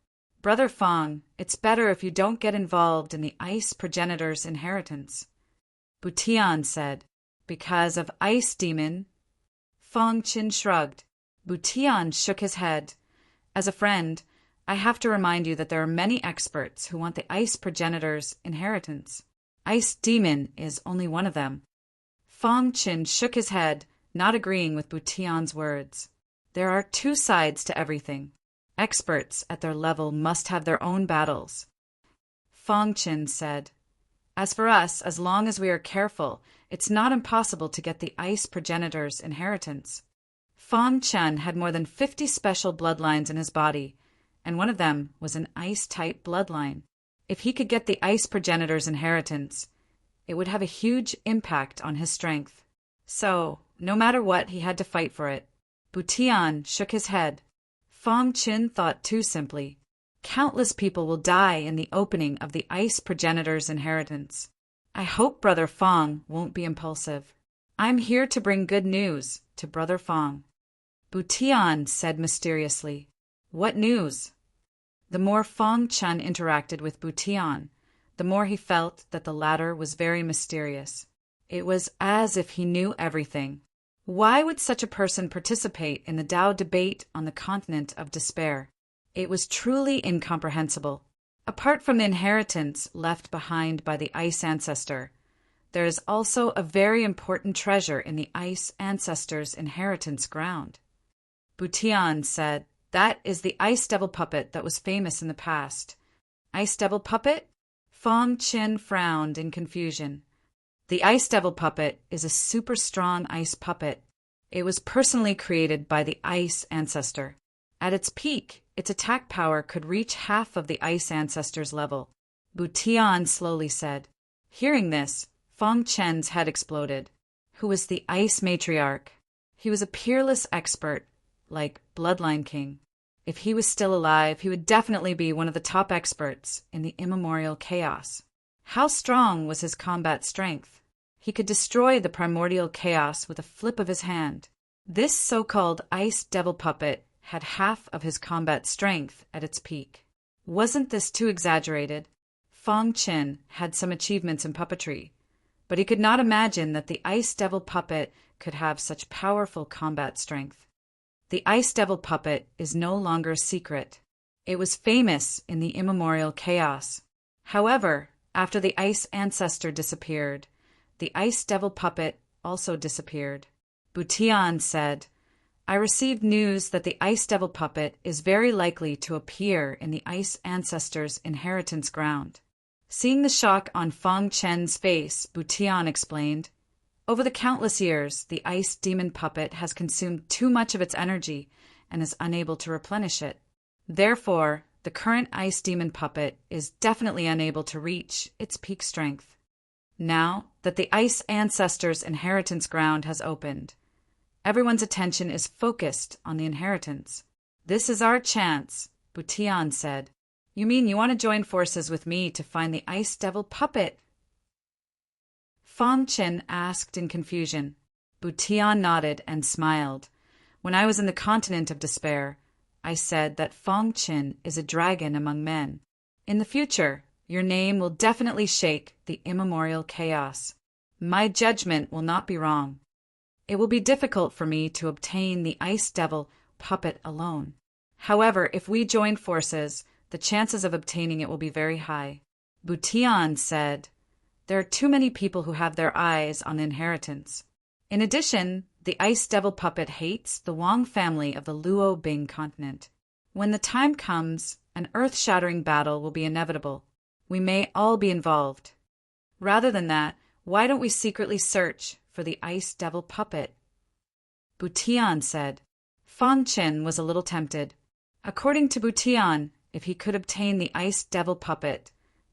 Brother Fang, it's better if you don't get involved in the ice progenitor's inheritance, Butian said. Because of ice demon? Fang Chen shrugged. Butian shook his head. As a friend, I have to remind you that there are many experts who want the ice progenitor's inheritance. Ice demon is only one of them. Fang Chen shook his head, not agreeing with Butian's words. There are two sides to everything. Experts at their level must have their own battles. Fang Chen said, As for us, as long as we are careful, it's not impossible to get the ice progenitor's inheritance. Fang Chen had more than 50 special bloodlines in his body, and one of them was an ice-type bloodline. If he could get the ice progenitor's inheritance, it would have a huge impact on his strength. So, no matter what, he had to fight for it. Butian shook his head. Fang Chen thought too simply. Countless people will die in the opening of the ice progenitor's inheritance. I hope Brother Fang won't be impulsive. I'm here to bring good news to Brother Fang. Butian said mysteriously. What news? The more Fang Chen interacted with Butian, the more he felt that the latter was very mysterious. It was as if he knew everything. Why would such a person participate in the Tao debate on the continent of despair? It was truly incomprehensible. Apart from the inheritance left behind by the ice ancestor, there is also a very important treasure in the ice ancestor's inheritance ground. Butian said, That is the ice devil puppet that was famous in the past. Ice devil puppet? Fang Chen frowned in confusion. The ice devil puppet is a super strong ice puppet. It was personally created by the ice ancestor. At its peak, its attack power could reach half of the ice ancestor's level. Butian slowly said. Hearing this, Fang Chen's head exploded. Who was the ice matriarch? He was a peerless expert, like Bloodline King. If he was still alive, he would definitely be one of the top experts in the immemorial chaos. How strong was his combat strength? He could destroy the primordial chaos with a flip of his hand. This so-called ice devil puppet had half of his combat strength at its peak. Wasn't this too exaggerated? Fang Chen had some achievements in puppetry, but he could not imagine that the ice devil puppet could have such powerful combat strength. The ice devil puppet is no longer a secret. It was famous in the immemorial chaos. However, after the ice ancestor disappeared, the ice devil puppet also disappeared. Butian said, I received news that the ice devil puppet is very likely to appear in the ice ancestor's inheritance ground. Seeing the shock on Fang Chen's face, Butian explained, Over the countless years, the ice demon puppet has consumed too much of its energy and is unable to replenish it. Therefore, the current ice demon puppet is definitely unable to reach its peak strength. Now that the ice ancestor's inheritance ground has opened, everyone's attention is focused on the inheritance. This is our chance, Butian said. You mean you want to join forces with me to find the ice devil puppet? Fang Chen asked in confusion. Butian nodded and smiled. When I was in the continent of despair, I said that Fong Qin is a dragon among men. In the future, your name will definitely shake the immemorial chaos. My judgment will not be wrong. It will be difficult for me to obtain the Ice Devil puppet alone. However, if we join forces, the chances of obtaining it will be very high. Butian said, there are too many people who have their eyes on inheritance. In addition, the Ice Devil puppet hates the Wang family of the Luo Bing continent. When the time comes, an earth-shattering battle will be inevitable. We may all be involved. Rather than that, why don't we secretly search for the Ice Devil puppet? Butian said. Fong Qin was a little tempted. According to Butian, if he could obtain the Ice Devil puppet,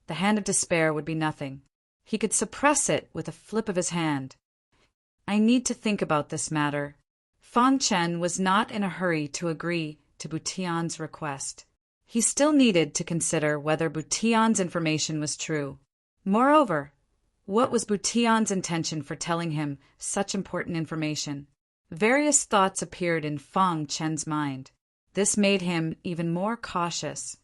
the Hand of Despair would be nothing. He could suppress it with a flip of his hand. I need to think about this matter. Fong Qin was not in a hurry to agree to Butian's request. He still needed to consider whether Butian's information was true. Moreover, what was Butian's intention for telling him such important information? Various thoughts appeared in Fong Qin's mind. This made him even more cautious.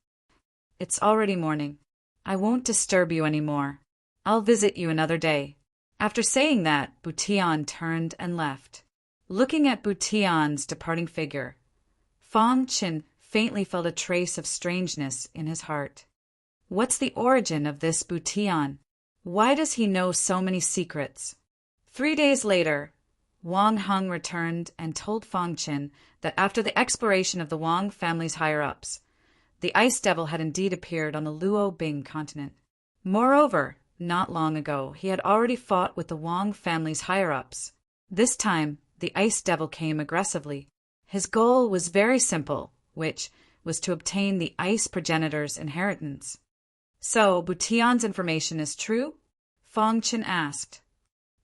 It's already morning. I won't disturb you any more. I'll visit you another day. After saying that, Butian turned and left. Looking at Butian's departing figure, Fong Qin faintly felt a trace of strangeness in his heart. What's the origin of this Butian? Why does he know so many secrets? 3 days later, Wang Heng returned and told Fong Qin that after the exploration of the Wang family's higher-ups, the Ice Devil had indeed appeared on the Luo Bing continent. Moreover, not long ago, he had already fought with the Wang family's higher-ups. This time, the Ice Devil came aggressively. His goal was very simple, which was to obtain the Ice Progenitor's inheritance. So, Butian's information is true? Fong Qin asked.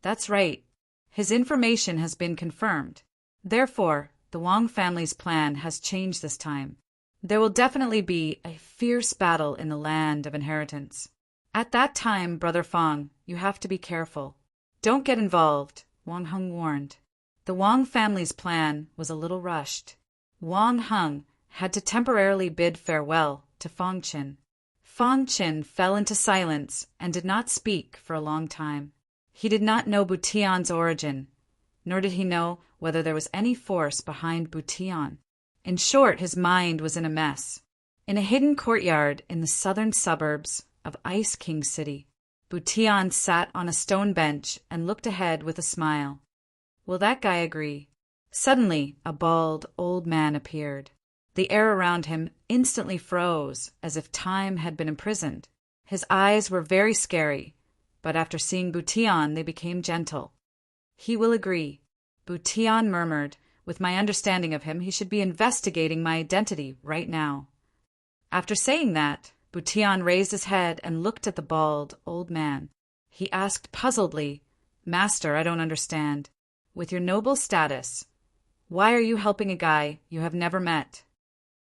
That's right. His information has been confirmed. Therefore, the Wang family's plan has changed this time. There will definitely be a fierce battle in the land of inheritance. At that time, Brother Fong, you have to be careful. Don't get involved, Wang Heng warned. The Wang family's plan was a little rushed. Wang Heng had to temporarily bid farewell to Fong Qin. Fong Qin fell into silence and did not speak for a long time. He did not know Butian's origin, nor did he know whether there was any force behind Butian. In short, his mind was in a mess. In a hidden courtyard in the southern suburbs of Ice King City, Butian sat on a stone bench and looked ahead with a smile. Will that guy agree? Suddenly, a bald old man appeared. The air around him instantly froze, as if time had been imprisoned. His eyes were very scary, but after seeing Butian, they became gentle. He will agree, Butian murmured. With my understanding of him, he should be investigating my identity right now. After saying that, Butian raised his head and looked at the bald old man. He asked puzzledly, Master, I don't understand. With your noble status, why are you helping a guy you have never met?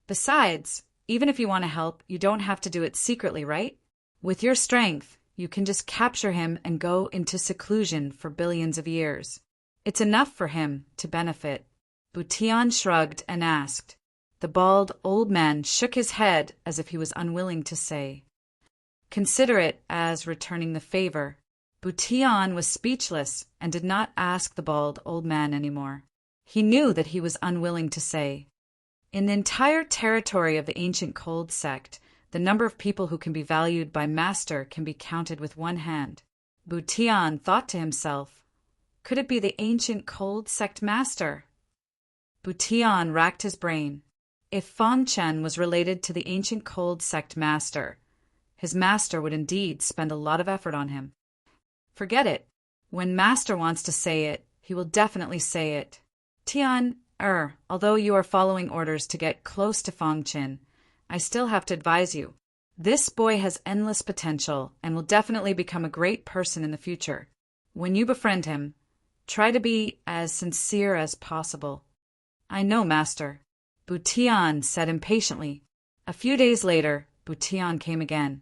Besides, even if you want to help, you don't have to do it secretly, right? With your strength, you can just capture him and go into seclusion for billions of years. It's enough for him to benefit. Butian shrugged and asked. The bald old man shook his head as if he was unwilling to say. Consider it as returning the favor. Butian was speechless and did not ask the bald old man anymore. He knew that he was unwilling to say. In the entire territory of the ancient Cold Sect, the number of people who can be valued by Master can be counted with one hand. Butian thought to himself, could it be the ancient Cold Sect Master? Butian racked his brain. If Fong Qin was related to the ancient Cold Sect Master, his master would indeed spend a lot of effort on him. Forget it. When Master wants to say it, he will definitely say it. Although you are following orders to get close to Fong Qin, I still have to advise you. This boy has endless potential and will definitely become a great person in the future. When you befriend him, try to be as sincere as possible. I know, Master, Butian said impatiently. A few days later, Butian came again.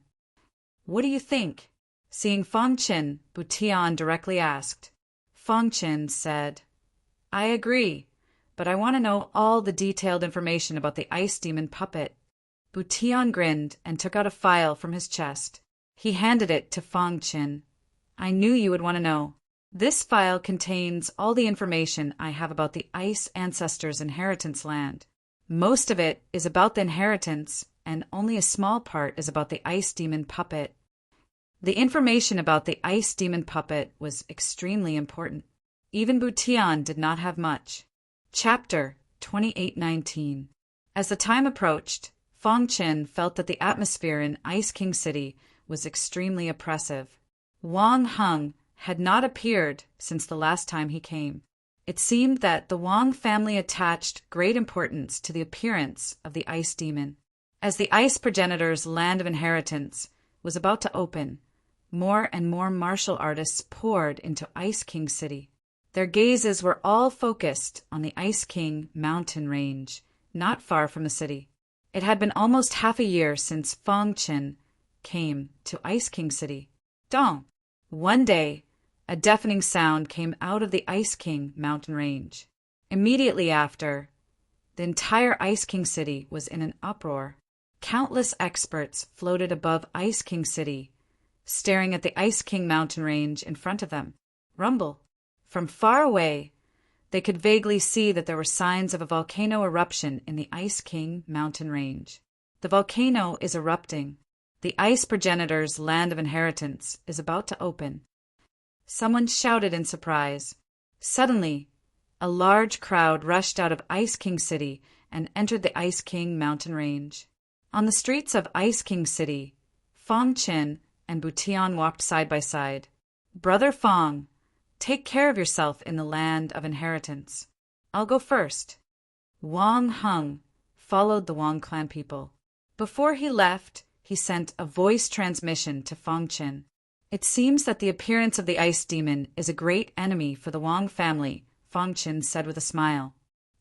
What do you think? Seeing Fong Qin, Butian directly asked. Fong Qin said, I agree. but I want to know all the detailed information about the ice demon puppet. Butian grinned and took out a file from his chest. He handed it to Fong Qin. I knew you would want to know. This file contains all the information I have about the Ice Ancestors' inheritance land. Most of it is about the inheritance, and only a small part is about the ice demon puppet. The information about the ice demon puppet was extremely important. Even Butian did not have much. Chapter 2819. As the time approached, Fong Qin felt that the atmosphere in Ice King City was extremely oppressive. Wang Heng had not appeared since the last time he came. It seemed that the Wang family attached great importance to the appearance of the ice demon. As the ice progenitor's land of inheritance was about to open, more and more martial artists poured into Ice King City. Their gazes were all focused on the Ice King mountain range, not far from the city. It had been almost half a year since Fong Qin came to Ice King City. Dong! One day, a deafening sound came out of the Ice King mountain range. Immediately after, the entire Ice King City was in an uproar. Countless experts floated above Ice King City, staring at the Ice King mountain range in front of them. Rumble! From far away, they could vaguely see that there were signs of a volcano eruption in the Ice King mountain range. The volcano is erupting. The ice progenitor's land of inheritance is about to open. Someone shouted in surprise. Suddenly, a large crowd rushed out of Ice King City and entered the Ice King mountain range. On the streets of Ice King City, Fong Qin and Butian walked side by side. Brother Fong, take care of yourself in the land of inheritance. I'll go first. Wang Heng followed the Wang clan people. Before he left, he sent a voice transmission to Fong Qin. It seems that the appearance of the ice demon is a great enemy for the Wang family, Fong Qin said with a smile.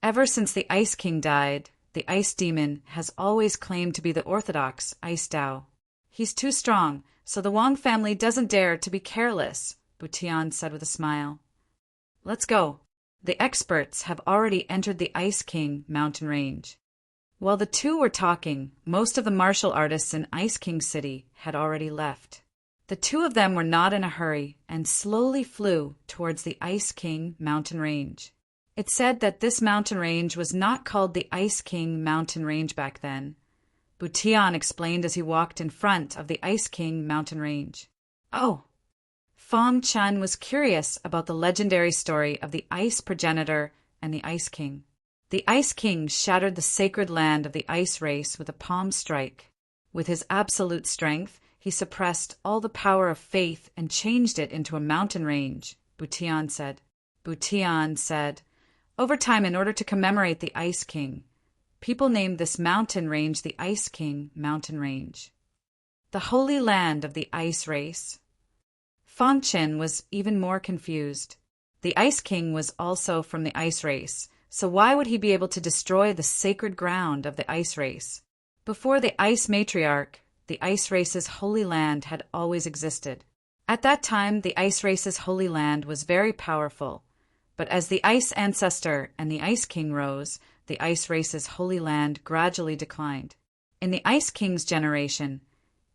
Ever since the Ice King died, the ice demon has always claimed to be the orthodox Ice Dao. He's too strong, so the Wang family doesn't dare to be careless, Butian said with a smile. Let's go. The experts have already entered the Ice King mountain range. While the two were talking, most of the martial artists in Ice King City had already left. The two of them were not in a hurry and slowly flew towards the Ice King mountain range. It said that this mountain range was not called the Ice King mountain range back then. Butian explained as he walked in front of the Ice King mountain range. Oh! Fong Qin was curious about the legendary story of the ice progenitor and the Ice King. The Ice King shattered the sacred land of the ice race with a palm strike. With his absolute strength, he suppressed all the power of faith and changed it into a mountain range, Butian said. Butian said, over time, in order to commemorate the Ice King, people named this mountain range the Ice King mountain range. The holy land of the ice race. Fong Qin was even more confused. The Ice King was also from the ice race, so why would he be able to destroy the sacred ground of the ice race? Before the ice matriarch, the ice race's holy land had always existed. At that time, the ice race's holy land was very powerful, but as the ice ancestor and the Ice King rose, the ice race's holy land gradually declined. In the Ice King's generation,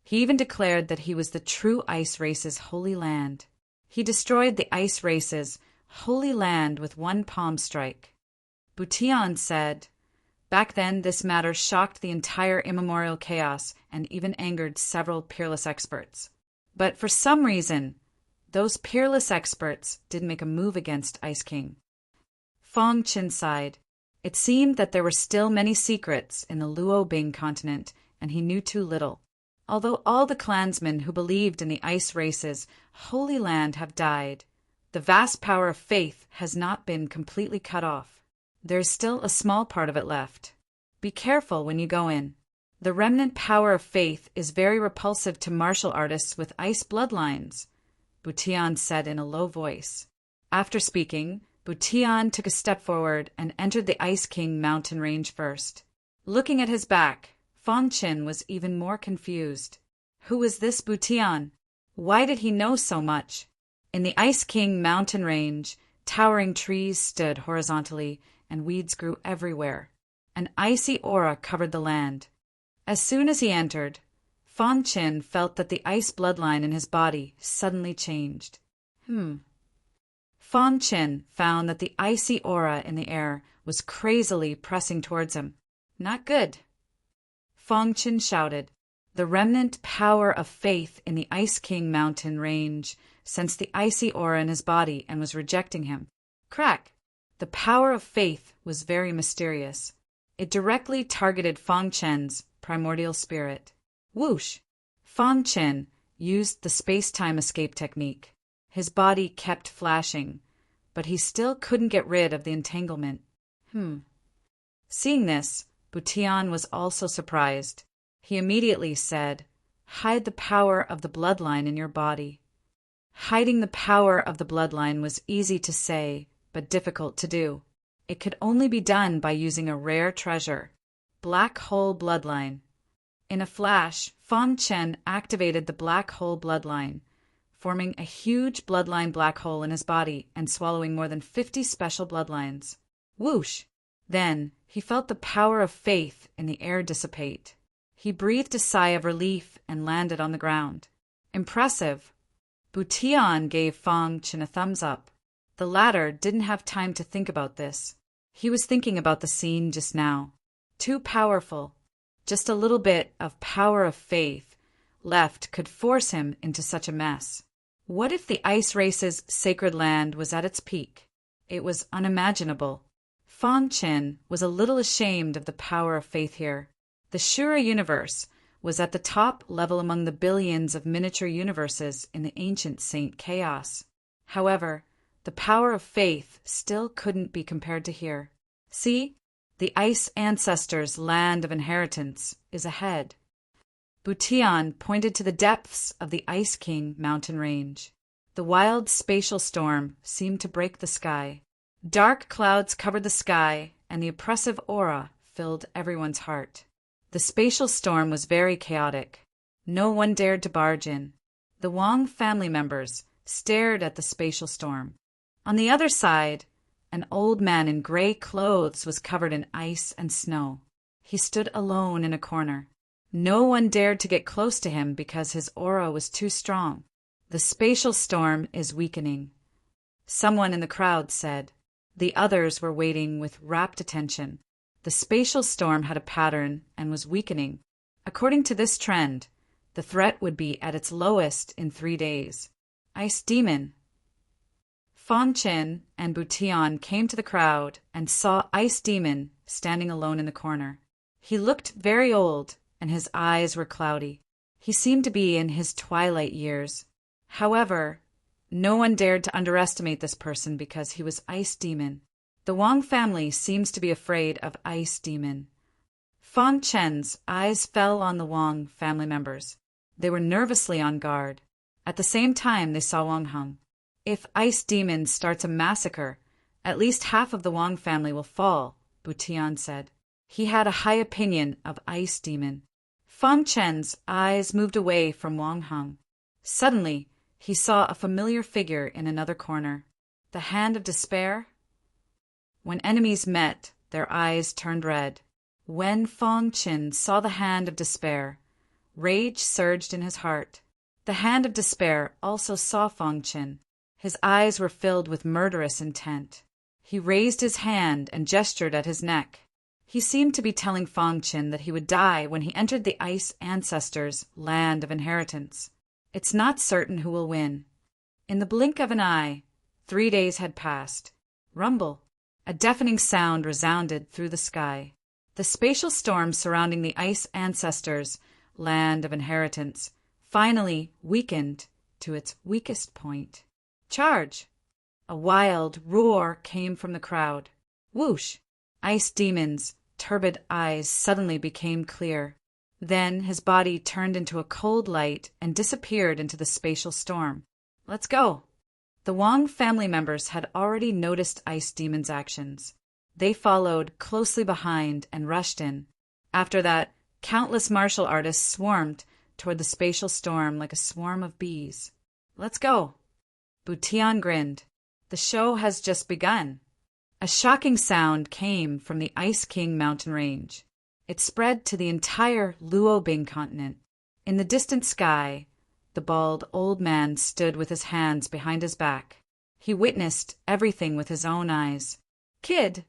he even declared that he was the true ice race's holy land. He destroyed the ice race's holy land with one palm strike. Butian said, back then this matter shocked the entire immemorial chaos and even angered several peerless experts. But for some reason, those peerless experts didn't make a move against Ice King. Fong Qin sighed. It seemed that there were still many secrets in the Luo Bing continent, and he knew too little. Although all the clansmen who believed in the ice race's holy land have died, the vast power of faith has not been completely cut off. There is still a small part of it left. Be careful when you go in. The remnant power of faith is very repulsive to martial artists with ice bloodlines, Butian said in a low voice. After speaking, Butian took a step forward and entered the Ice King mountain range first. Looking at his back, Fong Qin was even more confused. Who was this Butian? Why did he know so much? In the Ice King mountain range, towering trees stood horizontally, and weeds grew everywhere. An icy aura covered the land. As soon as he entered, Fang Qin felt that the ice bloodline in his body suddenly changed. Fang Qin found that the icy aura in the air was crazily pressing towards him. Not good. Fang Qin shouted. The remnant power of faith in the Ice King mountain range sensed the icy aura in his body and was rejecting him. Crack! The power of faith was very mysterious. It directly targeted Fang Qin's primordial spirit. Whoosh! Fang Qin used the space-time escape technique. His body kept flashing, but he still couldn't get rid of the entanglement. Seeing this, Butian was also surprised. He immediately said, "Hide the power of the bloodline in your body." Hiding the power of the bloodline was easy to say, but difficult to do. It could only be done by using a rare treasure, black hole bloodline. In a flash, Fang Qin activated the black hole bloodline, forming a huge bloodline black hole in his body and swallowing more than 50 special bloodlines. Whoosh! Then he felt the power of faith in the air dissipate. He breathed a sigh of relief and landed on the ground. Impressive. Butian gave Fang Qin a thumbs up. The latter didn't have time to think about this. He was thinking about the scene just now. Too powerful. Just a little bit of power of faith left could force him into such a mess. What if the ice race's sacred land was at its peak? It was unimaginable. Fang Qin was a little ashamed of the power of faith here. The Shura universe was at the top level among the billions of miniature universes in the ancient Saint Chaos. However, the power of faith still couldn't be compared to here. See, the Ice Ancestors' land of inheritance is ahead. Butian pointed to the depths of the Ice King mountain range. The wild spatial storm seemed to break the sky. Dark clouds covered the sky, and the oppressive aura filled everyone's heart. The spatial storm was very chaotic. No one dared to barge in. The Wang family members stared at the spatial storm. On the other side, an old man in gray clothes was covered in ice and snow. He stood alone in a corner. No one dared to get close to him because his aura was too strong. The spatial storm is weakening. Someone in the crowd said. The others were waiting with rapt attention. The spatial storm had a pattern and was weakening. According to this trend, the threat would be at its lowest in 3 days. Ice Demon. Fang Qin and Butian came to the crowd and saw Ice Demon standing alone in the corner. He looked very old, and his eyes were cloudy. He seemed to be in his twilight years. However, no one dared to underestimate this person because he was Ice Demon. The Wang family seems to be afraid of Ice Demon. Fang Qin's eyes fell on the Wang family members. They were nervously on guard. At the same time, they saw Wang Heng. If Ice Demon starts a massacre, at least half of the Wang family will fall, Butian said. He had a high opinion of Ice Demon. Fang Qin's eyes moved away from Wang Heng. Suddenly, he saw a familiar figure in another corner. The Hand of Despair? When enemies met, their eyes turned red. When Fang Qin saw the Hand of Despair, rage surged in his heart. The Hand of Despair also saw Fang Qin. His eyes were filled with murderous intent. He raised his hand and gestured at his neck. He seemed to be telling Fang Qin that he would die when he entered the Ice Ancestors' land of inheritance. It's not certain who will win. In the blink of an eye, 3 days had passed. Rumble. A deafening sound resounded through the sky. The spatial storm surrounding the Ice Ancestors' land of inheritance finally weakened to its weakest point. Charge! A wild roar came from the crowd. Whoosh! Ice Demon's turbid eyes suddenly became clear. Then his body turned into a cold light and disappeared into the spatial storm. Let's go! The Wang family members had already noticed Ice Demon's actions. They followed closely behind and rushed in. After that, countless martial artists swarmed toward the spatial storm like a swarm of bees. Let's go! Butian grinned. The show has just begun. A shocking sound came from the Ice King mountain range. It spread to the entire Luobing continent. In the distant sky, the bald old man stood with his hands behind his back. He witnessed everything with his own eyes. "Kid,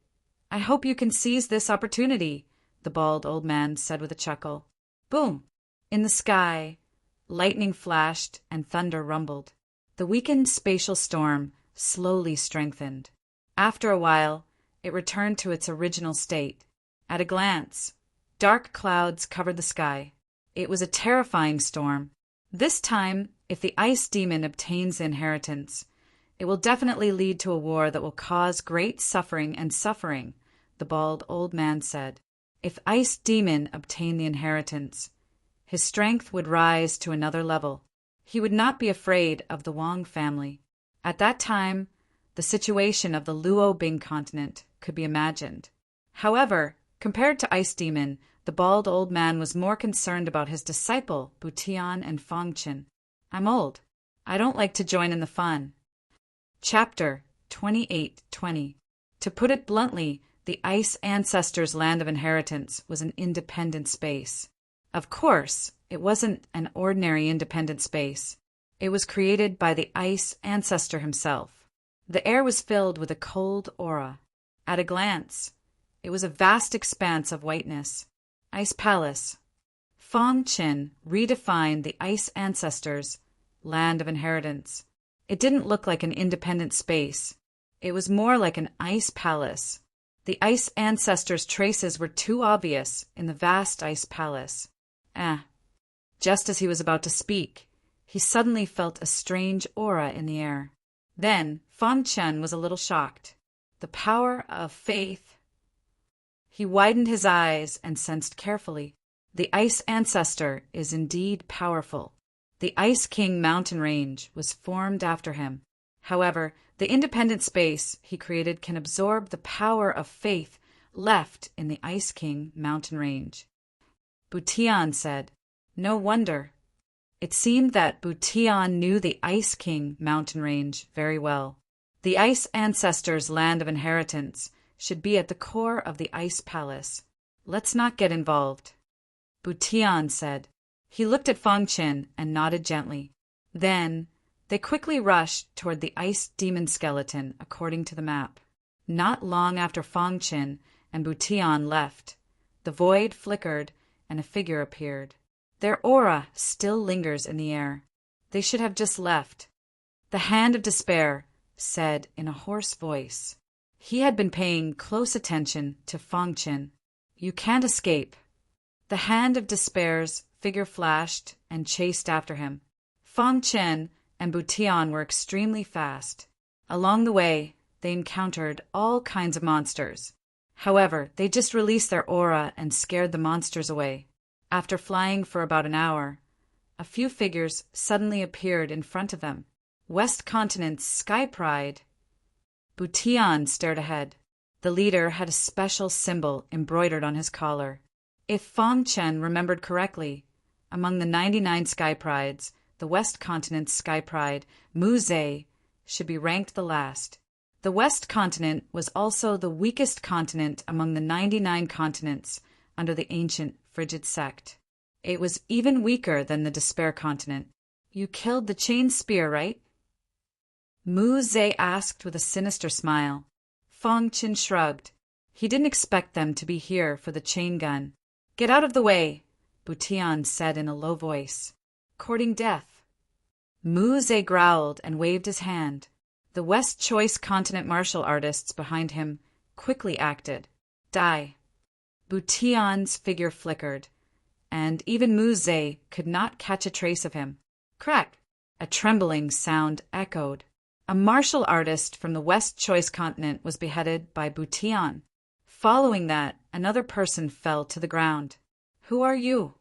I hope you can seize this opportunity," the bald old man said with a chuckle. Boom! In the sky, lightning flashed and thunder rumbled. The weakened spatial storm slowly strengthened. After a while, it returned to its original state. At a glance, dark clouds covered the sky. It was a terrifying storm. This time, if the ice demon obtains the inheritance, it will definitely lead to a war that will cause great suffering, the bald old man said. If Ice Demon obtained the inheritance, his strength would rise to another level. He would not be afraid of the Wong family. At that time, the situation of the Luobing continent could be imagined. However, compared to Ice Demon, the bald old man was more concerned about his disciple, Butian and Fongchen. "I'm old. I don't like to join in the fun." Chapter 28:20. To put it bluntly, the Ice Ancestors' land of inheritance was an independent space. Of course, it wasn't an ordinary independent space. It was created by the Ice Ancestor himself. The air was filled with a cold aura. At a glance, it was a vast expanse of whiteness. Ice Palace. Fongchen redefined the Ice Ancestors' land of inheritance. It didn't look like an independent space. It was more like an ice palace. The Ice Ancestors' traces were too obvious in the vast ice palace. Just as he was about to speak, he suddenly felt a strange aura in the air. Then Fongchen was a little shocked. The power of faith. He widened his eyes and sensed carefully. The Ice Ancestor is indeed powerful. The Ice King mountain range was formed after him. However, the independent space he created can absorb the power of faith left in the Ice King mountain range. Butian said, "No wonder." It seemed that Butian knew the Ice King mountain range very well. The Ice Ancestors' land of inheritance should be at the core of the Ice Palace. "Let's not get involved," Butian said. He looked at Fongchen and nodded gently. Then they quickly rushed toward the Ice Demon skeleton according to the map. Not long after Fongchen and Butian left, the void flickered and a figure appeared. Their aura still lingers in the air. They should have just left. The Hand of Despair said in a hoarse voice. He had been paying close attention to Fongchen. "You can't escape." The Hand of Despair's figure flashed and chased after him. Fongchen and Butian were extremely fast. Along the way, they encountered all kinds of monsters. However, they just released their aura and scared the monsters away. After flying for about an hour, a few figures suddenly appeared in front of them. West Continent's Sky Pride. Butian stared ahead. The leader had a special symbol embroidered on his collar. If Fongchen remembered correctly, among the 99 Sky Prides, the West Continent's Sky Pride, Muzei, should be ranked the last. The West Continent was also the weakest continent among the 99 continents under the ancient Frigid sect. It was even weaker than the Despair Continent. "You killed the chain spear, right?" Muzei asked with a sinister smile. Fongchen shrugged. He didn't expect them to be here for the chain gun. "Get out of the way," Butian said in a low voice. "Courting death." Muzei growled and waved his hand. The West Choice Continent martial artists behind him quickly acted. "Die." Butian's figure flickered, and even Muzei could not catch a trace of him. Crack! A trembling sound echoed. A martial artist from the West Choice Continent was beheaded by Butian. Following that, another person fell to the ground. "Who are you?"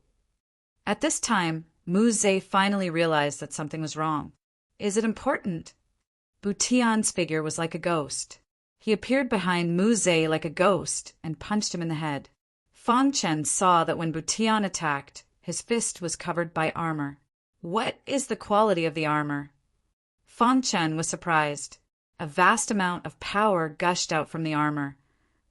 At this time, Muzei finally realized that something was wrong. "Is it important?" Butian's figure was like a ghost. He appeared behind Muzei like a ghost and punched him in the head. Fongchen saw that when Butian attacked, his fist was covered by armor. "What is the quality of the armor?" Fongchen was surprised. A vast amount of power gushed out from the armor,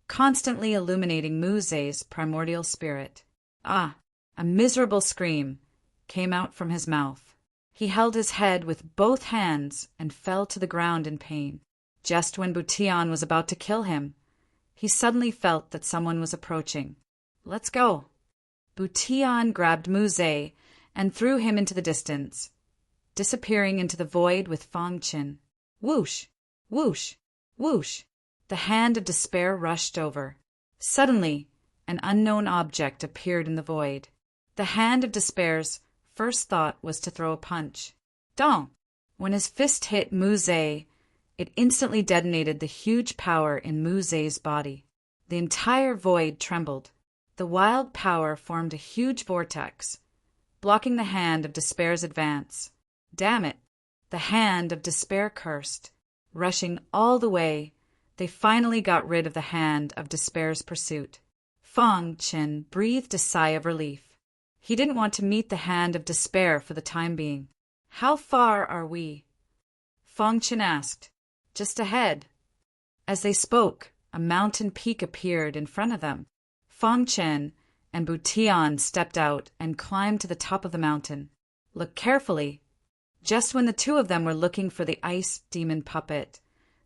constantly illuminating Muse's primordial spirit. Ah! A miserable scream came out from his mouth. He held his head with both hands and fell to the ground in pain. Just when Butian was about to kill him, he suddenly felt that someone was approaching. "Let's go." Butian grabbed Muse and threw him into the distance, disappearing into the void with Fang Qin. Whoosh! Whoosh! Whoosh! The hand of despair rushed over. Suddenly, an unknown object appeared in the void. The hand of despair's first thought was to throw a punch. Dong! When his fist hit Muse, it instantly detonated the huge power in Muse's body. The entire void trembled. The wild power formed a huge vortex, blocking the hand of despair's advance. Damn it! The hand of despair cursed. Rushing all the way, they finally got rid of the hand of despair's pursuit. Fang Qin breathed a sigh of relief. He didn't want to meet the hand of despair for the time being. "How far are we?" Fang Qin asked. "Just ahead." As they spoke, a mountain peak appeared in front of them. Fang Qin and Butian stepped out and climbed to the top of the mountain. "Look carefully." Just when the two of them were looking for the ice demon puppet,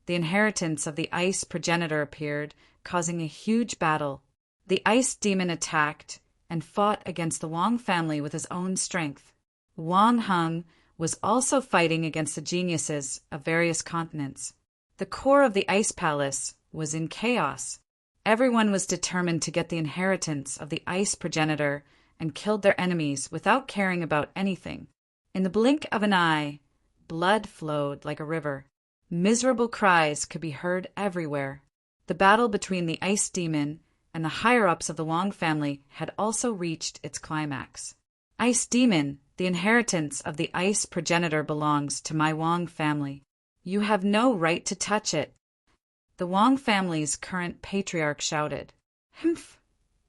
the inheritance of the ice progenitor appeared, causing a huge battle. The ice demon attacked and fought against the Wang family with his own strength. Wang Heng was also fighting against the geniuses of various continents. The core of the ice palace was in chaos. Everyone was determined to get the inheritance of the ice progenitor and killed their enemies without caring about anything. In the blink of an eye, blood flowed like a river. Miserable cries could be heard everywhere. The battle between the ice demon and the higher-ups of the Wang family had also reached its climax. "Ice demon, the inheritance of the ice progenitor belongs to my Wang family. You have no right to touch it." The Wang family's current patriarch shouted. "Humph!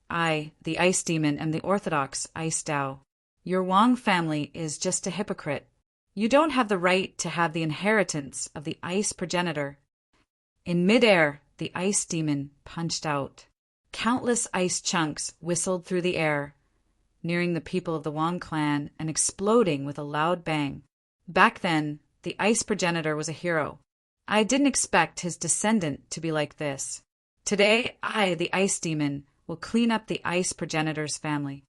I, the ice demon, am the orthodox ice Tao. Your Wang family is just a hypocrite. You don't have the right to have the inheritance of the ice progenitor." In midair, the ice demon punched out. Countless ice chunks whistled through the air, nearing the people of the Wang clan and exploding with a loud bang. Back then, the ice progenitor was a hero. I didn't expect his descendant to be like this. Today, I, the ice demon, will clean up the ice progenitor's family.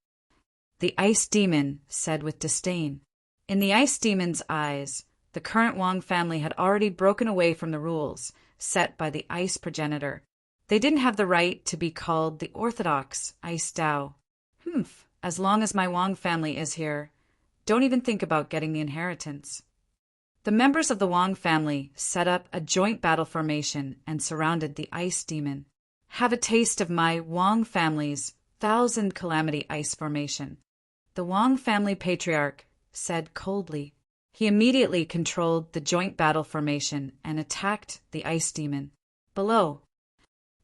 The ice demon said with disdain. In the ice demon's eyes, the current Wang family had already broken away from the rules set by the ice progenitor. They didn't have the right to be called the orthodox ice Tao. "Humph, as long as my Wang family is here, don't even think about getting the inheritance." The members of the Wang family set up a joint battle formation and surrounded the ice demon. "Have a taste of my Wang family's 1,000 calamity ice formation," the Wang family patriarch said coldly. He immediately controlled the joint battle formation and attacked the ice demon. Below,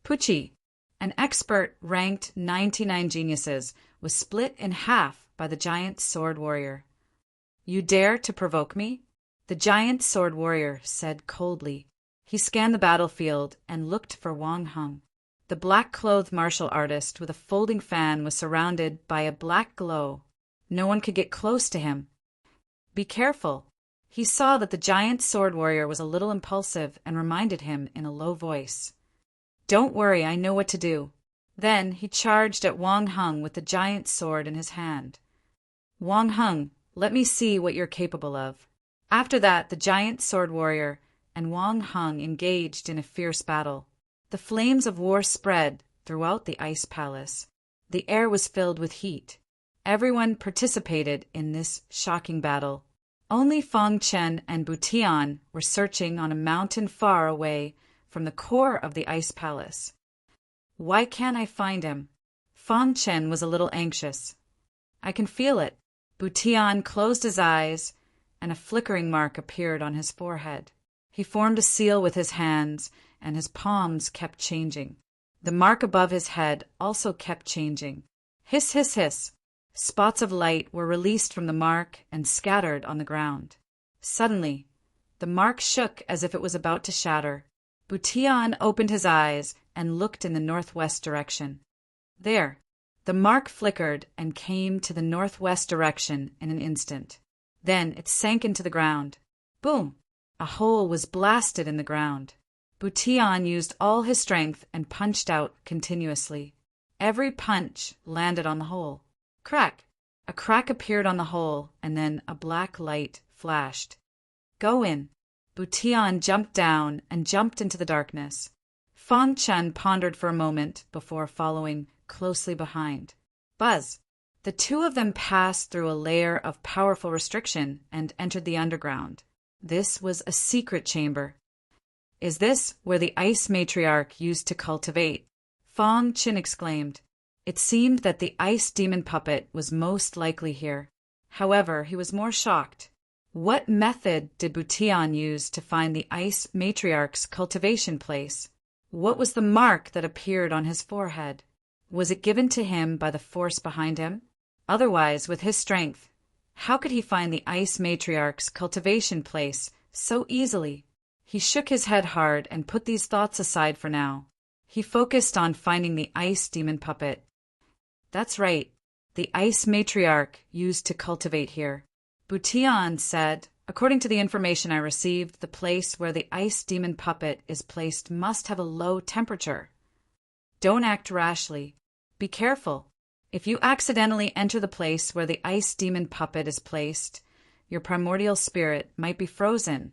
Pucci, an expert ranked 99 geniuses, was split in half by the giant sword warrior. "You dare to provoke me?" the giant sword warrior said coldly. He scanned the battlefield and looked for Wang Heng. The black-clothed martial artist with a folding fan was surrounded by a black glow. No one could get close to him. "Be careful." He saw that the giant sword warrior was a little impulsive and reminded him in a low voice. "Don't worry, I know what to do." Then he charged at Wang Heng with the giant sword in his hand. "Wang Heng, let me see what you're capable of." After that, the giant sword warrior and Wang Heng engaged in a fierce battle. The flames of war spread throughout the ice palace. The air was filled with heat. Everyone participated in this shocking battle. Only Fang Qin and Butian were searching on a mountain far away from the core of the ice palace. "Why can't I find him?" Fang Qin was a little anxious. "I can feel it." Butian closed his eyes, and a flickering mark appeared on his forehead. He formed a seal with his hands, and his palms kept changing. The mark above his head also kept changing. Hiss, hiss, hiss. Spots of light were released from the mark and scattered on the ground. Suddenly, The mark shook as if it was about to shatter. Butian opened his eyes and looked in the northwest direction. There, the mark flickered and came to the northwest direction in an instant. Then it sank into the ground. Boom! A hole was blasted in the ground. Butian used all his strength and punched out continuously. Every punch landed on the hole. Crack! A crack appeared on the hole, and then a black light flashed. Go in. Butian jumped down and jumped into the darkness. Fang Chen pondered for a moment before following closely behind. Buzz! The two of them passed through a layer of powerful restriction and entered the underground. This was a secret chamber. Is this where the ice matriarch used to cultivate? Fang Chen exclaimed. It seemed that the ice demon puppet was most likely here. However, he was more shocked. What method did Butian use to find the ice matriarch's cultivation place? What was the mark that appeared on his forehead? Was it given to him by the force behind him? Otherwise, with his strength, how could he find the ice matriarch's cultivation place so easily? He shook his head hard and put these thoughts aside for now. He focused on finding the ice demon puppet. That's right, the ice matriarch used to cultivate here. Butian said, according to the information I received, the place where the ice demon puppet is placed must have a low temperature. Don't act rashly. Be careful. If you accidentally enter the place where the ice demon puppet is placed, your primordial spirit might be frozen,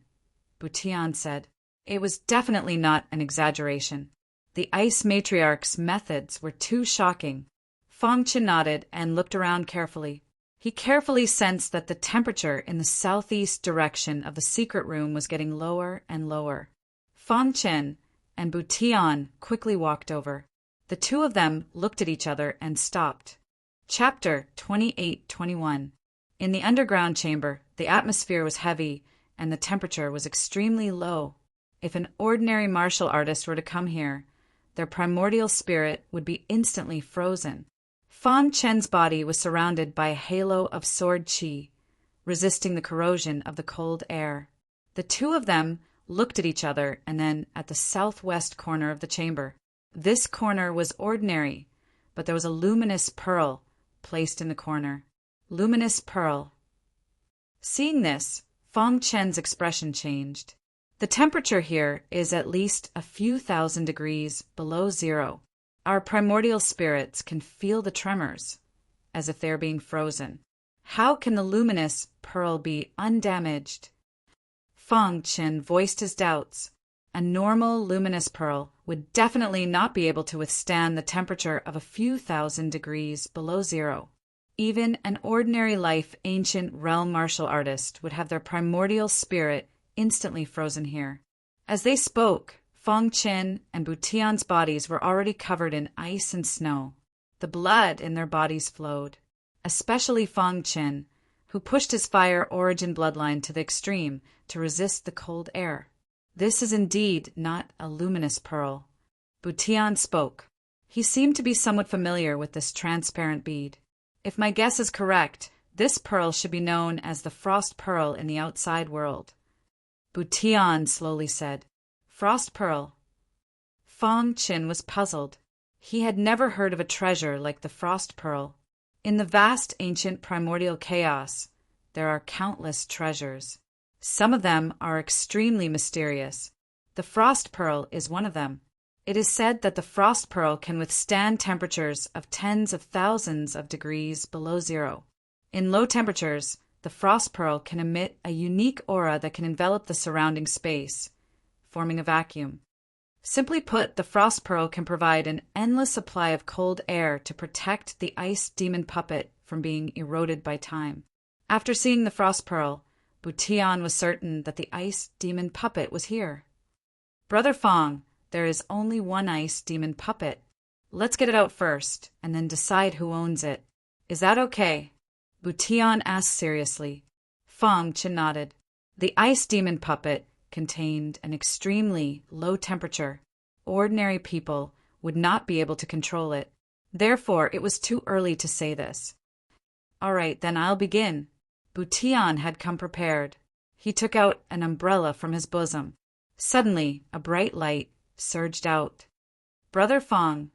Butian said. It was definitely not an exaggeration. The ice matriarch's methods were too shocking. Fang Chen nodded and looked around carefully. He carefully sensed that the temperature in the southeast direction of the secret room was getting lower and lower. Fang Chen and Butian quickly walked over. The two of them looked at each other and stopped. Chapter 28-21. In the underground chamber, the atmosphere was heavy and the temperature was extremely low. If an ordinary martial artist were to come here, their primordial spirit would be instantly frozen. Fang Chen's body was surrounded by a halo of sword qi, resisting the corrosion of the cold air. The two of them looked at each other and then at the southwest corner of the chamber. This corner was ordinary, but there was a luminous pearl placed in the corner. Luminous pearl. Seeing this, Fang Chen's expression changed. The temperature here is at least a few thousand degrees below zero. Our primordial spirits can feel the tremors, as if they are being frozen. How can the luminous pearl be undamaged? Fang Chen voiced his doubts. A normal luminous pearl would definitely not be able to withstand the temperature of a few thousand degrees below zero. Even an ordinary life ancient realm martial artist would have their primordial spirit instantly frozen here. As they spoke, Fang Chen and Butian's bodies were already covered in ice and snow. The blood in their bodies flowed, especially Fang Chen, who pushed his fire origin bloodline to the extreme to resist the cold air. This is indeed not a luminous pearl. Butian spoke. He seemed to be somewhat familiar with this transparent bead. If my guess is correct, this pearl should be known as the frost pearl in the outside world. Butian slowly said, Frost pearl. Fang Chen was puzzled. He had never heard of a treasure like the frost pearl. In the vast ancient primordial chaos, there are countless treasures. Some of them are extremely mysterious. The frost pearl is one of them. It is said that the frost pearl can withstand temperatures of tens of thousands of degrees below zero. In low temperatures, the frost pearl can emit a unique aura that can envelop the surrounding space, forming a vacuum. Simply put, the frost pearl can provide an endless supply of cold air to protect the ice demon puppet from being eroded by time. After seeing the frost pearl, Butian was certain that the ice demon puppet was here. Brother Fang, there is only one ice demon puppet. Let's get it out first, and then decide who owns it. Is that okay? Butian asked seriously. Fang Chen nodded. The ice demon puppet contained an extremely low temperature. Ordinary people would not be able to control it. Therefore, it was too early to say this. All right, then I'll begin. Butian had come prepared. He took out an umbrella from his bosom. Suddenly, a bright light surged out. Brother Fong,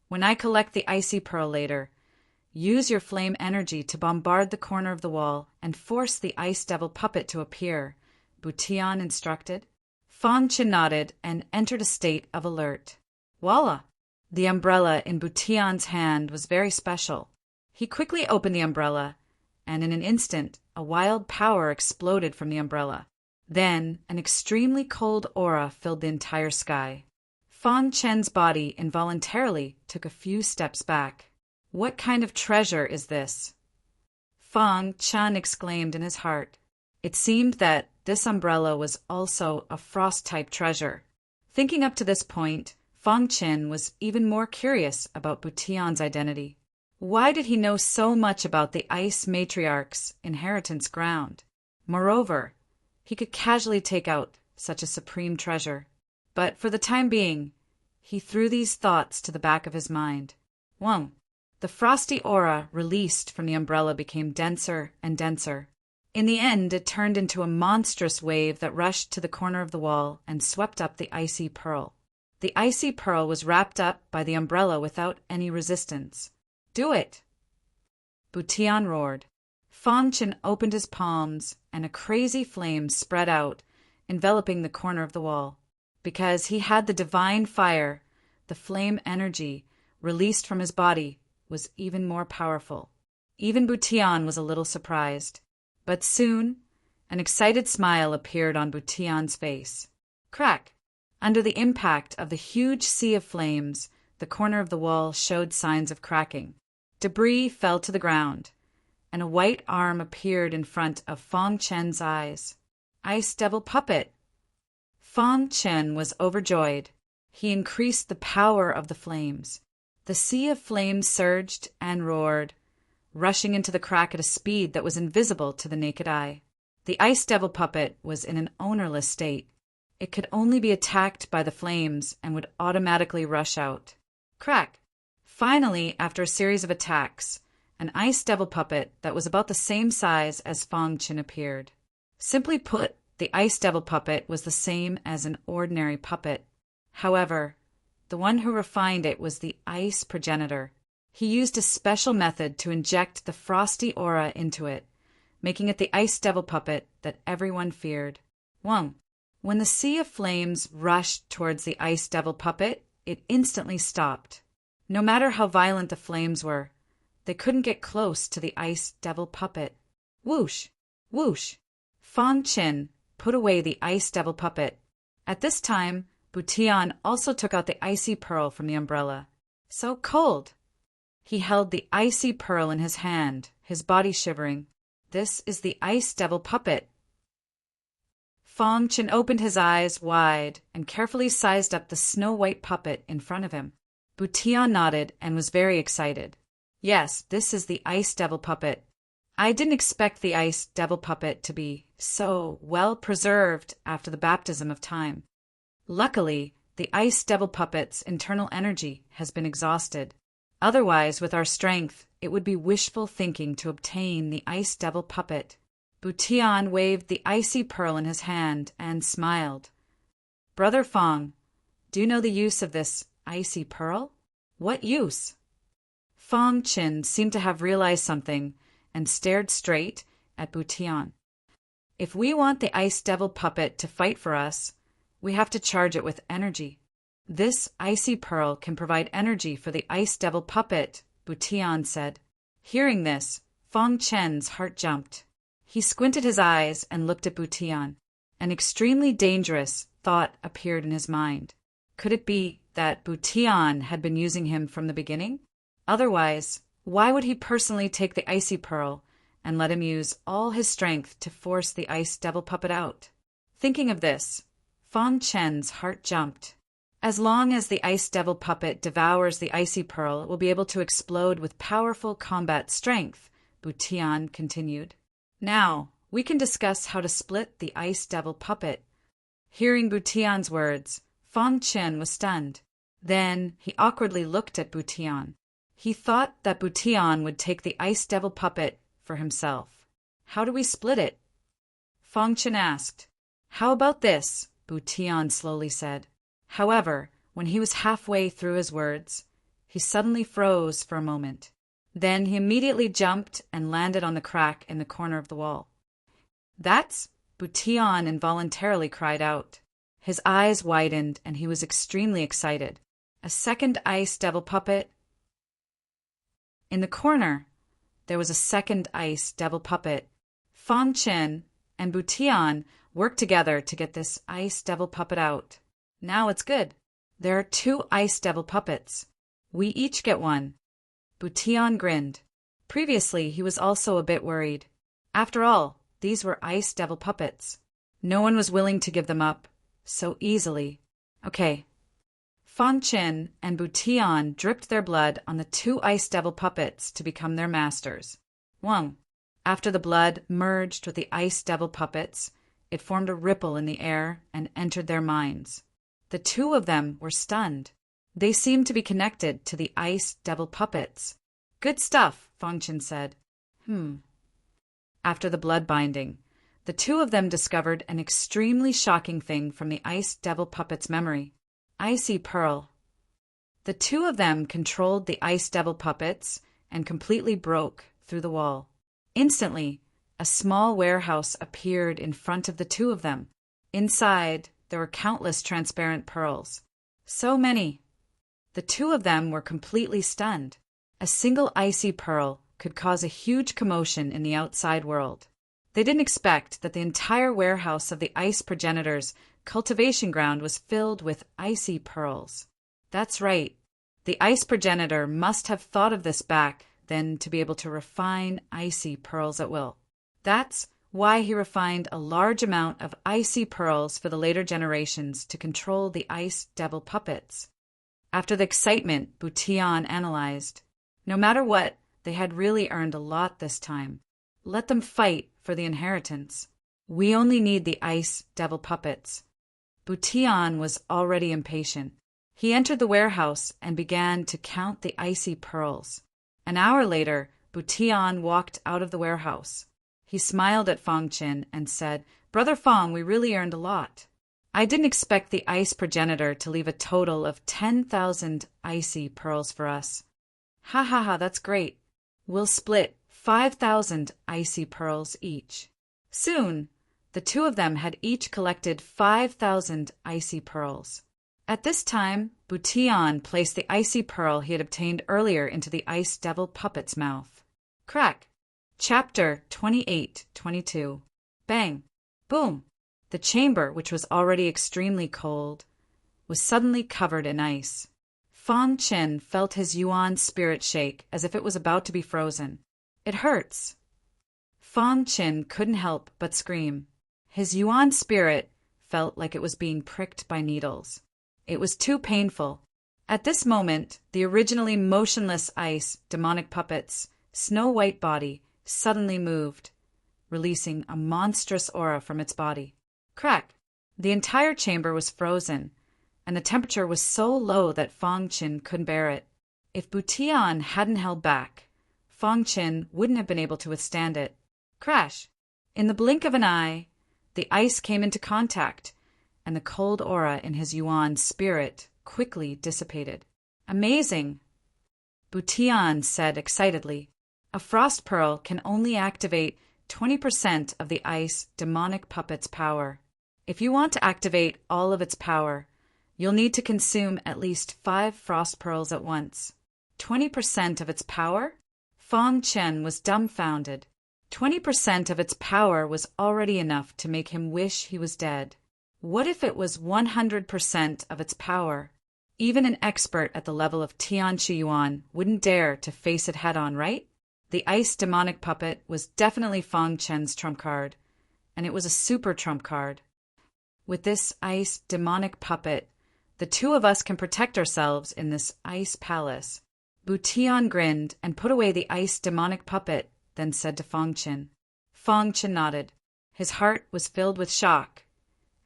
when I collect the icy pearl later, use your flame energy to bombard the corner of the wall and force the ice devil puppet to appear, Butian instructed. Fong Chin nodded and entered a state of alert. Voila! The umbrella in Butian's hand was very special. He quickly opened the umbrella, and in an instant, a wild power exploded from the umbrella. Then, an extremely cold aura filled the entire sky. Fong Chen's body involuntarily took a few steps back. What kind of treasure is this? Fong Chen exclaimed in his heart. It seemed that this umbrella was also a frost-type treasure. Thinking up to this point, Fong Chen was even more curious about Butian's identity. Why did he know so much about the Ice Matriarch's inheritance ground? Moreover, he could casually take out such a supreme treasure. But for the time being, he threw these thoughts to the back of his mind. 1. The frosty aura released from the umbrella became denser and denser. In the end, it turned into a monstrous wave that rushed to the corner of the wall and swept up the icy pearl. The icy pearl was wrapped up by the umbrella without any resistance. Do it! Butian roared. Fong Chen opened his palms, and a crazy flame spread out, enveloping the corner of the wall. Because he had the divine fire, the flame energy released from his body was even more powerful. Even Butian was a little surprised. But soon, an excited smile appeared on Butian's face. Crack! Under the impact of the huge sea of flames, the corner of the wall showed signs of cracking. Debris fell to the ground, and a white arm appeared in front of Fong Chen's eyes. Ice Devil Puppet! Fong Chen was overjoyed. He increased the power of the flames. The sea of flames surged and roared, rushing into the crack at a speed that was invisible to the naked eye. The Ice Devil Puppet was in an ownerless state. It could only be attacked by the flames and would automatically rush out. Crack! Finally, after a series of attacks, an Ice Devil Puppet that was about the same size as Fong Chen appeared. Simply put, the Ice Devil Puppet was the same as an ordinary puppet. However, the one who refined it was the Ice Progenitor. He used a special method to inject the frosty aura into it, making it the Ice Devil Puppet that everyone feared. 1. When the sea of flames rushed towards the Ice Devil Puppet, it instantly stopped. No matter how violent the flames were, they couldn't get close to the Ice Devil Puppet. Whoosh! Whoosh! Fong Chen put away the Ice Devil Puppet. At this time, Butian also took out the icy pearl from the umbrella. So cold! He held the icy pearl in his hand, his body shivering. This is the Ice Devil Puppet. Fong Chen opened his eyes wide and carefully sized up the snow-white puppet in front of him. Butian nodded and was very excited. Yes, this is the Ice Devil Puppet. I didn't expect the Ice Devil Puppet to be so well preserved after the baptism of time. Luckily, the Ice Devil Puppet's internal energy has been exhausted. Otherwise, with our strength, it would be wishful thinking to obtain the Ice Devil Puppet. Butian waved the icy pearl in his hand and smiled. Brother Fong, do you know the use of this icy pearl? What use? Fong Chen seemed to have realized something and stared straight at Butian. If we want the Ice Devil Puppet to fight for us, we have to charge it with energy. This icy pearl can provide energy for the Ice Devil Puppet, Butian said. Hearing this, Fong Chen's heart jumped. He squinted his eyes and looked at Butian. An extremely dangerous thought appeared in his mind. Could it be that Butian had been using him from the beginning? Otherwise, why would he personally take the icy pearl and let him use all his strength to force the Ice Devil Puppet out? Thinking of this, Fong Chen's heart jumped. As long as the Ice Devil Puppet devours the icy pearl, it will be able to explode with powerful combat strength, Butian continued. Now, we can discuss how to split the Ice Devil Puppet. Hearing Butian's words, Fong Chen was stunned. Then he awkwardly looked at Butian. He thought that Butian would take the Ice Devil Puppet for himself. How do we split it? Fang Chen asked. How about this? Bu Tian slowly said. However, when he was halfway through his words, he suddenly froze for a moment. Then he immediately jumped and landed on the crack in the corner of the wall. That's... Bu Tian involuntarily cried out. His eyes widened and he was extremely excited. A second ice devil puppet. In the corner, there was a second ice devil puppet. Fang Chen and Bu Tian worked together to get this ice devil puppet out. Now it's good. There are 2 ice devil puppets. We each get one. Bu Tian grinned. Previously, he was also a bit worried. After all, these were ice devil puppets. No one was willing to give them up so easily. Okay. Fang Chen and Bu Tian dripped their blood on the 2 ice devil puppets to become their masters. Wang. After the blood merged with the ice devil puppets, it formed a ripple in the air and entered their minds. The 2 of them were stunned. They seemed to be connected to the ice devil puppets. Good stuff, Fang Chen said. After the blood binding, the 2 of them discovered an extremely shocking thing from the ice devil puppet's memory. Icy pearl. The 2 of them controlled the ice devil puppets and completely broke through the wall. Instantly, a small warehouse appeared in front of the 2 of them. Inside, there were countless transparent pearls. So many. The 2 of them were completely stunned. A single icy pearl could cause a huge commotion in the outside world. They didn't expect that the entire warehouse of the ice progenitor's cultivation ground was filled with icy pearls. That's right. The ice progenitor must have thought of this back then to be able to refine icy pearls at will. That's why he refined a large amount of icy pearls for the later generations to control the ice devil puppets. After the excitement, Bu Tian analyzed. No matter what, they had really earned a lot this time. Let them fight for the inheritance. We only need the ice devil puppets. Bu Tian was already impatient. He entered the warehouse and began to count the icy pearls. An hour later, Bu Tian walked out of the warehouse. He smiled at Fang Chen and said, Brother Fang, we really earned a lot. I didn't expect the ice progenitor to leave a total of 10,000 icy pearls for us. Ha ha ha, that's great. We'll split 5,000 icy pearls each. Soon, the 2 of them had each collected 5,000 icy pearls. At this time, Bu Tian placed the icy pearl he had obtained earlier into the ice devil puppet's mouth. Crack! Chapter 28-22. Bang! Boom! The chamber, which was already extremely cold, was suddenly covered in ice. Fang Chen felt his yuan spirit shake as if it was about to be frozen. It hurts. Fang Chen couldn't help but scream. His yuan spirit felt like it was being pricked by needles. It was too painful. At this moment, the originally motionless ice demonic puppet's snow-white body suddenly moved, releasing a monstrous aura from its body. Crack! The entire chamber was frozen, and the temperature was so low that Fang Chen couldn't bear it. If Bu Tian hadn't held back, Fang Chen wouldn't have been able to withstand it. Crash! In the blink of an eye, the ice came into contact, and the cold aura in his yuan spirit quickly dissipated. Amazing! Bu Tian said excitedly. A frost pearl can only activate 20% of the ice demonic puppet's power. If you want to activate all of its power, you'll need to consume at least 5 frost pearls at once. 20% of its power? Fang Chen was dumbfounded. 20% of its power was already enough to make him wish he was dead. What if it was 100% of its power? Even an expert at the level of Tianqi Yuan wouldn't dare to face it head-on, right? The ice demonic puppet was definitely Fang Chen's trump card, and it was a super trump card. With this ice demonic puppet, the 2 of us can protect ourselves in this ice palace. Bu Tian grinned and put away the ice demonic puppet, then said to Fang Chen. Fang Chen nodded. His heart was filled with shock,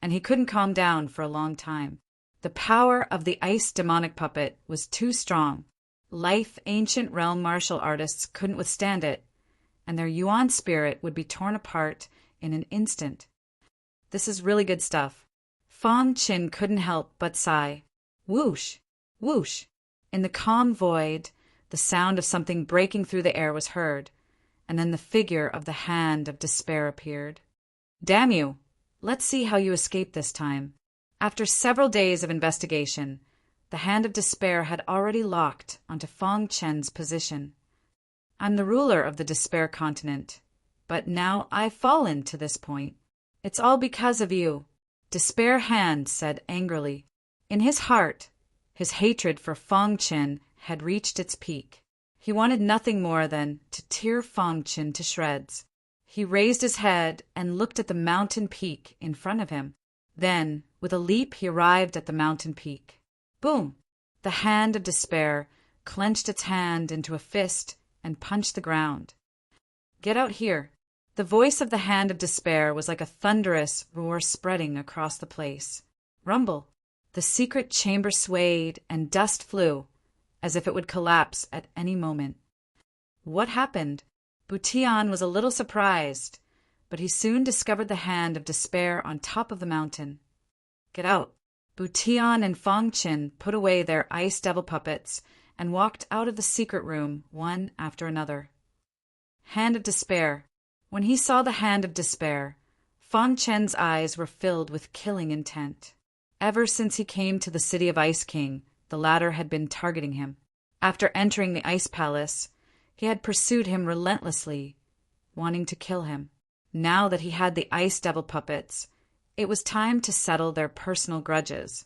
and he couldn't calm down for a long time. The power of the ice demonic puppet was too strong. Life ancient realm martial artists couldn't withstand it, and their yuan spirit would be torn apart in an instant. This is really good stuff. Fong Qin couldn't help but sigh. Whoosh! Whoosh! In the calm void, the sound of something breaking through the air was heard, and then the figure of the Hand of Despair appeared. Damn you! Let's see how you escape this time. After several days of investigation, the Hand of Despair had already locked onto Fong Chen's position. I'm the ruler of the Despair continent, but now I've fallen to this point. It's all because of you, Despair Hand said angrily. In his heart, his hatred for Fong Chen had reached its peak. He wanted nothing more than to tear Fong Chen to shreds. He raised his head and looked at the mountain peak in front of him. Then, with a leap, he arrived at the mountain peak. Boom! The Hand of Despair clenched its hand into a fist and punched the ground. Get out here! The voice of the Hand of Despair was like a thunderous roar spreading across the place. Rumble! The secret chamber swayed and dust flew, as if it would collapse at any moment. What happened? Butian was a little surprised, but he soon discovered the Hand of Despair on top of the mountain. Get out! Butian and Fong Qin put away their ice devil puppets and walked out of the secret room one after another. Hand of Despair. When he saw the Hand of Despair, Fong Chen's eyes were filled with killing intent. Ever since he came to the city of Ice King, the latter had been targeting him. After entering the Ice Palace, he had pursued him relentlessly, wanting to kill him. Now that he had the Ice Devil puppets, it was time to settle their personal grudges.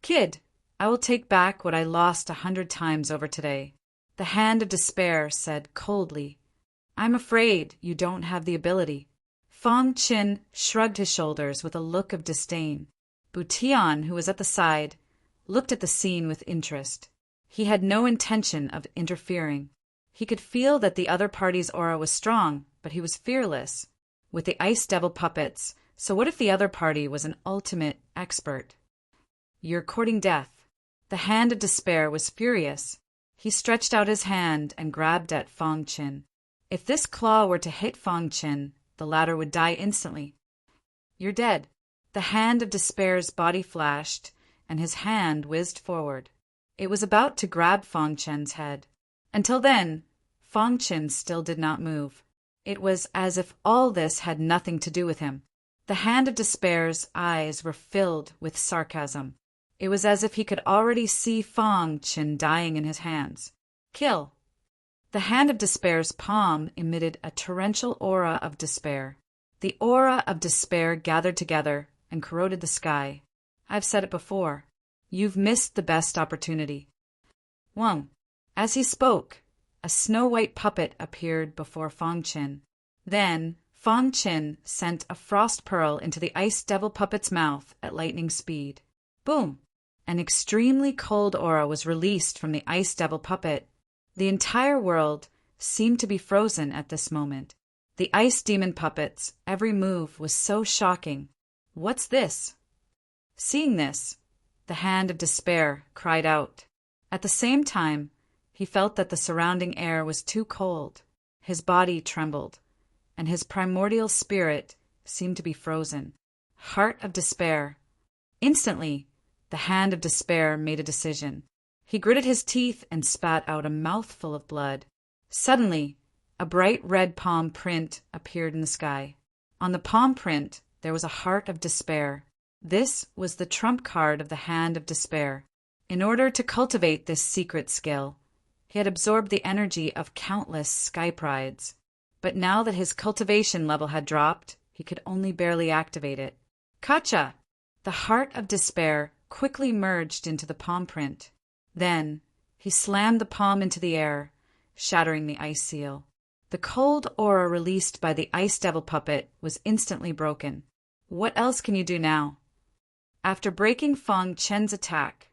Kid, I will take back what I lost 100 times over today, the Hand of Despair said coldly. I'm afraid you don't have the ability. Fong Qin shrugged his shoulders with a look of disdain. Butian, who was at the side, looked at the scene with interest. He had no intention of interfering. He could feel that the other party's aura was strong, but he was fearless. With the Ice Devil puppets, so what if the other party was an ultimate expert? You're courting death. The Hand of Despair was furious. He stretched out his hand and grabbed at Fong Qin. If this claw were to hit Fong Qin, the latter would die instantly. You're dead. The Hand of Despair's body flashed, and his hand whizzed forward. It was about to grab Fong Chen's head. Until then, Fong Chen still did not move. It was as if all this had nothing to do with him. The Hand of Despair's eyes were filled with sarcasm. It was as if he could already see Fong Chen dying in his hands. Kill! The Hand of Despair's palm emitted a torrential aura of despair. The aura of despair gathered together and corroded the sky. I've said it before. You've missed the best opportunity. Wang. As he spoke, a snow-white puppet appeared before Fong Qin. Then, Fong Qin sent a frost pearl into the Ice Devil puppet's mouth at lightning speed. Boom! An extremely cold aura was released from the Ice Devil puppet. The entire world seemed to be frozen at this moment. The Ice Demon puppet's every move was so shocking. What's this? Seeing this, the Hand of Despair cried out. At the same time, he felt that the surrounding air was too cold. His body trembled, and his primordial spirit seemed to be frozen. Heart of Despair. Instantly, the Hand of Despair made a decision. He gritted his teeth and spat out a mouthful of blood. Suddenly, a bright red palm print appeared in the sky. On the palm print, there was a Heart of Despair. This was the trump card of the Hand of Despair. In order to cultivate this secret skill, he had absorbed the energy of countless sky prides. But now that his cultivation level had dropped, he could only barely activate it. Kacha! The Heart of Despair quickly merged into the palm print. Then, he slammed the palm into the air, shattering the ice seal. The cold aura released by the Ice Devil puppet was instantly broken. What else can you do now? After breaking Fong Chen's attack,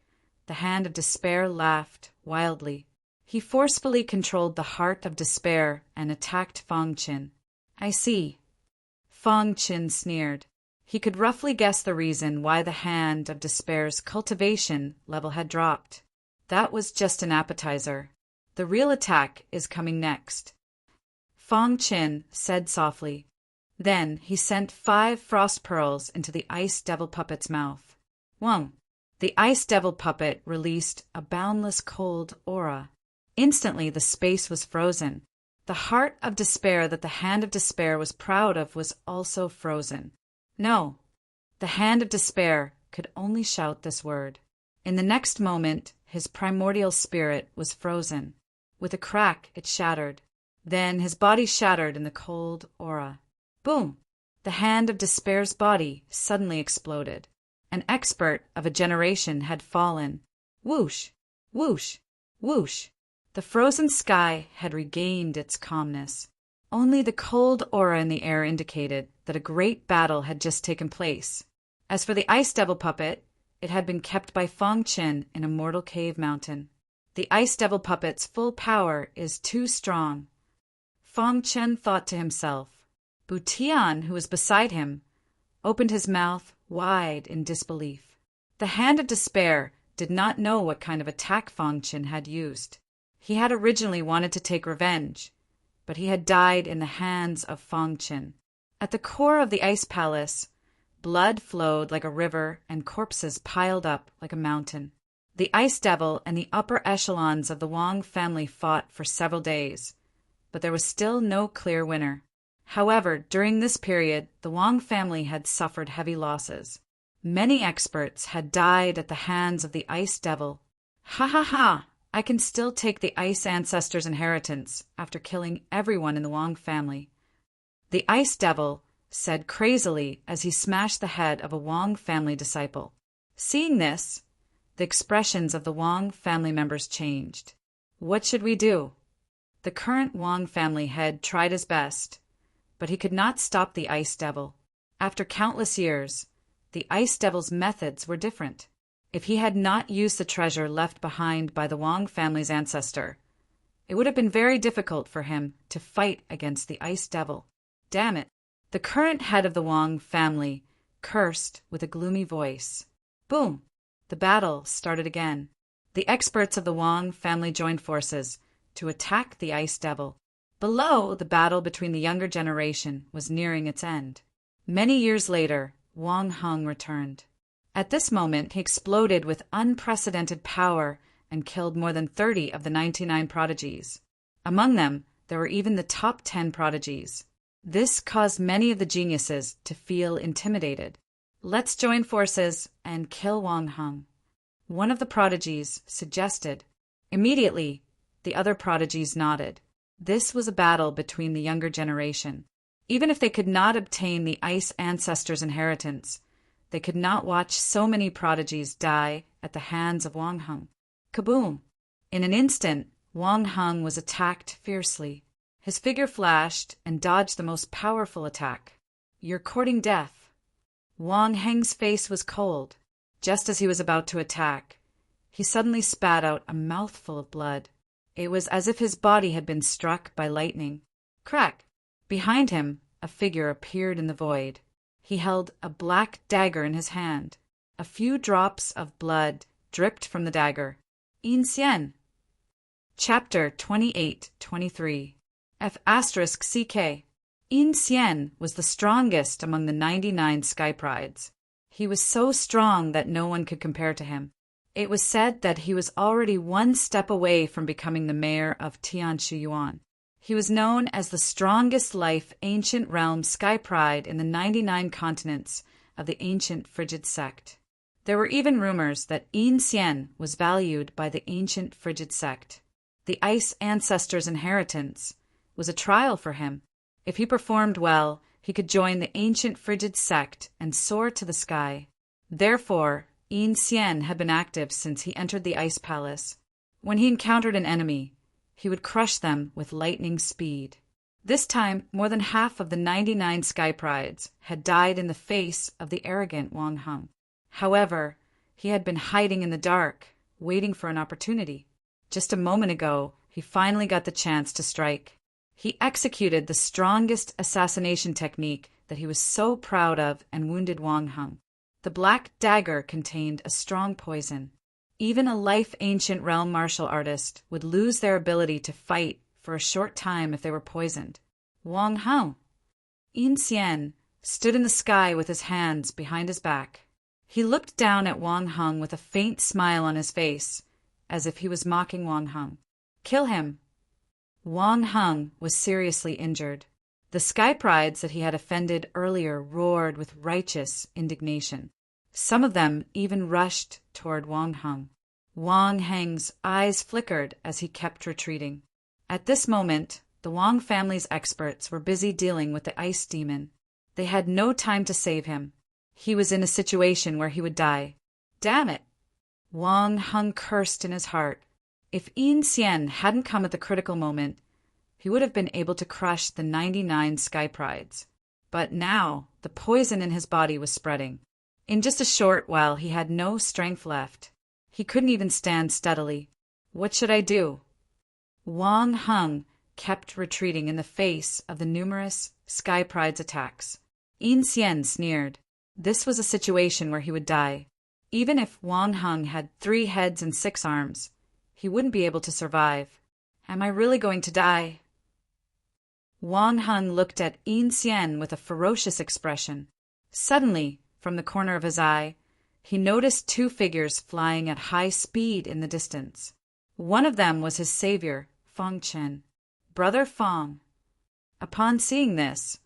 the Hand of Despair laughed wildly. He forcefully controlled the Heart of Despair and attacked Fong Chen. I see. Fong Chen sneered. He could roughly guess the reason why the Hand of Despair's cultivation level had dropped. That was just an appetizer. The real attack is coming next. Fong Chen said softly, Then he sent 5 frost pearls into the ice devil puppet's mouth. Wong. The ice devil puppet released a boundless cold aura. Instantly the space was frozen. The heart of despair that the hand of despair was proud of was also frozen. No, the hand of despair could only shout this word. In the next moment, his primordial spirit was frozen. With a crack, it shattered. Then his body shattered in the cold aura. Boom! The hand of despair's body suddenly exploded. An expert of a generation had fallen. Whoosh! Whoosh! Whoosh! The frozen sky had regained its calmness. Only the cold aura in the air indicated that a great battle had just taken place. As for the ice devil puppet, it had been kept by Fong Qin in a mortal cave mountain. The ice devil puppet's full power is too strong. Fong Qin thought to himself. Bu Tian, who was beside him, opened his mouth wide in disbelief. The hand of despair did not know what kind of attack Fong Qin had used. He had originally wanted to take revenge, but he had died in the hands of Fong Qin. At the core of the ice palace, blood flowed like a river and corpses piled up like a mountain. The ice devil and the upper echelons of the Wang family fought for several days, but there was still no clear winner. However, during this period, the Wang family had suffered heavy losses. Many experts had died at the hands of the ice devil. Ha ha ha! I can still take the ice ancestors' inheritance after killing everyone in the Wang family. The ice devil said crazily as he smashed the head of a Wang family disciple. Seeing this, the expressions of the Wang family members changed. What should we do? The current Wang family head tried his best, but he could not stop the ice devil. After countless years, the ice devil's methods were different. If he had not used the treasure left behind by the Wang family's ancestor, it would have been very difficult for him to fight against the ice devil. Damn it! The current head of the Wang family cursed with a gloomy voice. Boom! The battle started again. The experts of the Wang family joined forces to attack the ice devil. Below, the battle between the younger generation was nearing its end. Many years later, Wang Heng returned. At this moment, he exploded with unprecedented power and killed more than 30 of the 99 prodigies. Among them, there were even the top 10 prodigies. This caused many of the geniuses to feel intimidated. Let's join forces and kill Wang Heng, one of the prodigies suggested. Immediately, the other prodigies nodded. This was a battle between the younger generation. Even if they could not obtain the ice ancestors' inheritance, they could not watch so many prodigies die at the hands of Wang Heng. Kaboom! In an instant, Wang Heng was attacked fiercely. His figure flashed and dodged the most powerful attack. You're courting death. Wang Heng's face was cold. Just as he was about to attack, he suddenly spat out a mouthful of blood. It was as if his body had been struck by lightning. Crack! Behind him, a figure appeared in the void. He held a black dagger in his hand. A few drops of blood dripped from the dagger. Yin Xian. Chapter 28-23. F***CK. Yin Xian was the strongest among the 99 Sky Prides. He was so strong that no one could compare to him. It was said that he was already one step away from becoming the mayor of Tianshiyuan. He was known as the strongest life ancient realm Sky Pride in the 99 continents of the ancient Frigid sect. There were even rumors that Yin Xian was valued by the ancient Frigid sect. The ice ancestors' inheritance was a trial for him. If he performed well, he could join the ancient Frigid sect and soar to the sky. Therefore, Yin Xian had been active since he entered the ice palace. When he encountered an enemy, he would crush them with lightning speed. This time, more than half of the 99 Sky Prides had died in the face of the arrogant Wang Heng. However, he had been hiding in the dark, waiting for an opportunity. Just a moment ago, he finally got the chance to strike. He executed the strongest assassination technique that he was so proud of and wounded Wang Heng. The black dagger contained a strong poison. Even a life ancient realm martial artist would lose their ability to fight for a short time if they were poisoned. Wang Heng. Yin Xian stood in the sky with his hands behind his back. He looked down at Wang Heng with a faint smile on his face, as if he was mocking Wang Heng. Kill him. Wang Heng was seriously injured. The sky prides that he had offended earlier roared with righteous indignation. Some of them even rushed toward Wang Heng. Wang Heng's eyes flickered as he kept retreating. At this moment, the Wang family's experts were busy dealing with the ice demon. They had no time to save him. He was in a situation where he would die. Damn it! Wang Heng cursed in his heart. If Yin Xian hadn't come at the critical moment, he would have been able to crush the 99 sky prides. But now, the poison in his body was spreading. In just a short while, he had no strength left. He couldn't even stand steadily. What should I do? Wang Heng kept retreating in the face of the numerous sky pride's attacks. Yin Xian sneered. This was a situation where he would die. Even if Wang Heng had 3 heads and 6 arms, he wouldn't be able to survive. Am I really going to die? Wang Heng looked at Yin Xian with a ferocious expression. Suddenly, from the corner of his eye, he noticed 2 figures flying at high speed in the distance. One of them was his savior, Fang Chen. Brother Fang. Upon seeing this,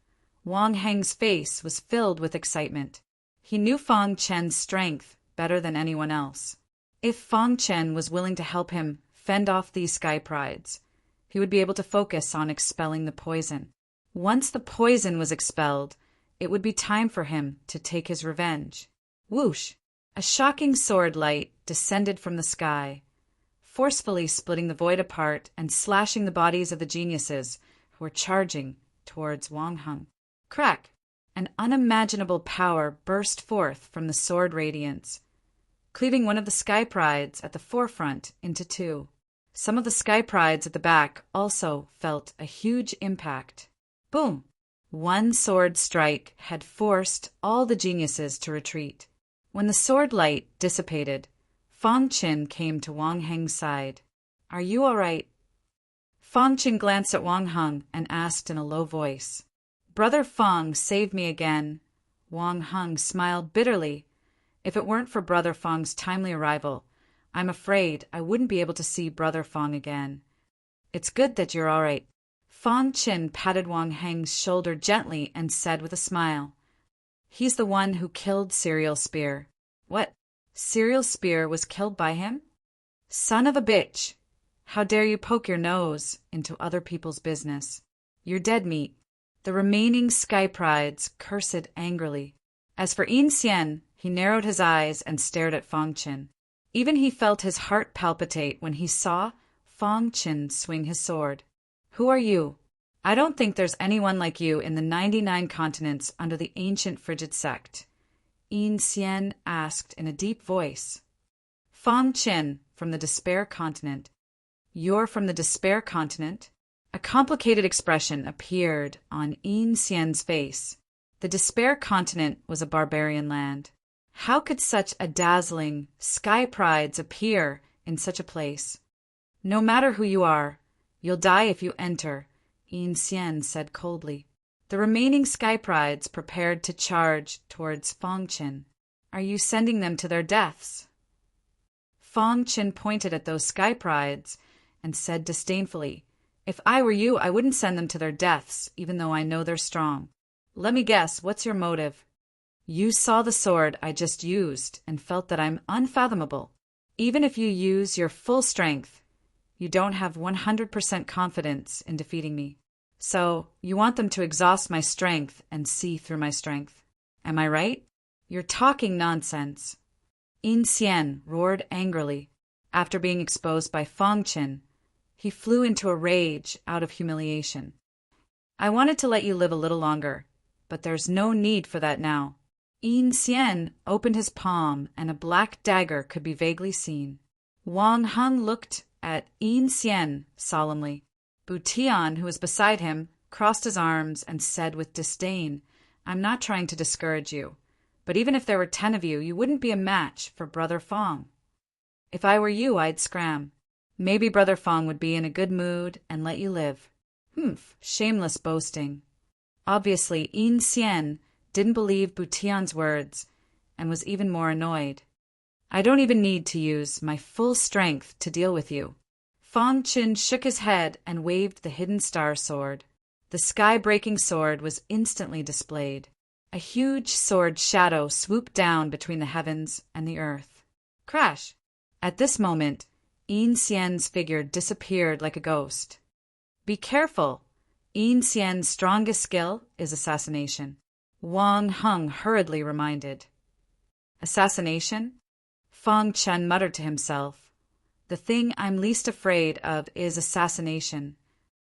Wang Heng's face was filled with excitement. He knew Fang Chen's strength better than anyone else. If Fang Chen was willing to help him fend off these sky prides, he would be able to focus on expelling the poison. Once the poison was expelled, it would be time for him to take his revenge. Whoosh! A shocking sword light descended from the sky, forcefully splitting the void apart and slashing the bodies of the geniuses who were charging towards Wang Heng. Crack! An unimaginable power burst forth from the sword radiance, cleaving one of the sky prides at the forefront into 2. Some of the sky prides at the back also felt a huge impact. Boom! One sword strike had forced all the geniuses to retreat. When the sword light dissipated, Fang Chen came to Wang Heng's side. Are you all right? Fang Chen glanced at Wang Heng and asked in a low voice. Brother Fang saved me again. Wang Heng smiled bitterly. If it weren't for Brother Fang's timely arrival, I'm afraid I wouldn't be able to see Brother Fang again. It's good that you're all right. Fang Chen patted Wang Heng's shoulder gently and said with a smile, He's the one who killed Serial Spear. What? Serial Spear was killed by him? Son of a bitch! How dare you poke your nose into other people's business? You're dead meat. The remaining sky prides cursed angrily. As for Yin Xian, he narrowed his eyes and stared at Fang Chen. Even he felt his heart palpitate when he saw Fang Chen swing his sword. Who are you? I don't think there's anyone like you in the 99 continents under the ancient frigid sect. Yin Xian asked in a deep voice. Fang Chen, from the Despair Continent. You're from the Despair Continent? A complicated expression appeared on Yin Xian's face. The Despair Continent was a barbarian land. How could such a dazzling sky prides appear in such a place? No matter who you are, you'll die if you enter, Yin Xian said coldly. The remaining sky prides prepared to charge towards Fang Chen. Are you sending them to their deaths? Fang Chen pointed at those sky prides and said disdainfully, If I were you, I wouldn't send them to their deaths, even though I know they're strong. Let me guess, what's your motive? You saw the sword I just used and felt that I'm unfathomable. Even if you use your full strength, you don't have 100% confidence in defeating me. So, you want them to exhaust my strength and see through my strength. Am I right? You're talking nonsense. Yin Xian roared angrily. After being exposed by Fang Chen, he flew into a rage out of humiliation. I wanted to let you live a little longer, but there's no need for that now. Yin Xian opened his palm and a black dagger could be vaguely seen. Wang Heng looked at Yin Xian solemnly. Bu Tian, who was beside him, crossed his arms and said with disdain, I'm not trying to discourage you, but even if there were 10 of you, you wouldn't be a match for Brother Fang. If I were you, I'd scram. Maybe Brother Fang would be in a good mood and let you live. Shameless boasting. Obviously, Yin Xian didn't believe Butian's words and was even more annoyed. I don't even need to use my full strength to deal with you. Fang Qin shook his head and waved the hidden star sword. The sky-breaking sword was instantly displayed. A huge sword shadow swooped down between the heavens and the earth. Crash! At this moment, Yin Xian's figure disappeared like a ghost. Be careful! Yin Xian's strongest skill is assassination. Wang Heng hurriedly reminded. Assassination? Fang Chen muttered to himself. The thing I'm least afraid of is assassination.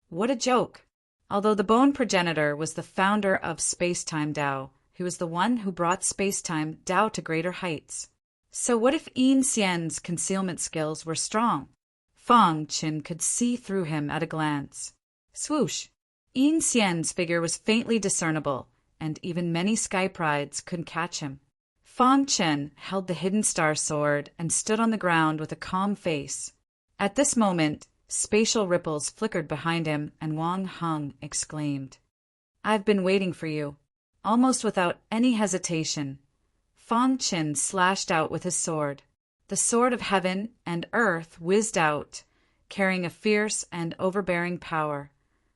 What a joke! Although the bone progenitor was the founder of space-time Tao, he was the one who brought space-time Tao to greater heights. So what if Yin Xian's concealment skills were strong? Fang Qin could see through him at a glance. Swoosh! Yin Xian's figure was faintly discernible, and even many sky prides couldn't catch him. Fang Chen held the hidden star sword and stood on the ground with a calm face. At this moment, spatial ripples flickered behind him, and Wang Heng exclaimed, I've been waiting for you. Almost without any hesitation, Fang Chen slashed out with his sword. The sword of heaven and earth whizzed out, carrying a fierce and overbearing power,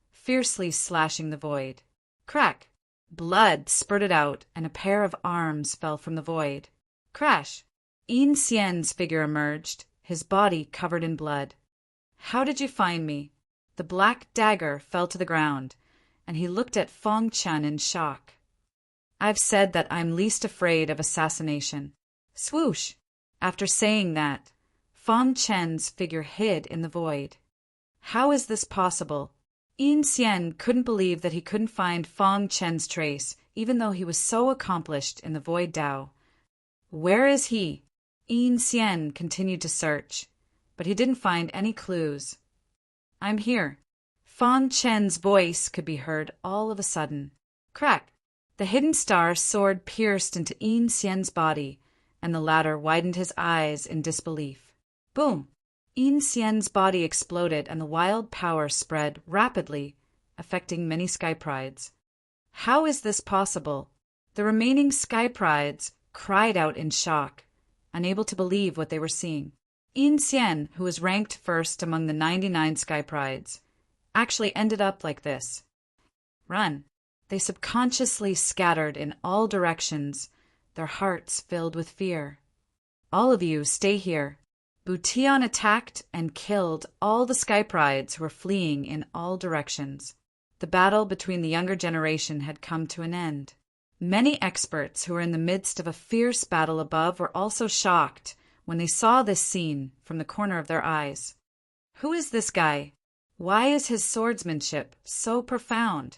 fiercely slashing the void. Crack! Blood spurted out, and a pair of arms fell from the void. Crash! Yin Xian's figure emerged, his body covered in blood. How did you find me? The black dagger fell to the ground, and he looked at Fang Chen in shock. I've said that I'm least afraid of assassination. Swoosh! After saying that, Fang Chen's figure hid in the void. How is this possible? Yin Xian couldn't believe that he couldn't find Fang Chen's trace, even though he was so accomplished in the Void Tao. Where is he? Yin Xian continued to search, but he didn't find any clues. I'm here. Fang Chen's voice could be heard all of a sudden. Crack! The hidden star sword pierced into Yin Xian's body, and the latter widened his eyes in disbelief. Boom! Yin Xian's body exploded, and the wild power spread rapidly, affecting many sky prides. How is this possible? The remaining sky prides cried out in shock, unable to believe what they were seeing. Yin Xian, who was ranked first among the 99 sky prides, actually ended up like this. Run! They subconsciously scattered in all directions, their hearts filled with fear. All of you stay here. Butian attacked and killed all the sky prides who were fleeing in all directions. The battle between the younger generation had come to an end. Many experts who were in the midst of a fierce battle above were also shocked when they saw this scene from the corner of their eyes. Who is this guy? Why is his swordsmanship so profound?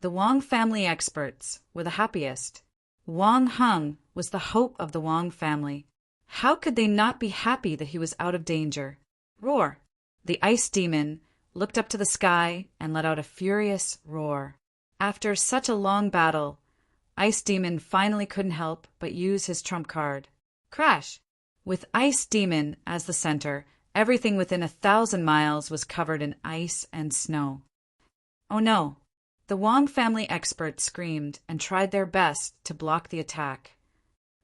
The Wang family experts were the happiest. Wang Heng was the hope of the Wang family. How could they not be happy that he was out of danger? Roar! The ice demon looked up to the sky and let out a furious roar. After such a long battle, Ice Demon finally couldn't help but use his trump card. Crash! With Ice Demon as the center, everything within 1,000 miles was covered in ice and snow. Oh no! The Wang family experts screamed and tried their best to block the attack.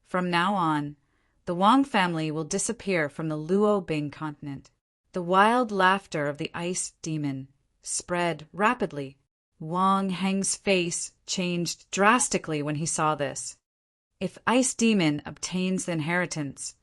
From now on, the Wang family will disappear from the Luo Bing continent. The wild laughter of the ice demon spread rapidly. Wang Heng's face changed drastically when he saw this. If Ice Demon obtains the inheritance,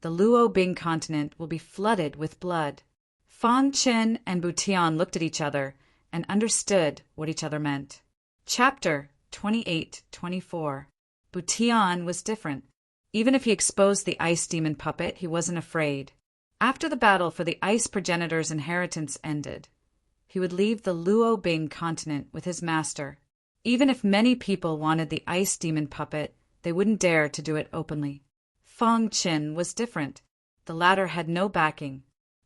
the Luo Bing continent will be flooded with blood. Fang Chen and Butian looked at each other and understood what each other meant. Chapter 28-24. Butian was different. Even if he exposed the ice demon puppet, he wasn't afraid. After the battle for the ice progenitor's inheritance ended, he would leave the Luo Bing continent with his master. Even if many people wanted the ice demon puppet, they wouldn't dare to do it openly. Fang Qin was different. The latter had no backing.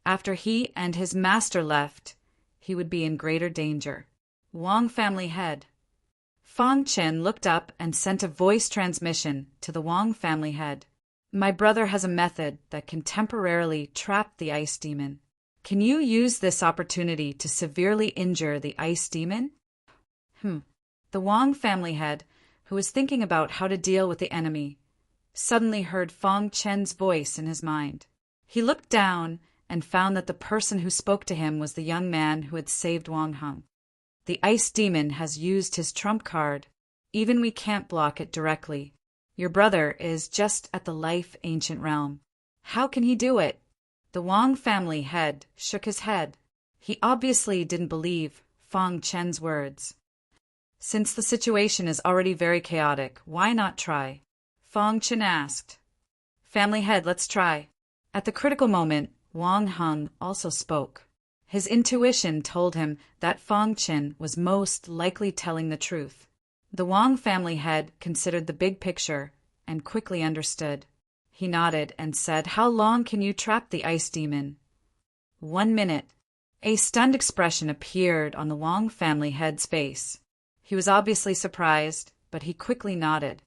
After he and his master left, he would be in greater danger. Wang family head. Fang Qin looked up and sent a voice transmission to the Wang family head. My brother has a method that can temporarily trap the ice demon. Can you use this opportunity to severely injure the ice demon? The Wang family head, who was thinking about how to deal with the enemy, suddenly heard Fong Chen's voice in his mind. He looked down and found that the person who spoke to him was the young man who had saved Wang Heng. The ice demon has used his trump card. Even we can't block it directly. Your brother is just at the life ancient realm. How can he do it? The Wang family head shook his head. He obviously didn't believe Fong Chen's words. Since the situation is already very chaotic, why not try? Fong Chen asked. Family head, let's try. At the critical moment, Wang Heng also spoke. His intuition told him that Fong Chen was most likely telling the truth. The Wang family head considered the big picture and quickly understood. He nodded and said, How long can you trap the ice demon? 1 minute. A stunned expression appeared on the Wang family head's face. He was obviously surprised, but he quickly nodded.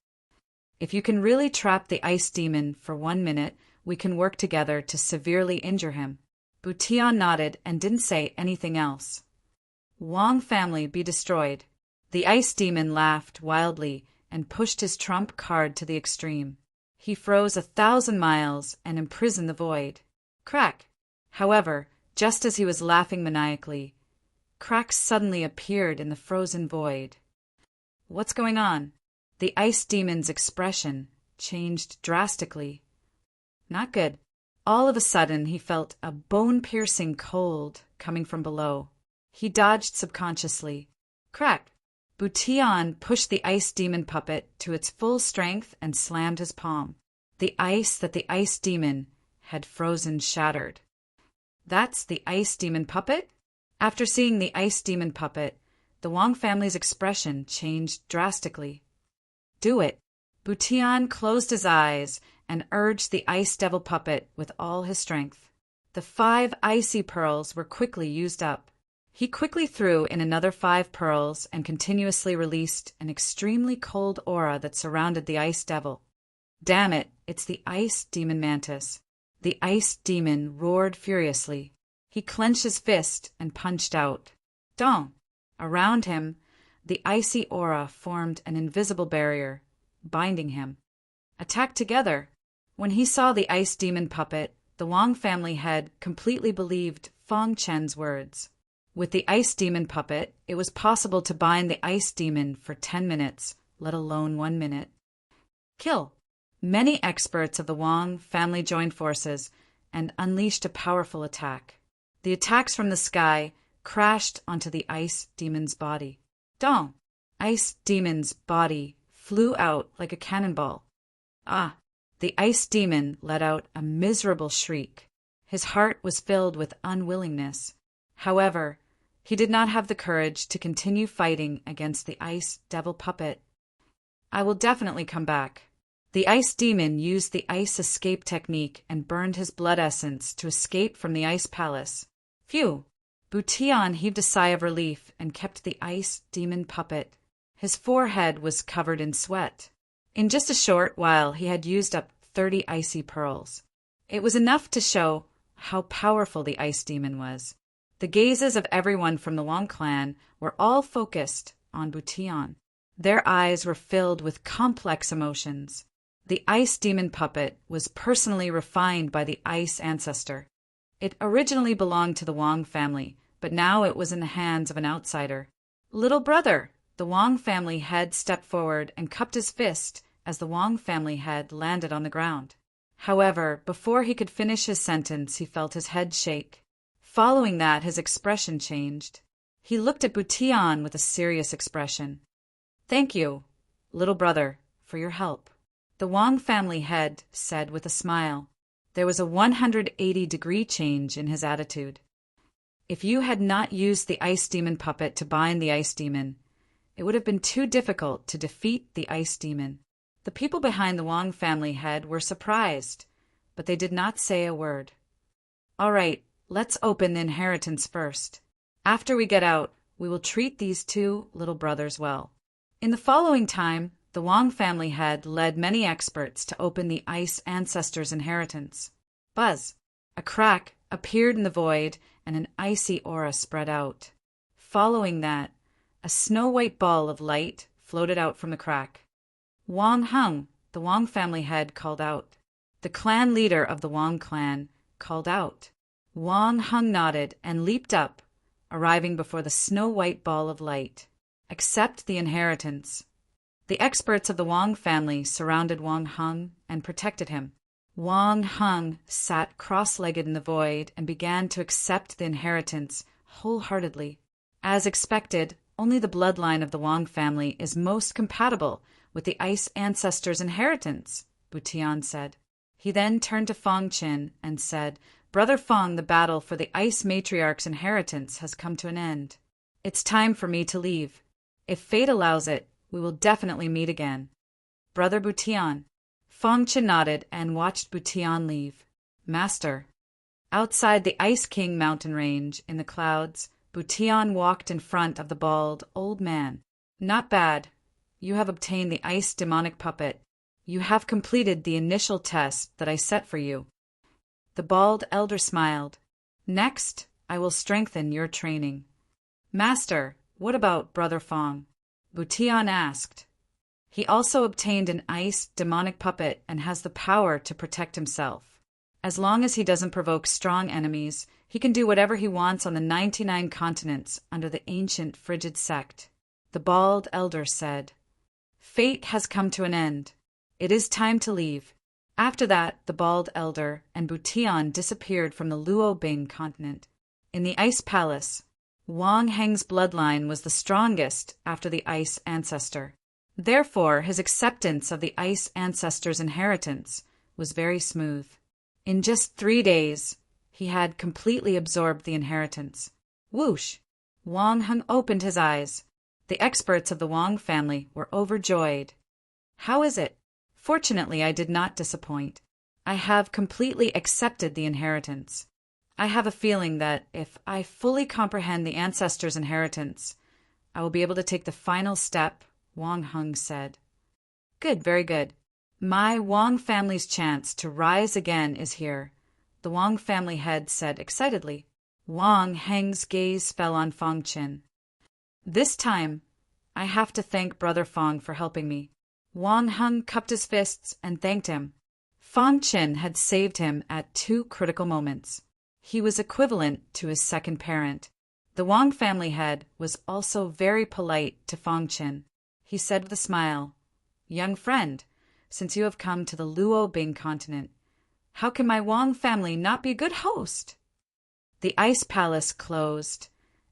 If you can really trap the ice demon for 1 minute, we can work together to severely injure him. Butian nodded and didn't say anything else. Wang family be destroyed. The ice demon laughed wildly and pushed his trump card to the extreme. He froze 1,000 miles and imprisoned the void. Crack! However, just as he was laughing maniacally, cracks suddenly appeared in the frozen void. What's going on? The ice demon's expression changed drastically. Not good. All of a sudden, he felt a bone-piercing cold coming from below. He dodged subconsciously. Crack! Butian pushed the ice demon puppet to its full strength and slammed his palm. The ice that the ice demon had frozen shattered. That's the ice demon puppet? After seeing the ice demon puppet, the Wang family's expression changed drastically. Do it. Butian closed his eyes and urged the ice devil puppet with all his strength. The 5 icy pearls were quickly used up. He quickly threw in another 5 pearls and continuously released an extremely cold aura that surrounded the ice devil. Damn it, it's the ice demon mantis. The ice demon roared furiously. He clenched his fist and punched out. Dong! Around him, the icy aura formed an invisible barrier, binding him. Attack together! When he saw the ice demon puppet, the Wang family head completely believed Fong Chen's words. With the ice demon puppet, it was possible to bind the ice demon for 10 minutes, let alone 1 minute. Kill! Many experts of the Wang family joined forces and unleashed a powerful attack. The attacks from the sky crashed onto the ice demon's body. Dong! Ice demon's body flew out like a cannonball. Ah! The ice demon let out a miserable shriek. His heart was filled with unwillingness. However, he did not have the courage to continue fighting against the ice devil puppet. I will definitely come back. The ice demon used the ice escape technique and burned his blood essence to escape from the ice palace. Phew! Butian heaved a sigh of relief and kept the ice demon puppet. His forehead was covered in sweat. In just a short while, he had used up 30 icy pearls. It was enough to show how powerful the ice demon was. The gazes of everyone from the Wang clan were all focused on Butian. Their eyes were filled with complex emotions. The ice demon puppet was personally refined by the ice ancestor. It originally belonged to the Wang family, but now it was in the hands of an outsider. Little brother! The Wang family head stepped forward and cupped his fist as the Wang family head landed on the ground. However, before he could finish his sentence, he felt his head shake. Following that, his expression changed. He looked at Butian with a serious expression. Thank you, little brother, for your help. The Wang family head said with a smile. There was a 180-degree change in his attitude. If you had not used the ice demon puppet to bind the ice demon, it would have been too difficult to defeat the ice demon. The people behind the Wang family head were surprised, but they did not say a word. All right, let's open the inheritance first. After we get out, we will treat these 2 little brothers well. In the following time, the Wang family head led many experts to open the ice ancestor's inheritance. Buzz! A crack appeared in the void and an icy aura spread out. Following that, A snow-white ball of light floated out from the crack. Wang Hung, the Wang family head, called out. The clan leader of the Wang clan called out. Wang Hung nodded and leaped up, arriving before the snow-white ball of light. Accept the inheritance. The experts of the Wang family surrounded Wang Hung and protected him. Wang Hung sat cross-legged in the void and began to accept the inheritance wholeheartedly. As expected, only the bloodline of the Wang family is most compatible with the Ice Ancestors' inheritance, Butian said. He then turned to Fong Qin and said, Brother Fong, the battle for the Ice Matriarch's inheritance has come to an end. It's time for me to leave. If fate allows it, we will definitely meet again. Brother Butian. Fong Qin nodded and watched Butian leave. Master. Outside the Ice King mountain range, in the clouds, Butian walked in front of the bald old man. Not bad. You have obtained the ice demonic puppet. You have completed the initial test that I set for you. The bald elder smiled. Next, I will strengthen your training. Master, what about Brother Fong? Butian asked. He also obtained an ice demonic puppet and has the power to protect himself. As long as he doesn't provoke strong enemies, he can do whatever he wants on the 99 continents under the ancient frigid sect. The bald elder said. Fate has come to an end. It is time to leave. After that, the bald elder and Butian disappeared from the Luobing continent. In the Ice Palace, Wang Heng's bloodline was the strongest after the Ice Ancestor. Therefore, his acceptance of the Ice Ancestor's inheritance was very smooth. In just 3 days, he had completely absorbed the inheritance. Whoosh! Wang Heng opened his eyes. The experts of the Wang family were overjoyed. How is it? Fortunately, I did not disappoint. I have completely accepted the inheritance. I have a feeling that if I fully comprehend the ancestors' inheritance, I will be able to take the final step, Wang Heng said. Good, very good. My Wang family's chance to rise again is here, the Wang family head said excitedly. Wang Heng's gaze fell on Fong Qin. This time, I have to thank Brother Fong for helping me. Wang Heng cupped his fists and thanked him. Fong Qin had saved him at 2 critical moments. He was equivalent to his second parent. The Wang family head was also very polite to Fong Qin. He said with a smile, Young friend, since you have come to the Luobing continent, how can my Wang family not be a good host? The Ice Palace closed,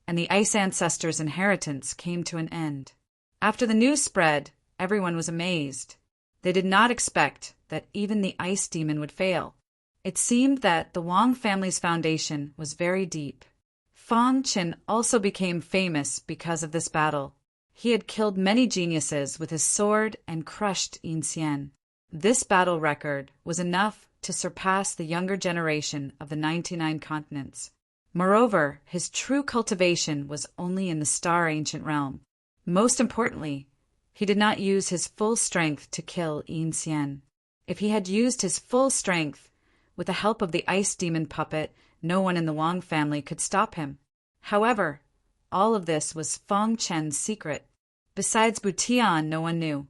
and the Ice Ancestors' inheritance came to an end. After the news spread, everyone was amazed. They did not expect that even the Ice Demon would fail. It seemed that the Wang family's foundation was very deep. Fong Qin also became famous because of this battle. He had killed many geniuses with his sword and crushed Yin Xian. This battle record was enough to surpass the younger generation of the 99 continents. Moreover, his true cultivation was only in the Star Ancient Realm. Most importantly, he did not use his full strength to kill Yin Xian. If he had used his full strength, with the help of the Ice Demon puppet, no one in the Wang family could stop him. However, all of this was Fong Chen's secret. Besides Butian, no one knew.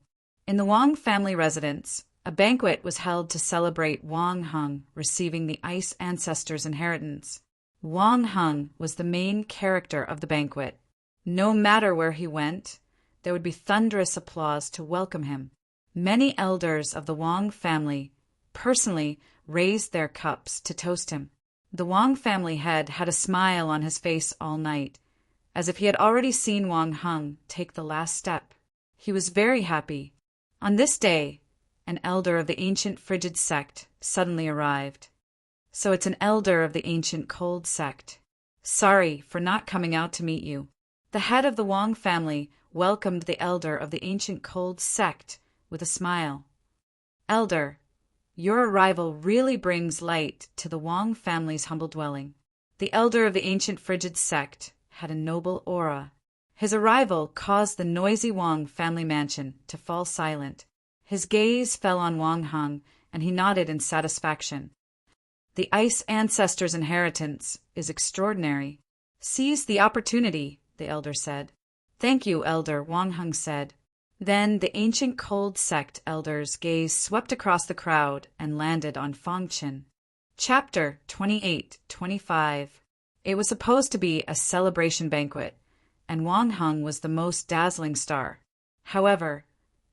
In the Wang family residence, a banquet was held to celebrate Wang Heng receiving the Ice Ancestors' inheritance. Wang Heng was the main character of the banquet. No matter where he went, there would be thunderous applause to welcome him. Many elders of the Wang family personally raised their cups to toast him. The Wang family head had a smile on his face all night, as if he had already seen Wang Heng take the last step. He was very happy. On this day, an elder of the ancient frigid sect suddenly arrived. So it's an elder of the ancient cold sect. Sorry for not coming out to meet you. The head of the Wang family welcomed the elder of the ancient cold sect with a smile. Elder, your arrival really brings light to the Wang family's humble dwelling. The elder of the ancient frigid sect had a noble aura. His arrival caused the noisy Wang family mansion to fall silent. His gaze fell on Wang Heng, and he nodded in satisfaction. The Ice Ancestors' inheritance is extraordinary. Seize the opportunity, the elder said. Thank you, Elder, Wang Hung said. Then the ancient cold sect elder's gaze swept across the crowd and landed on Fangchen. Chapter 28-25. It was supposed to be a celebration banquet, and Wang Hung was the most dazzling star. However,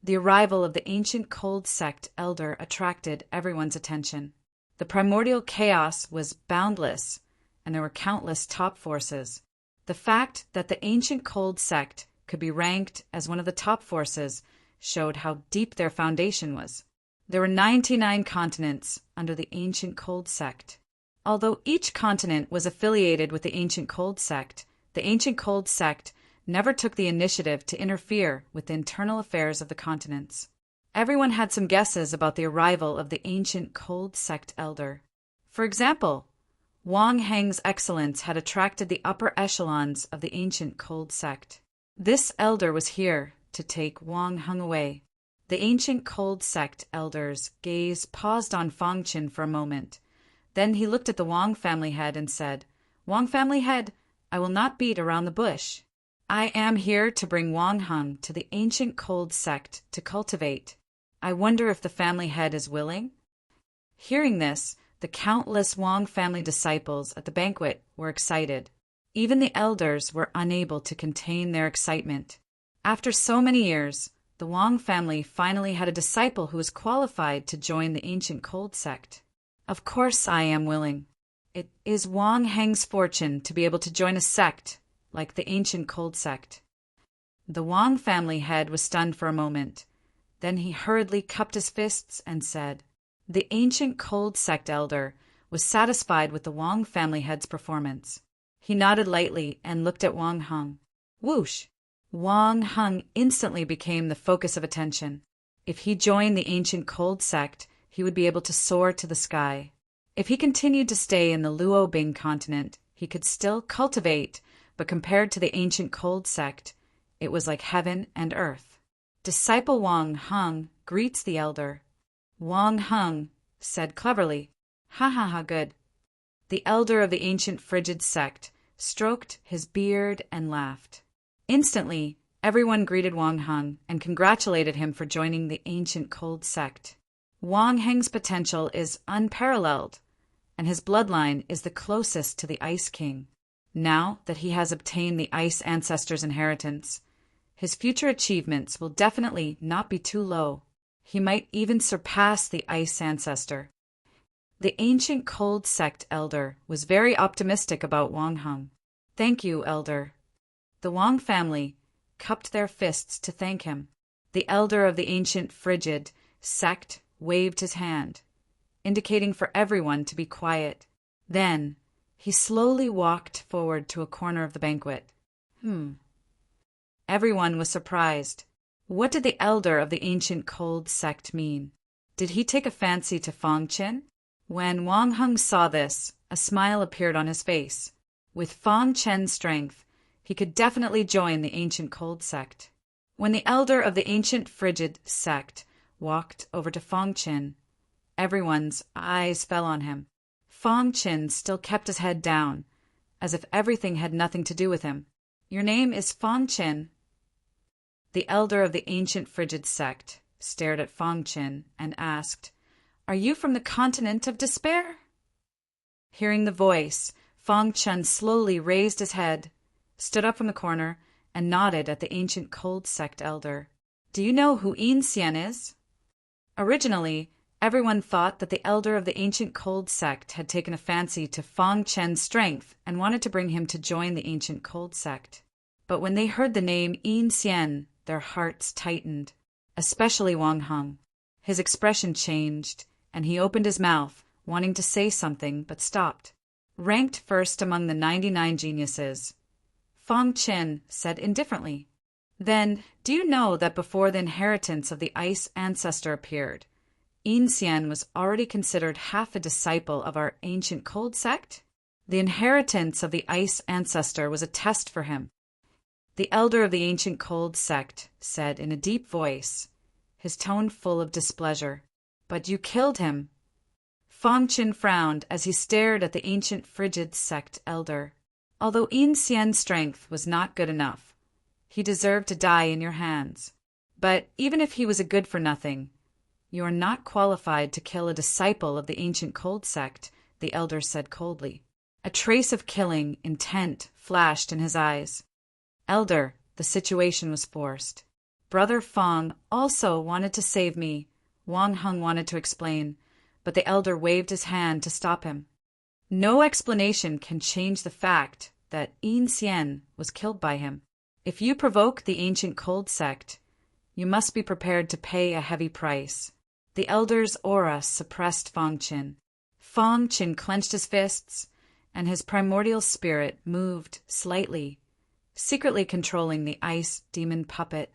the arrival of the ancient cold sect elder attracted everyone's attention. The primordial chaos was boundless, and there were countless top forces. The fact that the ancient cold sect could be ranked as one of the top forces showed how deep their foundation was. There were 99 continents under the ancient cold sect. Although each continent was affiliated with the ancient cold sect never took the initiative to interfere with the internal affairs of the continents. Everyone had some guesses about the arrival of the ancient cold sect elder. For example, Wang Heng's excellence had attracted the upper echelons of the ancient cold sect. This elder was here to take Wang Hung away. The ancient cold sect elder's gaze paused on Fangchen for a moment. Then he looked at the Wang family head and said, "Wang family head, I will not beat around the bush. I am here to bring Wang Hung to the ancient cold sect to cultivate. I wonder if the family head is willing?" Hearing this, the countless Wang family disciples at the banquet were excited. Even the elders were unable to contain their excitement. After so many years, the Wang family finally had a disciple who was qualified to join the ancient cold sect. Of course I am willing. It is Wang Heng's fortune to be able to join a sect like the ancient cold sect. The Wang family head was stunned for a moment. Then he hurriedly cupped his fists and said, the ancient cold sect elder was satisfied with the Wang family head's performance. He nodded lightly and looked at Wang Hung. Whoosh! Wang Hung instantly became the focus of attention. If he joined the ancient cold sect, he would be able to soar to the sky. If he continued to stay in the Luobing continent, he could still cultivate, but compared to the ancient cold sect, it was like heaven and earth. Disciple Wang Hung greets the elder. Wang Hung said cleverly, "Ha ha ha, good." The elder of the ancient frigid sect stroked his beard and laughed. Instantly, everyone greeted Wang Hung and congratulated him for joining the ancient cold sect. Wang Heng's potential is unparalleled, and his bloodline is the closest to the Ice King. Now that he has obtained the Ice Ancestor's inheritance, his future achievements will definitely not be too low. He might even surpass the Ice Ancestor. The ancient cold sect elder was very optimistic about Wang Hung. Thank you, elder. The Wang family cupped their fists to thank him. The elder of the ancient frigid sect waved his hand, indicating for everyone to be quiet. Then he slowly walked forward to a corner of the banquet. Everyone was surprised. What did the elder of the ancient cold sect mean? Did he take a fancy to Fangchen? When Wang Hung saw this, a smile appeared on his face. With Fangchen's strength, he could definitely join the ancient cold sect. When the elder of the ancient frigid sect walked over to Fangchen, everyone's eyes fell on him. Fangchen still kept his head down, as if everything had nothing to do with him. Your name is Fangchen. The elder of the ancient frigid sect stared at Fangchen and asked, Are you from the continent of despair? Hearing the voice, Fangchen slowly raised his head, stood up from the corner, and nodded at the ancient cold sect elder. Do you know who Yin Xian is? Originally, everyone thought that the elder of the ancient cold sect had taken a fancy to Fangchen's strength and wanted to bring him to join the ancient cold sect. But when they heard the name Yin Xian, their hearts tightened, especially Wang Hung. His expression changed, and he opened his mouth, wanting to say something, but stopped. Ranked first among the 99 geniuses, Fangchen said indifferently, Then, do you know that before the inheritance of the Ice Ancestor appeared, Yin Xian was already considered half a disciple of our ancient cold sect? The inheritance of the Ice Ancestor was a test for him. The elder of the ancient cold sect said in a deep voice, his tone full of displeasure, But you killed him. Fangchen frowned as he stared at the ancient frigid sect elder. Although Yin Xian's strength was not good enough, He deserved to die in your hands. But even if he was a good-for-nothing, you are not qualified to kill a disciple of the ancient cold sect, the elder said coldly. A trace of killing intent flashed in his eyes. Elder, the situation was forced. Brother Fong also wanted to save me, Wang Heng wanted to explain, but the elder waved his hand to stop him. No explanation can change the fact that Yin Xian was killed by him. If you provoke the ancient cold sect, you must be prepared to pay a heavy price. The elder's aura suppressed Fong Qin. Fong Qin clenched his fists, and his primordial spirit moved slightly, secretly controlling the ice demon puppet.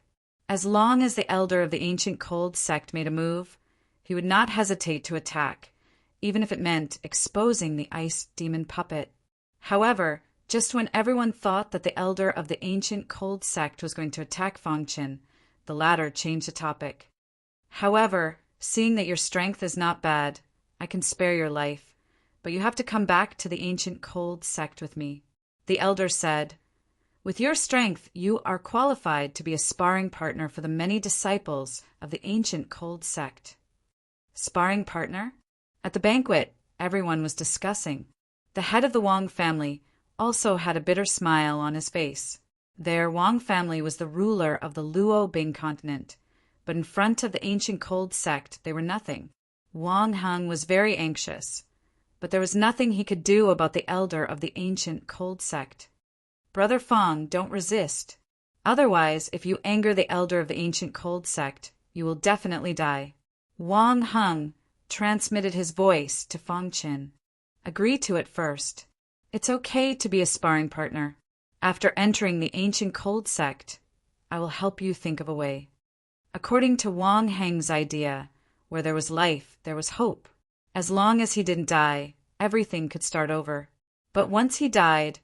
As long as the elder of the ancient cold sect made a move, he would not hesitate to attack, even if it meant exposing the ice demon puppet. However, just when everyone thought that the elder of the ancient cold sect was going to attack Fong Qin, the latter changed the topic. However, seeing that your strength is not bad, I can spare your life, but you have to come back to the ancient cold sect with me. The elder said, with your strength, you are qualified to be a sparring partner for the many disciples of the ancient cold sect. Sparring partner? At the banquet, everyone was discussing. The head of the Wang family also had a bitter smile on his face. Their Wang family was the ruler of the Luo Bing continent, but in front of the ancient cold sect they were nothing. Wang Heng was very anxious, but there was nothing he could do about the elder of the ancient cold sect. Brother Fong, don't resist. Otherwise, if you anger the elder of the ancient cold sect, you will definitely die. Wang Heng transmitted his voice to Fong Qin. Agree to it first. It's okay to be a sparring partner. After entering the ancient cold sect, I will help you think of a way. According to Wang Heng's idea, where there was life, there was hope. As long as he didn't die, everything could start over. But once he died,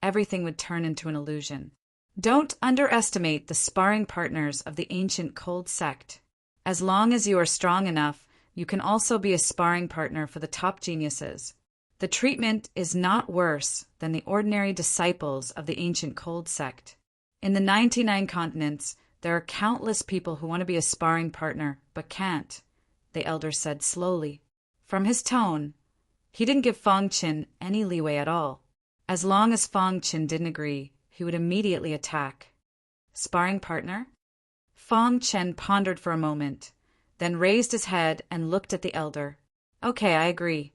everything would turn into an illusion. Don't underestimate the sparring partners of the ancient cold sect. As long as you are strong enough, you can also be a sparring partner for the top geniuses. The treatment is not worse than the ordinary disciples of the ancient cold sect. In the 99 continents, there are countless people who want to be a sparring partner, but can't, the elder said slowly. From his tone, he didn't give Fong Qin any leeway at all. As long as Fong Qin didn't agree, he would immediately attack. Sparring partner? Fong Qin pondered for a moment, then raised his head and looked at the elder. Okay, I agree.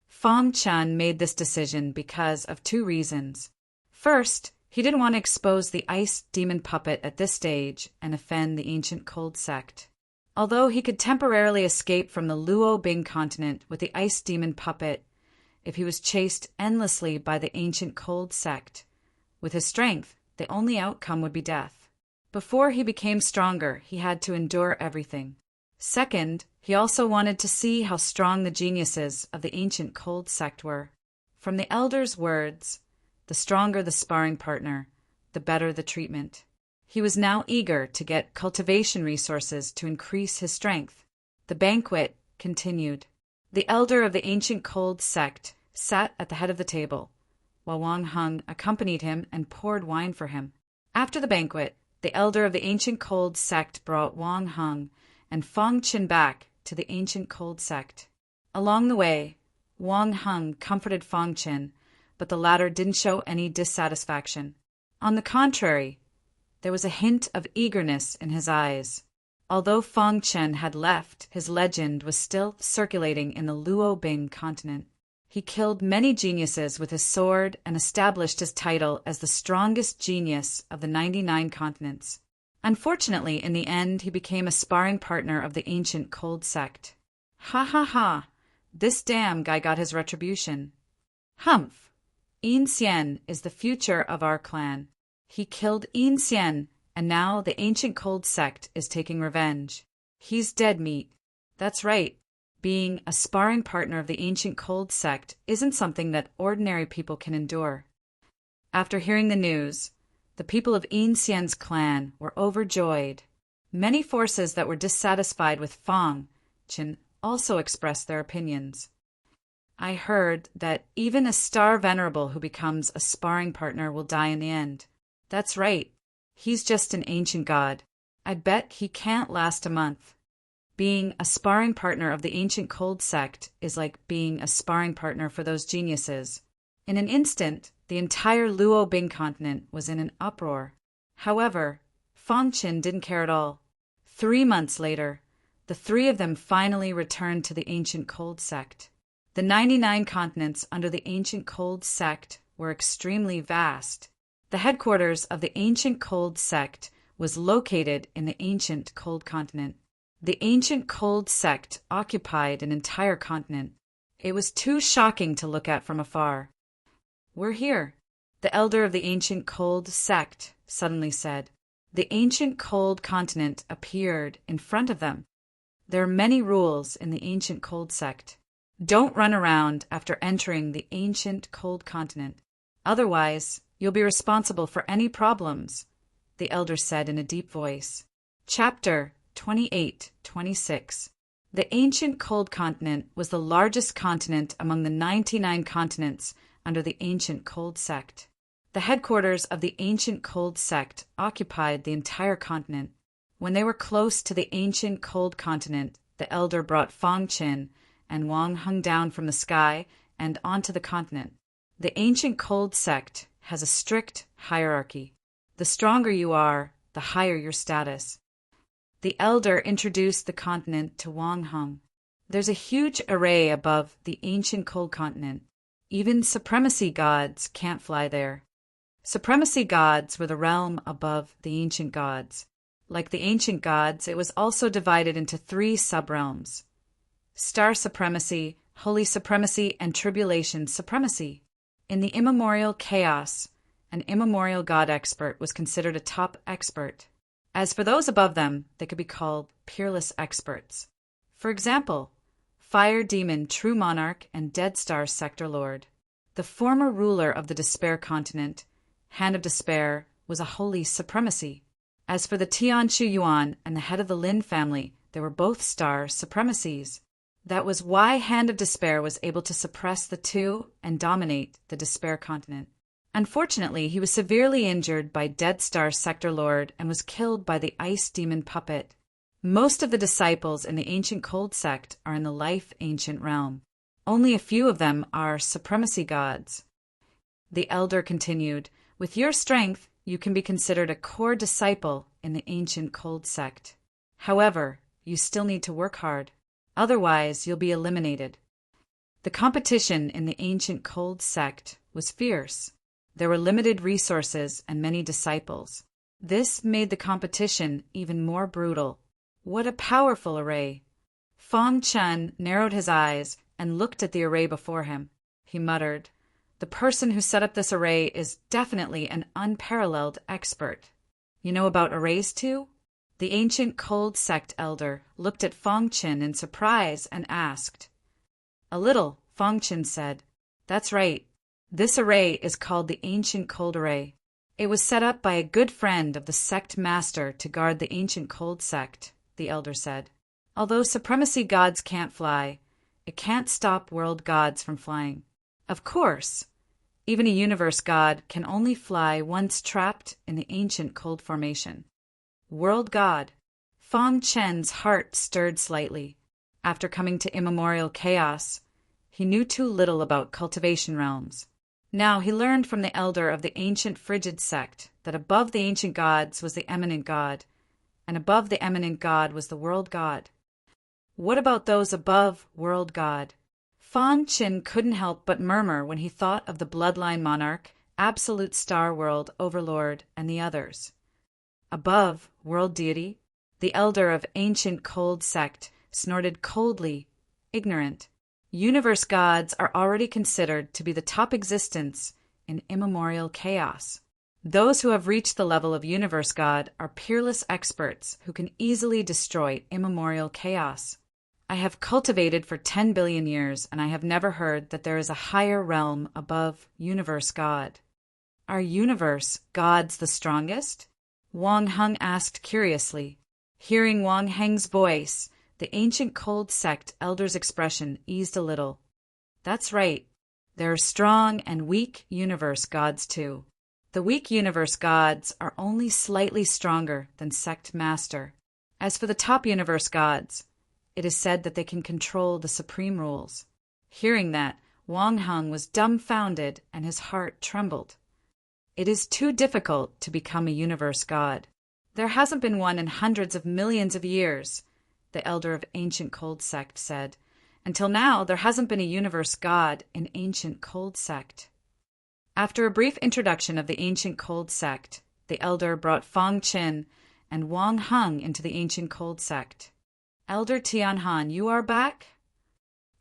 Fong Qin made this decision because of two reasons. First, he didn't want to expose the ice demon puppet at this stage and offend the ancient cold sect. Although he could temporarily escape from the Luo Bing continent with the ice demon puppet, if he was chased endlessly by the ancient cold sect, with his strength, the only outcome would be death. Before he became stronger, he had to endure everything. Second, he also wanted to see how strong the geniuses of the ancient cold sect were. From the elder's words, the stronger the sparring partner, the better the treatment. He was now eager to get cultivation resources to increase his strength. The banquet continued. The elder of the ancient cold sect sat at the head of the table, while Wang Heng accompanied him and poured wine for him. After the banquet, the elder of the ancient cold sect brought Wang Heng and Fong Qin back to the ancient cold sect. Along the way, Wang Heng comforted Fong Qin, but the latter didn't show any dissatisfaction. On the contrary, there was a hint of eagerness in his eyes. Although Fong Qin had left, his legend was still circulating in the Luo Bing continent. He killed many geniuses with his sword and established his title as the strongest genius of the 99 continents. Unfortunately, in the end, he became a sparring partner of the ancient cold sect. Ha ha ha! This damn guy got his retribution. Humph! Yin Xian is the future of our clan. He killed Yin Xian, and now the ancient cold sect is taking revenge. He's dead meat. That's right. Being a sparring partner of the ancient cold sect isn't something that ordinary people can endure. After hearing the news, the people of Yin Xian's clan were overjoyed. Many forces that were dissatisfied with Fong Qin also expressed their opinions. I heard that even a star venerable who becomes a sparring partner will die in the end. That's right. He's just an ancient god. I bet he can't last a month. Being a sparring partner of the ancient cold sect is like being a sparring partner for those geniuses. In an instant, the entire Luo Bing continent was in an uproar. However, Fang Qin didn't care at all. 3 months later, the three of them finally returned to the ancient cold sect. The 99 continents under the ancient cold sect were extremely vast. The headquarters of the ancient cold sect was located in the ancient cold continent. The ancient cold sect occupied an entire continent. It was too shocking to look at from afar. "We're here," the elder of the ancient cold sect suddenly said. The ancient cold continent appeared in front of them. There are many rules in the ancient cold sect. Don't run around after entering the ancient cold continent. Otherwise, you'll be responsible for any problems, the elder said in a deep voice. Chapter 28-26. The ancient cold continent was the largest continent among the 99 continents under the ancient cold sect. The headquarters of the ancient cold sect occupied the entire continent. When they were close to the ancient cold continent, the elder brought Fang Qin and Wang hung down from the sky and onto the continent. The ancient cold sect has a strict hierarchy. The stronger you are, the higher your status. The elder introduced the continent to Wang Hung. There's a huge array above the ancient cold continent. Even supremacy gods can't fly there. Supremacy gods were the realm above the ancient gods. Like the ancient gods, it was also divided into 3 sub-realms: Star Supremacy, Holy Supremacy, and Tribulation Supremacy. In the immemorial chaos, an immemorial god expert was considered a top expert. As for those above them, they could be called peerless experts. For example, Fire Demon True Monarch and Dead Star Sector Lord. The former ruler of the Despair Continent, Hand of Despair, was a holy supremacy. As for the Tian Shu Yuan and the head of the Lin family, they were both star supremacies. That was why Hand of Despair was able to suppress the two and dominate the Despair Continent. Unfortunately, he was severely injured by Dead Star Sector Lord and was killed by the Ice Demon Puppet. Most of the disciples in the Ancient Cold Sect are in the Life Ancient Realm. Only a few of them are supremacy gods. The elder continued, "With your strength, you can be considered a core disciple in the Ancient Cold Sect. However, you still need to work hard. Otherwise, you'll be eliminated." The competition in the Ancient Cold Sect was fierce. There were limited resources and many disciples. This made the competition even more brutal. What a powerful array! Fang Chen narrowed his eyes and looked at the array before him. He muttered, "The person who set up this array is definitely an unparalleled expert." "You know about arrays too?" The Ancient Cold Sect elder looked at Fang Chen in surprise and asked. "A little," Fang Chen said. "That's right. This array is called the Ancient Cold Array. It was set up by a good friend of the sect master to guard the Ancient Cold Sect," the elder said. "Although supremacy gods can't fly, it can't stop world gods from flying. Of course, even a universe god can only fly once trapped in the Ancient Cold Formation." World God. Fang Chen's heart stirred slightly. After coming to immemorial chaos, he knew too little about cultivation realms. Now he learned from the elder of the ancient Frigid sect that above the ancient gods was the eminent god, and above the eminent god was the world god. What about those above world god? Fang Chen couldn't help but murmur when he thought of the bloodline monarch, absolute star world overlord, and the others. Above world deity? The elder of ancient cold sect snorted coldly, ignorant. Universe gods are already considered to be the top existence in immemorial chaos. Those who have reached the level of universe god are peerless experts who can easily destroy immemorial chaos. I have cultivated for 10 billion years, and I have never heard that there is a higher realm above universe god. Are universe gods the strongest? Wang Hung asked curiously. Hearing Wang Heng's voice, the ancient cold sect elder's expression eased a little. That's right. There are strong and weak universe gods too. The weak universe gods are only slightly stronger than sect master. As for the top universe gods, it is said that they can control the supreme rules. Hearing that, Wang Heng was dumbfounded and his heart trembled. It is too difficult to become a universe god. There hasn't been one in hundreds of millions of years, the elder of ancient cold sect said. Until now, there hasn't been a universe god in ancient cold sect. After a brief introduction of the ancient cold sect, the elder brought Fang Qin and Wang Heng into the ancient cold sect. Elder Tianhan, you are back?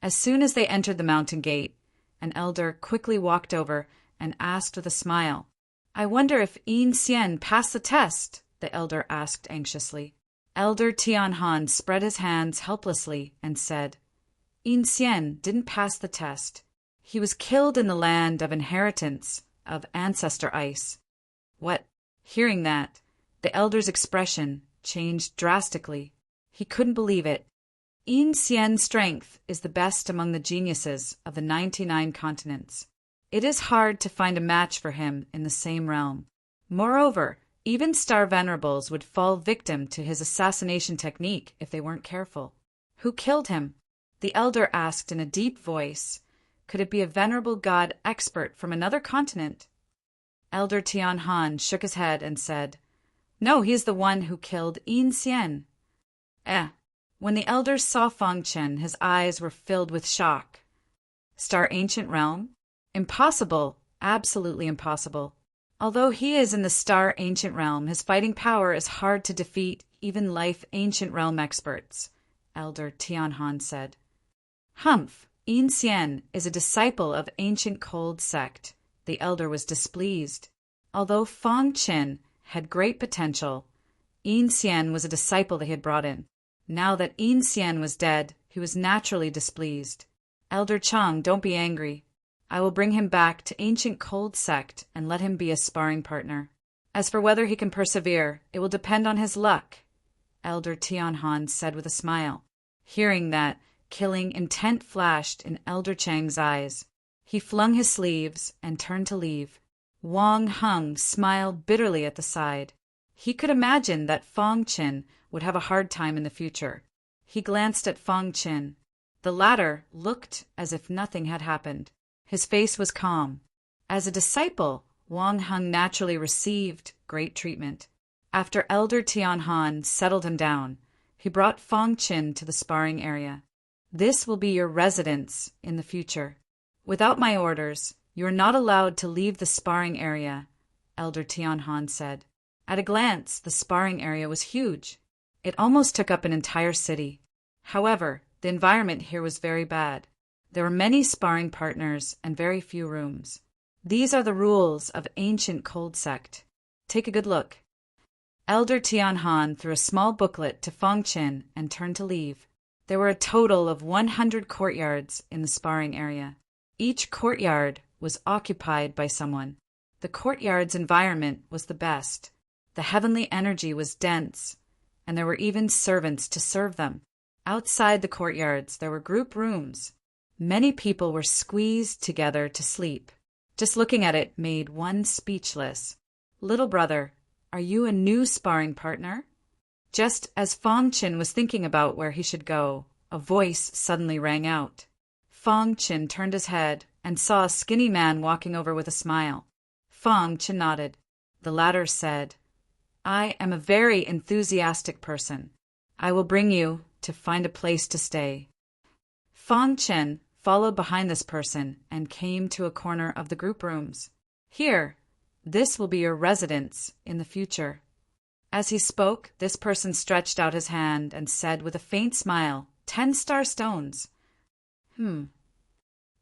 As soon as they entered the mountain gate, an elder quickly walked over and asked with a smile, I wonder if Yin Xian passed the test, the elder asked anxiously. Elder Tianhan spread his hands helplessly and said, Yin Xian didn't pass the test. He was killed in the land of inheritance of ancestor ice. What? Hearing that, the elder's expression changed drastically. He couldn't believe it. Yin Xian's strength is the best among the geniuses of the 99 continents. It is hard to find a match for him in the same realm. Moreover, even star venerables would fall victim to his assassination technique if they weren't careful. Who killed him? The elder asked in a deep voice. Could it be a venerable god expert from another continent? Elder Tianhan shook his head and said, No, he is the one who killed Yin Xian. When the elder saw Fang Chen, his eyes were filled with shock. Star Ancient Realm? Impossible, absolutely impossible. Although he is in the Star Ancient Realm, his fighting power is hard to defeat even Life Ancient Realm experts, Elder Tianhan said. Humph, Yin Xian is a disciple of Ancient Cold Sect. The elder was displeased. Although Fang Chen had great potential, Yin Xian was a disciple that he had brought in. Now that Yin Xian was dead, he was naturally displeased. Elder Chang, don't be angry. I will bring him back to Ancient Cold Sect and let him be a sparring partner. As for whether he can persevere, it will depend on his luck, Elder Tianhan said with a smile. Hearing that, killing intent flashed in Elder Chang's eyes. He flung his sleeves and turned to leave. Wang Heng smiled bitterly at the side. He could imagine that Fang Qin would have a hard time in the future. He glanced at Fang Qin. The latter looked as if nothing had happened. His face was calm. As a disciple, Wang Heng naturally received great treatment. After Elder Tianhan settled him down, he brought Fang Qin to the sparring area. This will be your residence in the future. Without my orders, you are not allowed to leave the sparring area, Elder Tianhan said. At a glance, the sparring area was huge. It almost took up an entire city. However, the environment here was very bad. There were many sparring partners and very few rooms. These are the rules of Ancient Cold Sect. Take a good look. Elder Tianhan threw a small booklet to Fang Qin and turned to leave. There were a total of 100 courtyards in the sparring area. Each courtyard was occupied by someone. The courtyard's environment was the best. The heavenly energy was dense, and there were even servants to serve them. Outside the courtyards, there were group rooms. Many people were squeezed together to sleep. Just looking at it made one speechless. Little brother, are you a new sparring partner? Just as Fang Qin was thinking about where he should go, a voice suddenly rang out. Fang Qin turned his head and saw a skinny man walking over with a smile. Fang Qin nodded. The latter said, I am a very enthusiastic person. I will bring you to find a place to stay. Fang Qin followed behind this person and came to a corner of the group rooms. Here, this will be your residence in the future. As he spoke, this person stretched out his hand and said with a faint smile, 10 star stones.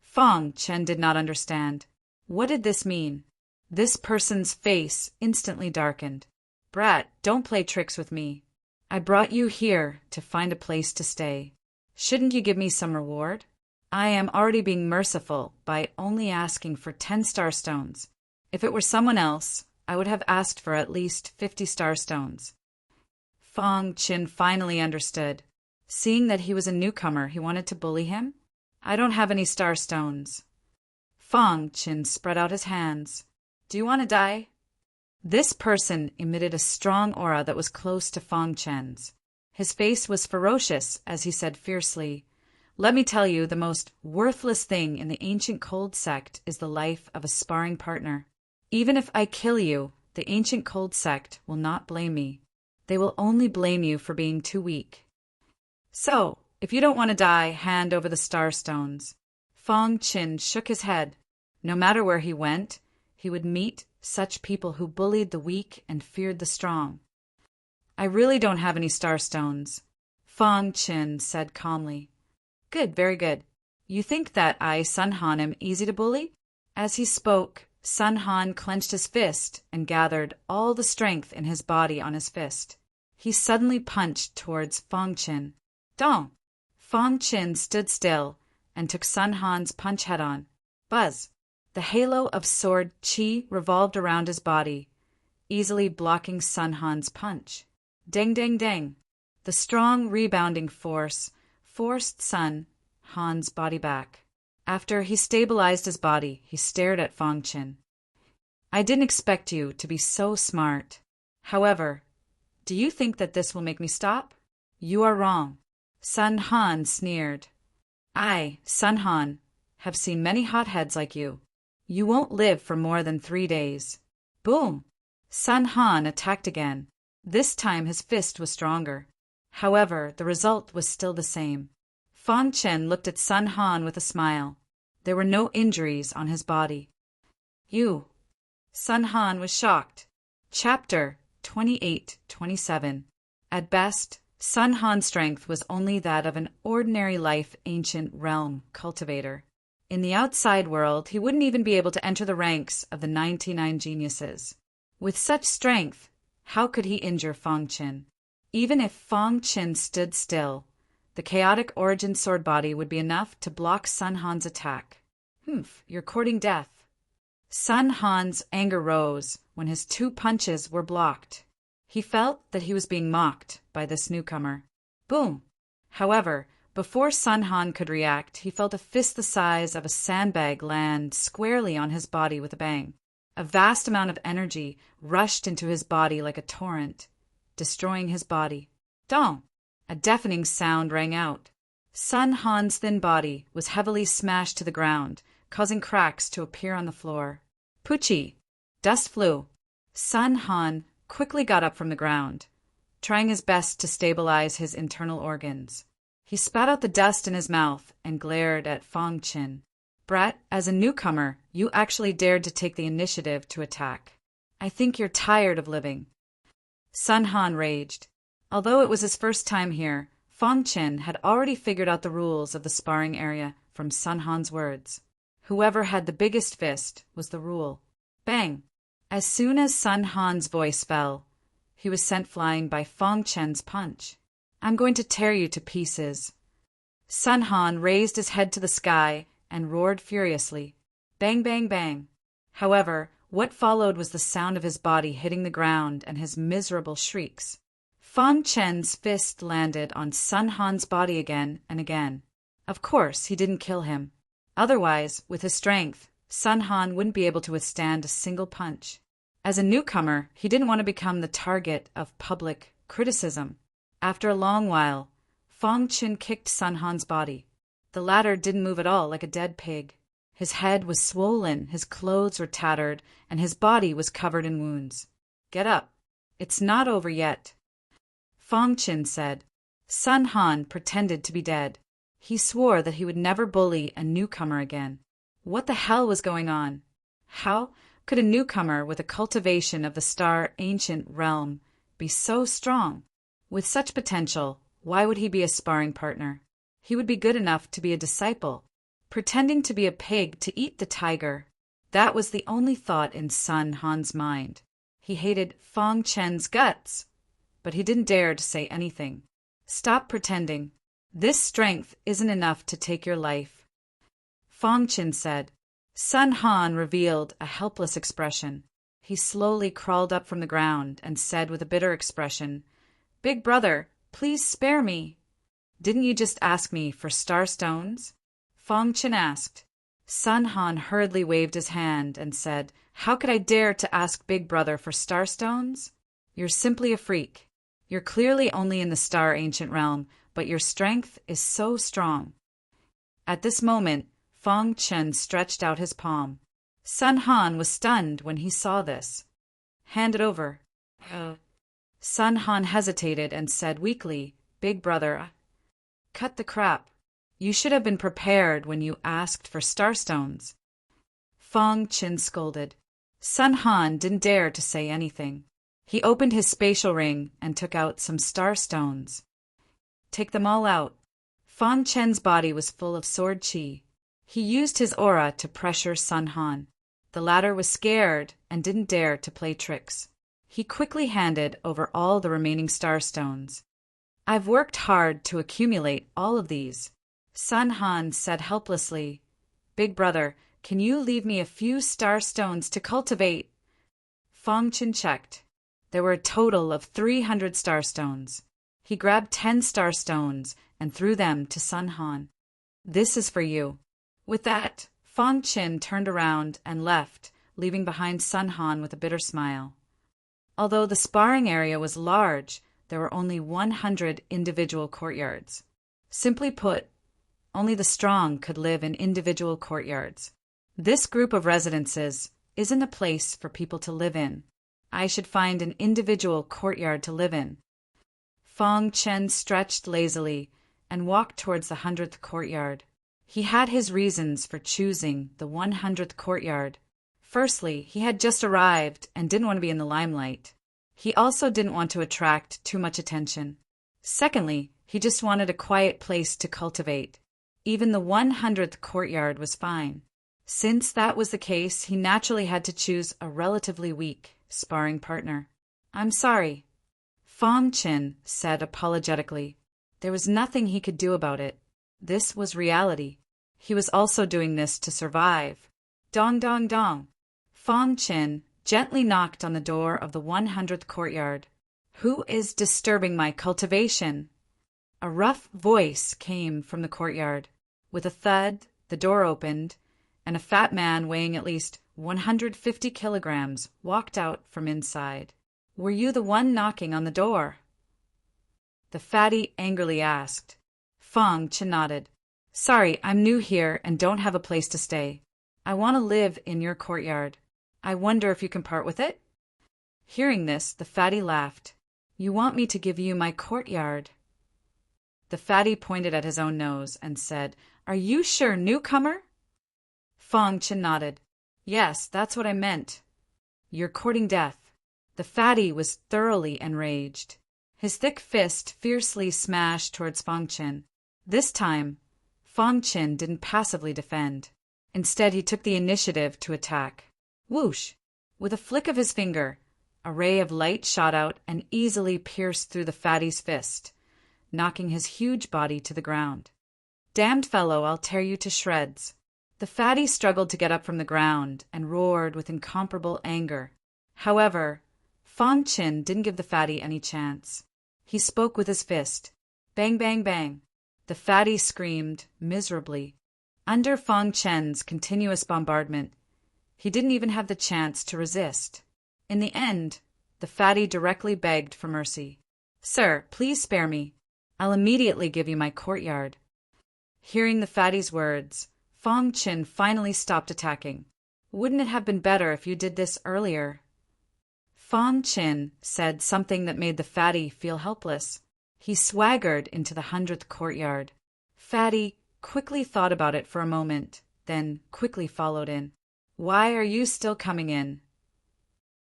Fang Chen did not understand. What did this mean? This person's face instantly darkened. Brat, don't play tricks with me. I brought you here to find a place to stay. Shouldn't you give me some reward? I am already being merciful by only asking for 10 star stones. If it were someone else, I would have asked for at least 50 star stones. Fang Qin finally understood. Seeing that he was a newcomer, he wanted to bully him. I don't have any star stones. Fang Qin spread out his hands. Do you want to die? This person emitted a strong aura that was close to Fong Chen's. His face was ferocious as he said fiercely, "Let me tell you, the most worthless thing in the ancient cold sect is the life of a sparring partner. Even if I kill you, the ancient cold sect will not blame me. They will only blame you for being too weak. So, if you don't want to die, hand over the star stones." Fong Chen shook his head. No matter where he went, he would meet such people who bullied the weak and feared the strong. "I really don't have any star stones," Fong Chen said calmly. "Good, very good. You think that I, Sun Han, am easy to bully?" As he spoke, Sun Han clenched his fist and gathered all the strength in his body on his fist. He suddenly punched towards Fong Chen. Dong! Fong Chen stood still and took Sun Han's punch head-on. Buzz! The halo of sword chi revolved around his body, easily blocking Sun Han's punch. Ding, ding, ding! The strong rebounding force forced Sun Han's body back. After he stabilized his body, he stared at Fong Chen. "I didn't expect you to be so smart. However, do you think that this will make me stop? You are wrong." Sun Han sneered. "I, Sun Han, have seen many hotheads like you. You won't live for more than 3 days." Boom! Sun Han attacked again. This time his fist was stronger. However, the result was still the same. Fong Chen looked at Sun Han with a smile. There were no injuries on his body. "You." Sun Han was shocked. Chapter 28-27. At best, Sun Han's strength was only that of an ordinary life ancient realm cultivator. In the outside world, he wouldn't even be able to enter the ranks of the 99 geniuses. With such strength, how could he injure Fong Chen? Even if Fong Chen stood still, the chaotic origin sword body would be enough to block Sun Han's attack. You're courting death." Sun Han's anger rose when his 2 punches were blocked. He felt that he was being mocked by this newcomer. Boom! However, before Sun Han could react, he felt a fist the size of a sandbag land squarely on his body with a bang. A vast amount of energy rushed into his body like a torrent, destroying his body. Dong! A deafening sound rang out. Sun Han's thin body was heavily smashed to the ground, causing cracks to appear on the floor. Poochie! Dust flew. Sun Han quickly got up from the ground, trying his best to stabilize his internal organs. He spat out the dust in his mouth and glared at Fong Chen. "Brat, as a newcomer, you actually dared to take the initiative to attack. I think you're tired of living." Sun Han raged. Although it was his first time here, Fong Chen had already figured out the rules of the sparring area from Sun Han's words. Whoever had the biggest fist was the rule. Bang! As soon as Sun Han's voice fell, he was sent flying by Fong Chen's punch. "I'm going to tear you to pieces." Sun Han raised his head to the sky and roared furiously. Bang, bang, bang. However, what followed was the sound of his body hitting the ground and his miserable shrieks. Fong Chen's fist landed on Sun Han's body again and again. Of course, he didn't kill him. Otherwise, with his strength, Sun Han wouldn't be able to withstand a single punch. As a newcomer, he didn't want to become the target of public criticism. After a long while, Fong Chen kicked Sun Han's body. The latter didn't move at all, like a dead pig. His head was swollen, his clothes were tattered, and his body was covered in wounds. "Get up. It's not over yet," Fong Chen said. Sun Han pretended to be dead. He swore that he would never bully a newcomer again. What the hell was going on? How could a newcomer with a cultivation of the star ancient realm be so strong? With such potential, why would he be a sparring partner? He would be good enough to be a disciple. Pretending to be a pig to eat the tiger. That was the only thought in Sun Han's mind. He hated Fong Chen's guts, but he didn't dare to say anything. "Stop pretending. This strength isn't enough to take your life," Fong Chen said. Sun Han revealed a helpless expression. He slowly crawled up from the ground and said with a bitter expression, "Big brother, please spare me." "Didn't you just ask me for star stones?" Fong Chen asked. Sun Han hurriedly waved his hand and said, "How could I dare to ask Big Brother for star stones? You're simply a freak. You're clearly only in the star ancient realm, but your strength is so strong." At this moment, Fong Chen stretched out his palm. Sun Han was stunned when he saw this. "Hand it over." Sun Han hesitated and said weakly, "Big Brother, cut the crap. You should have been prepared when you asked for starstones." Fong Chen scolded. Sun Han didn't dare to say anything. He opened his spatial ring and took out some starstones. "Take them all out." Fong Chen's body was full of sword chi. He used his aura to pressure Sun Han. The latter was scared and didn't dare to play tricks. He quickly handed over all the remaining starstones. "I've worked hard to accumulate all of these," Sun Han said helplessly. "Big Brother, can you leave me a few starstones to cultivate?" Fong Chen checked. There were a total of 300 starstones. He grabbed 10 starstones and threw them to Sun Han. "This is for you." With that, Fong Chen turned around and left, leaving behind Sun Han with a bitter smile. Although the sparring area was large, there were only 100 individual courtyards. Simply put, only the strong could live in individual courtyards. This group of residences isn't a place for people to live in. I should find an individual courtyard to live in. Fong Chen stretched lazily and walked towards the 100th courtyard. He had his reasons for choosing the 100th courtyard. Firstly, he had just arrived and didn't want to be in the limelight. He also didn't want to attract too much attention. Secondly, he just wanted a quiet place to cultivate. Even the 100th courtyard was fine. Since that was the case, he naturally had to choose a relatively weak sparring partner. "I'm sorry," Fong Chen said apologetically. There was nothing he could do about it. This was reality. He was also doing this to survive. Dong dong dong. Fong Chen gently knocked on the door of the 100th courtyard. "Who is disturbing my cultivation?" A rough voice came from the courtyard. With a thud, the door opened, and a fat man weighing at least 150 kilograms walked out from inside. "Were you the one knocking on the door?" the fatty angrily asked. Fong Chen nodded. "Sorry, I'm new here and don't have a place to stay. I want to live in your courtyard. I wonder if you can part with it?" Hearing this, the fatty laughed. "You want me to give you my courtyard?" The fatty pointed at his own nose and said, "Are you sure, newcomer?" Fong Chen nodded. "Yes, that's what I meant. You're courting death." The fatty was thoroughly enraged. His thick fist fiercely smashed towards Fong Chen. This time, Fong Chen didn't passively defend. Instead, he took the initiative to attack. Whoosh! With a flick of his finger, a ray of light shot out and easily pierced through the fatty's fist, knocking his huge body to the ground. "Damned fellow, I'll tear you to shreds." The fatty struggled to get up from the ground and roared with incomparable anger. However, Fong Chen didn't give the fatty any chance. He spoke with his fist. Bang, bang, bang. The fatty screamed miserably. Under Fong Chen's continuous bombardment, he didn't even have the chance to resist. In the end, the fatty directly begged for mercy. "Sir, please spare me. I'll immediately give you my courtyard." Hearing the fatty's words, Fong Chen finally stopped attacking. "Wouldn't it have been better if you did this earlier?" Fong Chen said something that made the fatty feel helpless. He swaggered into the 100th courtyard. Fatty quickly thought about it for a moment, then quickly followed in. "Why are you still coming in?"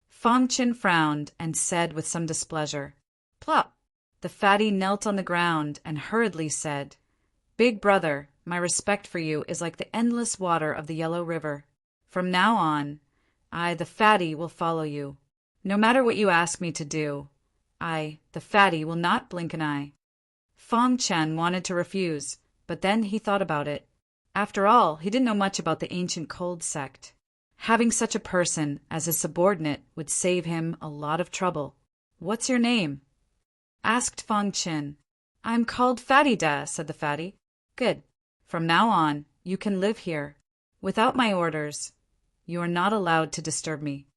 Fong Chen frowned and said with some displeasure. "Plop!" The fatty knelt on the ground and hurriedly said, "Big brother, my respect for you is like the endless water of the Yellow River. From now on, I, the fatty, will follow you. No matter what you ask me to do, I, the fatty, will not blink an eye." Fong Chen wanted to refuse, but then he thought about it. After all, he didn't know much about the ancient cold sect. Having such a person as his subordinate would save him a lot of trouble. "What's your name?" asked Fong Chen. "I'm called Fatty Da," said the fatty. "Good. From now on, you can live here. Without my orders, you are not allowed to disturb me.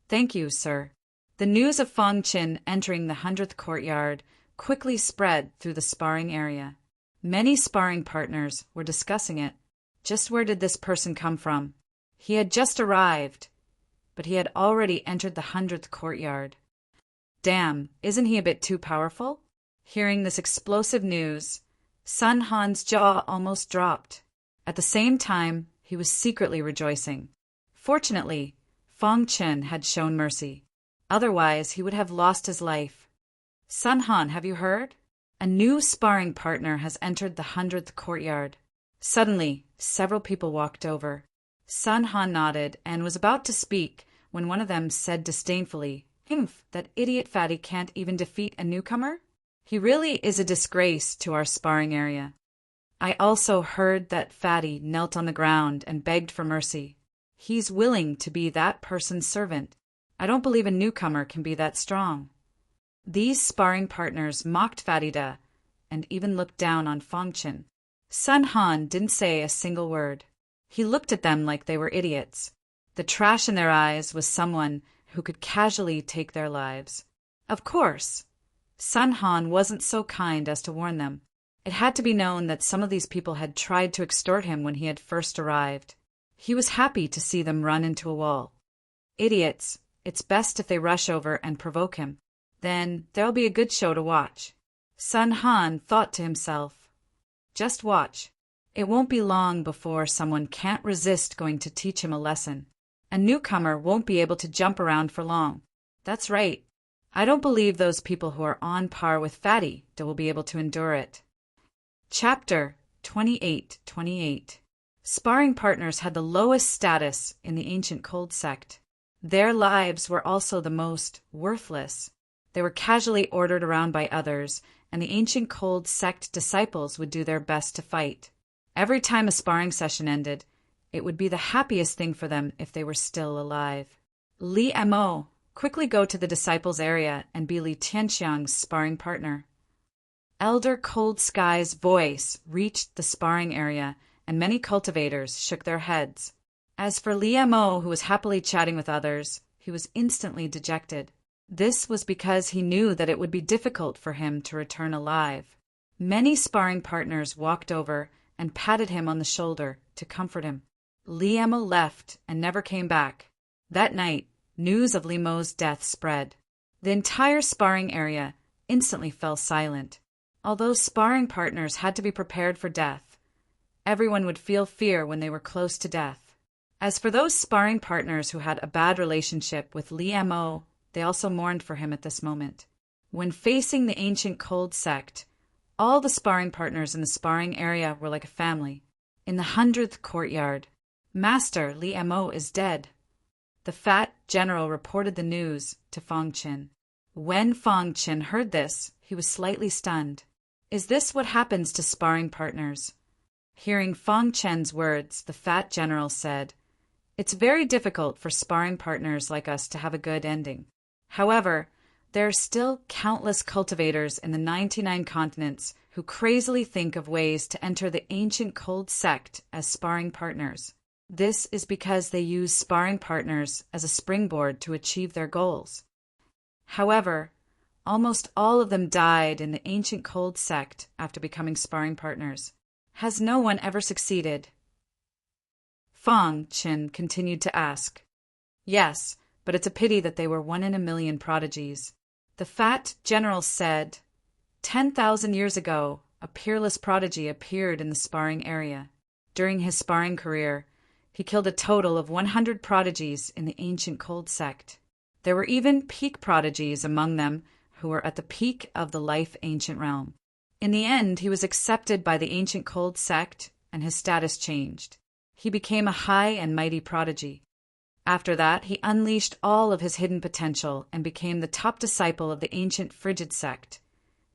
Thank you, sir. The news of Fong Qin entering the 100th courtyard quickly spread through the sparring area. Many sparring partners were discussing it. Just where did this person come from? He had just arrived, but he had already entered the 100th courtyard. Damn, isn't he a bit too powerful? Hearing this explosive news, Sun Han's jaw almost dropped. At the same time, he was secretly rejoicing. Fortunately, Fong Qin had shown mercy. Otherwise, he would have lost his life. Sun Han, have you heard? A new sparring partner has entered the 100th courtyard. Suddenly, several people walked over. Sun Han nodded and was about to speak when one of them said disdainfully, "Humph, that idiot Fatty can't even defeat a newcomer? He really is a disgrace to our sparring area." I also heard that Fatty knelt on the ground and begged for mercy. He's willing to be that person's servant. I don't believe a newcomer can be that strong. These sparring partners mocked Fatty Da and even looked down on Fong Qin. Sun Han didn't say a single word. He looked at them like they were idiots. The trash in their eyes was someone who could casually take their lives. Of course, Sun Han wasn't so kind as to warn them. It had to be known that some of these people had tried to extort him when he had first arrived. He was happy to see them run into a wall. Idiots, it's best if they rush over and provoke him. Then there'll be a good show to watch. Sun Han thought to himself, just watch. It won't be long before someone can't resist going to teach him a lesson. A newcomer won't be able to jump around for long. That's right. I don't believe those people who are on par with Fatty will be able to endure it. Chapter 28. Sparring partners had the lowest status in the ancient cold sect. Their lives were also the most worthless. They were casually ordered around by others, and the ancient cold sect disciples would do their best to fight. Every time a sparring session ended, it would be the happiest thing for them if they were still alive. Li Mo, quickly go to the disciples' area and be Li Tianxiang's sparring partner. Elder Cold Sky's voice reached the sparring area, and many cultivators shook their heads. As for Li Mo, who was happily chatting with others, he was instantly dejected. This was because he knew that it would be difficult for him to return alive. Many sparring partners walked over and patted him on the shoulder to comfort him. Li Mo left and never came back. That night, news of Li Mo's death spread. The entire sparring area instantly fell silent. Although sparring partners had to be prepared for death, everyone would feel fear when they were close to death. As for those sparring partners who had a bad relationship with Li Mo, they also mourned for him at this moment. When facing the ancient cold sect, all the sparring partners in the sparring area were like a family. In the 100th courtyard, Master Li Mo is dead. The fat general reported the news to Fong Qin. When Fong Qin heard this, he was slightly stunned. Is this what happens to sparring partners? Hearing Fong Qin's words, the fat general said, "It's very difficult for sparring partners like us to have a good ending. However, there are still countless cultivators in the 99 continents who crazily think of ways to enter the ancient cold sect as sparring partners. This is because they use sparring partners as a springboard to achieve their goals. However, almost all of them died in the ancient cold sect after becoming sparring partners. Has no one ever succeeded?" Fong Qin continued to ask. "Yes, but it's a pity that they were 1 in a million prodigies." The fat general said, 10,000 years ago, a peerless prodigy appeared in the sparring area. During his sparring career, he killed a total of 100 prodigies in the ancient cold sect. There were even peak prodigies among them who were at the peak of the life ancient realm. In the end, he was accepted by the ancient cold sect, and his status changed. He became a high and mighty prodigy. After that, he unleashed all of his hidden potential and became the top disciple of the ancient frigid sect,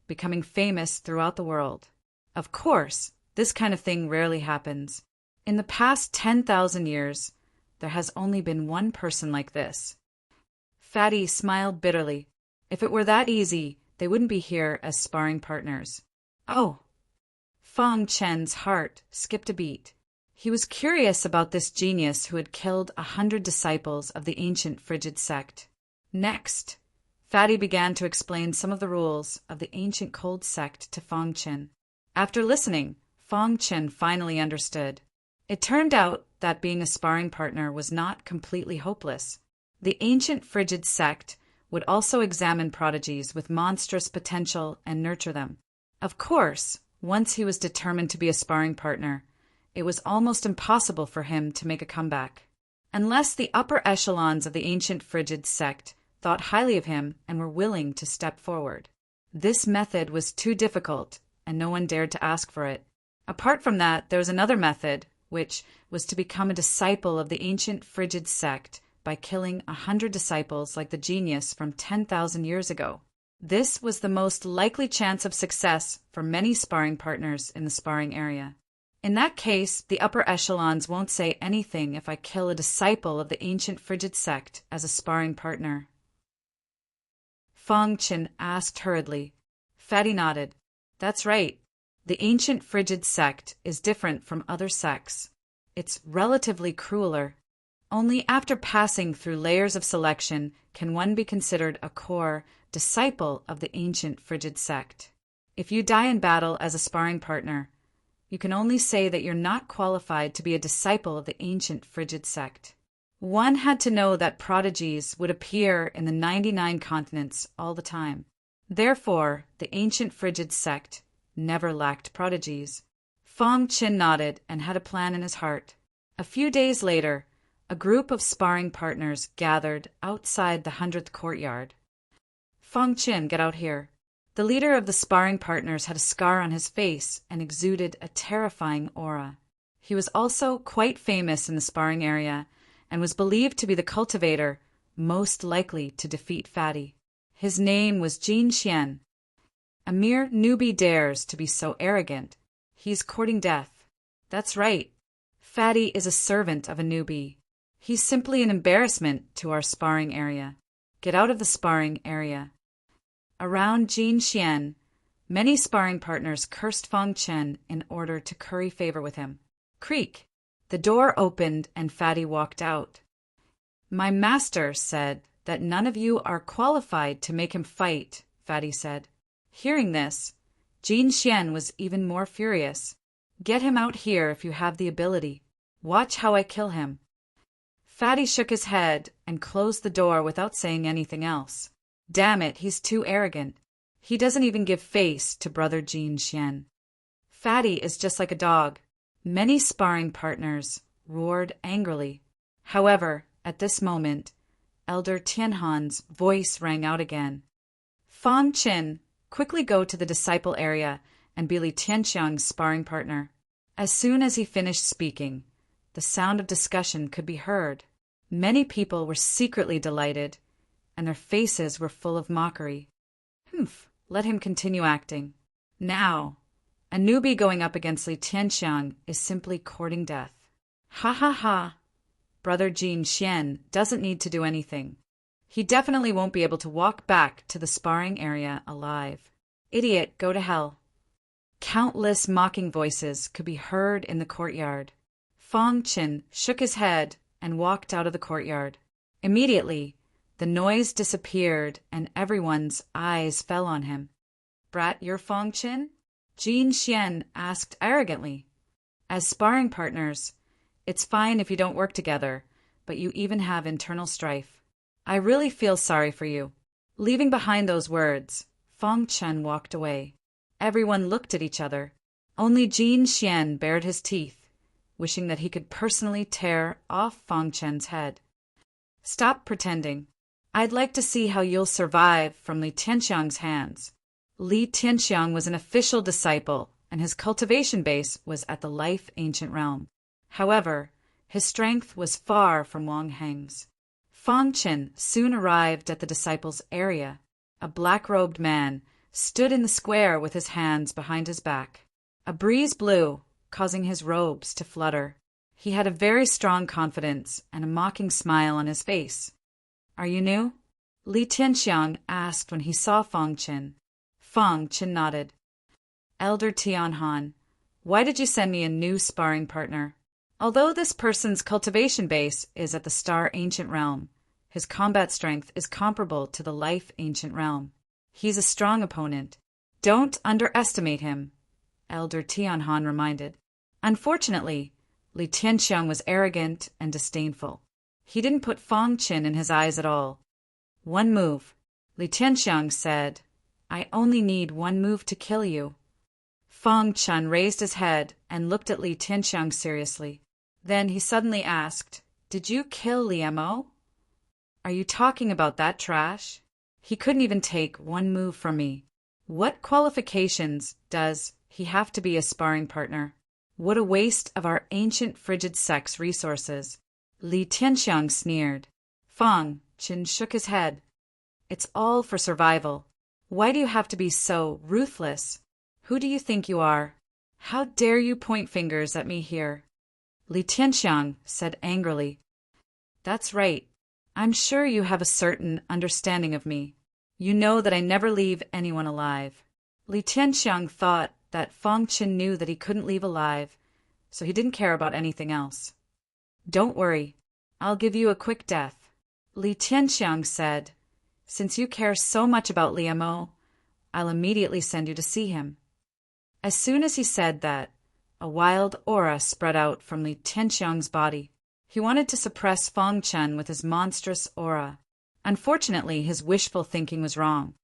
becoming famous throughout the world. Of course, this kind of thing rarely happens. In the past 10,000 years, there has only been one person like this. Fatty smiled bitterly. If it were that easy, they wouldn't be here as sparring partners. Oh! Fong Chen's heart skipped a beat. He was curious about this genius who had killed 100 disciples of the ancient frigid sect. Next, Fatty began to explain some of the rules of the ancient cold sect to Fong Chen. After listening, Fong Chen finally understood. It turned out that being a sparring partner was not completely hopeless. The ancient frigid sect would also examine prodigies with monstrous potential and nurture them. Of course, once he was determined to be a sparring partner, it was almost impossible for him to make a comeback. Unless the upper echelons of the ancient frigid sect thought highly of him and were willing to step forward. This method was too difficult, and no one dared to ask for it. Apart from that, there was another method, which was to become a disciple of the ancient frigid sect by killing 100 disciples like the genius from 10,000 years ago. This was the most likely chance of success for many sparring partners in the sparring area. In that case, the upper echelons won't say anything if I kill a disciple of the ancient frigid sect as a sparring partner. Fong Chen asked hurriedly. Fatty nodded. That's right. The ancient frigid sect is different from other sects. It's relatively crueler. Only after passing through layers of selection can one be considered a core disciple of the ancient frigid sect. If you die in battle as a sparring partner, you can only say that you're not qualified to be a disciple of the ancient frigid sect. One had to know that prodigies would appear in the 99 continents all the time. Therefore, the ancient frigid sect never lacked prodigies. Fong Chen nodded and had a plan in his heart. A few days later, a group of sparring partners gathered outside the 100th courtyard. Fong Chen, get out here. The leader of the sparring partners had a scar on his face and exuded a terrifying aura. He was also quite famous in the sparring area and was believed to be the cultivator most likely to defeat Fatty. His name was Jin Xian. A mere newbie dares to be so arrogant. He's courting death. That's right. Fatty is a servant of a newbie. He's simply an embarrassment to our sparring area. Get out of the sparring area. Around Jin Xian, many sparring partners cursed Fong Chen in order to curry favor with him. Creak! The door opened and Fatty walked out. My master said that none of you are qualified to make him fight, Fatty said. Hearing this, Jin Xian was even more furious. Get him out here if you have the ability. Watch how I kill him. Fatty shook his head and closed the door without saying anything else. Damn it, he's too arrogant. He doesn't even give face to brother Jin Xian. Fatty is just like a dog. Many sparring partners roared angrily. However, at this moment, Elder Tianhan's voice rang out again. Fong Chen, quickly go to the disciple area and be Li Tianxiang's sparring partner. As soon as he finished speaking, the sound of discussion could be heard. Many people were secretly delighted, and their faces were full of mockery. Let him continue acting. Now, a newbie going up against Li Tianxiang is simply courting death. Ha ha ha. Brother Jin Xian doesn't need to do anything. He definitely won't be able to walk back to the sparring area alive. Idiot, go to hell. Countless mocking voices could be heard in the courtyard. Fong Chen shook his head and walked out of the courtyard. Immediately, the noise disappeared and everyone's eyes fell on him. Brat, you're Fong Chen? Jin Xian asked arrogantly. As sparring partners, it's fine if you don't work together, but you even have internal strife. I really feel sorry for you. Leaving behind those words, Fong Chen walked away. Everyone looked at each other. Only Jin Xian bared his teeth, wishing that he could personally tear off Fong Chen's head. Stop pretending. I'd like to see how you'll survive from Li Tianxiang's hands. Li Tianxiang was an official disciple, and his cultivation base was at the Life Ancient Realm. However, his strength was far from Wang Heng's. Fong Chen soon arrived at the disciples' area. A black-robed man stood in the square with his hands behind his back. A breeze blew, causing his robes to flutter. He had a very strong confidence and a mocking smile on his face. Are you new? Li Tianxiang asked when he saw Fong Chen. Fong Chen nodded. Elder Tianhan, why did you send me a new sparring partner? Although this person's cultivation base is at the Star Ancient Realm, his combat strength is comparable to the Life Ancient Realm. He's a strong opponent. Don't underestimate him, Elder Tianhan reminded. Unfortunately, Li Tianxiang was arrogant and disdainful. He didn't put Fang Qin in his eyes at all. One move, Li Tianxiang said. I only need one move to kill you. Fang Qin raised his head and looked at Li Tianxiang seriously. Then he suddenly asked, Did you kill Liu Mo? Are you talking about that trash? He couldn't even take one move from me. What qualifications does he have to be a sparring partner? What a waste of our ancient frigid sex resources. Li Tianxiang sneered. Fang Qin shook his head. It's all for survival. Why do you have to be so ruthless? Who do you think you are? How dare you point fingers at me here? Li Tianxiang said angrily. That's right. I'm sure you have a certain understanding of me. You know that I never leave anyone alive. Li Tianxiang thought that Fang Qin knew that he couldn't leave alive, so he didn't care about anything else. Don't worry, I'll give you a quick death. Li Tianxiang said, Since you care so much about Liu Mo, I'll immediately send you to see him. As soon as he said that, a wild aura spread out from Li Tianxiang's body. He wanted to suppress Fang Qin with his monstrous aura. Unfortunately, his wishful thinking was wrong.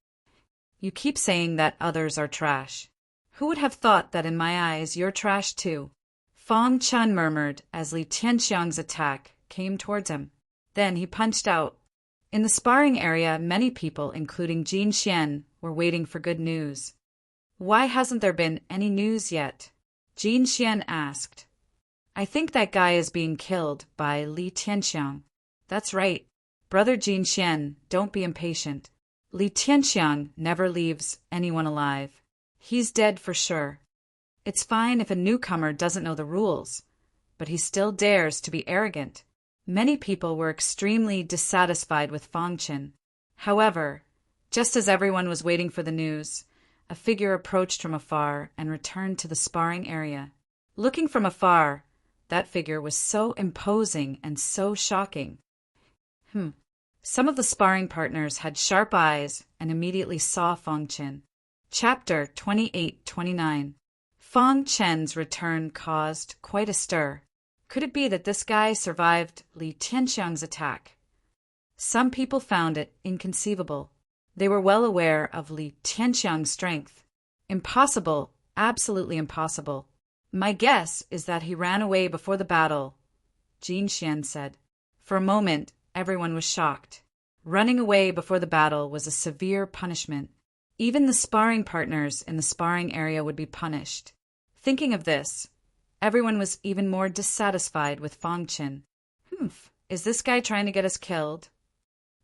You keep saying that others are trash. Who would have thought that in my eyes you're trash too? Fang Qin murmured as Li Tianxiang's attack came towards him. Then he punched out. In the sparring area, many people, including Jin Xian, were waiting for good news. Why hasn't there been any news yet? Jin Xian asked. I think that guy is being killed by Li Tianxiang. That's right. Brother Jin Xian, don't be impatient. Li Tianxiang never leaves anyone alive. He's dead for sure. It's fine if a newcomer doesn't know the rules, but he still dares to be arrogant. Many people were extremely dissatisfied with Fang Qin. However, just as everyone was waiting for the news, a figure approached from afar and returned to the sparring area. Looking from afar, that figure was so imposing and so shocking. Some of the sparring partners had sharp eyes and immediately saw Fang Qin. Chapter 28-29. Fang Qin's return caused quite a stir. Could it be that this guy survived Li Tianxiang's attack? Some people found it inconceivable. They were well aware of Li Tianxiang's strength. Impossible, absolutely impossible. My guess is that he ran away before the battle, Jin Xian said. For a moment, everyone was shocked. Running away before the battle was a severe punishment. Even the sparring partners in the sparring area would be punished. Thinking of this, everyone was even more dissatisfied with Fang Qin. Is this guy trying to get us killed?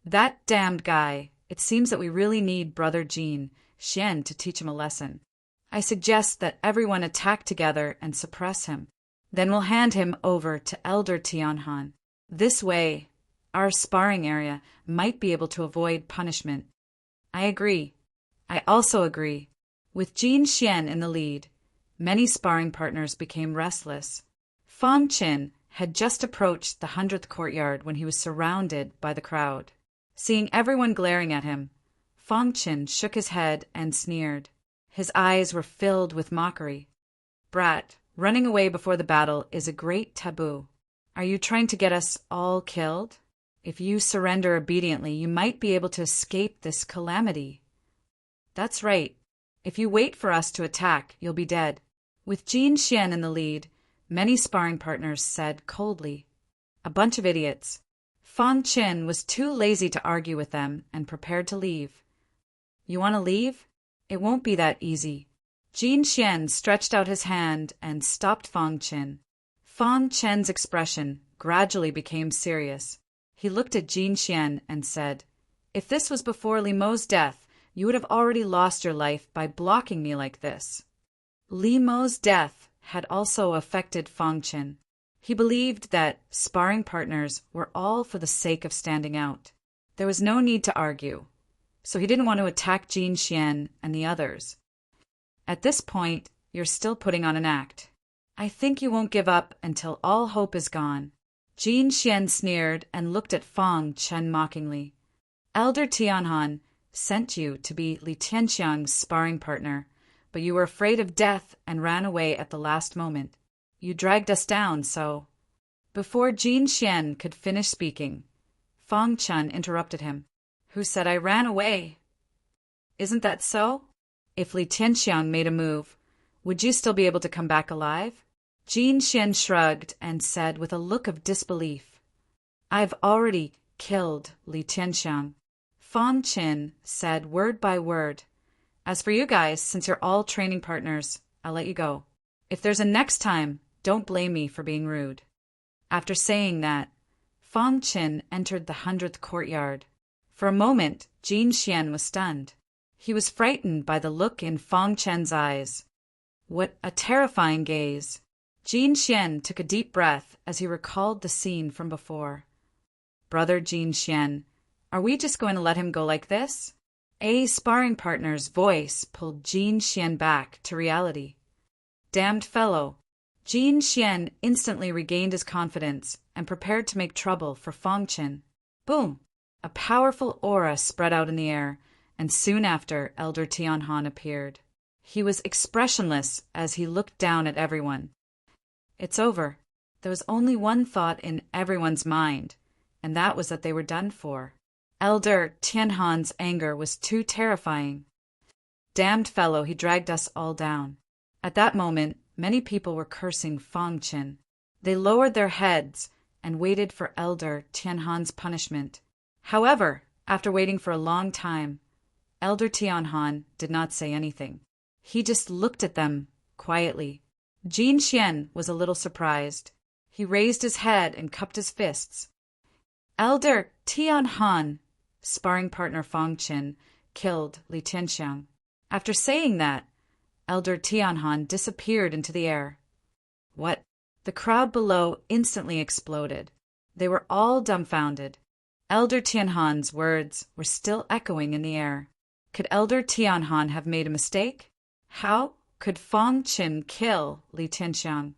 That damned guy. It seems that we really need Brother Jin Xian to teach him a lesson. I suggest that everyone attack together and suppress him. Then we'll hand him over to Elder Tianhan. This way, our sparring area might be able to avoid punishment. I agree. I also agree. With Jin Xian in the lead, many sparring partners became restless. Fang Qin had just approached the 100th courtyard when he was surrounded by the crowd. Seeing everyone glaring at him, Fang Qin shook his head and sneered. His eyes were filled with mockery. Brat, running away before the battle is a great taboo. Are you trying to get us all killed? If you surrender obediently, you might be able to escape this calamity. That's right. If you wait for us to attack, you'll be dead. With Jin Xian in the lead, many sparring partners said coldly, A bunch of idiots. Fang Qin was too lazy to argue with them and prepared to leave. You want to leave? It won't be that easy. Jin Xian stretched out his hand and stopped Fang Qin. Fang Qin's expression gradually became serious. He looked at Jin Xian and said, If this was before Li Mo's death, you would have already lost your life by blocking me like this. Li Mo's death had also affected Fang Qin. He believed that sparring partners were all for the sake of standing out. There was no need to argue, so he didn't want to attack Jin Xian and the others. At this point, you're still putting on an act. I think you won't give up until all hope is gone. Jin Xian sneered and looked at Fang Chen mockingly. Elder Tianhan sent you to be Li Tianxiang's sparring partner, but you were afraid of death and ran away at the last moment. You dragged us down, so... Before Jin Xian could finish speaking, Fang Chen interrupted him. Who said I ran away? Isn't that so? If Li Tianxiang made a move, would you still be able to come back alive? Jin Xian shrugged and said with a look of disbelief, I've already killed Li Tianxiang. Fang Chen said word by word, As for you guys, since you're all training partners, I'll let you go. If there's a next time, don't blame me for being rude. After saying that, Fang Chen entered the 100th courtyard. For a moment, Jin Xian was stunned. He was frightened by the look in Fang Chen's eyes. What a terrifying gaze! Jin Xian took a deep breath as he recalled the scene from before. Brother Jin Xian, are we just going to let him go like this? A sparring partner's voice pulled Jin Xian back to reality. Damned fellow! Jin Xian instantly regained his confidence and prepared to make trouble for Fang Chen. Boom! A powerful aura spread out in the air, and soon after, Elder Tianhan appeared. He was expressionless as he looked down at everyone. It's over. There was only one thought in everyone's mind, and that was that they were done for. Elder Tianhan's anger was too terrifying. Damned fellow, he dragged us all down. At that moment, many people were cursing Fang Chen. They lowered their heads and waited for Elder Tianhan's punishment. However, after waiting for a long time, Elder Tianhan did not say anything. He just looked at them quietly. Jin Xian was a little surprised. He raised his head and cupped his fists. Elder Tianhan, sparring partner Fang Chen, killed Li Tianxiang. After saying that, Elder Tianhan disappeared into the air. What? The crowd below instantly exploded. They were all dumbfounded. Elder Tianhan's words were still echoing in the air. Could Elder Tianhan have made a mistake? How could Fang Chen kill Li Tianxiang?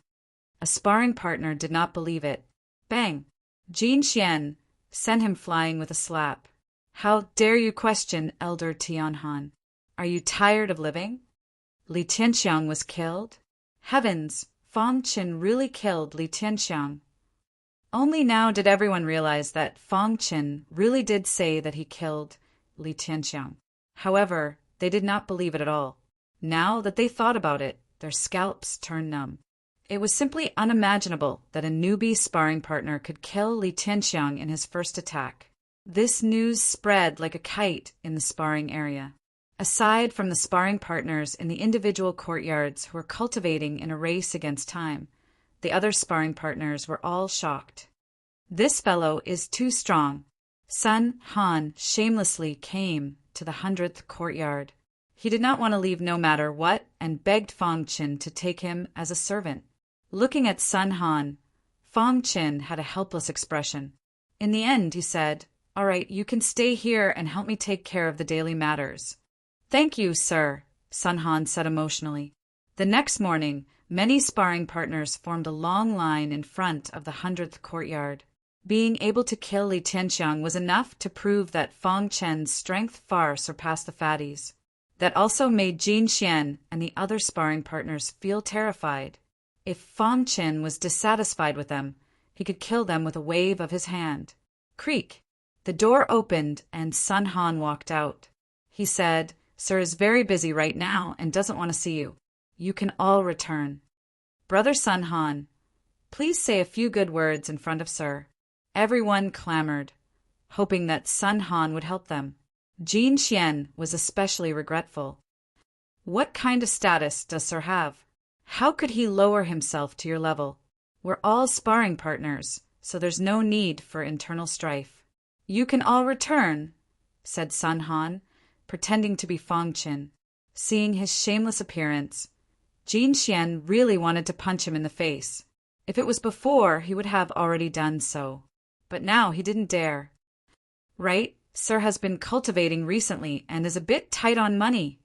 A sparring partner did not believe it. Bang! Jin Xian sent him flying with a slap. How dare you question Elder Tianhan? Are you tired of living? Li Tianxiang was killed? Heavens! Fang Chen really killed Li Tianxiang. Only now did everyone realize that Fang Chen really did say that he killed Li Tianxiang. However, they did not believe it at all. Now that they thought about it, their scalps turned numb. It was simply unimaginable that a newbie sparring partner could kill Li Tianxiang in his first attack. This news spread like a kite in the sparring area. Aside from the sparring partners in the individual courtyards who were cultivating in a race against time, the other sparring partners were all shocked. This fellow is too strong. Sun Han shamelessly came to the 100th courtyard. He did not want to leave no matter what and begged Fang Chen to take him as a servant. Looking at Sun Han, Fang Chen had a helpless expression. In the end, he said, All right, you can stay here and help me take care of the daily matters. Thank you, sir, Sun Han said emotionally. The next morning, many sparring partners formed a long line in front of the 100th courtyard. Being able to kill Li Tianxiang was enough to prove that Fang Chen's strength far surpassed the fatties. That also made Jin Xian and the other sparring partners feel terrified. If Fang Chen was dissatisfied with them, he could kill them with a wave of his hand. Creak! The door opened and Sun Han walked out. He said, Sir is very busy right now and doesn't want to see you. You can all return. Brother Sun Han, please say a few good words in front of Sir. Everyone clamored, hoping that Sun Han would help them. Jin Xian was especially regretful. What kind of status does Sir have? How could he lower himself to your level? We're all sparring partners, so there's no need for internal strife. You can all return, said Sun Han, pretending to be Fang Chen. Seeing his shameless appearance, Jin Xian really wanted to punch him in the face. If it was before, he would have already done so. But now he didn't dare. Right, Sir has been cultivating recently and is a bit tight on money,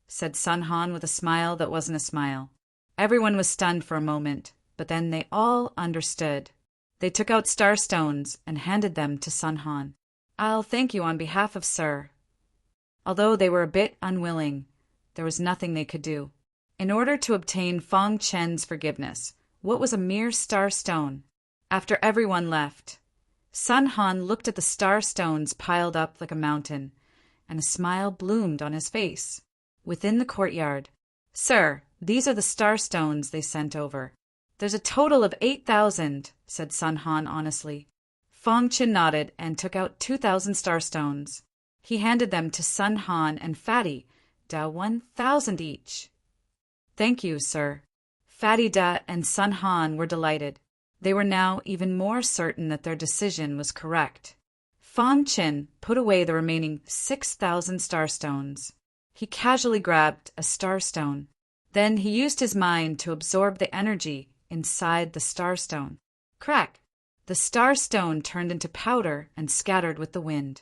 said Sun Han with a smile that wasn't a smile. Everyone was stunned for a moment, but then they all understood. They took out star stones and handed them to Sun Han. "I'll thank you on behalf of Sir." Although they were a bit unwilling, there was nothing they could do. In order to obtain Fong Chen's forgiveness, what was a mere star stone? After everyone left, Sun Han looked at the star stones piled up like a mountain, and a smile bloomed on his face. Within the courtyard, "Sir, these are the star stones they sent over." "There's a total of 8,000, said Sun Han honestly. Fong Chen nodded and took out 2,000 star stones. He handed them to Sun Han and Fatty Da 1,000 each. "Thank you, sir." Fatty Da and Sun Han were delighted. They were now even more certain that their decision was correct. Fong Chen put away the remaining 6,000 star stones. He casually grabbed a star stone. Then he used his mind to absorb the energy inside the star stone. Crack! The star stone turned into powder and scattered with the wind.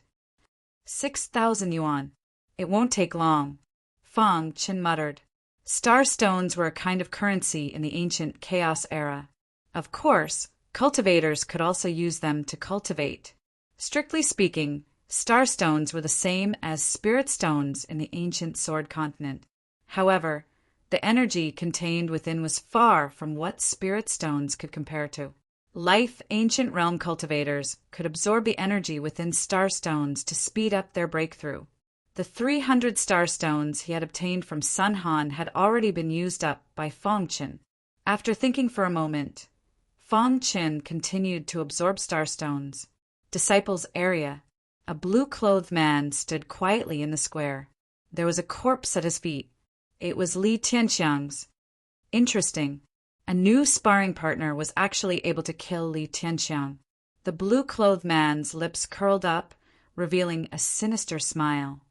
6,000 yuan. It won't take long, Fong Chen muttered. Star stones were a kind of currency in the ancient chaos era. Of course, cultivators could also use them to cultivate. Strictly speaking, star stones were the same as spirit stones in the ancient sword continent. However, the energy contained within was far from what spirit stones could compare to. Life Ancient Realm cultivators could absorb the energy within star stones to speed up their breakthrough. The 300 star stones he had obtained from Sun Han had already been used up by Fong Chen. After thinking for a moment, Fong Chen continued to absorb star stones. Disciples' area. A blue-clothed man stood quietly in the square. There was a corpse at his feet. It was Li Tianxiang's. Interesting. A new sparring partner was actually able to kill Li Tianxiang. The blue-clothed man's lips curled up, revealing a sinister smile.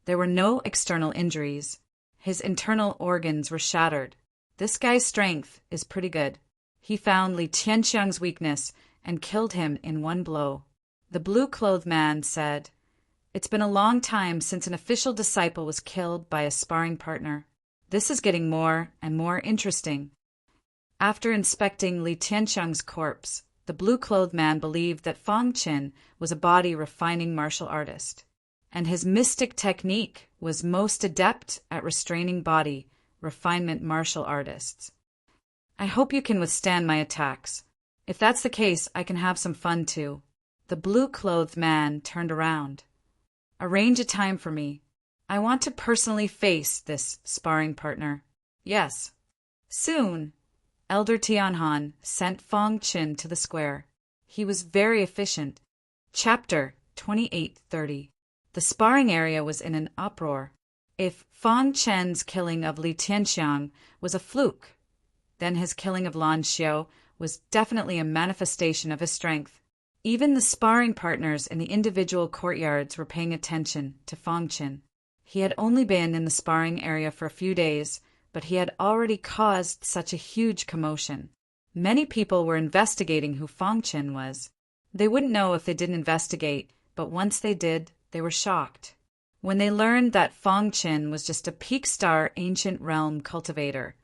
There were no external injuries. His internal organs were shattered. This guy's strength is pretty good. He found Li Tianxiang's weakness and killed him in one blow. The blue-clothed man said, "It's been a long time since an official disciple was killed by a sparring partner. This is getting more and more interesting." After inspecting Li Tianxiang's corpse, the blue-clothed man believed that Fong Chen was a body-refining martial artist, and his mystic technique was most adept at restraining body refinement martial artists. "I hope you can withstand my attacks. If that's the case, I can have some fun too." The blue-clothed man turned around. "Arrange a time for me. I want to personally face this sparring partner." "Yes." Soon, Elder Tianhan sent Fong Chen to the square. He was very efficient. Chapter 2830. The sparring area was in an uproar. If Fong Chen's killing of Li Tianxiang was a fluke, then his killing of Lan Xiao was definitely a manifestation of his strength. Even the sparring partners in the individual courtyards were paying attention to Fong Chen. He had only been in the sparring area for a few days, but he had already caused such a huge commotion. Many people were investigating who Fong Chen was. They wouldn't know if they didn't investigate, but once they did, they were shocked. When they learned that Fong Chen was just a peak star ancient realm cultivator,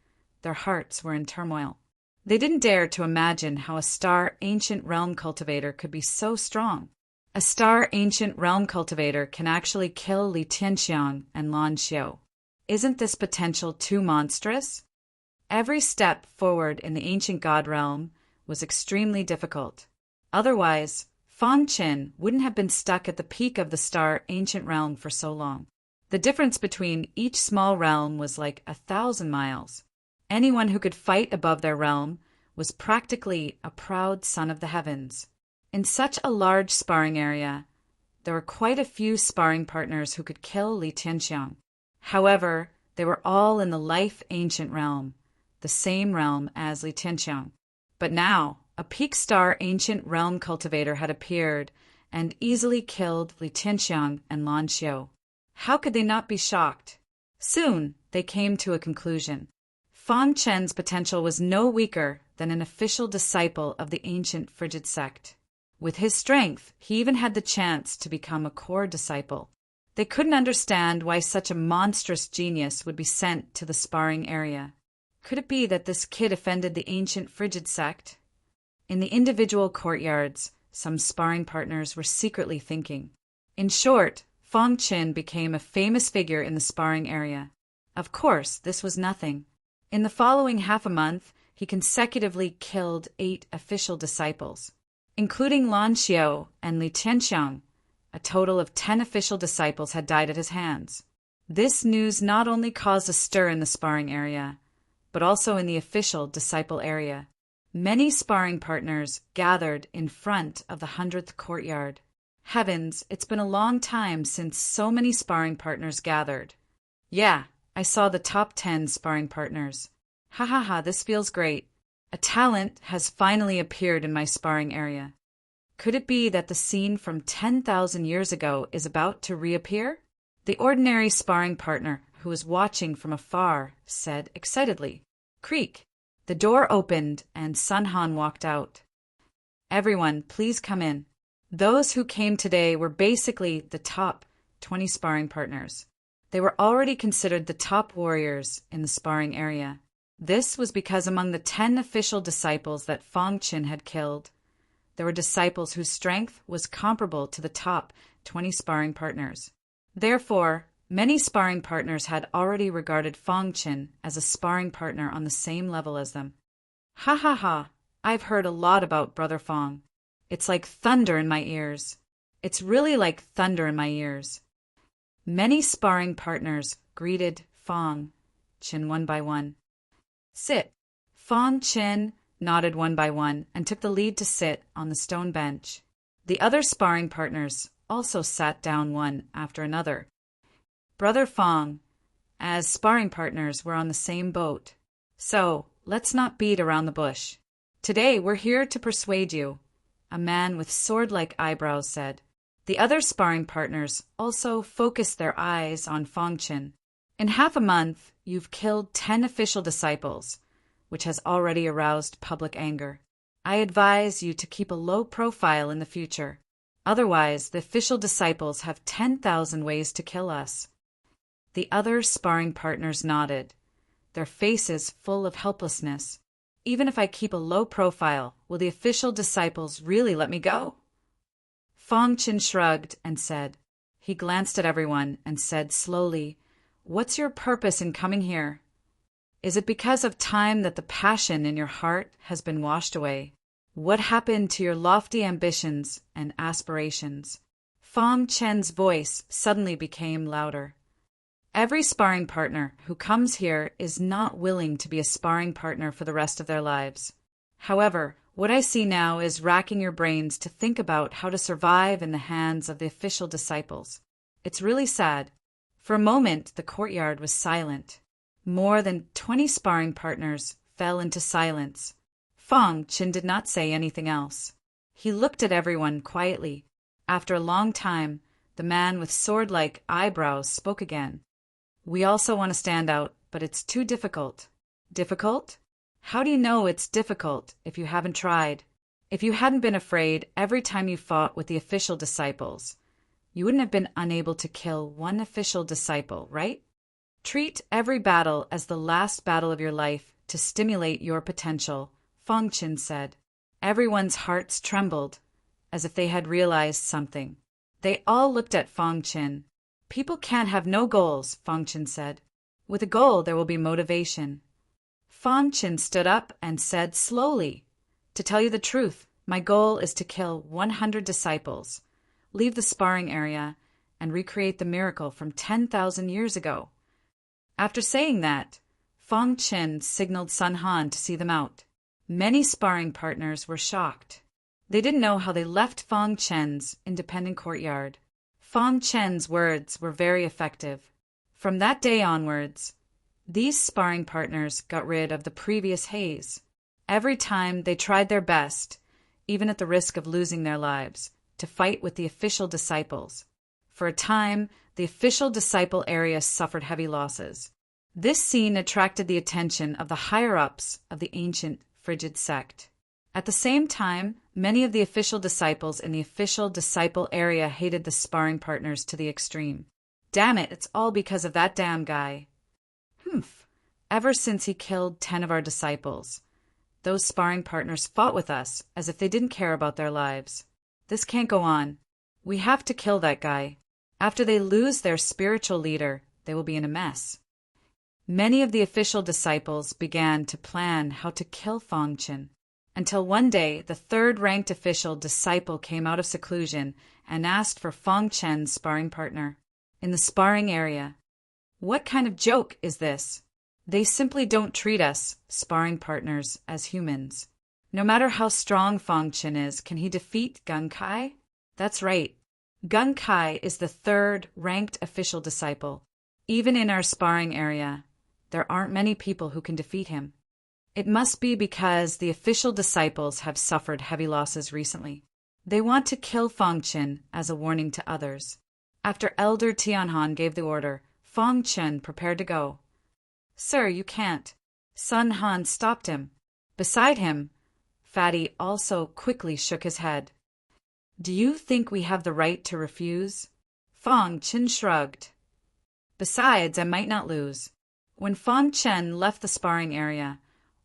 their hearts were in turmoil. They didn't dare to imagine how a star ancient realm cultivator could be so strong. A star ancient realm cultivator can actually kill Li Tianxiang and Lan Xiao. Isn't this potential too monstrous? Every step forward in the ancient god realm was extremely difficult. Otherwise, Fong Chen wouldn't have been stuck at the peak of the star ancient realm for so long. The difference between each small realm was like 1,000 miles. Anyone who could fight above their realm was practically a proud son of the heavens. In such a large sparring area, there were quite a few sparring partners who could kill Li Tianxiang. However, they were all in the life ancient realm, the same realm as Li Tianxiang. But now, a peak star ancient realm cultivator had appeared and easily killed Li Tianxiang and Lan Xiao. How could they not be shocked? Soon, they came to a conclusion. Fong Chen's potential was no weaker than an official disciple of the ancient Frigid sect. With his strength, he even had the chance to become a core disciple. They couldn't understand why such a monstrous genius would be sent to the sparring area. Could it be that this kid offended the ancient frigid sect? In the individual courtyards, some sparring partners were secretly thinking. In short, Fong Qin became a famous figure in the sparring area. Of course, this was nothing. In the following half a month, he consecutively killed 8 official disciples, including Lan Xiao and Li Tianxiang. A total of 10 official disciples had died at his hands. This news not only caused a stir in the sparring area, but also in the official disciple area. Many sparring partners gathered in front of the 100th courtyard. Heavens, it's been a long time since so many sparring partners gathered. Yeah, I saw the top 10 sparring partners. Ha ha ha, this feels great. A talent has finally appeared in my sparring area. Could it be that the scene from 10,000 years ago is about to reappear? The ordinary sparring partner, who was watching from afar, said excitedly. Creak! The door opened and Sun Han walked out. Everyone, please come in. Those who came today were basically the top 20 sparring partners. They were already considered the top warriors in the sparring area. This was because among the 10 official disciples that Fong Qin had killed, there were disciples whose strength was comparable to the top 20 sparring partners. Therefore, many sparring partners had already regarded Fong Qin as a sparring partner on the same level as them. Ha ha ha, I've heard a lot about Brother Fong. It's like thunder in my ears. It's really like thunder in my ears. Many sparring partners greeted Fong Qin one by one. Sit. Fong Qin nodded one by one and took the lead to sit on the stone bench. The other sparring partners also sat down one after another. Brother Fong, as sparring partners, were on the same boat. So, let's not beat around the bush. Today we're here to persuade you, a man with sword-like eyebrows said. The other sparring partners also focused their eyes on Fong Qin. In half a month, you've killed 10 official disciples, which has already aroused public anger. I advise you to keep a low profile in the future. Otherwise, the official disciples have 10,000 ways to kill us. The other sparring partners nodded, their faces full of helplessness. Even if I keep a low profile, will the official disciples really let me go? Fong Qin shrugged and said. He glanced at everyone and said slowly, What's your purpose in coming here? Is it because of time that the passion in your heart has been washed away? What happened to your lofty ambitions and aspirations? Fong Qin's voice suddenly became louder. Every sparring partner who comes here is not willing to be a sparring partner for the rest of their lives. However, what I see now is racking your brains to think about how to survive in the hands of the official disciples. It's really sad. For a moment, the courtyard was silent. More than 20 sparring partners fell into silence. Fong Qin did not say anything else. He looked at everyone quietly. After a long time, the man with sword-like eyebrows spoke again. We also want to stand out, but it's too difficult. Difficult? How do you know it's difficult if you haven't tried? If you hadn't been afraid every time you fought with the official disciples, you wouldn't have been unable to kill one official disciple, right? Treat every battle as the last battle of your life to stimulate your potential, Fong Qin said. Everyone's hearts trembled, as if they had realized something. They all looked at Fong Qin. People can't have no goals, Fong Qin said. With a goal there will be motivation. Fong Qin stood up and said slowly, To tell you the truth, my goal is to kill 100 disciples, leave the sparring area, and recreate the miracle from 10,000 years ago. After saying that, Fong Qin signaled Sun Han to see them out. Many sparring partners were shocked. They didn't know how they left Fong Qin's independent courtyard. Fong Qin's words were very effective. From that day onwards, these sparring partners got rid of the previous haze. Every time they tried their best, even at the risk of losing their lives, to fight with the official disciples. For a time, the official disciple area suffered heavy losses. This scene attracted the attention of the higher-ups of the ancient frigid sect. At the same time, many of the official disciples in the official disciple area hated the sparring partners to the extreme. Damn it, it's all because of that damn guy. Humph. Ever since he killed 10 of our disciples, those sparring partners fought with us as if they didn't care about their lives. This can't go on. We have to kill that guy. After they lose their spiritual leader, they will be in a mess. Many of the official disciples began to plan how to kill Fang Chen, until one day the third-ranked official disciple came out of seclusion and asked for Fang Chen's sparring partner. In the sparring area. What kind of joke is this? They simply don't treat us, sparring partners, as humans. No matter how strong Fang Chen is, can he defeat Gung Kai? That's right. Gung Kai is the third-ranked official disciple. Even in our sparring area, there aren't many people who can defeat him. It must be because the official disciples have suffered heavy losses recently. They want to kill Fang Chen as a warning to others. After Elder Tianhan gave the order, Fang Chen prepared to go. Sir, you can't. Sun Han stopped him. Beside him, Fatty also quickly shook his head. Do you think we have the right to refuse? Fang Chen shrugged. Besides, I might not lose. When Fang Chen left the sparring area,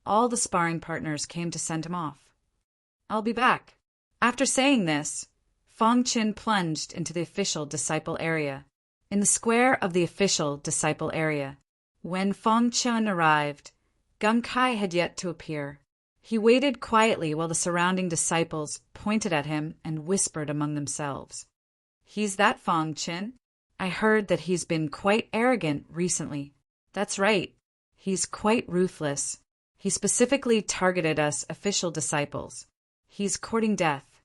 all the sparring partners came to send him off. I'll be back. After saying this, Fang Chen plunged into the official disciple area. In the square of the official disciple area, when Fang Chen arrived, Gung Kai had yet to appear. He waited quietly while the surrounding disciples pointed at him and whispered among themselves. He's that Fang Chen? I heard that he's been quite arrogant recently. That's right. He's quite ruthless. He specifically targeted us official disciples. He's courting death.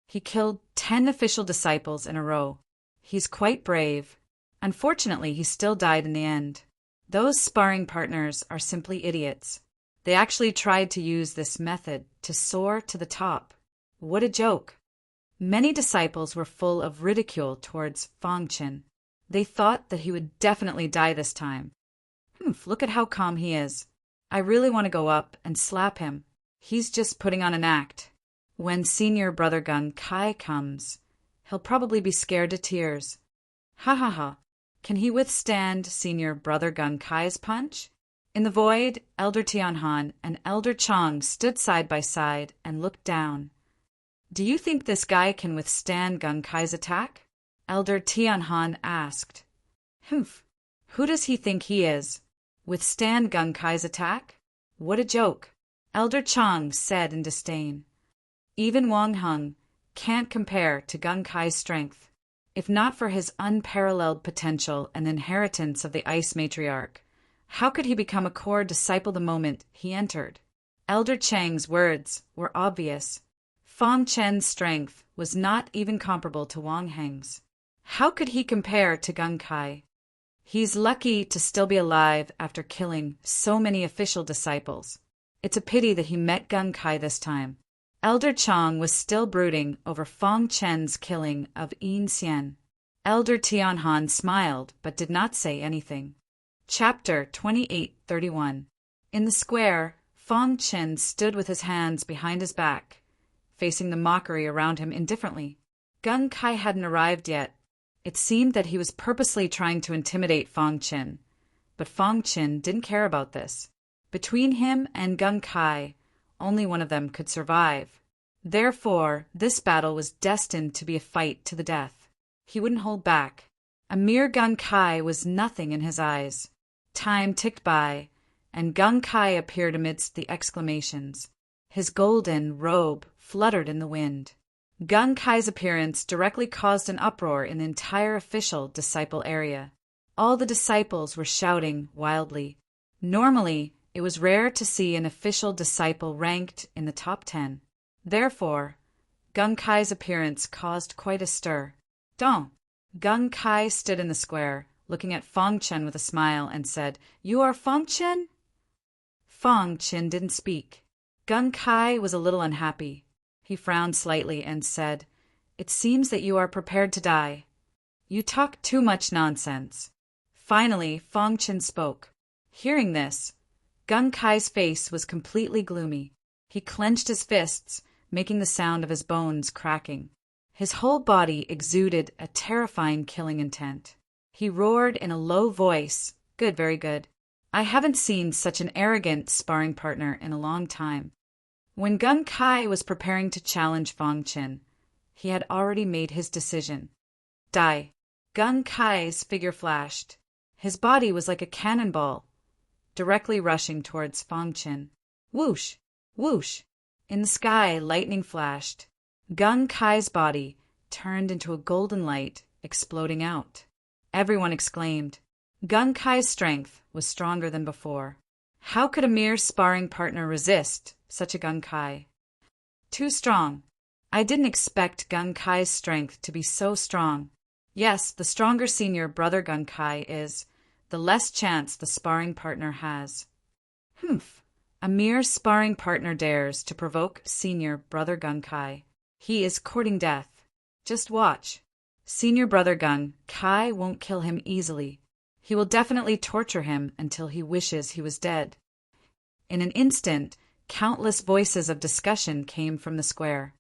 He killed 10 official disciples in a row. He's quite brave. Unfortunately, he still died in the end. Those sparring partners are simply idiots. They actually tried to use this method to soar to the top. What a joke. Many disciples were full of ridicule towards Fang Chen. They thought that he would definitely die this time. Look at how calm he is. I really want to go up and slap him. He's just putting on an act. When senior brother Gung Kai comes, he'll probably be scared to tears. Ha ha ha. Can he withstand senior brother Gung Kai's punch? In the void, Elder Tianhan and Elder Chong stood side by side and looked down. Do you think this guy can withstand Gung Kai's attack? Elder Tianhan asked. Who does he think he is? Withstand Gung Kai's attack? What a joke. Elder Chong said in disdain. Even Wang Heng can't compare to Gung Kai's strength. If not for his unparalleled potential and inheritance of the Ice Matriarch, how could he become a core disciple the moment he entered? Elder Chang's words were obvious. Fang Chen's strength was not even comparable to Wang Heng's. How could he compare to Gung Kai? He's lucky to still be alive after killing so many official disciples. It's a pity that he met Gung Kai this time. Elder Chong was still brooding over Fang Chen's killing of Yin Xian. Elder Tianhan smiled but did not say anything. Chapter 28:31. In the square, Fang Chen stood with his hands behind his back, facing the mockery around him indifferently. Gung Kai hadn't arrived yet. It seemed that he was purposely trying to intimidate Fang Chen, but Fang Chen didn't care about this. Between him and Gung Kai, only one of them could survive. Therefore, this battle was destined to be a fight to the death. He wouldn't hold back. A mere Gung Kai was nothing in his eyes. Time ticked by, and Gung Kai appeared amidst the exclamations. His golden robe fluttered in the wind. Gung Kai's appearance directly caused an uproar in the entire official disciple area. All the disciples were shouting wildly. Normally, it was rare to see an official disciple ranked in the top 10. Therefore, Gung Kai's appearance caused quite a stir. Dong! Gung Kai stood in the square, looking at Fang Chen with a smile, and said, "You are Fang Chen?" Fang Chen didn't speak. Gung Kai was a little unhappy. He frowned slightly and said, "It seems that you are prepared to die. You talk too much nonsense." Finally, Fang Chen spoke. Hearing this, Gung Kai's face was completely gloomy. He clenched his fists, making the sound of his bones cracking. His whole body exuded a terrifying killing intent. He roared in a low voice, "Good, very good. I haven't seen such an arrogant sparring partner in a long time. When Gung Kai was preparing to challenge Fang Chen, he had already made his decision. Die. Gung Kai's figure flashed. His body was like a cannonball, directly rushing towards Fang Chen. Whoosh! Whoosh! In the sky, lightning flashed. Gung Kai's body turned into a golden light, exploding out. Everyone exclaimed. Gung Kai's strength was stronger than before. How could a mere sparring partner resist such a Gung Kai? Too strong. I didn't expect Gung Kai's strength to be so strong. Yes, the stronger senior brother Gung Kai is, the less chance the sparring partner has. Humph. A mere sparring partner dares to provoke senior brother Gung Kai. He is courting death. Just watch. Senior brother Gung Kai won't kill him easily. He will definitely torture him until he wishes he was dead. In an instant, countless voices of discussion came from the square.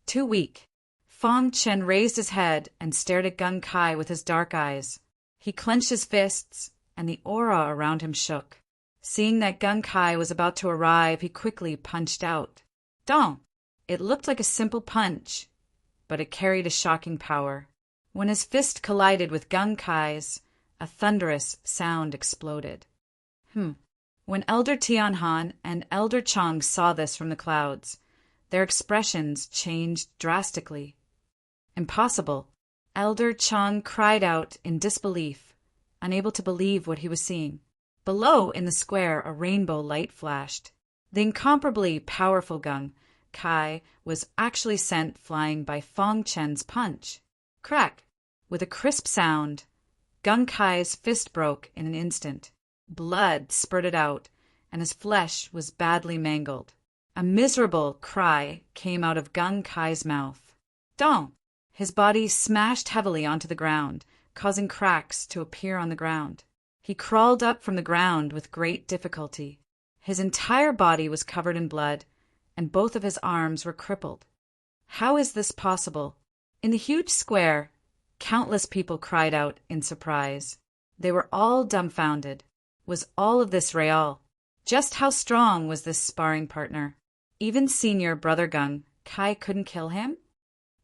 Too weak. Fang Chen raised his head and stared at Gung Kai with his dark eyes. He clenched his fists, and the aura around him shook. Seeing that Gung Kai was about to arrive, he quickly punched out. Dong! It looked like a simple punch, but it carried a shocking power. When his fist collided with Gung Kai's, a thunderous sound exploded. When Elder Tianhan and Elder Chang saw this from the clouds, their expressions changed drastically. Impossible. Elder Chang cried out in disbelief, unable to believe what he was seeing. Below, in the square, a rainbow light flashed. The incomparably powerful Gung Kai was actually sent flying by Fang Chen's punch. Crack! With a crisp sound, Gung Kai's fist broke in an instant. Blood spurted out, and his flesh was badly mangled. A miserable cry came out of Gung Kai's mouth. Dong! His body smashed heavily onto the ground, causing cracks to appear on the ground. He crawled up from the ground with great difficulty. His entire body was covered in blood, and both of his arms were crippled. How is this possible? In the huge square, countless people cried out in surprise. They were all dumbfounded. Was all of this real? Just how strong was this sparring partner? Even senior brother Gung Kai couldn't kill him?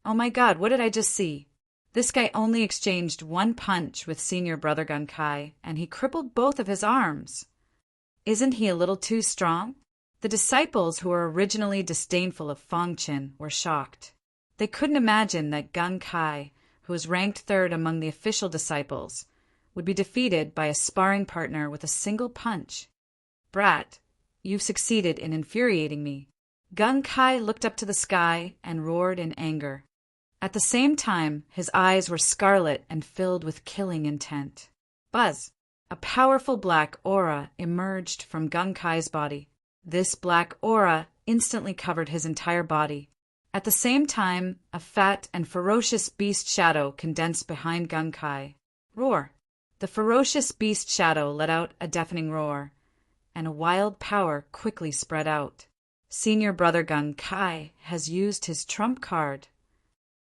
Oh my God, what did I just see? This guy only exchanged one punch with senior brother Gung Kai, and he crippled both of his arms. Isn't he a little too strong? The disciples who were originally disdainful of Fang Chen were shocked. They couldn't imagine that Gung Kai, who was ranked third among the official disciples, would be defeated by a sparring partner with a single punch. Brat, you've succeeded in infuriating me. Gung Kai looked up to the sky and roared in anger. At the same time, his eyes were scarlet and filled with killing intent. Buzz! A powerful black aura emerged from Gung Kai's body. This black aura instantly covered his entire body. At the same time, a fat and ferocious beast shadow condensed behind Gung Kai. Roar! The ferocious beast shadow let out a deafening roar, and a wild power quickly spread out. Senior brother Gung Kai has used his trump card.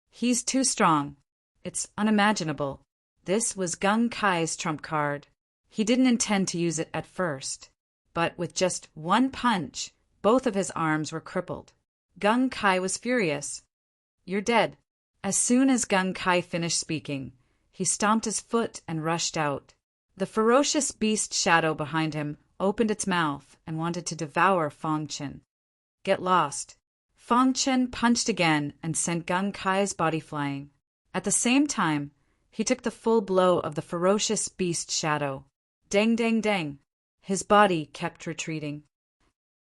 He's too strong. It's unimaginable. This was Gung Kai's trump card. He didn't intend to use it at first, but with just one punch, both of his arms were crippled. Gung Kai was furious. You're dead. As soon as Gung Kai finished speaking, he stomped his foot and rushed out. The ferocious beast shadow behind him opened its mouth and wanted to devour Fang Chen. Get lost. Fang Chen punched again and sent Gung Kai's body flying. At the same time, he took the full blow of the ferocious beast shadow. Dang, dang, dang. His body kept retreating.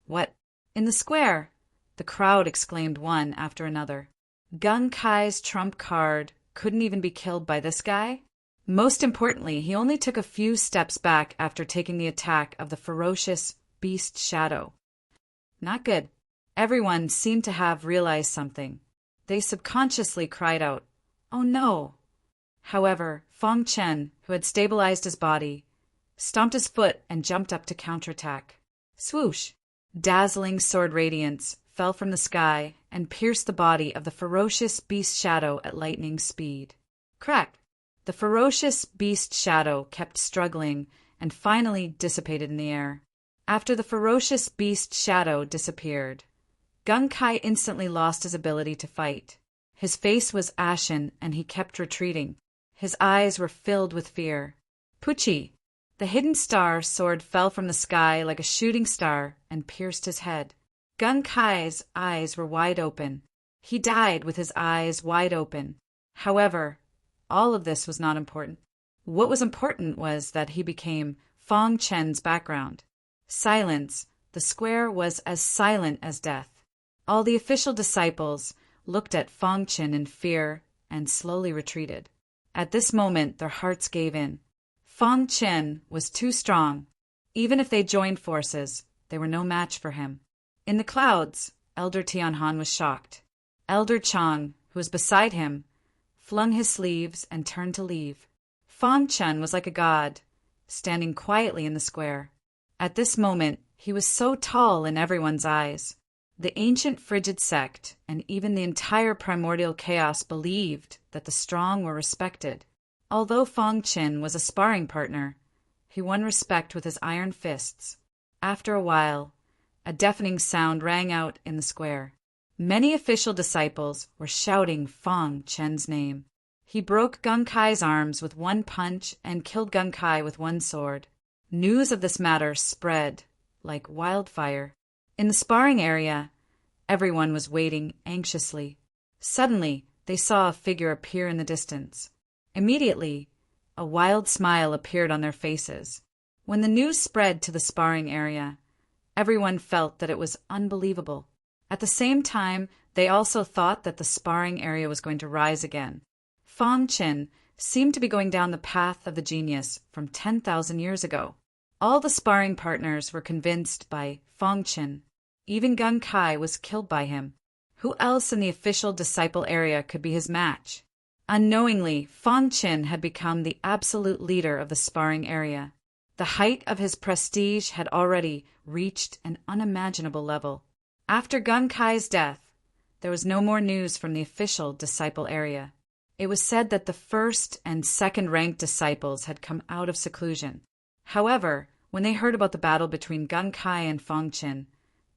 What? In the square? The crowd exclaimed one after another. Gung Kai's trump card couldn't even be killed by this guy? Most importantly, he only took a few steps back after taking the attack of the ferocious beast shadow. Not good. Everyone seemed to have realized something. They subconsciously cried out, "Oh no!" However, Fang Chen, who had stabilized his body, stomped his foot and jumped up to counterattack. Swoosh! Dazzling sword radiance fell from the sky and pierced the body of the ferocious beast shadow at lightning speed. Crack! The ferocious beast shadow kept struggling and finally dissipated in the air. After the ferocious beast shadow disappeared, Gung Kai instantly lost his ability to fight. His face was ashen and he kept retreating. His eyes were filled with fear. Pucci! The hidden star sword fell from the sky like a shooting star and pierced his head. Gung Kai's eyes were wide open. He died with his eyes wide open. However, all of this was not important. What was important was that he became Fong Chen's background. Silence. The square was as silent as death. All the official disciples looked at Fong Chen in fear and slowly retreated. At this moment, their hearts gave in. Fong Chen was too strong. Even if they joined forces, they were no match for him. In the clouds, Elder Tianhan was shocked. Elder Chang, who was beside him, flung his sleeves and turned to leave. Fong Chen was like a god, standing quietly in the square. At this moment, he was so tall in everyone's eyes. The ancient frigid sect and even the entire primordial chaos believed that the strong were respected. Although Fong Chen was a sparring partner, he won respect with his iron fists. After a while, a deafening sound rang out in the square. Many official disciples were shouting Fong Chen's name. He broke Gung Kai's arms with one punch and killed Gung Kai with one sword. News of this matter spread like wildfire. In the sparring area, everyone was waiting anxiously. Suddenly, they saw a figure appear in the distance. Immediately, a wild smile appeared on their faces. When the news spread to the sparring area, everyone felt that it was unbelievable. At the same time, they also thought that the sparring area was going to rise again. Fong Chen seemed to be going down the path of the genius from 10,000 years ago. All the sparring partners were convinced by Fong Chen. Even Gung Kai was killed by him. Who else in the official disciple area could be his match? Unknowingly, Fong Chen had become the absolute leader of the sparring area. The height of his prestige had already reached an unimaginable level. After Gung Kai's death, there was no more news from the official disciple area. It was said that the first and second-ranked disciples had come out of seclusion. However, when they heard about the battle between Gung Kai and Fong Chen,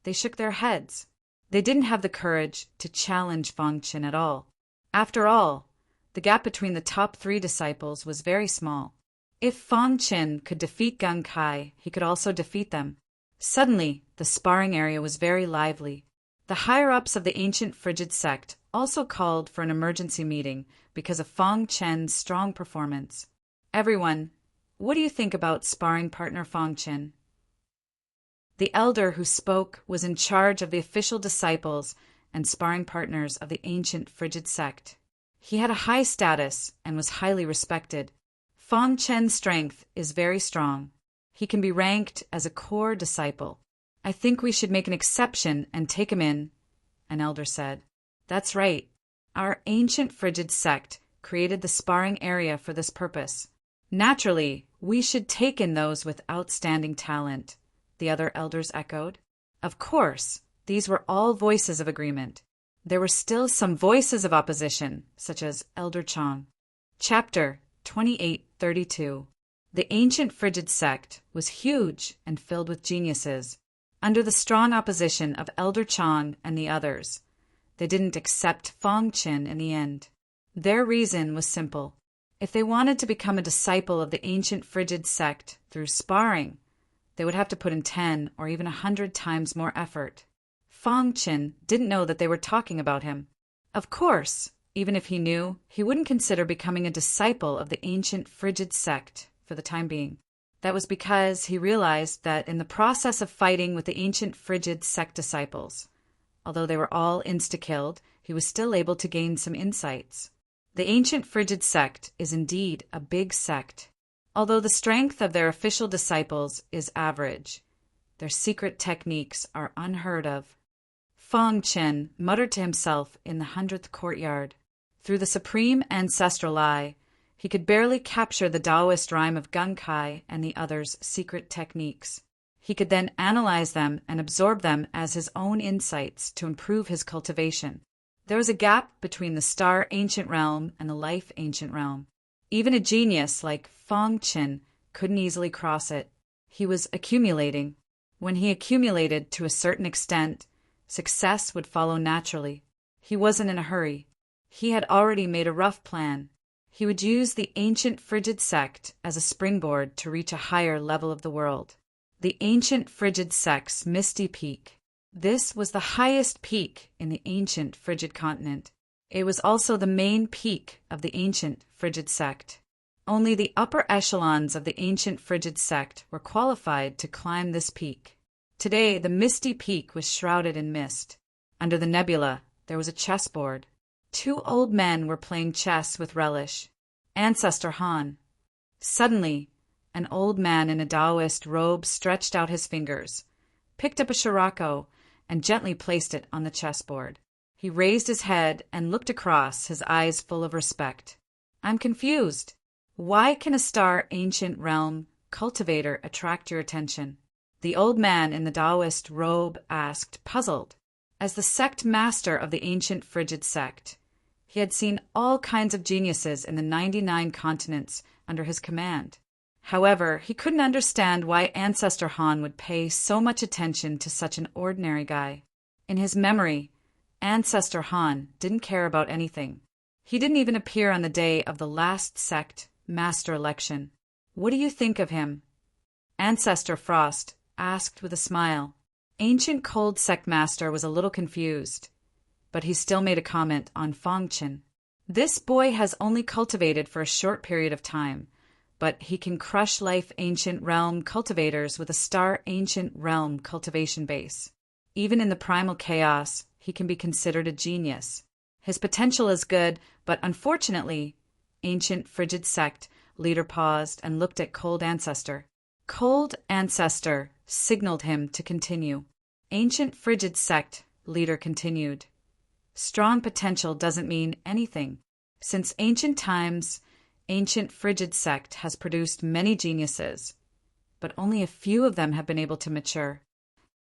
they shook their heads. They didn't have the courage to challenge Fong Chen at all. After all, the gap between the top 3 disciples was very small. If Fong Chen could defeat Gung Kai, he could also defeat them. Suddenly, the sparring area was very lively. The higher-ups of the ancient frigid sect also called for an emergency meeting because of Fong Chen's strong performance. Everyone, what do you think about sparring partner Fong Chen? The elder who spoke was in charge of the official disciples and sparring partners of the ancient frigid sect. He had a high status and was highly respected. Fong Chen's strength is very strong. He can be ranked as a core disciple. I think we should make an exception and take him in, an elder said. That's right. Our ancient frigid sect created the sparring area for this purpose. Naturally, we should take in those with outstanding talent, the other elders echoed. Of course, these were all voices of agreement. There were still some voices of opposition, such as Elder Chang. Chapter 2832. The ancient frigid sect was huge and filled with geniuses. Under the strong opposition of Elder Chang and the others, they didn't accept Fong Chen in the end. Their reason was simple. If they wanted to become a disciple of the ancient frigid sect through sparring, they would have to put in 10 or even 100 times more effort. Fong Chen didn't know that they were talking about him. Of course, even if he knew, he wouldn't consider becoming a disciple of the ancient frigid sect for the time being. That was because he realized that in the process of fighting with the ancient frigid sect disciples, although they were all insta-killed, he was still able to gain some insights. The ancient frigid sect is indeed a big sect. Although the strength of their official disciples is average, their secret techniques are unheard of. Fong Chen muttered to himself in the 100th courtyard. Through the supreme ancestral eye, he could barely capture the Taoist rhyme of Gung Kai and the others' secret techniques. He could then analyze them and absorb them as his own insights to improve his cultivation. There was a gap between the star ancient realm and the life ancient realm. Even a genius like Fong Chen couldn't easily cross it. He was accumulating. When he accumulated to a certain extent, success would follow naturally. He wasn't in a hurry. He had already made a rough plan. He would use the ancient frigid sect as a springboard to reach a higher level of the world. The ancient frigid sect's misty peak. This was the highest peak in the ancient frigid continent. It was also the main peak of the ancient frigid sect. Only the upper echelons of the ancient frigid sect were qualified to climb this peak. Today, the misty peak was shrouded in mist. Under the nebula, there was a chessboard. 2 old men were playing chess with relish. Ancestor Han. Suddenly, an old man in a Taoist robe stretched out his fingers, picked up a sirocco, and gently placed it on the chessboard. He raised his head and looked across, his eyes full of respect. "I'm confused. Why can a star ancient realm cultivator attract your attention?" The old man in the Taoist robe asked, puzzled. As the sect master of the ancient frigid sect, he had seen all kinds of geniuses in the 99 continents under his command. However, he couldn't understand why Ancestor Han would pay so much attention to such an ordinary guy. In his memory, Ancestor Han didn't care about anything. He didn't even appear on the day of the last sect master election. "What do you think of him?" Ancestor Frost asked with a smile. Ancient Cold Sect Master was a little confused, but he still made a comment on Fongchen. "This boy has only cultivated for a short period of time, but he can crush life ancient realm cultivators with a star ancient realm cultivation base. Even in the primal chaos, he can be considered a genius. His potential is good, but unfortunately," Ancient Frigid Sect leader paused and looked at Cold Ancestor. Cold Ancestor signaled him to continue. Ancient Frigid Sect leader continued. "Strong potential doesn't mean anything. Since ancient times, Ancient Frigid Sect has produced many geniuses, but only a few of them have been able to mature."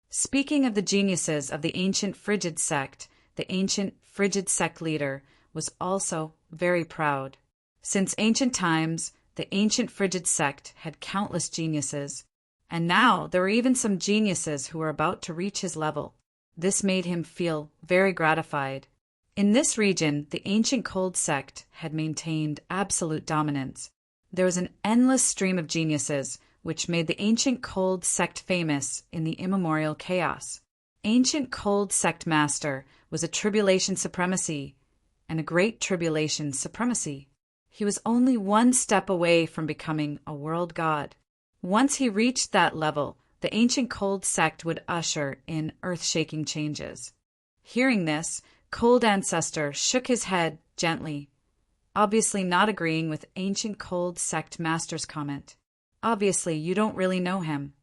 Speaking of the geniuses of the Ancient Frigid Sect, the Ancient Frigid Sect leader was also very proud. Since ancient times, the Ancient Frigid Sect had countless geniuses, and now there were even some geniuses who were about to reach his level. This made him feel very gratified. In this region, the Ancient Cold Sect had maintained absolute dominance. There was an endless stream of geniuses, which made the Ancient Cold Sect famous in the immemorial chaos. Ancient Cold Sect Master was a tribulation supremacy and a great tribulation supremacy. He was only one step away from becoming a world god. Once he reached that level, the Ancient Cold Sect would usher in earth-shaking changes. Hearing this, Cold Ancestor shook his head gently, obviously not agreeing with Ancient Cold Sect Master's comment. "Obviously, you don't really know him."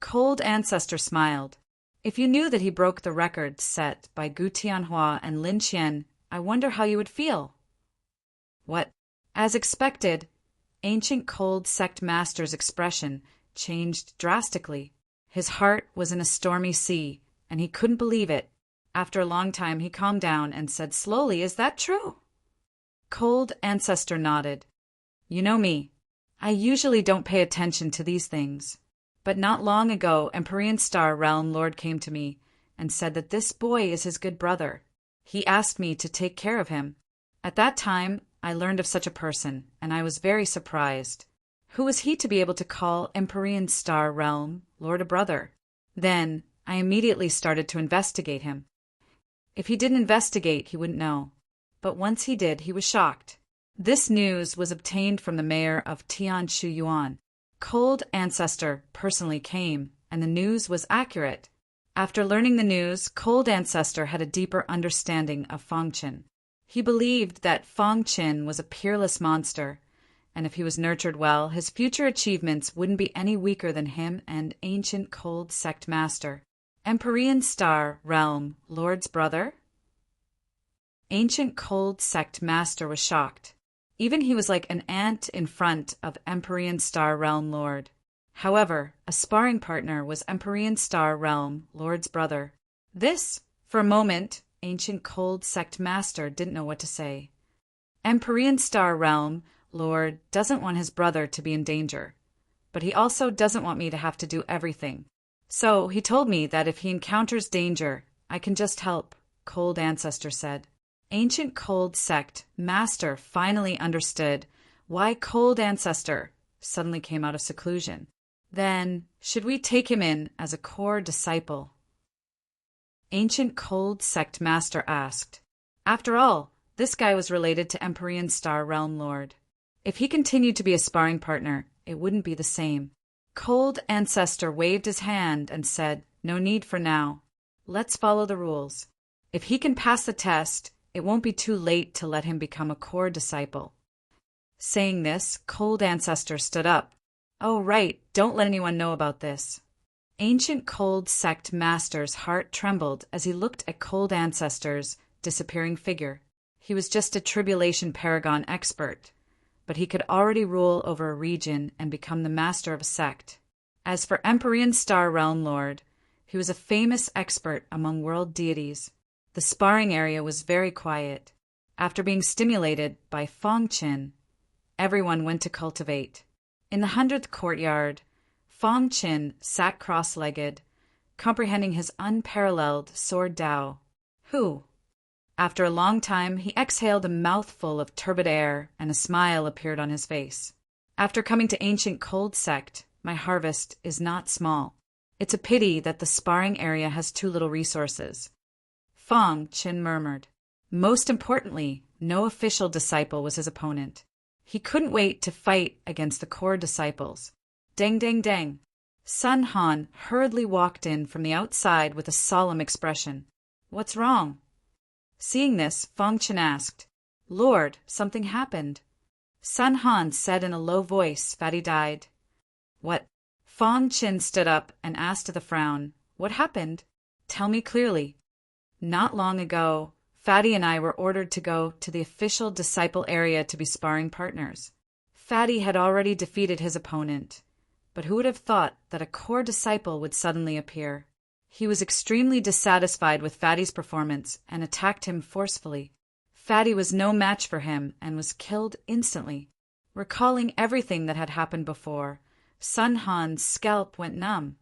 Cold Ancestor smiled. "If you knew that he broke the record set by Gu Tianhua and Lin Qian, I wonder how you would feel." "What?" As expected, Ancient Cold Sect Master's expression changed drastically. His heart was in a stormy sea, and he couldn't believe it. After a long time, he calmed down and said slowly, "Is that true?" Cold Ancestor nodded. "You know me. I usually don't pay attention to these things. But not long ago, Empyrean Star Realm Lord came to me and said that this boy is his good brother. He asked me to take care of him. At that time, I learned of such a person, and I was very surprised. Who was he to be able to call Empyrean Star Realm Lord a brother? Then I immediately started to investigate him. If he didn't investigate, he wouldn't know. But once he did, he was shocked. This news was obtained from the mayor of Tianshu Yuan. Cold Ancestor personally came, and the news was accurate. After learning the news, Cold Ancestor had a deeper understanding of Fongchen. He believed that Fongchen was a peerless monster, and if he was nurtured well, his future achievements wouldn't be any weaker than him and Ancient Cold Sect Master. Empyrean Star Realm Lord's brother? Ancient Cold Sect Master was shocked. Even he was like an ant in front of Empyrean Star Realm Lord. However, a sparring partner was Empyrean Star Realm Lord's brother. This, for a moment, Ancient Cold Sect Master didn't know what to say. Empyrean Star Realm Lord doesn't want his brother to be in danger. but he also doesn't want me to have to do everything. So he told me that if he encounters danger, I can just help, Cold Ancestor said. Ancient Cold Sect Master finally understood why Cold Ancestor suddenly came out of seclusion. Then, should we take him in as a core disciple? Ancient Cold Sect Master asked. After all, this guy was related to Empyrean Star Realm Lord. If he continued to be a sparring partner, it wouldn't be the same. Cold Ancestor waved his hand and said, "No need for now. Let's follow the rules. If he can pass the test, it won't be too late to let him become a core disciple." Saying this, Cold Ancestor stood up. "Oh, right, don't let anyone know about this." Ancient Cold Sect Master's heart trembled as he looked at Cold Ancestor's disappearing figure. He was just a Tribulation Paragon expert, but he could already rule over a region and become the master of a sect. As for Empyrean Star Realm Lord, he was a famous expert among world deities. The sparring area was very quiet. After being stimulated by Fong Qin, everyone went to cultivate. In the 100th courtyard, Fong Qin sat cross-legged, comprehending his unparalleled sword Dao. Who? After a long time, he exhaled a mouthful of turbid air, and a smile appeared on his face. After coming to Ancient Cold Sect, my harvest is not small. It's a pity that the sparring area has too little resources. Fong Qin murmured. Most importantly, no official disciple was his opponent. He couldn't wait to fight against the core disciples. Dang, dang, dang. Sun Han hurriedly walked in from the outside with a solemn expression. What's wrong? Seeing this, Fong Qin asked, Lord, something happened. Sun Han said in a low voice, Fatty died. What? Fong Qin stood up and asked with a frown, What happened? Tell me clearly. Not long ago, Fatty and I were ordered to go to the official disciple area to be sparring partners. Fatty had already defeated his opponent, but who would have thought that a core disciple would suddenly appear? He was extremely dissatisfied with Fatty's performance and attacked him forcefully. Fatty was no match for him and was killed instantly. Recalling everything that had happened before, Sun Han's scalp went numb.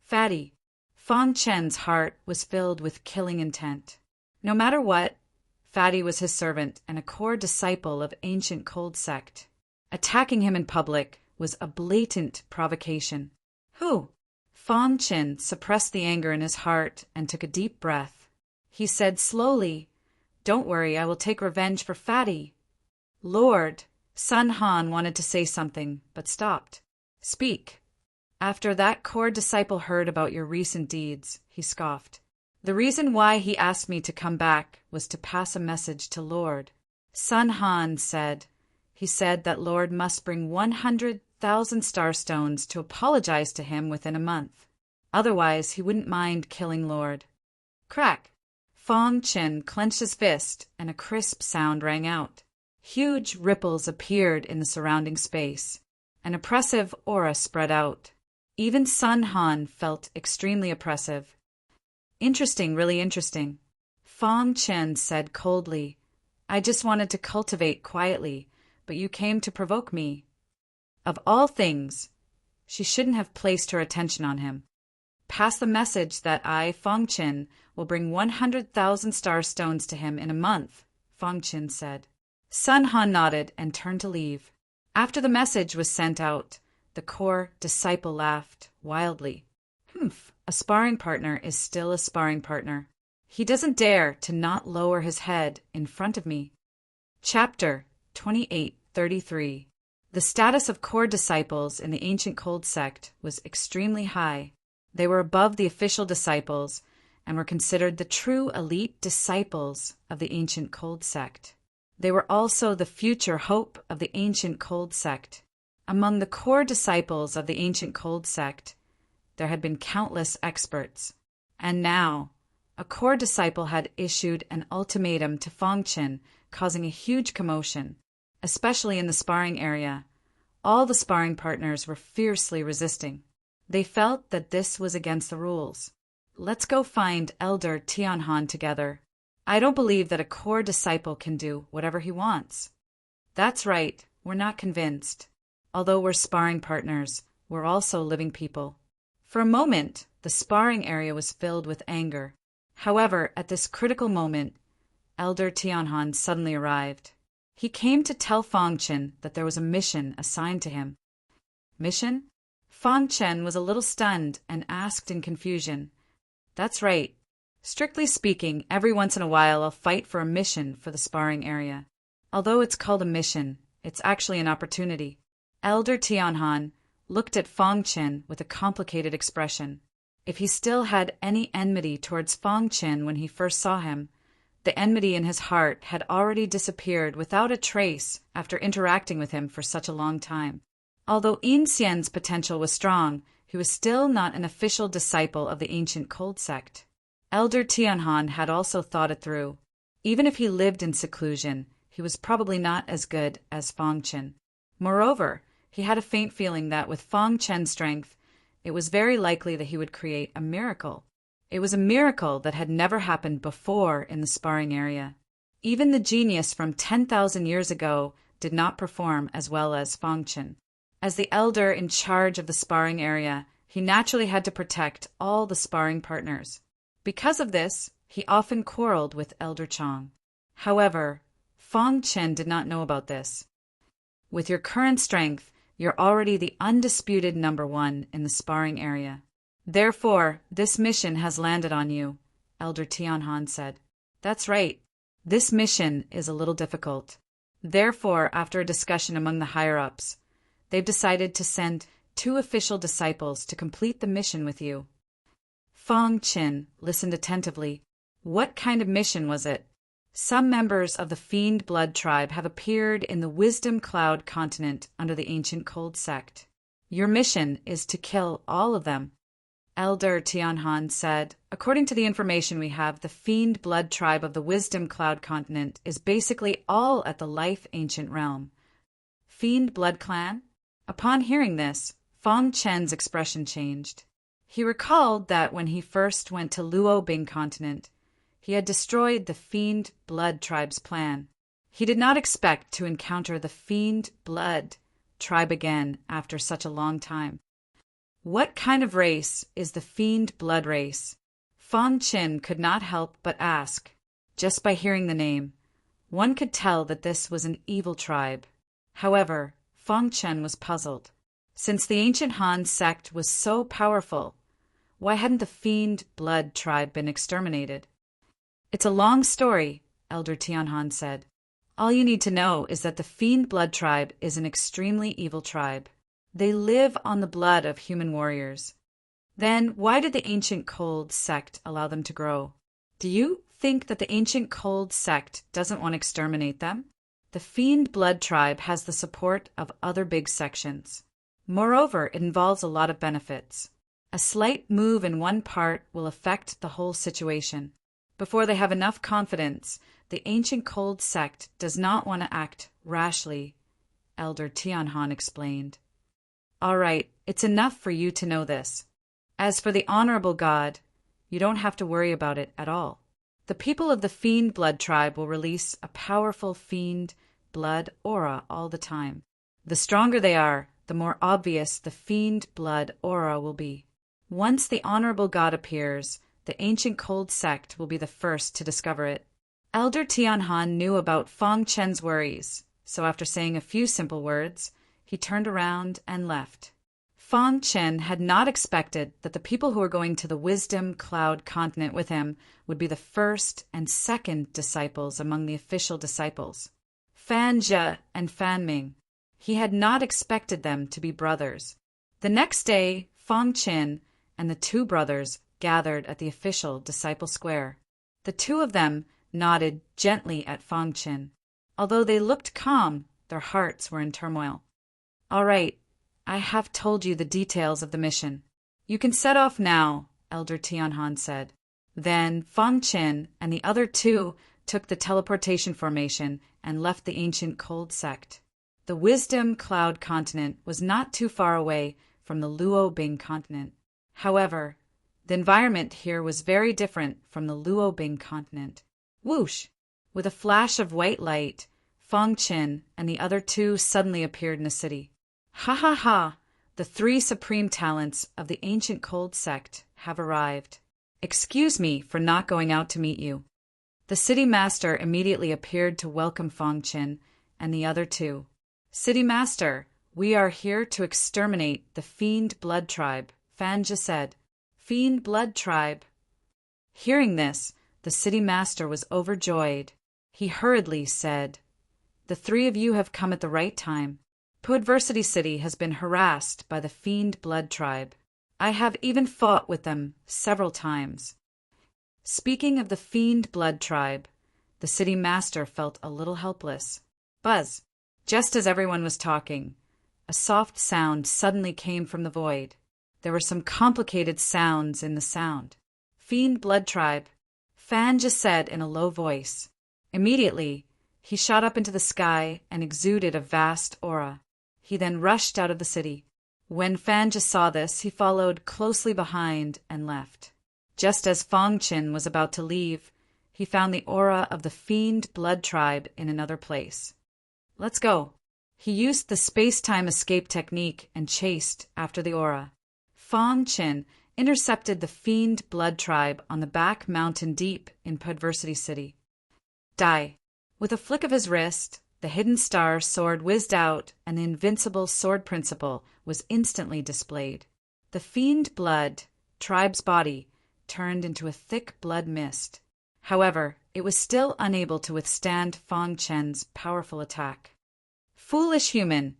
Fatty. Fong Chen's heart was filled with killing intent. No matter what, Fatty was his servant and a core disciple of Ancient Cold Sect. Attacking him in public was a blatant provocation. Who? Fong Qin suppressed the anger in his heart and took a deep breath. He said slowly, Don't worry, I will take revenge for Fatty. Lord, Sun Han wanted to say something, but stopped. Speak. After that core disciple heard about your recent deeds, he scoffed. The reason why he asked me to come back was to pass a message to Lord. Sun Han said. He said that Lord must bring 100,000 starstones to apologize to him within a month. Otherwise, he wouldn't mind killing Lord. Crack! Fong Qin clenched his fist, and a crisp sound rang out. Huge ripples appeared in the surrounding space. An oppressive aura spread out. Even Sun Han felt extremely oppressive. Interesting, really interesting. Fong Qin said coldly, I just wanted to cultivate quietly, but you came to provoke me. Of all things, she shouldn't have placed her attention on him. Pass the message that I, Fong Qin, will bring 100,000 starstones to him in a month, Fong Qin said. Sun Han nodded and turned to leave. After the message was sent out, the core disciple laughed wildly. Humph, a sparring partner is still a sparring partner. He doesn't dare to not lower his head in front of me. Chapter 2833. The status of core disciples in the Ancient Cold Sect was extremely high. They were above the official disciples and were considered the true elite disciples of the Ancient Cold Sect. They were also the future hope of the Ancient Cold Sect. Among the core disciples of the Ancient Cold Sect, there had been countless experts. And now, a core disciple had issued an ultimatum to Fong Qin, causing a huge commotion, especially in the sparring area. All the sparring partners were fiercely resisting. They felt that this was against the rules. Let's go find Elder Tianhan together. I don't believe that a core disciple can do whatever he wants. That's right, we're not convinced. Although we're sparring partners, were also living people. For a moment, the sparring area was filled with anger. However, at this critical moment, Elder Tianhan suddenly arrived. He came to tell Fang Chen that there was a mission assigned to him. Mission? Fang Chen was a little stunned and asked in confusion. That's right. Strictly speaking, every once in a while I'll fight for a mission for the sparring area. Although it's called a mission, it's actually an opportunity. Elder Tianhan looked at Fang Chen with a complicated expression. If he still had any enmity towards Fang Chen when he first saw him, the enmity in his heart had already disappeared without a trace after interacting with him for such a long time. Although Yin Xian's potential was strong, he was still not an official disciple of the ancient cold sect. Elder Tianhan had also thought it through. Even if he lived in seclusion, he was probably not as good as Fang Chen. Moreover, he had a faint feeling that with Fang Chen's strength, it was very likely that he would create a miracle. It was a miracle that had never happened before in the sparring area. Even the genius from 10,000 years ago did not perform as well as Fang Chen. As the elder in charge of the sparring area, he naturally had to protect all the sparring partners. Because of this, he often quarreled with Elder Chang. However, Fang Chen did not know about this. With your current strength, you're already the undisputed #1 in the sparring area. Therefore, this mission has landed on you, Elder Tianhan said. That's right. This mission is a little difficult. Therefore, after a discussion among the higher-ups, they've decided to send 2 official disciples to complete the mission with you. Fang Chen listened attentively. What kind of mission was it? Some members of the Fiend Blood tribe have appeared in the Wisdom Cloud continent under the ancient cold sect. Your mission is to kill all of them. Elder Tianhan said, according to the information we have, the Fiend Blood tribe of the Wisdom Cloud continent is basically all at the Life Ancient Realm. Fiend Blood clan? Upon hearing this, Fang Chen's expression changed. He recalled that when he first went to Luo Bing continent, he had destroyed the Fiend Blood tribe's plan. He did not expect to encounter the Fiend Blood tribe again after such a long time. What kind of race is the Fiend Blood race? Fang Chen could not help but ask. Just by hearing the name, one could tell that this was an evil tribe. However, Fang Chen was puzzled. Since the ancient Han sect was so powerful, why hadn't the Fiend Blood tribe been exterminated? It's a long story, Elder Tianhan said. All you need to know is that the Fiend Blood tribe is an extremely evil tribe. They live on the blood of human warriors. Then why did the ancient cold sect allow them to grow? Do you think that the ancient cold sect doesn't want to exterminate them? The Fiend Blood tribe has the support of other big sections. Moreover, it involves a lot of benefits. A slight move in one part will affect the whole situation. Before they have enough confidence, the ancient cold sect does not want to act rashly, Elder Tianhan explained. All right, it's enough for you to know this. As for the honorable god, you don't have to worry about it at all. The people of the Fiend Blood tribe will release a powerful Fiend Blood aura all the time. The stronger they are, the more obvious the Fiend Blood aura will be. Once the honorable god appears, the ancient cold sect will be the first to discover it. Elder Tianhan knew about Fang Chen's worries, so after saying a few simple words, he turned around and left. Fang Chen had not expected that the people who were going to the Wisdom Cloud continent with him would be the first and second disciples among the official disciples. Fan Zhe and Fan Ming. He had not expected them to be brothers. The next day, Fang Chen and the 2 brothers gathered at the official disciple square. The 2 of them nodded gently at Fang Chen. Although they looked calm, their hearts were in turmoil. All right, I have told you the details of the mission. You can set off now, Elder Tianhan said. Then Fang Chen and the other 2 took the teleportation formation and left the ancient cold sect. The Wisdom Cloud continent was not too far away from the Luo Bing continent. However, the environment here was very different from the Luo Bing continent. Whoosh! With a flash of white light, Fang Chen and the other 2 suddenly appeared in the city. Ha ha ha! The three supreme talents of the ancient cold sect have arrived. Excuse me for not going out to meet you. The city master immediately appeared to welcome Fong Qin and the other two. City master, we are here to exterminate the Fiend Blood Tribe, Fanja said. Fiend Blood Tribe. Hearing this, the city master was overjoyed. He hurriedly said, The three of you have come at the right time. Podversity City has been harassed by the Fiend Blood Tribe. I have even fought with them several times. Speaking of the Fiend Blood Tribe, the city master felt a little helpless. Buzz! Just as everyone was talking, a soft sound suddenly came from the void. There were some complicated sounds in the sound. Fiend Blood Tribe, Fanja said in a low voice. Immediately, he shot up into the sky and exuded a vast aura. He then rushed out of the city. When Fanja saw this, he followed closely behind and left. Just as Fong Qin was about to leave, he found the aura of the Fiend Blood Tribe in another place. Let's go. He used the space-time escape technique and chased after the aura. Fong Qin intercepted the Fiend Blood Tribe on the back mountain deep in Podversity City. Die. With a flick of his wrist, the hidden star sword whizzed out and the invincible sword principle was instantly displayed. The Fiend Blood Tribe's body turned into a thick blood mist. However, it was still unable to withstand Fong Qin's powerful attack. Foolish human,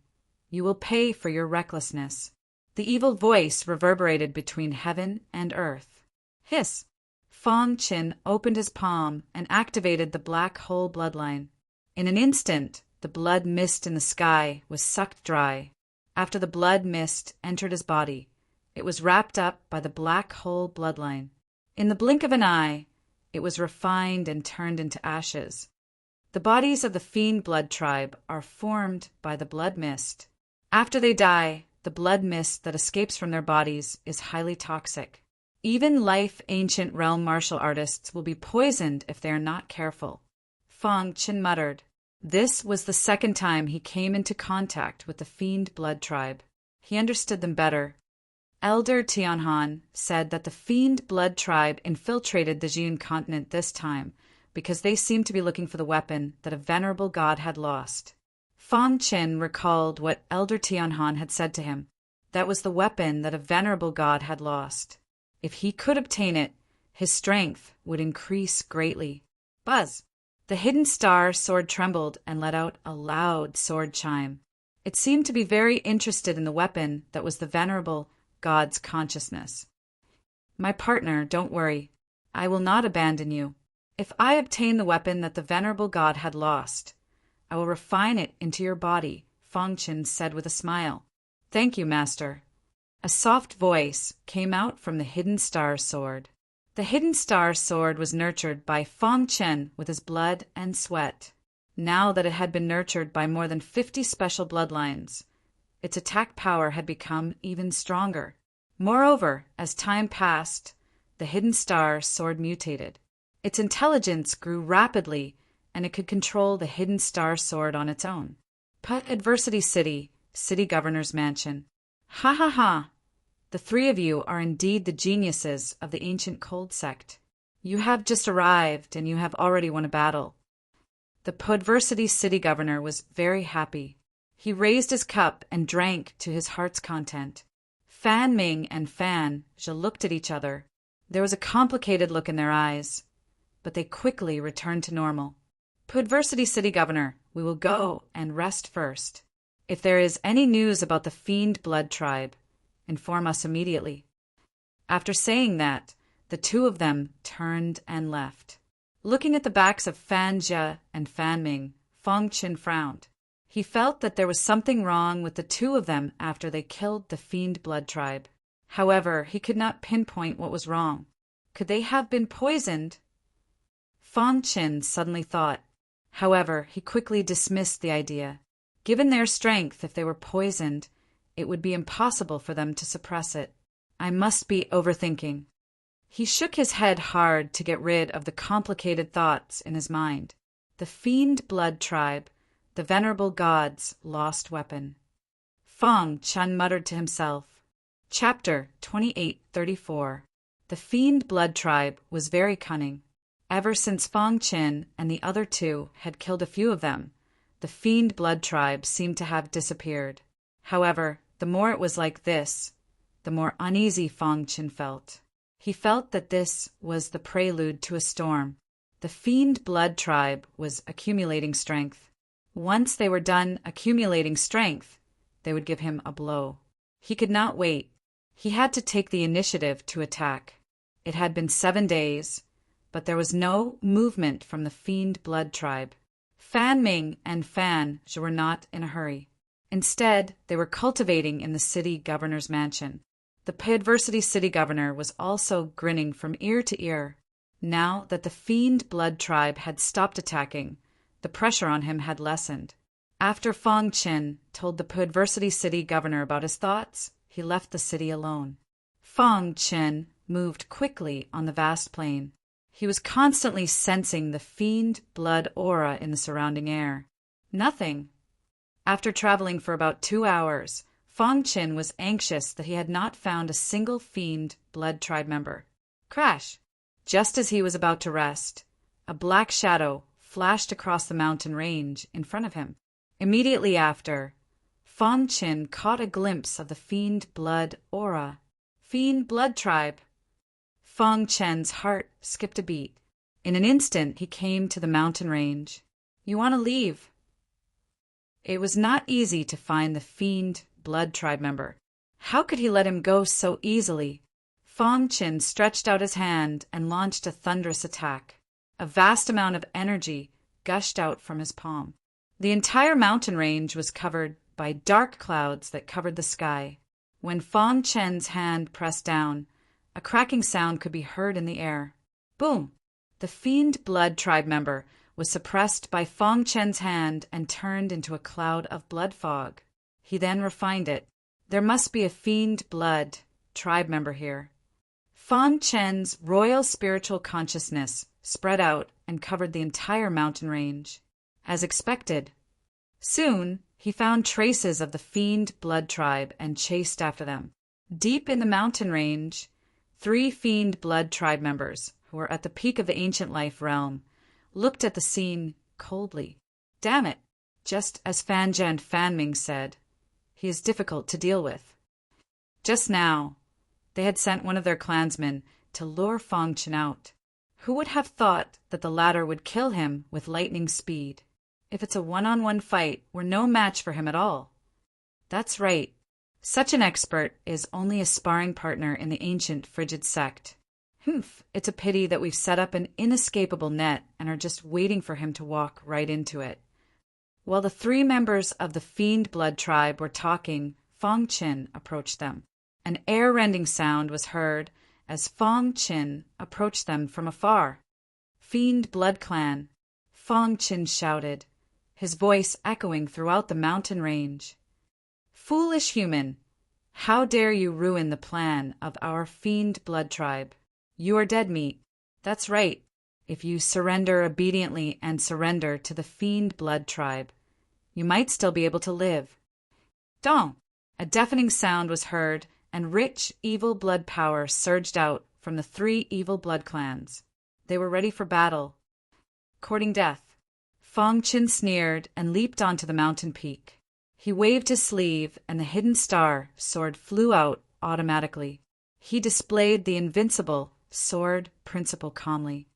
you will pay for your recklessness. The evil voice reverberated between heaven and earth. Hiss! Fong Qin opened his palm and activated the black hole bloodline. In an instant, the blood mist in the sky was sucked dry. After the blood mist entered his body, it was wrapped up by the black hole bloodline. In the blink of an eye, it was refined and turned into ashes. The bodies of the Fiend Blood Tribe are formed by the blood mist. After they die, the blood mist that escapes from their bodies is highly toxic. Even life ancient realm martial artists will be poisoned if they are not careful. Fong Qin muttered. This was the second time he came into contact with the Fiend Blood Tribe. He understood them better. Elder Tianhan said that the Fiend Blood Tribe infiltrated the Jun continent this time because they seemed to be looking for the weapon that a venerable god had lost. Fong Qin recalled what Elder Tianhan had said to him. That was the weapon that a venerable god had lost. If he could obtain it, his strength would increase greatly. Buzz! The hidden star sword trembled and let out a loud sword chime. It seemed to be very interested in the weapon that was the venerable god's consciousness. My partner, don't worry. I will not abandon you. If I obtain the weapon that the venerable god had lost, I will refine it into your body, Fong Qin said with a smile. Thank you, master. A soft voice came out from the hidden star sword. The hidden star sword was nurtured by Fong Qin with his blood and sweat. Now that it had been nurtured by more than 50 special bloodlines, its attack power had become even stronger. Moreover, as time passed, the hidden star sword mutated. Its intelligence grew rapidly, and it could control the hidden star sword on its own. Podversity City, City Governor's Mansion. Ha ha ha! The three of you are indeed the geniuses of the ancient cold sect. You have just arrived, and you have already won a battle. The Podversity City Governor was very happy. He raised his cup and drank to his heart's content. Fan Ming and Fan Zhe looked at each other. There was a complicated look in their eyes, but they quickly returned to normal. Podversity City Governor, we will go and rest first. If there is any news about the Fiend Blood Tribe, inform us immediately. After saying that, the two of them turned and left. Looking at the backs of Fan Zhe and Fan Ming, Fong Qin frowned. He felt that there was something wrong with the two of them after they killed the Fiend Blood Tribe. However, he could not pinpoint what was wrong. Could they have been poisoned? Fong Qin suddenly thought. However, he quickly dismissed the idea. Given their strength, if they were poisoned, it would be impossible for them to suppress it. I must be overthinking. He shook his head hard to get rid of the complicated thoughts in his mind. The Fiend Blood Tribe, the venerable god's lost weapon. Fong Chen muttered to himself. Chapter 2834. The Fiend Blood Tribe was very cunning. Ever since Fong Chen and the other two had killed a few of them, the Fiend Blood Tribe seemed to have disappeared. However, the more it was like this, the more uneasy Fong Chen felt. He felt that this was the prelude to a storm. The Fiend Blood Tribe was accumulating strength. Once they were done accumulating strength, they would give him a blow. He could not wait. He had to take the initiative to attack. It had been 7 days, but there was no movement from the Fiend Blood Tribe. Fan Ming and Fan Zhe were not in a hurry. Instead, they were cultivating in the city governor's mansion. The Payadversity city governor was also grinning from ear to ear. Now that the Fiend Blood Tribe had stopped attacking, the pressure on him had lessened. After Fong Chen told the Payadversity city governor about his thoughts, he left the city alone. Fong Chen moved quickly on the vast plain. He was constantly sensing the fiend blood aura in the surrounding air. Nothing. After traveling for about 2 hours, Fong Chen was anxious that he had not found a single Fiend Blood Tribe member. Crash! Just as he was about to rest, a black shadow flashed across the mountain range in front of him. Immediately after, Fong Chen caught a glimpse of the Fiend Blood aura. Fiend Blood Tribe! Fong Chen's heart skipped a beat. In an instant, he came to the mountain range. You want to leave? It was not easy to find the Fiend Blood Tribe member. How could he let him go so easily? Fong Chen stretched out his hand and launched a thunderous attack. A vast amount of energy gushed out from his palm. The entire mountain range was covered by dark clouds that covered the sky. When Fong Chen's hand pressed down, a cracking sound could be heard in the air. Boom! The Fiend Blood Tribe member was suppressed by Fong Chen's hand and turned into a cloud of blood fog. He then refined it. There must be a Fiend Blood Tribe member here. Fong Chen's royal spiritual consciousness spread out and covered the entire mountain range. As expected. Soon, he found traces of the Fiend Blood Tribe and chased after them. Deep in the mountain range, 3 Fiend Blood Tribe members, who were at the peak of the ancient life realm, looked at the scene coldly. Damn it! Just as Fan Zhe and Fan Ming said, he is difficult to deal with. Just now, they had sent one of their clansmen to lure Fong Chen out. Who would have thought that the latter would kill him with lightning speed? If it's a one-on-one fight, we're no match for him at all. That's right. Such an expert is only a sparring partner in the ancient Frigid sect. It's a pity that we've set up an inescapable net and are just waiting for him to walk right into it. While the 3 members of the Fiend Blood Tribe were talking, Fong Chen approached them. An air-rending sound was heard as Fong Chen approached them from afar. Fiend Blood Clan, Fong Chen shouted, his voice echoing throughout the mountain range. Foolish human, how dare you ruin the plan of our Fiend Blood Tribe? You are dead meat. That's right. If you surrender obediently and surrender to the Fiend Blood Tribe, you might still be able to live. Dong! A deafening sound was heard, and rich, evil blood power surged out from the 3 evil blood clans. They were ready for battle. Courting death. Fong Chen sneered and leaped onto the mountain peak. He waved his sleeve, and the hidden star sword flew out automatically. He displayed the invincible sword principle calmly.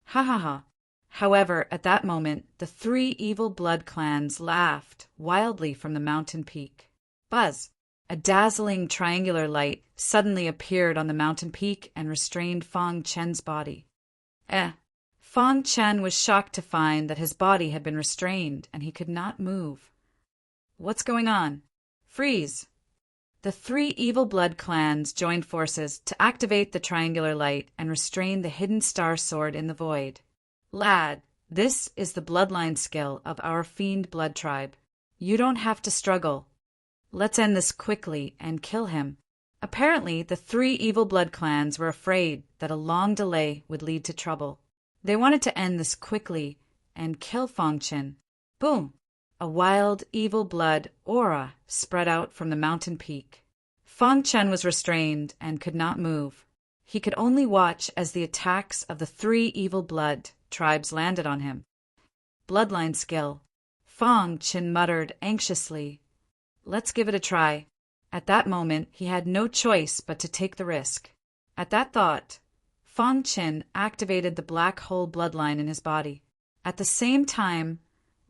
Ha ha ha. However, at that moment, the 3 evil blood clans laughed wildly from the mountain peak. Buzz! A dazzling triangular light suddenly appeared on the mountain peak and restrained Fong Chen's body. Fong Chen was shocked to find that his body had been restrained and he could not move. What's going on? Freeze! The 3 evil blood clans joined forces to activate the triangular light and restrain the hidden star sword in the void. Lad, this is the bloodline skill of our Fiend Blood Tribe. You don't have to struggle. Let's end this quickly and kill him. Apparently, the 3 evil blood clans were afraid that a long delay would lead to trouble. They wanted to end this quickly and kill Fong Chen. Boom! A wild, evil blood aura spread out from the mountain peak. Fang Chen was restrained and could not move. He could only watch as the attacks of the 3 evil blood tribes landed on him. Bloodline skill. Fang Chen muttered anxiously. Let's give it a try. At that moment, he had no choice but to take the risk. At that thought, Fang Chen activated the black hole bloodline in his body. At the same time,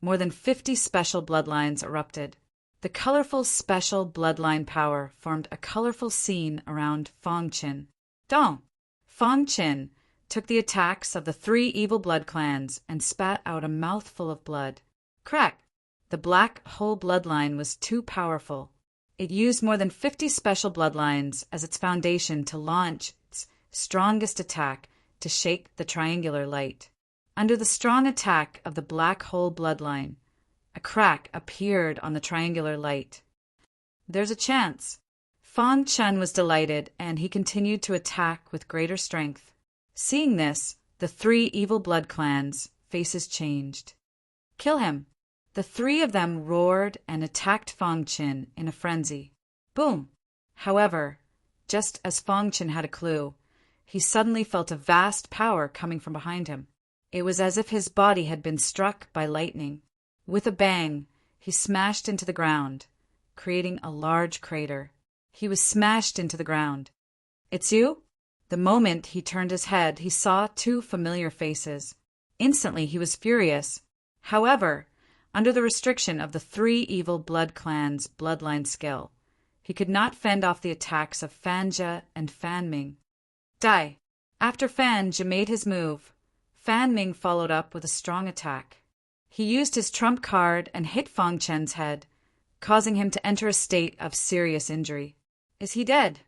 more than 50 special bloodlines erupted. The colorful special bloodline power formed a colorful scene around Fang Chen. Dong! Fang Chen took the attacks of the 3 evil blood clans and spat out a mouthful of blood. Crack! The black hole bloodline was too powerful. It used more than 50 special bloodlines as its foundation to launch its strongest attack to shake the triangular light. Under the strong attack of the black hole bloodline, a crack appeared on the triangular light. There's a chance. Fang Chen was delighted, and he continued to attack with greater strength. Seeing this, the 3 evil blood clans' faces changed. Kill him! The 3 of them roared and attacked Fang Chen in a frenzy. Boom! However, just as Fang Chen had a clue, he suddenly felt a vast power coming from behind him. It was as if his body had been struck by lightning. With a bang, he smashed into the ground, creating a large crater. He was smashed into the ground. It's you? The moment he turned his head, he saw 2 familiar faces. Instantly, he was furious. However, under the restriction of the 3 evil blood clans' bloodline skill, he could not fend off the attacks of Fanja and Fan Ming. Die! After Fanja made his move, Fan Ming followed up with a strong attack. He used his trump card and hit Fang Chen's head, causing him to enter a state of serious injury. Is he dead?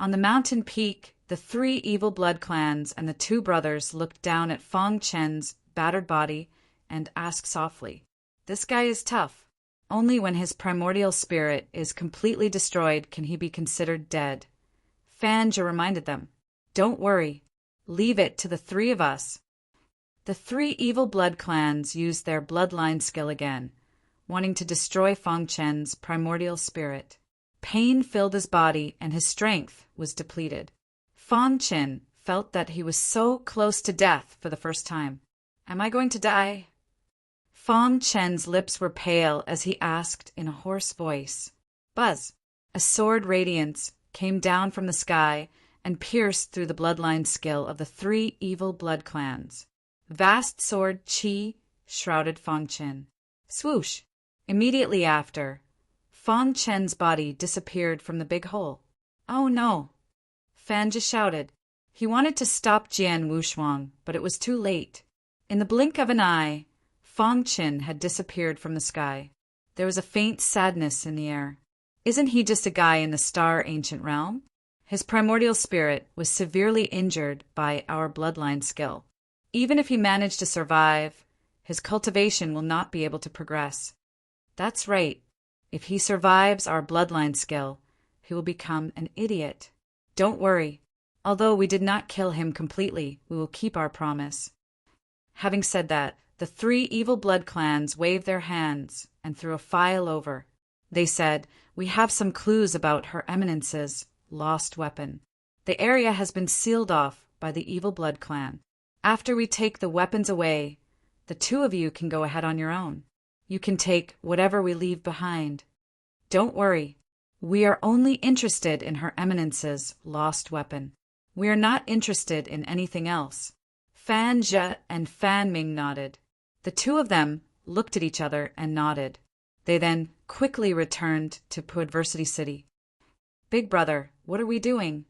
On the mountain peak, the 3 evil blood clans and the 2 brothers looked down at Fang Chen's battered body and asked softly, "This guy is tough. Only when his primordial spirit is completely destroyed can he be considered dead." Fanja reminded them, "Don't worry. Leave it to the 3 of us." The 3 evil blood clans used their bloodline skill again, wanting to destroy Fang Chen's primordial spirit. Pain filled his body and his strength was depleted. Fang Chen felt that he was so close to death for the first time. Am I going to die? Fang Chen's lips were pale as he asked in a hoarse voice. Buzz! A sword radiance came down from the sky and pierced through the bloodline skill of the 3 evil blood clans. Vast sword chi shrouded Fang Chen. Swoosh! Immediately after, Fang Chen's body disappeared from the big hole. Oh no! Fanja shouted. He wanted to stop Jian Wushuang, but it was too late. In the blink of an eye, Fang Chen had disappeared from the sky. There was a faint sadness in the air. Isn't he just a guy in the Star Ancient Realm? His primordial spirit was severely injured by our bloodline skill. Even if he managed to survive, his cultivation will not be able to progress. That's right. If he survives our bloodline skill, he will become an idiot. Don't worry. Although we did not kill him completely, we will keep our promise. Having said that, the 3 evil blood clans waved their hands and threw a file over. They said, "We have some clues about Her Eminence's lost weapon. The area has been sealed off by the evil blood clan. After we take the weapons away, the 2 of you can go ahead on your own. You can take whatever we leave behind. Don't worry. We are only interested in Her Eminence's lost weapon. We are not interested in anything else." Fan Zhe and Fan Ming nodded. The 2 of them looked at each other and nodded. They then quickly returned to Puadversity City. "Big brother, what are we doing?"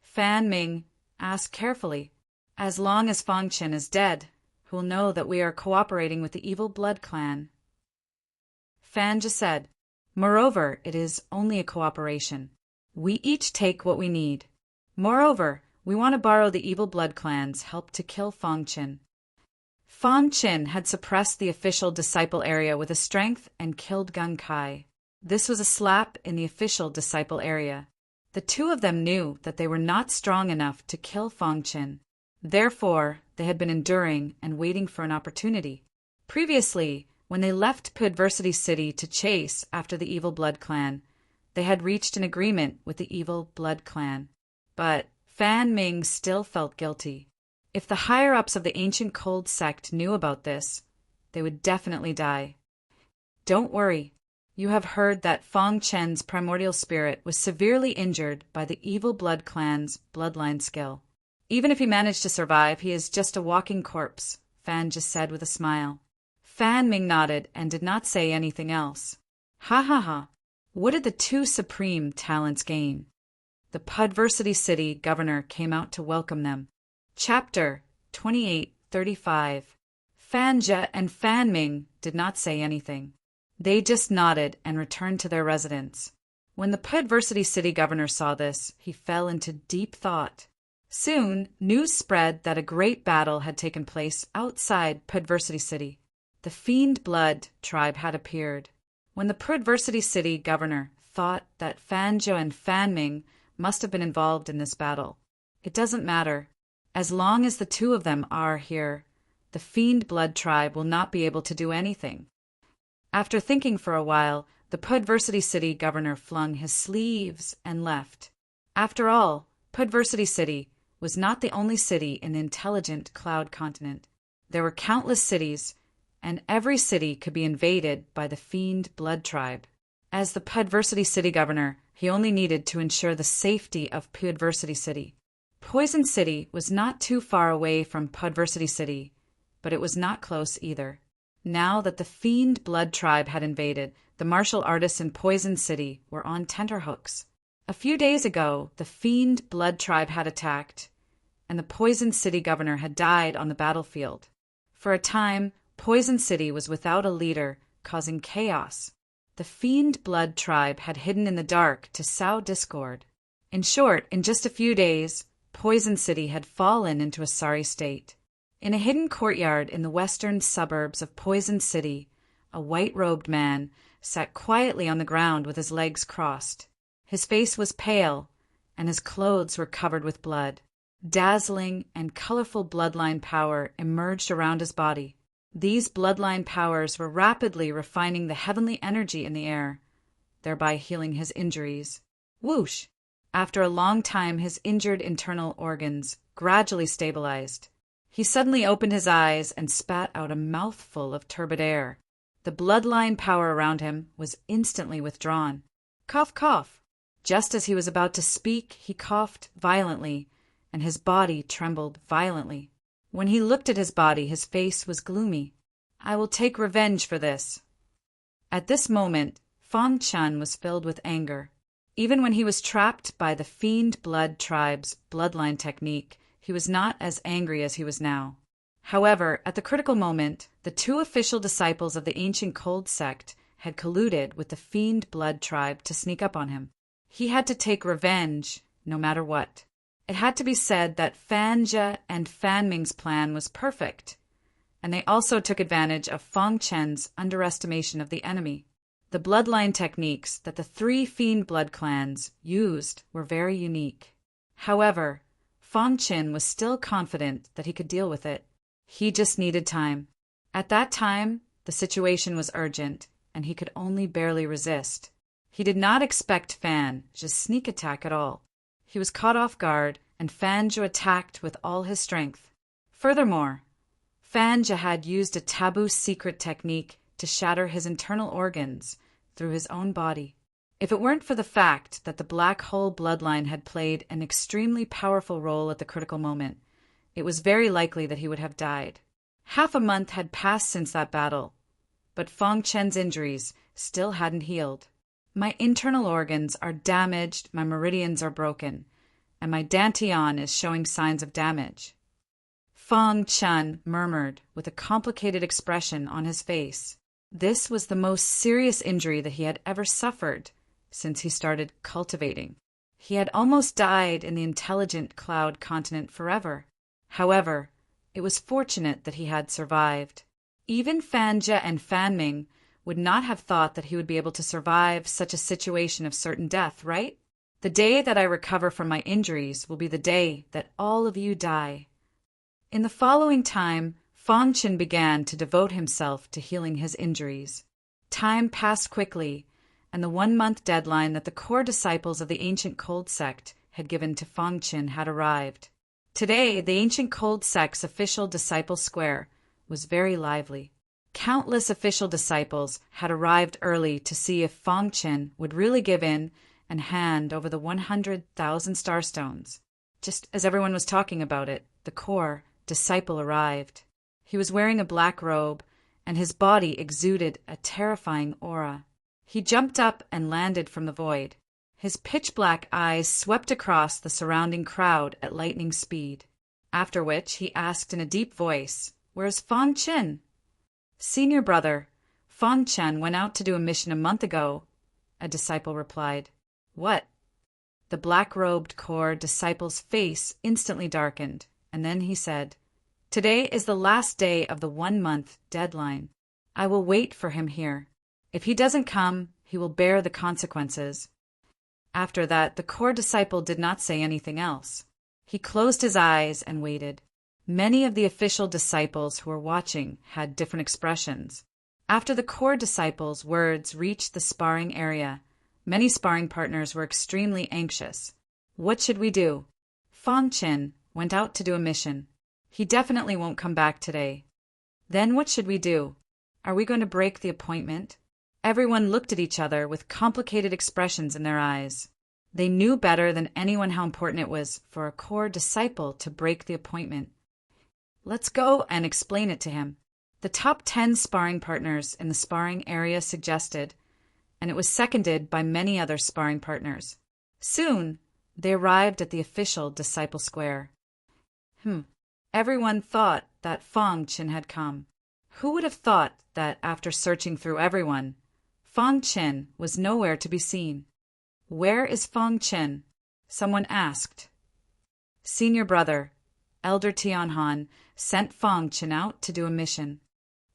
Fan Ming asked carefully. "As long as Fang Chen is dead, who will know that we are cooperating with the evil blood clan." Fan Zhe said, "Moreover, it is only a cooperation. We each take what we need. Moreover, we want to borrow the evil blood clan's help to kill Fang Chen." Fang Chen had suppressed the official disciple area with a strength and killed Gung Kai. This was a slap in the official disciple area. The 2 of them knew that they were not strong enough to kill Fang Chen. Therefore, they had been enduring and waiting for an opportunity. Previously, When they left Pudversity City to chase after the evil Blood Clan, they had reached an agreement with the evil Blood Clan. But Fan Ming still felt guilty. If the higher-ups of the ancient cold sect knew about this, they would definitely die. Don't worry. You have heard that Fong Chen's primordial spirit was severely injured by the evil Blood Clan's bloodline skill. Even if he managed to survive, he is just a walking corpse, Fan just said with a smile. Fan Ming nodded and did not say anything else. Ha ha ha. What did the two supreme talents gain? The Pudversity City governor came out to welcome them. Chapter 2835. Fanja and Fan Ming did not say anything. They just nodded and returned to their residence. When the Pudversity City governor saw this, he fell into deep thought. Soon, news spread that a great battle had taken place outside Pudversity City. The Fiend Blood tribe had appeared. When the Pudversity City governor thought that Fanjo and Fan Ming must have been involved in this battle. It doesn't matter. As long as the two of them are here, the Fiend Blood tribe will not be able to do anything. After thinking for a while, the Pudversity City governor flung his sleeves and left. After all, Pudversity City was not the only city in the intelligent cloud continent. There were countless cities, and every city could be invaded by the Fiend Blood tribe. As the Pudversity City governor, he only needed to ensure the safety of Pudversity City. Poison City was not too far away from Pudversity City, but it was not close either. Now that the Fiend Blood tribe had invaded, the martial artists in Poison City were on tenterhooks. A few days ago, the Fiend Blood tribe had attacked, and the Poison City governor had died on the battlefield. For a time, Poison City was without a leader, causing chaos. The Fiend Blood tribe had hidden in the dark to sow discord. In short, in just a few days, Poison City had fallen into a sorry state. In a hidden courtyard in the western suburbs of Poison City, a white-robed man sat quietly on the ground with his legs crossed. His face was pale, and his clothes were covered with blood. Dazzling and colorful bloodline power emerged around his body. These bloodline powers were rapidly refining the heavenly energy in the air, thereby healing his injuries. Whoosh! After a long time, his injured internal organs gradually stabilized. He suddenly opened his eyes and spat out a mouthful of turbid air. The bloodline power around him was instantly withdrawn. Cough, cough! Just as he was about to speak, he coughed violently, and his body trembled violently. When he looked at his body, his face was gloomy. I will take revenge for this. At this moment, Fong Chun was filled with anger. Even when he was trapped by the Fiend Blood tribe's bloodline technique, he was not as angry as he was now. However, at the critical moment, the two official disciples of the ancient cold sect had colluded with the Fiend Blood tribe to sneak up on him. He had to take revenge, no matter what. It had to be said that Fanja and Fan Ming's plan was perfect, and they also took advantage of Fong Chen's underestimation of the enemy. The bloodline techniques that the three Fiend Blood clans used were very unique. However, Fong Chen was still confident that he could deal with it. He just needed time. At that time, the situation was urgent, and he could only barely resist. He did not expect Fan's sneak attack at all. He was caught off guard, and Fanja attacked with all his strength. Furthermore, Fanja had used a taboo secret technique to shatter his internal organs through his own body. If it weren't for the fact that the Black Hole bloodline had played an extremely powerful role at the critical moment, it was very likely that he would have died. Half a month had passed since that battle, but Fong Chen's injuries still hadn't healed. My internal organs are damaged, my meridians are broken, and my dantian is showing signs of damage. Fong Chen murmured with a complicated expression on his face. This was the most serious injury that he had ever suffered since he started cultivating. He had almost died in the intelligent cloud continent forever. However, it was fortunate that he had survived. Even Fanja and Fan Ming would not have thought that he would be able to survive such a situation of certain death, right? The day that I recover from my injuries will be the day that all of you die. In the following time, Fang Qin began to devote himself to healing his injuries. Time passed quickly, and the 1-month deadline that the core disciples of the ancient cold sect had given to Fang Qin had arrived. Today, the ancient cold sect's official disciple square was very lively. Countless official disciples had arrived early to see if Fang Qin would really give in and hand over the 100,000 starstones. Just as everyone was talking about it, the core disciple arrived. He was wearing a black robe, and his body exuded a terrifying aura. He jumped up and landed from the void. His pitch-black eyes swept across the surrounding crowd at lightning speed. After which he asked in a deep voice, "Where's Fang Qin?" "Senior brother, Fang Qin went out to do a mission a month ago," a disciple replied. "What?" The black-robed core disciple's face instantly darkened, and then he said, "Today is the last day of the 1-month deadline. I will wait for him here. If he doesn't come, he will bear the consequences." After that, the core disciple did not say anything else. He closed his eyes and waited. Many of the official disciples who were watching had different expressions. After the core disciple's words reached the sparring area, many sparring partners were extremely anxious. What should we do? Fang Qin went out to do a mission. He definitely won't come back today. Then what should we do? Are we going to break the appointment? Everyone looked at each other with complicated expressions in their eyes. They knew better than anyone how important it was for a core disciple to break the appointment. "Let's go and explain it to him," the top 10 sparring partners in the sparring area suggested, and it was seconded by many other sparring partners. Soon, they arrived at the official disciple square. Everyone thought that Fang Qin had come. Who would have thought that after searching through everyone, Fang Qin was nowhere to be seen? "Where is Fang Qin?" someone asked. Senior brother, Elder Tianhan, sent Fang Qin out to do a mission.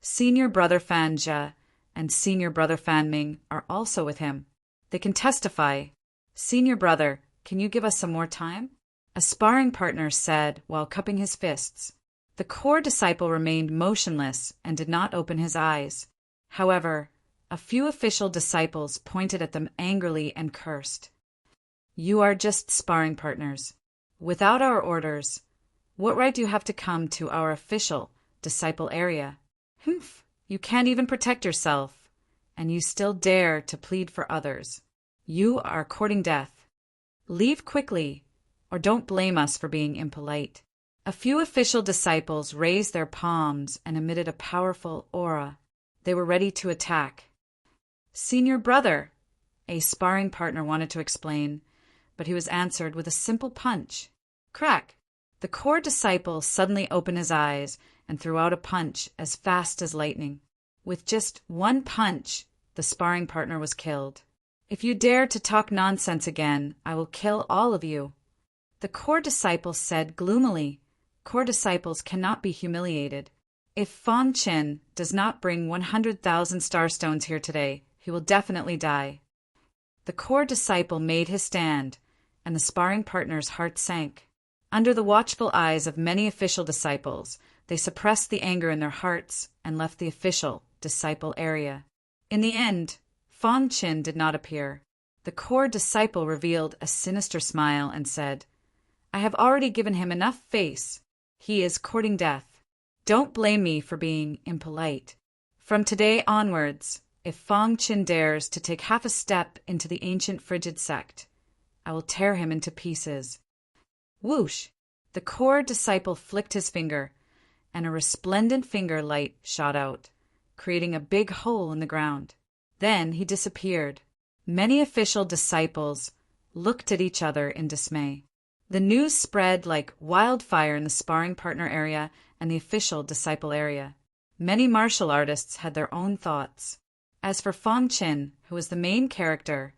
Senior brother Fan Zhe and senior brother Fan Ming are also with him. They can testify. "Senior brother, can you give us some more time?" a sparring partner said while cupping his fists. The core disciple remained motionless and did not open his eyes. However, a few official disciples pointed at them angrily and cursed. "You are just sparring partners. Without our orders, what right do you have to come to our official disciple area? You can't even protect yourself, and you still dare to plead for others. You are courting death. Leave quickly, or don't blame us for being impolite." A few official disciples raised their palms and emitted a powerful aura. They were ready to attack. "Senior brother," a sparring partner wanted to explain, but he was answered with a simple punch. Crack! The core disciple suddenly opened his eyes and threw out a punch as fast as lightning. With just one punch, the sparring partner was killed. "If you dare to talk nonsense again, I will kill all of you," the core disciple said gloomily. Core disciples cannot be humiliated. If Fang Qin does not bring 100,000 starstones here today, he will definitely die. The core disciple made his stand, and the sparring partner's heart sank. Under the watchful eyes of many official disciples, they suppressed the anger in their hearts and left the official disciple area. In the end, Fang Qin did not appear. The core disciple revealed a sinister smile and said, "I have already given him enough face. He is courting death. Don't blame me for being impolite. From today onwards, if Fang Qin dares to take half a step into the ancient frigid sect, I will tear him into pieces." Whoosh! The core disciple flicked his finger, and a resplendent finger light shot out, creating a big hole in the ground. Then he disappeared. Many official disciples looked at each other in dismay. The news spread like wildfire in the sparring partner area and the official disciple area. Many martial artists had their own thoughts. As for Fang Qin, who was the main character,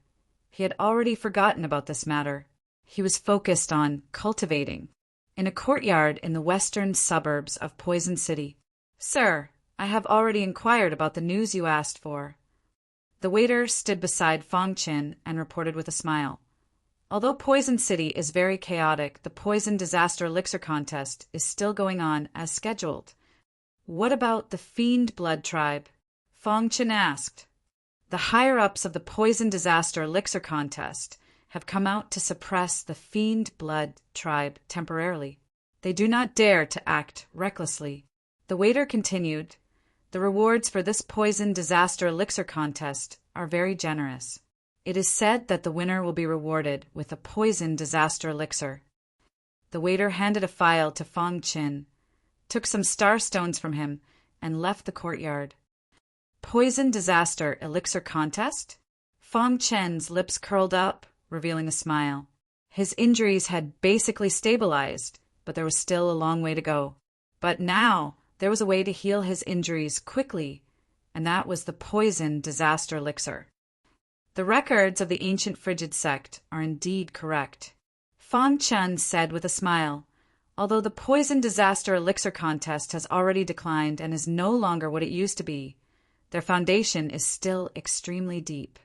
he had already forgotten about this matter. He was focused on cultivating. In a courtyard in the western suburbs of Poison City. "Sir, I have already inquired about the news you asked for." The waiter stood beside Fang Qin and reported with a smile. "Although Poison City is very chaotic, the Poison Disaster Elixir Contest is still going on as scheduled. What about the Fiend Blood Tribe? Fong Chen asked. The higher-ups of the Poison Disaster Elixir Contest have come out to suppress the Fiend Blood Tribe temporarily. They do not dare to act recklessly. The waiter continued, the rewards for this Poison Disaster Elixir Contest are very generous. It is said that the winner will be rewarded with a Poison Disaster Elixir. The waiter handed a file to Fong Chen, took some star stones from him, and left the courtyard. Poison Disaster Elixir Contest? Fong Chen's lips curled up, revealing a smile. His injuries had basically stabilized, but there was still a long way to go. But now, there was a way to heal his injuries quickly, and that was the Poison Disaster Elixir. The records of the ancient Frigid sect are indeed correct. Fong Chen said with a smile, although the Poison Disaster Elixir Contest has already declined and is no longer what it used to be, their foundation is still extremely deep.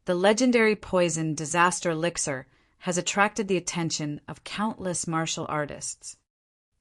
The legendary Poison Disaster Elixir has attracted the attention of countless martial artists.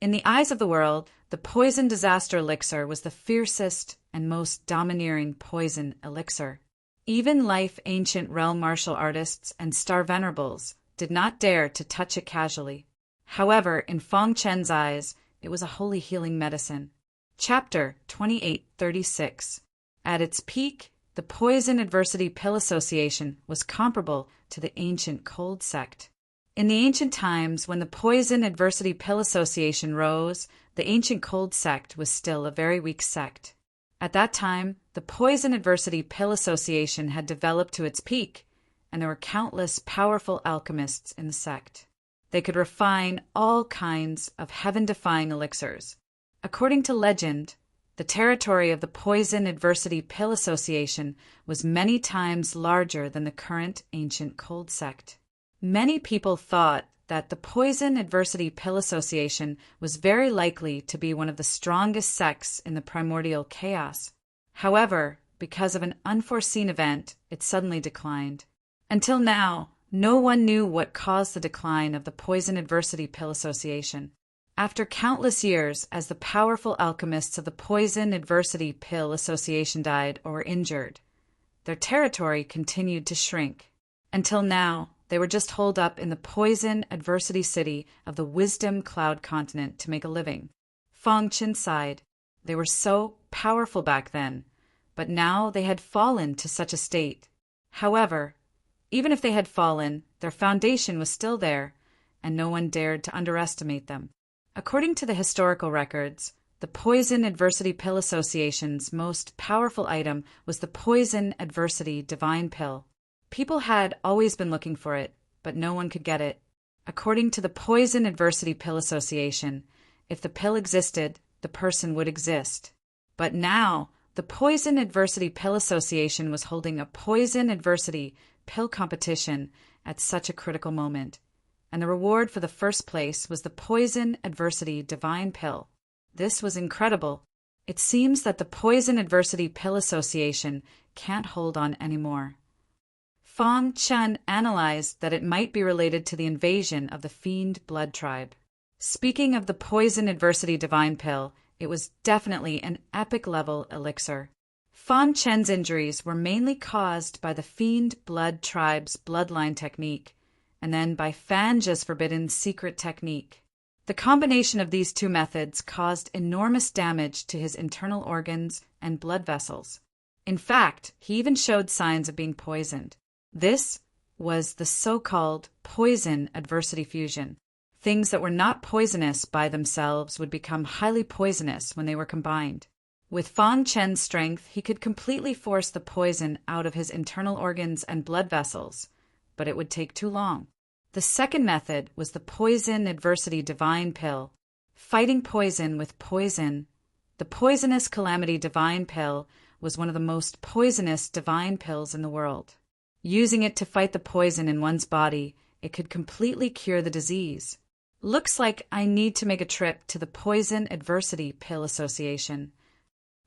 In the eyes of the world, the Poison Disaster Elixir was the fiercest and most domineering poison elixir. Even ancient realm martial artists and star venerables did not dare to touch it casually. However, in Fong Chen's eyes, it was a holy healing medicine. Chapter 2836. At its peak, the Poison Adversity Pill Association was comparable to the ancient Cold sect. In the ancient times, when the Poison Adversity Pill Association rose, the ancient Cold sect was still a very weak sect. At that time, the Poison Adversity Pill Association had developed to its peak, and there were countless powerful alchemists in the sect. They could refine all kinds of heaven-defying elixirs. According to legend, the territory of the Poison Adversity Pill Association was many times larger than the current ancient Cold sect. Many people thought that the Poison Adversity Pill Association was very likely to be one of the strongest sects in the primordial chaos. However, because of an unforeseen event, it suddenly declined. Until now, no one knew what caused the decline of the Poison Adversity Pill Association. After countless years, as the powerful alchemists of the Poison Adversity Pill Association died or were injured, their territory continued to shrink. Until now, they were just holed up in the Poison Adversity City of the Wisdom Cloud Continent to make a living. Fong Chen sighed. They were so powerful back then, but now they had fallen to such a state. However, even if they had fallen, their foundation was still there, and no one dared to underestimate them. According to the historical records, the Poison Adversity Pill Association's most powerful item was the Poison Adversity Divine Pill. People had always been looking for it, but no one could get it. According to the Poison Adversity Pill Association, if the pill existed, the person would exist. But now, the Poison Adversity Pill Association was holding a Poison Adversity Pill competition at such a critical moment, and the reward for the first place was the Poison Adversity Divine Pill. This was incredible. It seems that the Poison Adversity Pill Association can't hold on anymore. Fong Chen analyzed that it might be related to the invasion of the Fiend Blood Tribe. Speaking of the Poison Adversity Divine Pill, it was definitely an epic-level elixir. Fong Chen's injuries were mainly caused by the Fiend Blood Tribe's bloodline technique, and then by Fanja's forbidden secret technique. The combination of these two methods caused enormous damage to his internal organs and blood vessels. In fact, he even showed signs of being poisoned. This was the so-called Poison Adversity Fusion. Things that were not poisonous by themselves would become highly poisonous when they were combined. With Fong Chen's strength, he could completely force the poison out of his internal organs and blood vessels, but it would take too long. The second method was the Poison Adversity Divine Pill. Fighting poison with poison. The Poisonous Calamity Divine Pill was one of the most poisonous divine pills in the world. Using it to fight the poison in one's body, it could completely cure the disease. Looks like I need to make a trip to the Poison Adversity Pill Association.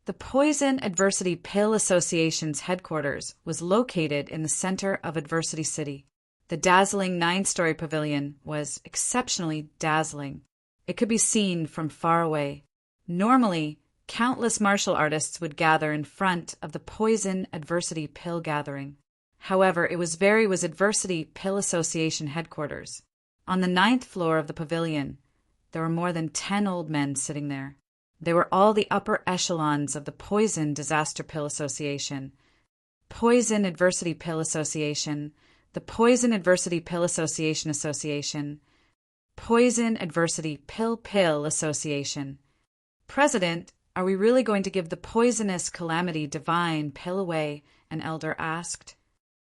The Poison Adversity Pill Association's headquarters was located in the center of Adversity City. The dazzling 9-story pavilion was exceptionally dazzling. It could be seen from far away. Normally, Countless martial artists would gather in front of the Poison Adversity Pill gathering. However, it was Adversity Pill Association headquarters. On the 9th floor of the pavilion, there were more than 10 old men sitting there. They were all the upper echelons of the Poison Disaster Pill Association. Poison Adversity Pill Association, the Poison Adversity Pill Association Association, Poison Adversity Pill Association. President, are we really going to give the poisonous calamity divine pill away? An elder asked.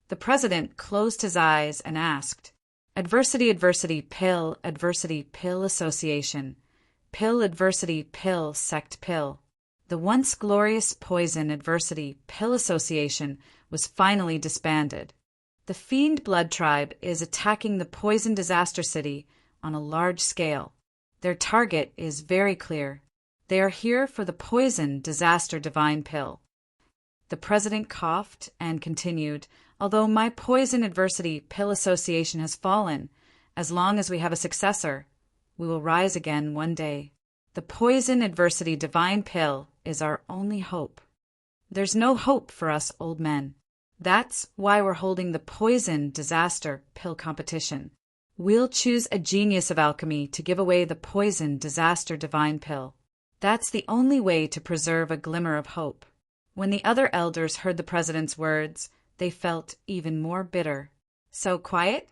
The president closed his eyes and asked, Adversity Pill Association, Pill Adversity Pill Sect Pill. The once glorious Poison Adversity Pill Association was finally disbanded. The Fiend Blood Tribe is attacking the Poison Disaster City on a large scale. Their target is very clear. They are here for the Poison Disaster Divine Pill. The president coughed and continued, although my Poison Adversity Pill Association has fallen, as long as we have a successor, we will rise again one day. The Poison Adversity Divine Pill is our only hope. There's no hope for us old men. That's why we're holding the Poison Disaster Pill competition. We'll choose a genius of alchemy to give away the Poison Disaster Divine Pill. That's the only way to preserve a glimmer of hope. When the other elders heard the president's words, they felt even more bitter. So quiet?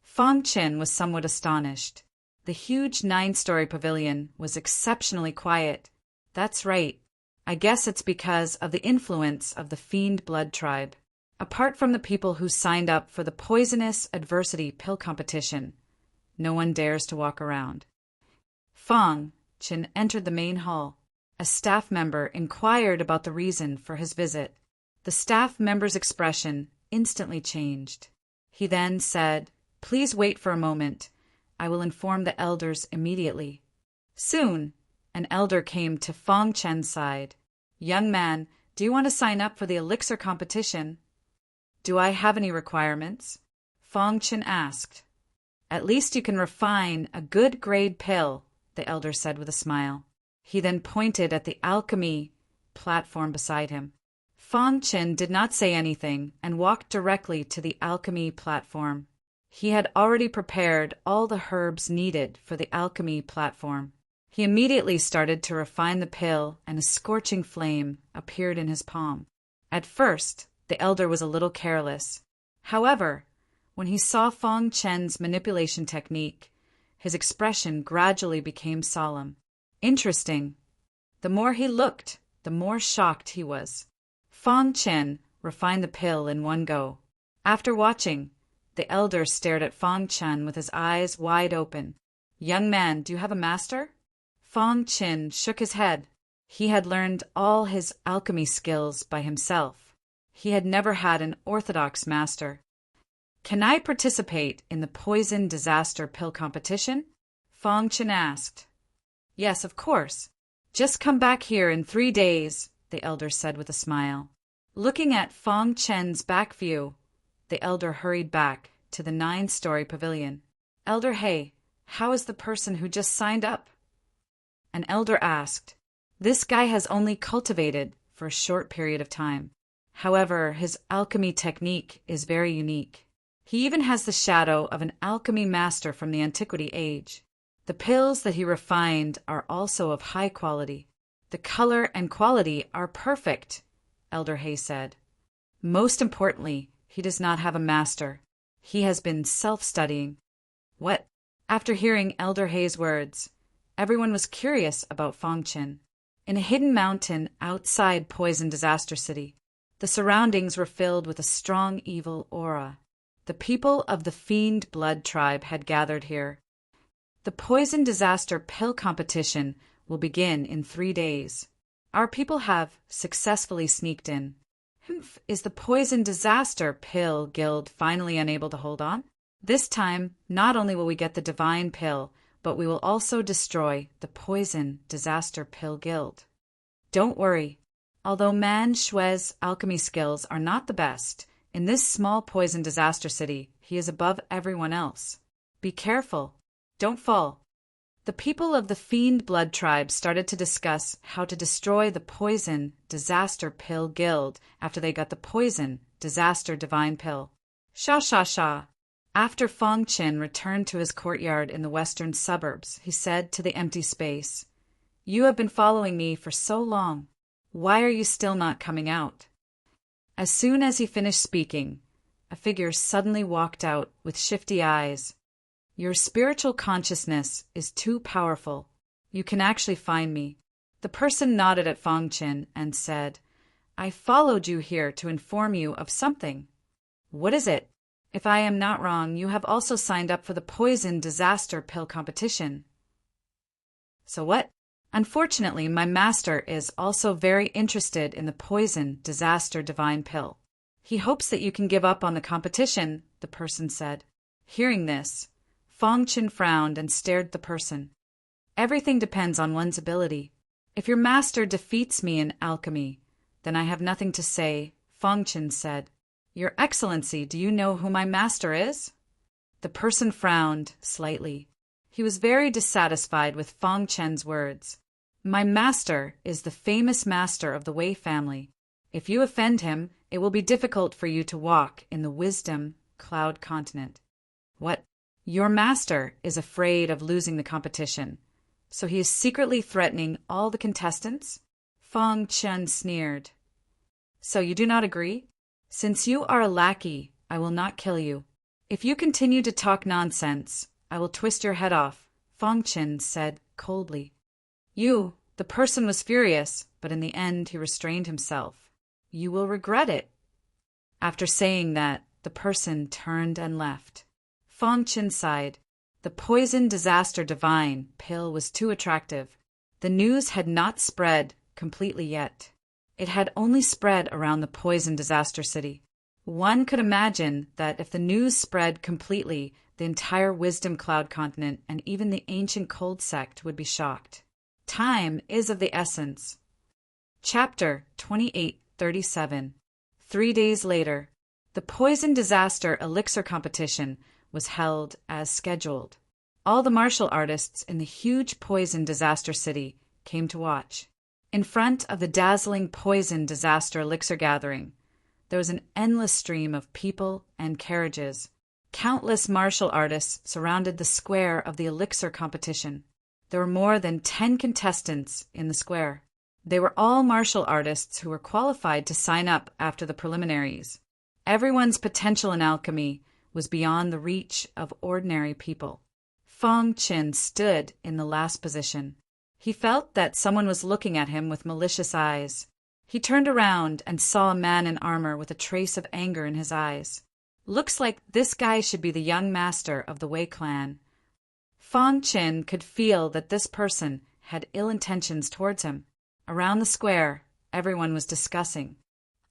Fong Chen was somewhat astonished. The huge 9-story pavilion was exceptionally quiet. That's right. I guess it's because of the influence of the Fiend Blood Tribe. Apart from the people who signed up for the Poisonous Adversity Pill competition, no one dares to walk around. Fong Chen entered the main hall. A staff member inquired about the reason for his visit. The staff member's expression instantly changed. He then said, Please wait for a moment. I will inform the elders immediately. Soon, an elder came to Fong Chen's side. Young man, do you want to sign up for the elixir competition? Do I have any requirements? Fong Chen asked. At least you can refine a good grade pill, the elder said with a smile. He then pointed at the alchemy platform beside him. Fong Chen did not say anything and walked directly to the alchemy platform. He had already prepared all the herbs needed for the alchemy platform. He immediately started to refine the pill, and a scorching flame appeared in his palm. At first, the elder was a little careless. However, when he saw Fong Chen's manipulation technique, his expression gradually became solemn. Interesting. The more he looked, the more shocked he was. Fong Chen refined the pill in one go. After watching, the elder stared at Fong Chen with his eyes wide open. Young man, do you have a master? Fong Chen shook his head. He had learned all his alchemy skills by himself. He had never had an orthodox master. Can I participate in the Poison Disaster Pill competition? Fong Chen asked. Yes, of course. Just come back here in 3 days, the elder said with a smile. Looking at Fong Chen's back view, the elder hurried back to the 9-story pavilion. Elder He, how is the person who just signed up? An elder asked. This guy has only cultivated for a short period of time. However, his alchemy technique is very unique. He even has the shadow of an alchemy master from the Antiquity Age. The pills that he refined are also of high quality. The color and quality are perfect, Elder He said. Most importantly, he does not have a master. He has been self-studying. What? After hearing Elder He's words, everyone was curious about Fong Chen. In a hidden mountain outside Poison Disaster City, the surroundings were filled with a strong evil aura. The people of the Fiend Blood Tribe had gathered here. The Poison Disaster Pill competition will begin in 3 days. Our people have successfully sneaked in. Is the Poison Disaster Pill Guild finally unable to hold on? This time, not only will we get the Divine Pill, but we will also destroy the Poison Disaster Pill Guild. Don't worry. Although Man Shui's alchemy skills are not the best, in this small Poison Disaster City, he is above everyone else. Be careful. Don't fall. The people of the Fiend Blood tribe started to discuss how to destroy the Poison Disaster Pill Guild after they got the Poison Disaster Divine Pill. Sha sha sha. After Fong Qin returned to his courtyard in the western suburbs, he said to the empty space, "You have been following me for so long. Why are you still not coming out?" As soon as he finished speaking, a figure suddenly walked out with shifty eyes. "Your spiritual consciousness is too powerful. You can actually find me." The person nodded at Fong Qin and said, "I followed you here to inform you of something." "What is it?" "If I am not wrong, you have also signed up for the Poison Disaster Pill competition." "So what?" "Unfortunately, my master is also very interested in the Poison Disaster Divine Pill. He hopes that you can give up on the competition," the person said. Hearing this, Fong Qin frowned and stared at the person. "Everything depends on one's ability. If your master defeats me in alchemy, then I have nothing to say," Fong Qin said. "Your Excellency, do you know who my master is?" The person frowned slightly. He was very dissatisfied with Fong Qin's words. "My master is the famous master of the Wei family. If you offend him, it will be difficult for you to walk in the Wisdom Cloud Continent." "What?" "Your master is afraid of losing the competition, so he is secretly threatening all the contestants?" Fong Qin sneered. "So you do not agree? Since you are a lackey, I will not kill you. If you continue to talk nonsense, I will twist your head off," Fong Qin said coldly. The person was furious, but in the end he restrained himself. "You will regret it." After saying that, the person turned and left. Fong Qin sighed. The Poison Disaster Divine Pill was too attractive. The news had not spread completely yet. It had only spread around the Poison Disaster City. One could imagine that if the news spread completely, the entire Wisdom Cloud Continent and even the ancient Cold Sect would be shocked. Time is of the essence. Chapter 2837. 3 days later, the Poison Disaster Elixir competition was held as scheduled. All the martial artists in the huge Poison Disaster City came to watch. In front of the dazzling Poison Disaster Elixir gathering, there was an endless stream of people and carriages. Countless martial artists surrounded the square of the elixir competition. There were more than 10 contestants in the square. They were all martial artists who were qualified to sign up after the preliminaries. Everyone's potential in alchemy was beyond the reach of ordinary people. Fong Qin stood in the last position. He felt that someone was looking at him with malicious eyes. He turned around and saw a man in armor with a trace of anger in his eyes. "Looks like this guy should be the young master of the Wei clan." Fong Qin could feel that this person had ill intentions towards him. Around the square, everyone was discussing.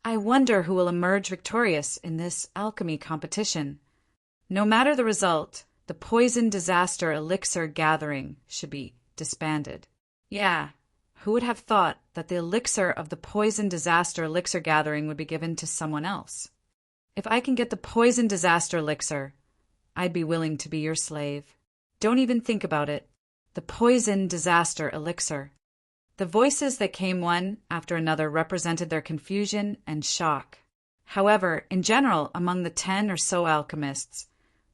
"I wonder who will emerge victorious in this alchemy competition. No matter the result, the Poison Disaster Elixir gathering should be disbanded." Yeah, who would have thought that the elixir of the Poison Disaster Elixir gathering would be given to someone else? "If I can get the Poison Disaster Elixir, I'd be willing to be your slave. Don't even think about it. The Poison Disaster Elixir." The voices that came one after another represented their confusion and shock. However, in general, among the 10 or so alchemists,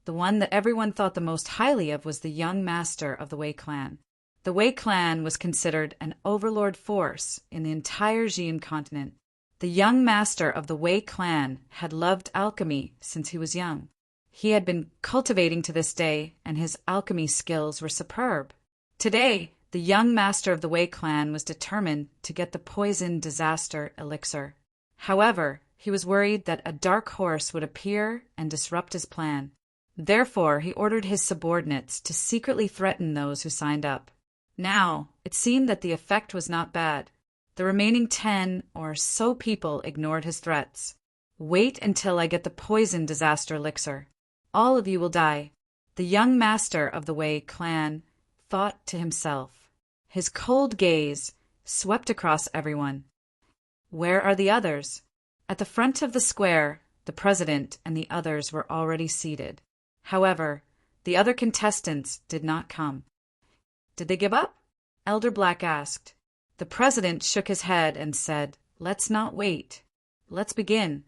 the one that everyone thought the most highly of was the young master of the Wei clan. The Wei clan was considered an overlord force in the entire Xian continent. The young master of the Wei clan had loved alchemy since he was young. He had been cultivating to this day, and his alchemy skills were superb. Today, the young master of the Wei clan was determined to get the Poison Disaster Elixir. However, he was worried that a dark horse would appear and disrupt his plan. Therefore, he ordered his subordinates to secretly threaten those who signed up. Now, it seemed that the effect was not bad. The remaining 10 or so people ignored his threats. "Wait until I get the Poison Disaster Elixir. All of you will die," the young master of the Wei clan thought to himself. His cold gaze swept across everyone. Where are the others? At the front of the square, the president and the others were already seated. However, the other contestants did not come. Did they give up? Elder Black asked. The president shook his head and said, "Let's not wait. Let's begin."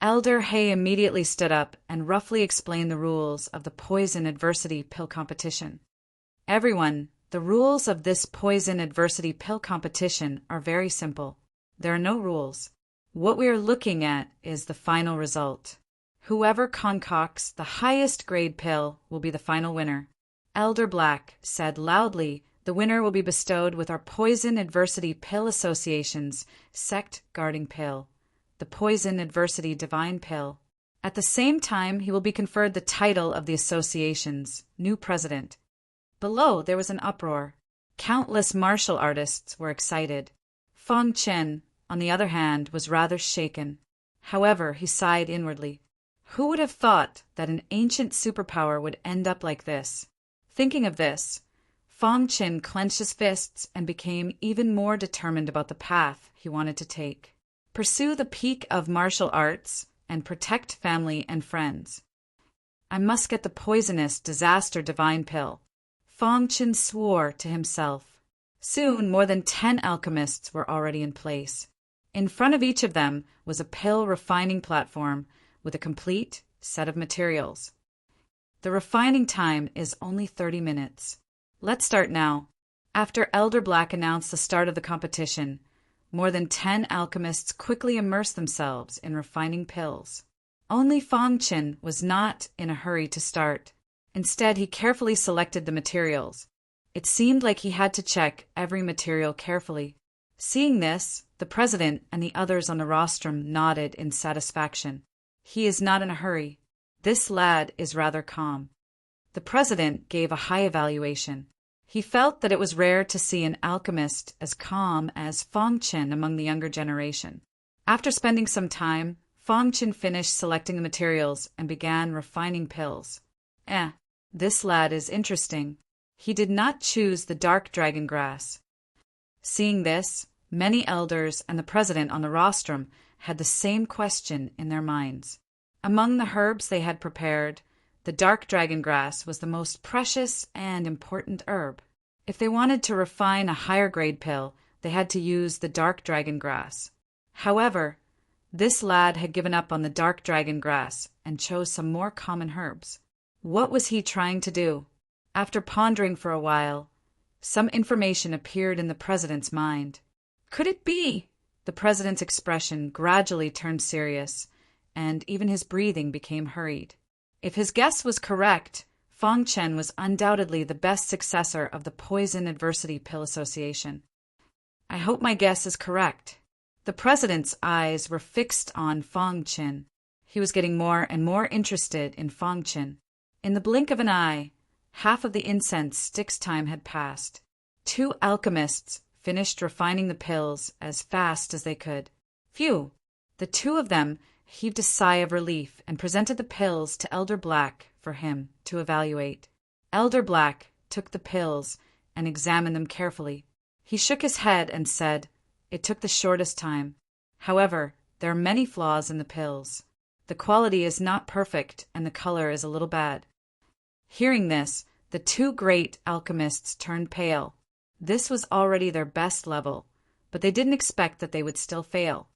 Elder Hay immediately stood up and roughly explained the rules of the poison adversity pill competition. Everyone, the rules of this poison adversity pill competition are very simple. There are no rules. What we are looking at is the final result. Whoever concocts the highest grade pill will be the final winner. Elder Black said loudly, "The winner will be bestowed with our Poison Adversity Pill Association's Sect Guarding Pill, the Poison Adversity Divine Pill." At the same time, he will be conferred the title of the association's new president. Below, there was an uproar. Countless martial artists were excited. Fong Chen, on the other hand, was rather shaken. However, he sighed inwardly. Who would have thought that an ancient superpower would end up like this? Thinking of this, Fong Chen clenched his fists and became even more determined about the path he wanted to take. Pursue the peak of martial arts and protect family and friends. I must get the poisonous disaster divine pill. Fong Chen swore to himself. Soon, more than 10 alchemists were already in place. In front of each of them was a pill refining platform with a complete set of materials. The refining time is only 30 minutes. Let's start now. After Elder Black announced the start of the competition, more than 10 alchemists quickly immersed themselves in refining pills. Only Fong Chen was not in a hurry to start. Instead, he carefully selected the materials. It seemed like he had to check every material carefully. Seeing this, the president and the others on the rostrum nodded in satisfaction. He is not in a hurry. This lad is rather calm. The president gave a high evaluation. He felt that it was rare to see an alchemist as calm as Fong Chen among the younger generation. After spending some time, Fong Chen finished selecting the materials and began refining pills. This lad is interesting. He did not choose the dark dragon grass. Seeing this, many elders and the president on the rostrum had the same question in their minds. Among the herbs they had prepared, the dark dragon grass was the most precious and important herb. If they wanted to refine a higher grade pill, they had to use the dark dragon grass. However, this lad had given up on the dark dragon grass and chose some more common herbs. What was he trying to do? After pondering for a while, some information appeared in the president's mind. Could it be? The president's expression gradually turned serious, and even his breathing became hurried. If his guess was correct, Fong Chen was undoubtedly the best successor of the Poison Adversity Pill Association. I hope my guess is correct. The president's eyes were fixed on Fong Chen. He was getting more and more interested in Fong Chen. In the blink of an eye, half of the incense stick's time had passed. 2 alchemists finished refining the pills as fast as they could. Phew! The 2 of them heaved a sigh of relief and presented the pills to Elder Black for him to evaluate. Elder Black took the pills and examined them carefully. He shook his head and said, "It took the shortest time. However, there are many flaws in the pills. The quality is not perfect and the color is a little bad." Hearing this, the 2 great alchemists turned pale. This was already their best level, but they didn't expect that they would still fail.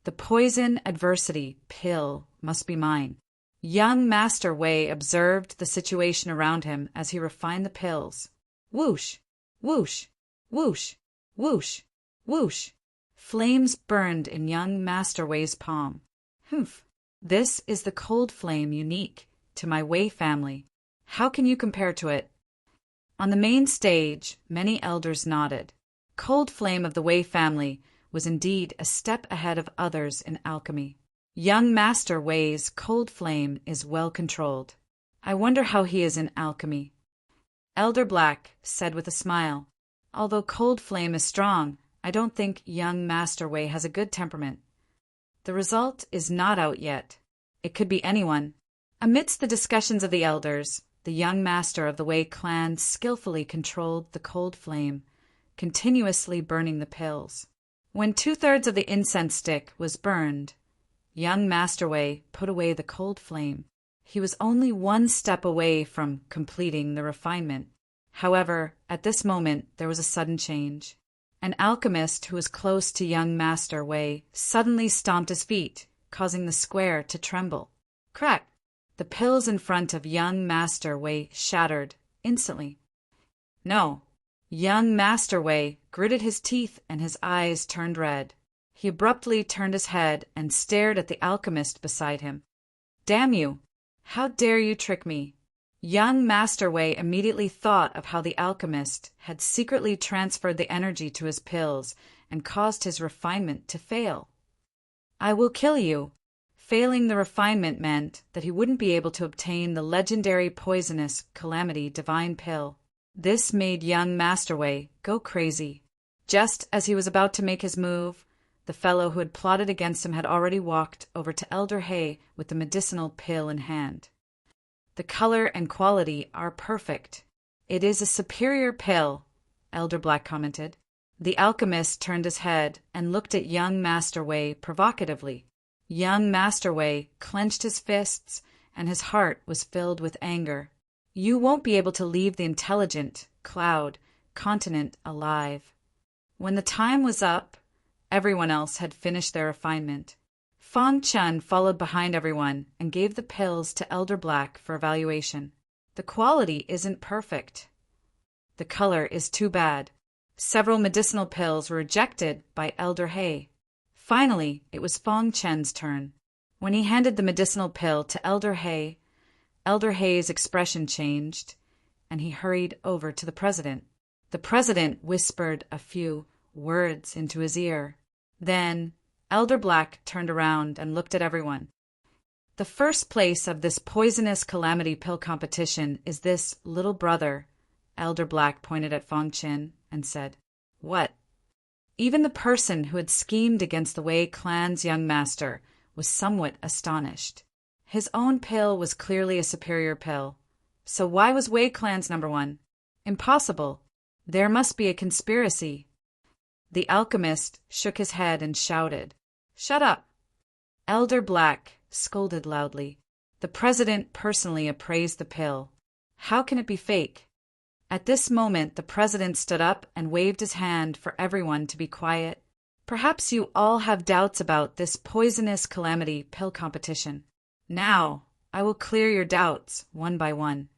The poison adversity pill must be mine. Young Master Wei observed the situation around him as he refined the pills. Whoosh, whoosh, whoosh, whoosh, whoosh. Flames burned in young Master Wei's palm. Humph. This is the cold flame unique to my Wei family. How can you compare to it? On the main stage, many elders nodded. Cold Flame of the Wei family was indeed a step ahead of others in alchemy. Young Master Wei's Cold Flame is well controlled. I wonder how he is in alchemy. Elder Black said with a smile, "Although Cold Flame is strong, I don't think young Master Wei has a good temperament. The result is not out yet. It could be anyone." Amidst the discussions of the elders, the young master of the Wei clan skillfully controlled the cold flame, continuously burning the pills. When 2/3 of the incense stick was burned, young Master Wei put away the cold flame. He was only 1 step away from completing the refinement. However, at this moment there was a sudden change. An alchemist who was close to young Master Wei suddenly stomped his feet, causing the square to tremble. Crack! The pills in front of young Master Wei shattered instantly. No. Young Master Wei gritted his teeth and his eyes turned red. He abruptly turned his head and stared at the alchemist beside him. Damn you! How dare you trick me? Young Master Wei immediately thought of how the alchemist had secretly transferred the energy to his pills and caused his refinement to fail. I will kill you. Failing the refinement meant that he wouldn't be able to obtain the legendary poisonous Calamity Divine Pill. This made young Master Wei go crazy. Just as he was about to make his move, the fellow who had plotted against him had already walked over to Elder Hay with the medicinal pill in hand. The color and quality are perfect. It is a superior pill, Elder Black commented. The alchemist turned his head and looked at young Master Wei provocatively. Young Master Wei clenched his fists, and his heart was filled with anger. You won't be able to leave the intelligent Cloud continent alive. When the time was up, everyone else had finished their refinement. Fang Chun followed behind everyone and gave the pills to Elder Black for evaluation. The quality isn't perfect. The color is too bad. Several medicinal pills were rejected by Elder Hay. Finally, it was Fang Chen's turn. When he handed the medicinal pill to Elder Hay's expression changed, and he hurried over to the president. The president whispered a few words into his ear. Then, Elder Black turned around and looked at everyone. The first place of this poisonous calamity pill competition is this little brother. Elder Black pointed at Fang Chen and said, What? Even the person who had schemed against the Wei clan's young master was somewhat astonished. His own pill was clearly a superior pill. So why was Wei clan's number one? Impossible. There must be a conspiracy. The alchemist shook his head and shouted, Shut up! Elder Black scolded loudly. The president personally appraised the pill. How can it be fake? At this moment, the president stood up and waved his hand for everyone to be quiet. Perhaps you all have doubts about this poisonous calamity pill competition. Now, I will clear your doubts one by one.